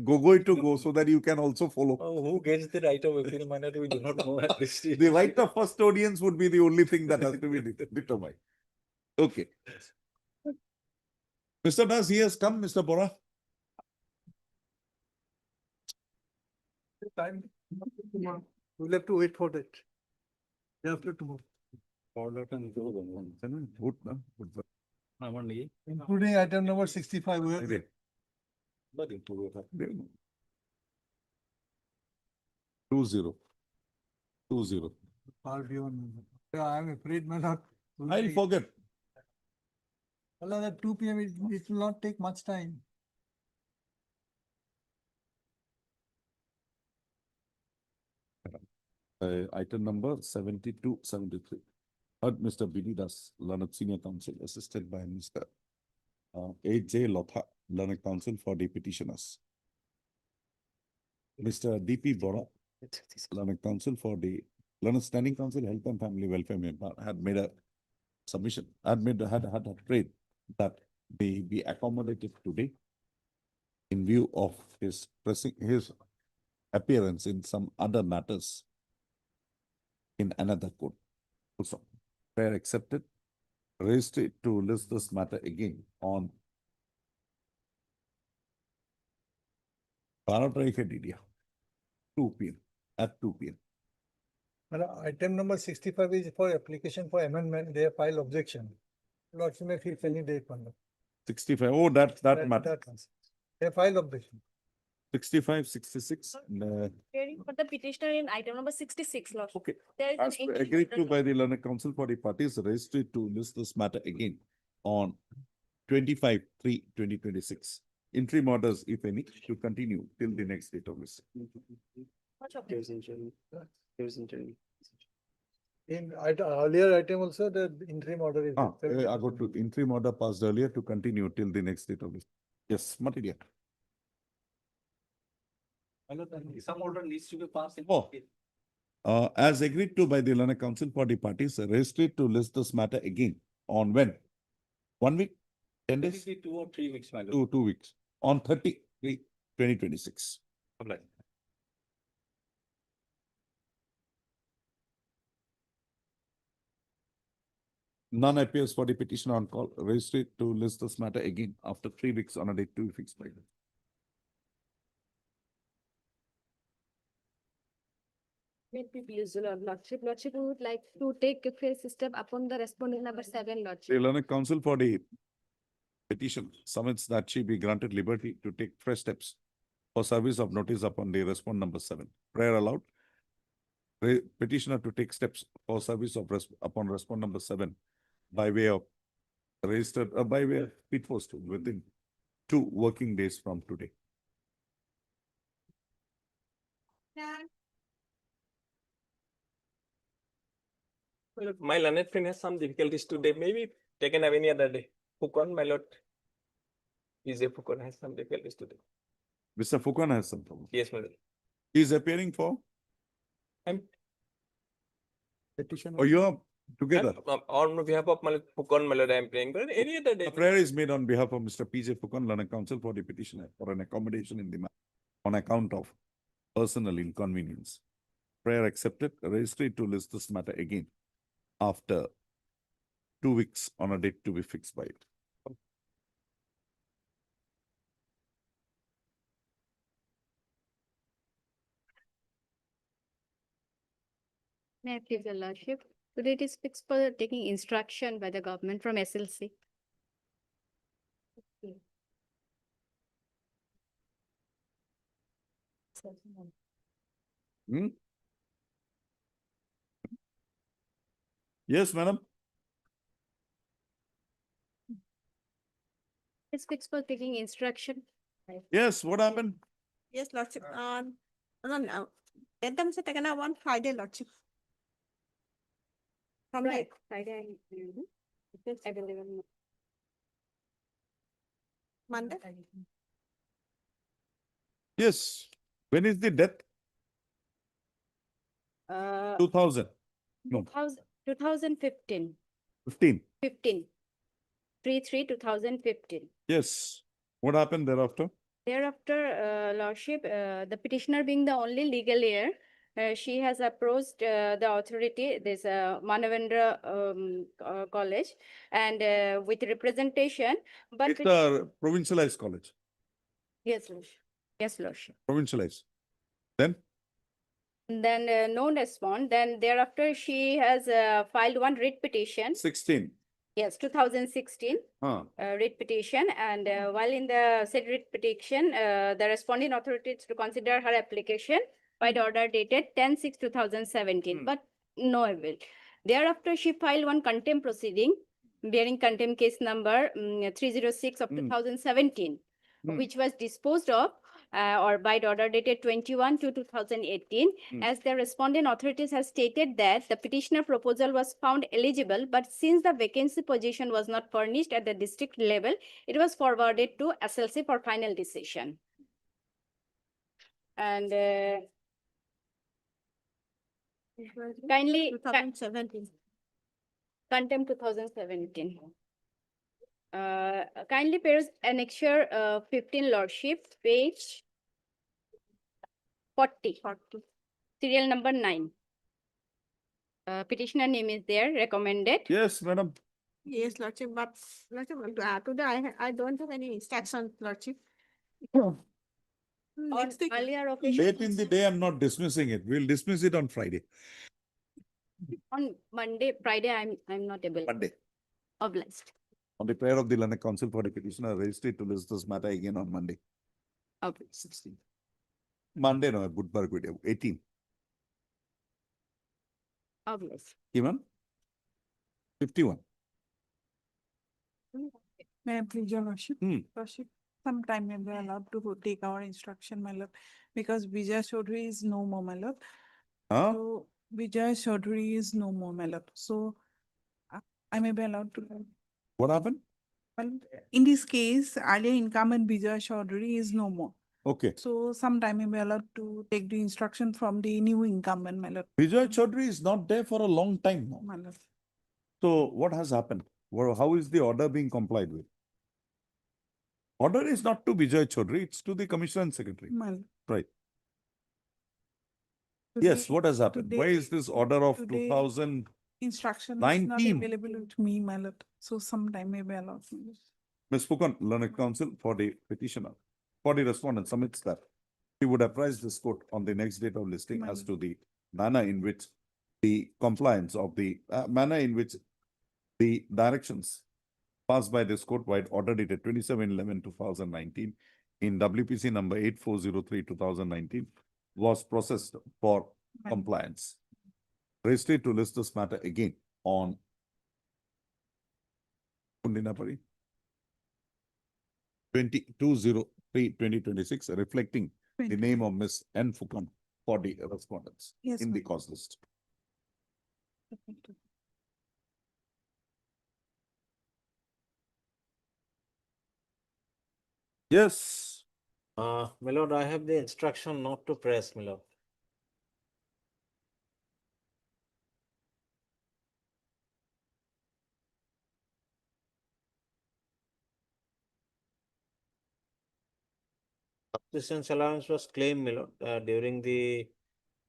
Gogoi to go, so that you can also follow. Oh, who gets the right of appeal, my lord, we do not know at this stage. The right of first audience would be the only thing that has to be determined. Okay. Mr. Das, he has come, Mr. Bora. Time. We'll have to wait for that. After tomorrow. Including item number 65. we have- Two zero. I'm afraid, my lord. I'll forget. Well, at 2 p.m. it will not take much time. Item number 7273. Heard Mr. B.D. Das, Learned Senior Counsel, assisted by Mr. A.J. Lotha, Learned Counsel for the petitioners. Mr. D.P. Bora, Learned Counsel for the Learned Standing Counsel, Health and Family Welfare Member, had made a submission, had prayed that they be accommodated today in view of his appearance in some other matters in another court. Also, prayer accepted. Raised it to list this matter again on Paratraika 2 p.m. at 2 p.m. Item number 65 is for application for amendment. They have filed objection. Lordship may fix any date on that. 65. Oh, that matter. They have filed objection. 65, 66. Hearing for the petitioner in item number 66, Lord. Okay. There is an As entry agreed order, to by the Learned Counsel for the parties, raised it to list this matter again on 25/3/2026. Interim orders, if any, to continue till the next date of this. Much of There's interim. In earlier item also, the interim order is. I got to interim order passed earlier to continue till the next date of this. Yes, Matidia. Some order needs to be passed. Oh. As agreed to by the Learned Counsel for the parties, raised it to list this matter again on when? 1 week? 10 days? 2 or 3 weeks, my lord. 2 weeks. On 30/3/2026. Apply. None appears for the petition on call. Raised it to list this matter again after 3 weeks on a date to be fixed by them. May it be pleased, Lordship. Lordship, we would like to take a first step upon the respondent number 7, Lordship. The Learned Counsel for the petition submits that she be granted liberty to take fresh steps for service of notice upon the respondent number 7. Prayer allowed. Petitioner to take steps for service of upon respondent number 7 by way of registered by way of speed post within 2 working days from today. Well, my learned friend has some difficulties today. Maybe taken up any other day. Fukon, my lord. PJ Fukon has some difficulties today. Mr. Fukon has some problem. Yes, my lord. He is appearing for? I'm petition. Or you are together? On behalf of my Fukon, my lord, I am praying. But any other day. A prayer is made on behalf of Mr. PJ Fukon, Learned Counsel for the petitioner for an accommodation in the matter on account of personal inconvenience. Prayer accepted. Registered to list this matter again after 2 weeks on a date to be fixed by it. May I please, Your Lordship? Today it is fixed for taking instruction by the government from SLC. Hmm? Yes, madam. It's fixed for taking instruction. Yes, what happened? Yes, Lordship. No. Let them say taken out on Friday, Lordship. From Right, like Friday. It is available. Monday. Yes. When is the death? 2000. No, 2015. 15. 15. 3/3/2015. Yes. What happened thereafter? Thereafter, Lordship, the petitioner being the only legal heir, she has approached the authority, this Manavendra College, and with representation, but It's a provincialized college, yes, Lordship. Yes, Lordship. provincialized. Then? Then no response. Then thereafter, she has filed one writ petition. 16. Yes, 2016. Writ petition, and while in the said writ petition, the responding authorities to consider her application by the order dated 10/6/2017, but no avail. Thereafter, she filed one contempt proceeding bearing contempt case number 306 of 2017, which was disposed of or by the order dated 21/2/2018, as the respondent authorities have stated that the petitioner proposal was found eligible, but since the vacancy position was not furnished at the district level, it was forwarded to SLC for final decision. And kindly 2017. contempt 2017. Kindly peruse annexure 15, Lordship, page 40. Serial number 9. Petitioner name is there, recommended. Yes, madam. Yes, Lordship, but Lordship, today I don't have any instructions, Lordship. On Next week. earlier occasion, Late in the day, I'm not dismissing it. We'll dismiss it on Friday. on Monday, Friday, I'm not able. Monday. Obliged. On the prayer of the Learned Council for the petitioner, registered to list this matter again on Monday. Obliged. 16. Monday, no, Budbar video, 18. Obliged. Even? 51. May I please, Your Worship? Worship, sometime may be allowed to take our instruction, my lord, because Vijay Chaudhary is no more, my lord. Huh? So Vijay Chaudhary is no more, my lord. So I may be allowed to. What happened? Well, in this case, earlier incumbent Vijay Chaudhary is no more. Okay. So sometime may be allowed to take the instruction from the new incumbent, my lord. Vijay Chaudhary is not there for a long time now. My lord. So what has happened? How is the order being complied with? Order is not to Vijay Chaudhary, it's to the Commissioner and Secretary. My lord. Right. Today- Yes, what has happened? Why is this order of today 2019? Instruction is not available to me, my lord. So sometime may be allowed. my lord. Ms. Fukan, Learned Council for the petitioner, for the respondent submits that he would apprise this court on the next date of listing as to the manner in which the compliance of the manner in which the directions passed by this court wide order dated 27/11/2019 in WPC number 8403/2019 was processed for compliance. Registered to list this matter again on Kundinapari 22/03/2026, reflecting the name of Ms. N. Fukan for the respondents Yes, in the ma'am. cause list. Yes. My lord, I have the instruction not to press, my lord. Subsistence allowance was claimed, my lord, during the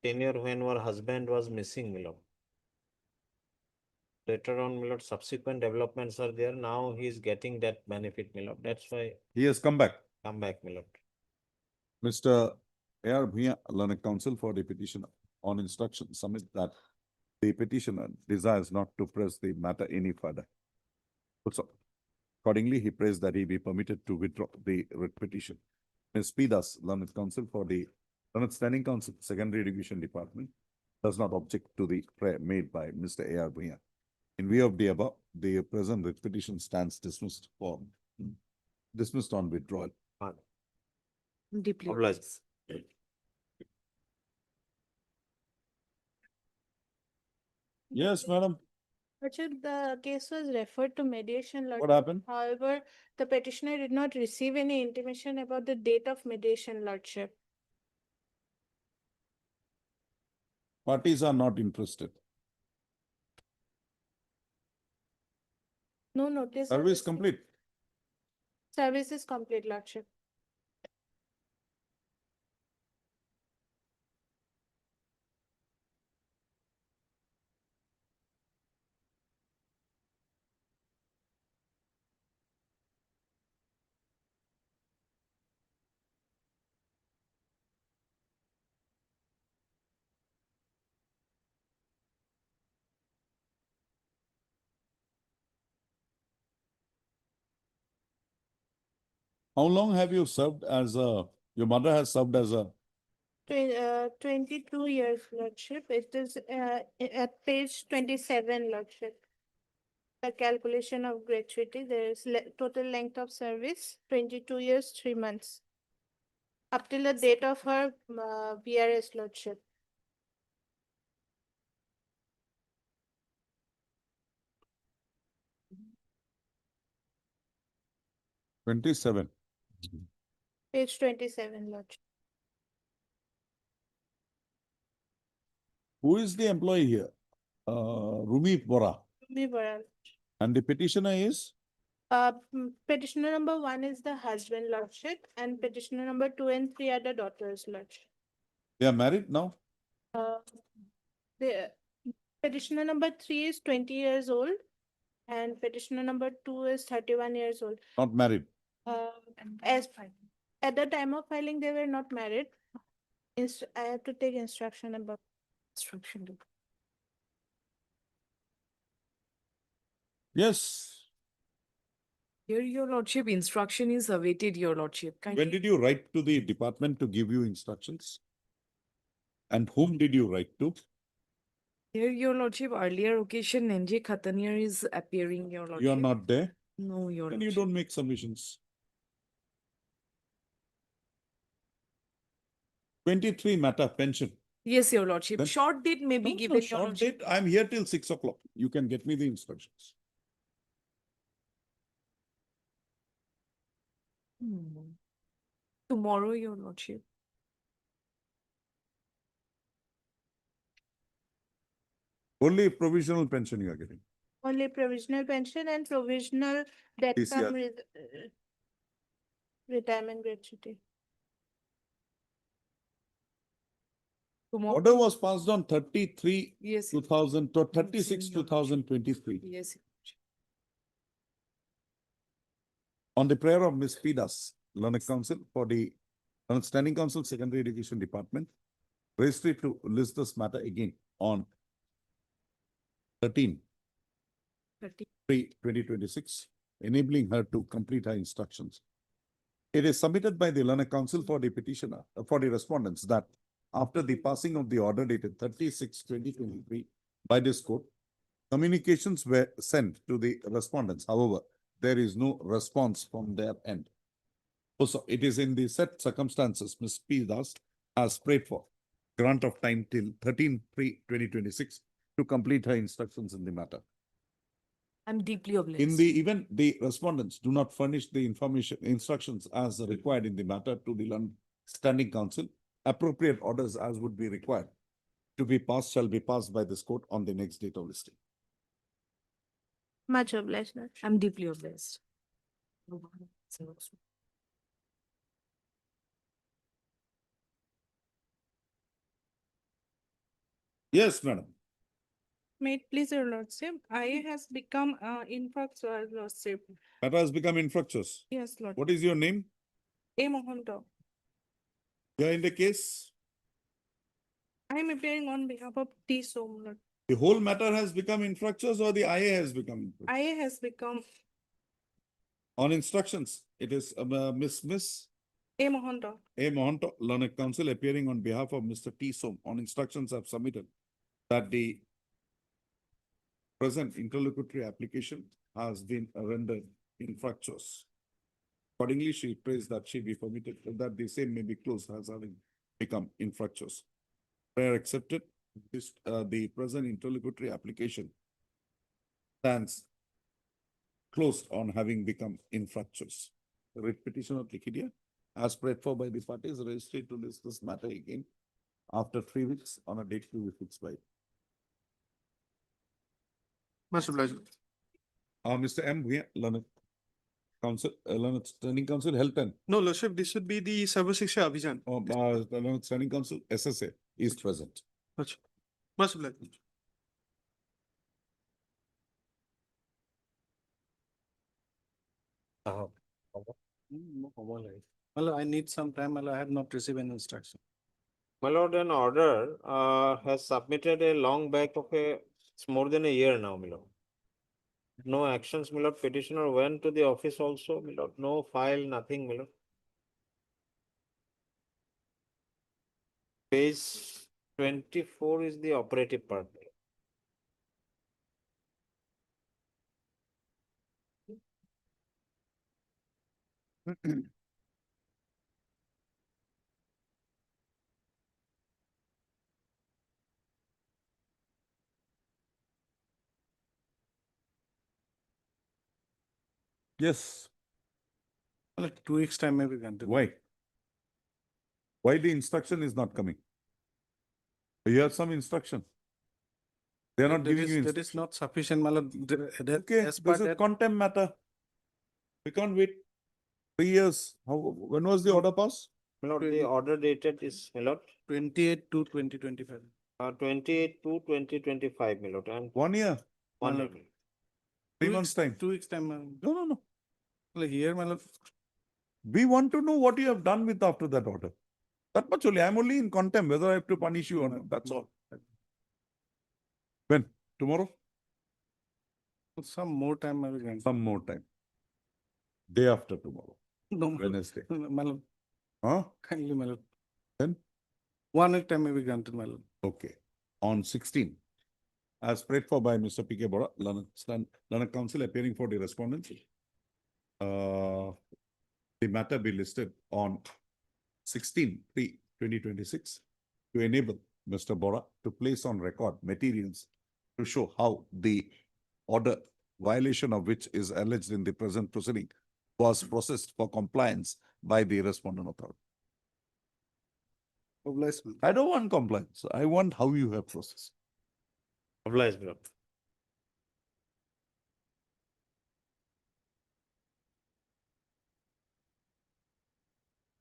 tenure when her husband was missing, my lord. Later on, my lord, subsequent developments are there. Now he is getting that benefit, my lord. That's why. He has come back. Come back, my lord. Mr. A.R. Bhuiya, Learned Counsel for the petitioner, on instruction submit that the petitioner desires not to press the matter any further. Also, accordingly, he prays that he be permitted to withdraw the writ petition. Ms. P. Das, Learned Counsel for the Learned Standing Counsel, Secondary Education Department, does not object to the prayer made by Mr. A.R. Bhuiya. In view of the above, the present writ petition stands dismissed on withdrawal. Deeply. Obliged. Yes, madam. Richard, the case was referred to mediation. Lordship. What happened? However, the petitioner did not receive any intimation about the date of mediation, Lordship. Parties are not interested. No notice. Service complete. Service is complete, Lordship. How long have you served as your mother has served as a 22 years, Lordship. It is at page 27, Lordship. The calculation of gratuity, there is total length of service, 22 years, 3 months. Up till the date of her PRS, Lordship. $27? Page 27, Lordship. Who is the employee here? Rumi Bora. And the petitioner is? Petitioner number 1 is the husband, Lordship, and petitioner number 2 and 3 are the daughters, Lordship. They are married now? The petitioner number 3 is 20 years old, and petitioner number 2 is 31 years old. Not married. As at the time of filing, they were not married. I have to take instruction about instruction. Yes. Here, Your Lordship, instruction is awaited, Your Lordship. When did you write to the department to give you instructions? And whom did you write to? Here, Your Lordship, earlier occasion, NJ Khatanier is appearing, Your Lordship. You are not there? No, Your Then Lordship. you don't make submissions. 23 matter pension. Yes, Your Lordship. Then- Short date may be No, given, no, Your short Lordship. date. I'm here till 6 o'clock. You can get me the instructions. Tomorrow, Your Lordship. Only provisional pension you are getting. Only provisional pension and provisional death PCR. cum retirement gratuity. Tomorrow. Order was passed on 33 Yes. 2000 to 36 2023 Yes. on the prayer of Ms. Pidas, Learned Council for the Standing Council Secondary Education Department, registry to list this matter again on 13/3/2026, enabling her to complete her instructions. It is submitted by the Learned Council for the petitioner, for the respondents, that after the passing of the order dated 36/2023 by this court, communications were sent to the respondents. However, there is no response from their end. Also, it is in the set circumstances, Ms. P. Das has prayed for grant of time till 13/3/2026 to complete her instructions in the matter. I'm deeply obliged. In the event the respondents do not furnish the instructions as required in the matter to the Standing Council, appropriate orders as would be required to be passed shall be passed by this court on the next date of listing. Much obliged, Lordship. I'm deeply obliged. Yes, madam. May it please your lordship, I has become infructuous, lordship. That has become infructuous. Yes, lord. What is your name? A Mohanto. You are in the case. I am appearing on behalf of T. Som, lord. The whole matter has become infructuous or the IA has become infructuous? I has become On instructions, it is Miss A Mohanto. A. Mohanto, Learned Council, appearing on behalf of Mr. T. Som, on instructions have submitted that the present interlocutory application has been rendered infructuous. Accordingly, she prays that she be permitted, that the same may be closed as having become infructuous. Prayer accepted. This, the present interlocutory application stands closed on having become infructuous. The writ petition of Liquidia, as prayed for by the parties, registry to list this matter again after 3 weeks on a date to be fixed by. Much obliged. Mr. M. We Learned Council, Learned Standing Council, Health and No, Lordship, this should be the Sarva Shiksha Abhijan. Learned Standing Council, SSA is present. Lordship. Much obliged. No comment. Well, I need some time. Well, I have not received any instruction. My lord, an order has submitted a long back of it's more than a year now, my lord. No actions, my lord. Petitioner went to the office also, my lord. No file, nothing, my lord. Page 24 is the operative part. Yes. Well, 2 weeks time maybe granted. Why? Why the instruction is not coming? You have some instruction. They are not That giving is- you That is not sufficient, my lord. Okay, As per this is that, contempt matter. We can't wait 3 years. When was the order passed? My lord, the order dated is, my lord, 28 to 2025. 28 to 2025, my lord, and 1 year, one My year. lord. 3 months time. 2 weeks time. No, no, no. Well, here, my lord. We want to know what you have done with after that order. That much only. I'm only in contempt whether I have to punish you or not. That's all. When? Tomorrow? Some more time I will grant. Some more time. Day after tomorrow. No, Wednesday. my lord. Huh? Kindly, my lord. Then? 1 week time may be granted, my lord. Okay. On 16, as prayed for by Mr. P.K. Bora, Learned Council appearing for the respondents. The matter be listed on 16/3/2026 to enable Mr. Bora to place on record materials to show how the order violation of which is alleged in the present proceeding was processed for compliance by the respondent authority. Obliged. I don't want compliance. I want how you have processed. Obliged, my lord.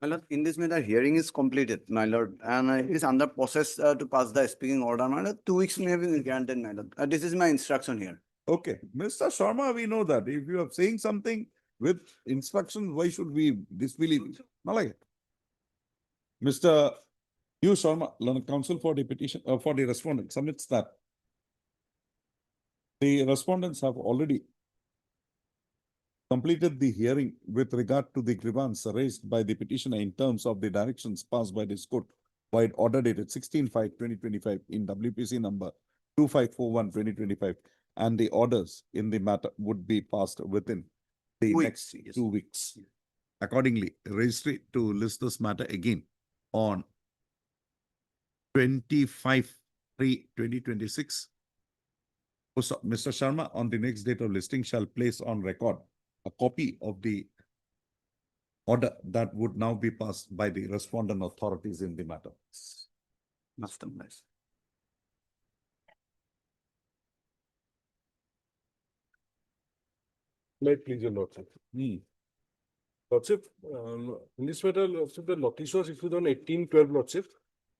My lord, in this matter, hearing is completed, my lord, and it is under process to pass the speaking order, my lord. 2 weeks may be granted, my lord. This is my instruction here. Okay, Mr. Sharma, we know that. If you are saying something with instructions, why should we disbelieve you? Not like it. Mr. U. Sharma, Learned Counsel for the petition, for the respondent submits that the respondents have already completed the hearing with regard to the grievance raised by the petitioner in terms of the directions passed by this court by order dated 16/5/2025 in WPC number 2541/2025, and the orders in the matter would be passed within the next 2 weeks. Accordingly, registry to list this matter again on 25/3/2026. Mr. Sharma, on the next date of listing, shall place on record a copy of the order that would now be passed by the respondent authorities in the matter. Master bless. May it please your lordship. Lordship, in this matter, lordship, the notice was issued on 18/12, lordship.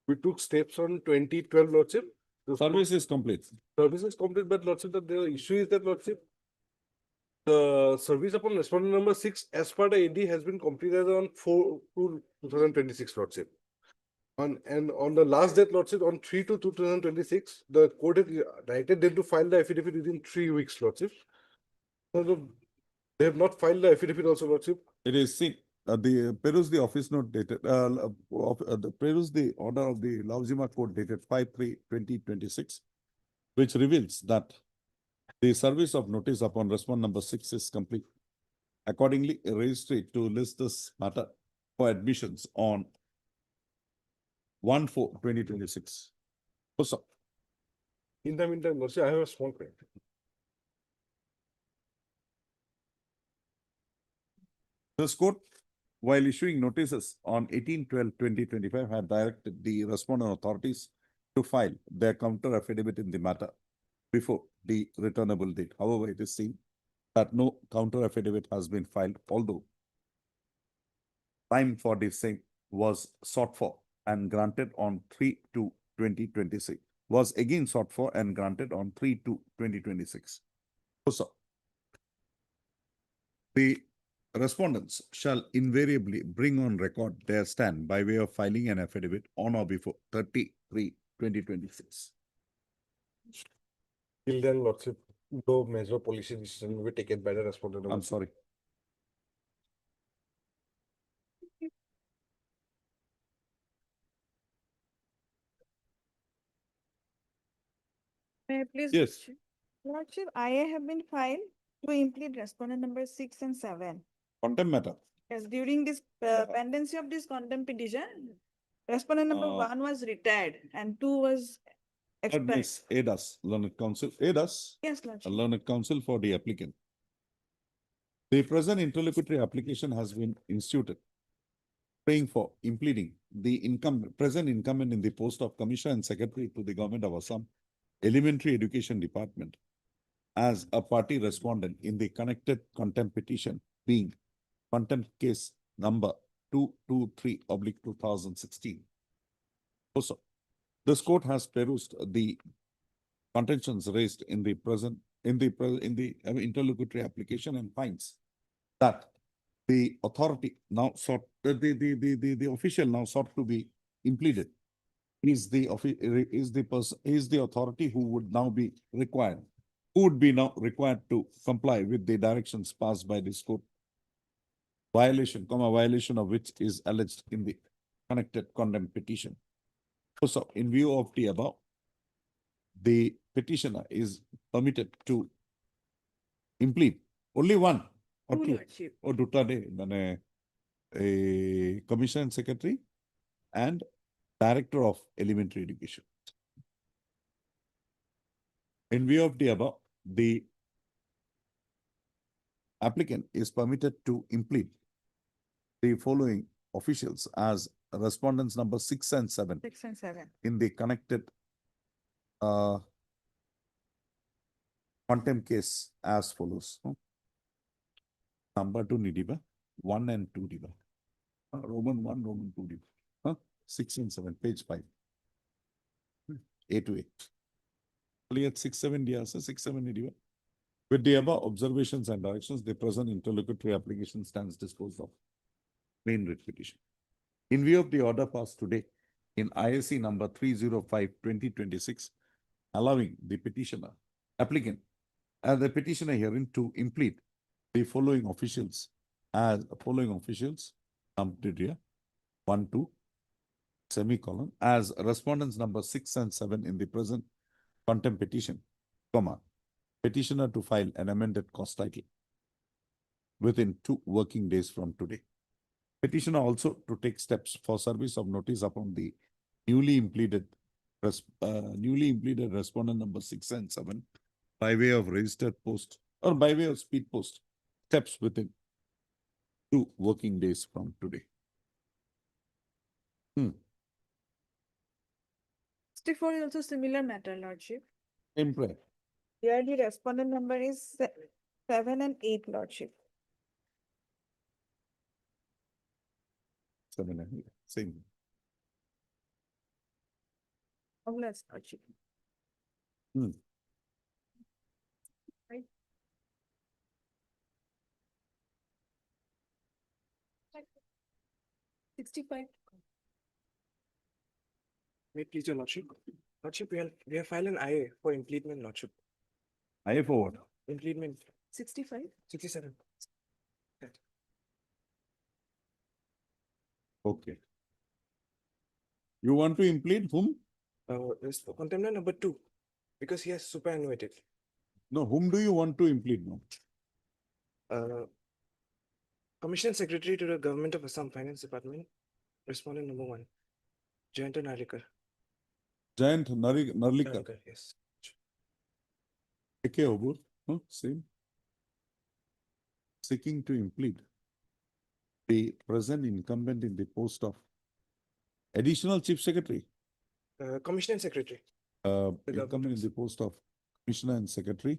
We took steps on 20/12, lordship. The service is complete. Service is complete, but lordship, that the issue is that, lordship, the service upon respondent number 6 as per the AD has been completed on 4/2/2026, lordship. And on the last date, lordship, on 3/2/2026, the court had directed them to file the affidavit within 3 weeks, lordship. So they have not filed the affidavit also, lordship. It is seen. Peruse the office note dated, peruse the order of the Lauzima court dated 5/3/2026, which reveals that the service of notice upon respondent number 6 is complete. Accordingly, a registry to list this matter for admissions on 1/4/2026. In the meantime, lordship, I have a small question. This court, while issuing notices on 18/12/2025, had directed the respondent authorities to file their counter affidavit in the matter before the returnable date. However, it is seen that no counter affidavit has been filed, although time for the same was sought for and granted on 3/2/2026, was again sought for and granted on 3/2/2026. Also, the respondents shall invariably bring on record their stand by way of filing an affidavit on or before 30/3/2026. Till then, Lordship, no major policy decision will be taken by the respondent. I'm sorry. May I please? Yes. Lordship, IA have been filed to implead respondent number 6 and 7. Contempt matter. Yes, during this pendency of this contempt petition, respondent number 1 was retired and 2 was expired. Miss aid us, learned counsel, aid us. Yes, Lordship. Learned counsel for the applicant. The present interlocutory application has been instituted, praying for impleading the present incumbent in the post of Commissioner and Secretary to the Government of Assam, Elementary Education Department, as a party respondent in the connected contempt petition, being contempt case number 223/2016. Also, this court has perused the contentions raised in the interlocutory application and finds that the authority now sought, the official now sought to be impleaded is the authority who would now be required, to comply with the directions passed by this court, violation of which is alleged in the connected contempt petition. So, in view of the above, the petitioner is permitted to implead only one or Two, two Lordship. or a Commissioner and Secretary and Director of Elementary Education. In view of the above, the applicant is permitted to implead the following officials as respondents number 6 and 7 6 and 7. in the connected contempt case as follows. Number 2 Nidiba, 1 and 2 Diba. Roman 1, Roman 2 Diba. 6 and 7, page 5. A to A. Only at 6, 7 dia, 6, 7 Nidiba. With the above observations and directions, the present interlocutory application stands disposed of. Main writ petition. In view of the order passed today in ISC number 305/2026, allowing the petitioner, applicant, and the petitioner herein to implead the following officials as 1, 2, semicolon, as respondents number 6 and 7 in the present contempt petition, comma, petitioner to file an amended cause title within 2 working days from today. Petitioner also to take steps for service of notice upon the newly impleaded respondent number 6 and 7 by way of registered post or by way of speed post, steps within 2 working days from today. 64 is also similar matter, Lordship. In prayer. Here the respondent number is 7 and 8, Lordship. 7 and 8, same. Less, Lordship. Right. 65. Wait, please, your Lordship. Lordship, we have filed an IA for impleadment, Lordship. IA for what? Impleadment. 65. 67. Okay. You want to implead whom? It's contender number 2, because he has superannuated. No, whom do you want to implead now? Commissioner Secretary to the Government of Assam Finance Department, respondent number 1, Jayant Narlikar. Jayant Narlikar. Yes. Okay, Obur. Same. Seeking to implead the present incumbent in the post of Additional Chief Secretary. Commissioner and Secretary. Incumbent in the post of Commissioner and Secretary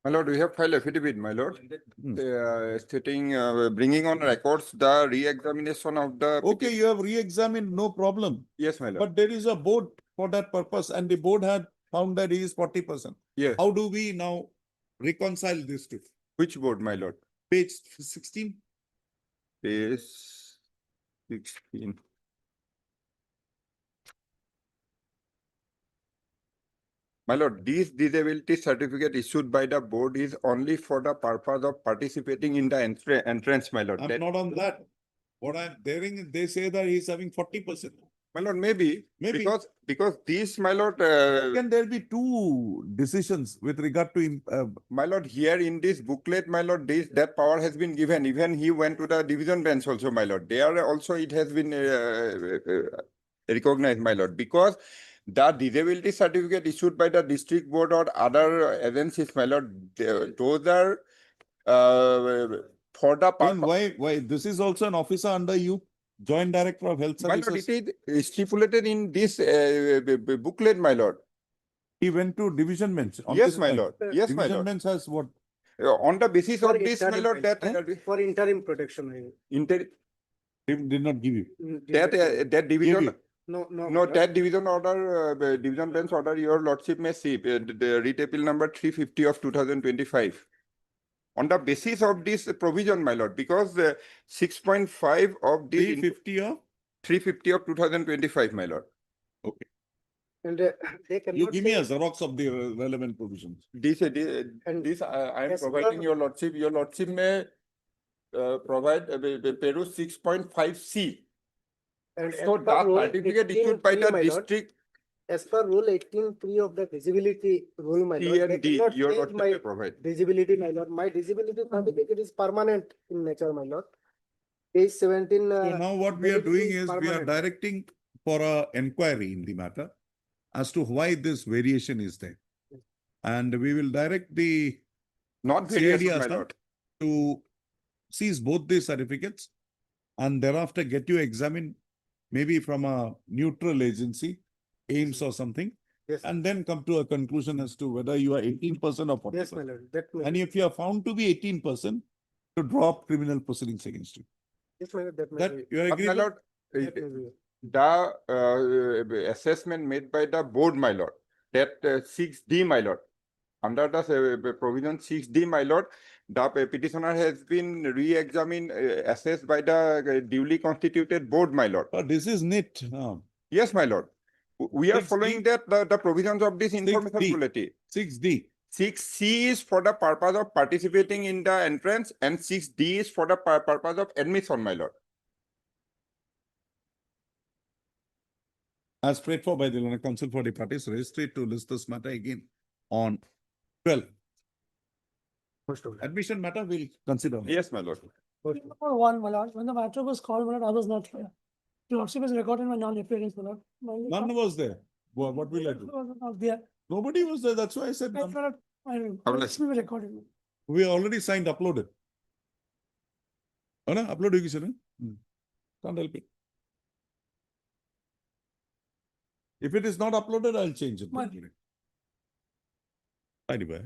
My lord, we have filed affidavit, my lord, stating, bringing on records the re-examination of the. Okay, you have re-examined, no problem. Yes, my lord. But there is a board for that purpose and the board had found that he is 40%. Yes. How do we now reconcile this two? Which board, my lord? Page 16. Page 16. My lord, this disability certificate issued by the board is only for the purpose of participating in the entrance, my lord. I'm not on that. What I'm hearing, they say that he's having 40%. My lord, maybe. Because this, my lord. Can there be two decisions with regard to my lord, here in this booklet, my lord, that power has been given. Even he went to the division bench also, my lord. There also it has been recognized, my lord, because the disability certificate issued by the district board or other agencies, my lord, those are for the Then why this is also an officer under you, Joint Director of Health my Services? lord, it is stipulated in this booklet, my lord. He went to division bench. On Yes, this my point. lord. Yes, my Division lord. bench has what? On the basis of this, my lord, that For interim protection. Did not give you. that division. No, that division order, division bench order, your lordship may see the writ appeal number 350 of 2025. On the basis of this provision, my lord, because 6.5 of this 350 of 2025, my lord. Okay. And they cannot You give me a say- Xerox of the relevant provisions. This I am providing your lordship. Your lordship may provide peruse 6.5C. And So as per the rule certificate issued by 18(3), the my lord, district. as per rule 18(3) of the disability rule, my C lord, and they D, cannot your change lordship my may provide. disability, my lord. My disability certificate is permanent in nature, my lord. Page 17. So now what we are validity doing is we are permanent. directing for a inquiry in the matter as to why this variation is there. And we will direct the Not CID variation, my Assam lord. to seize both these certificates and thereafter get you examined maybe from a neutral agency, AIMS or something, Yes. and then come to a conclusion as to whether you are 18% or 40%. Yes, my lord. That may And be. if you are found to be 18%, to drop criminal proceedings against you. Yes, my lord. That may That be. you are But my agreeable? lord, That may be. the assessment made by the board, my lord, that 6D, my lord, under the provision 6D, my lord, the petitioner has been re-examined, assessed by the duly constituted board, my lord. This is NIT. Yes, my lord. We are 6D? following that the provisions of this information 6D. bulletin. 6D. 6C is for the purpose of participating in the entrance and 6D is for the purpose of admission, my lord. As prayed for by the Learned Council for the parties, registry to list this matter again on 12. Admission matter we'll consider. Yes, my lord. Number one, my lord, when the matter was called, my lord, I was not here. The lordship has recorded my non-appearance, my lord. None was there. What will I do? Was not there. Nobody was there. That's why I said Yes, my lord, Let's- we recorded. we already signed, uploaded. Oh, no? Upload hogi sir, can't help it. If it is not uploaded, I'll change it. My- Anyway.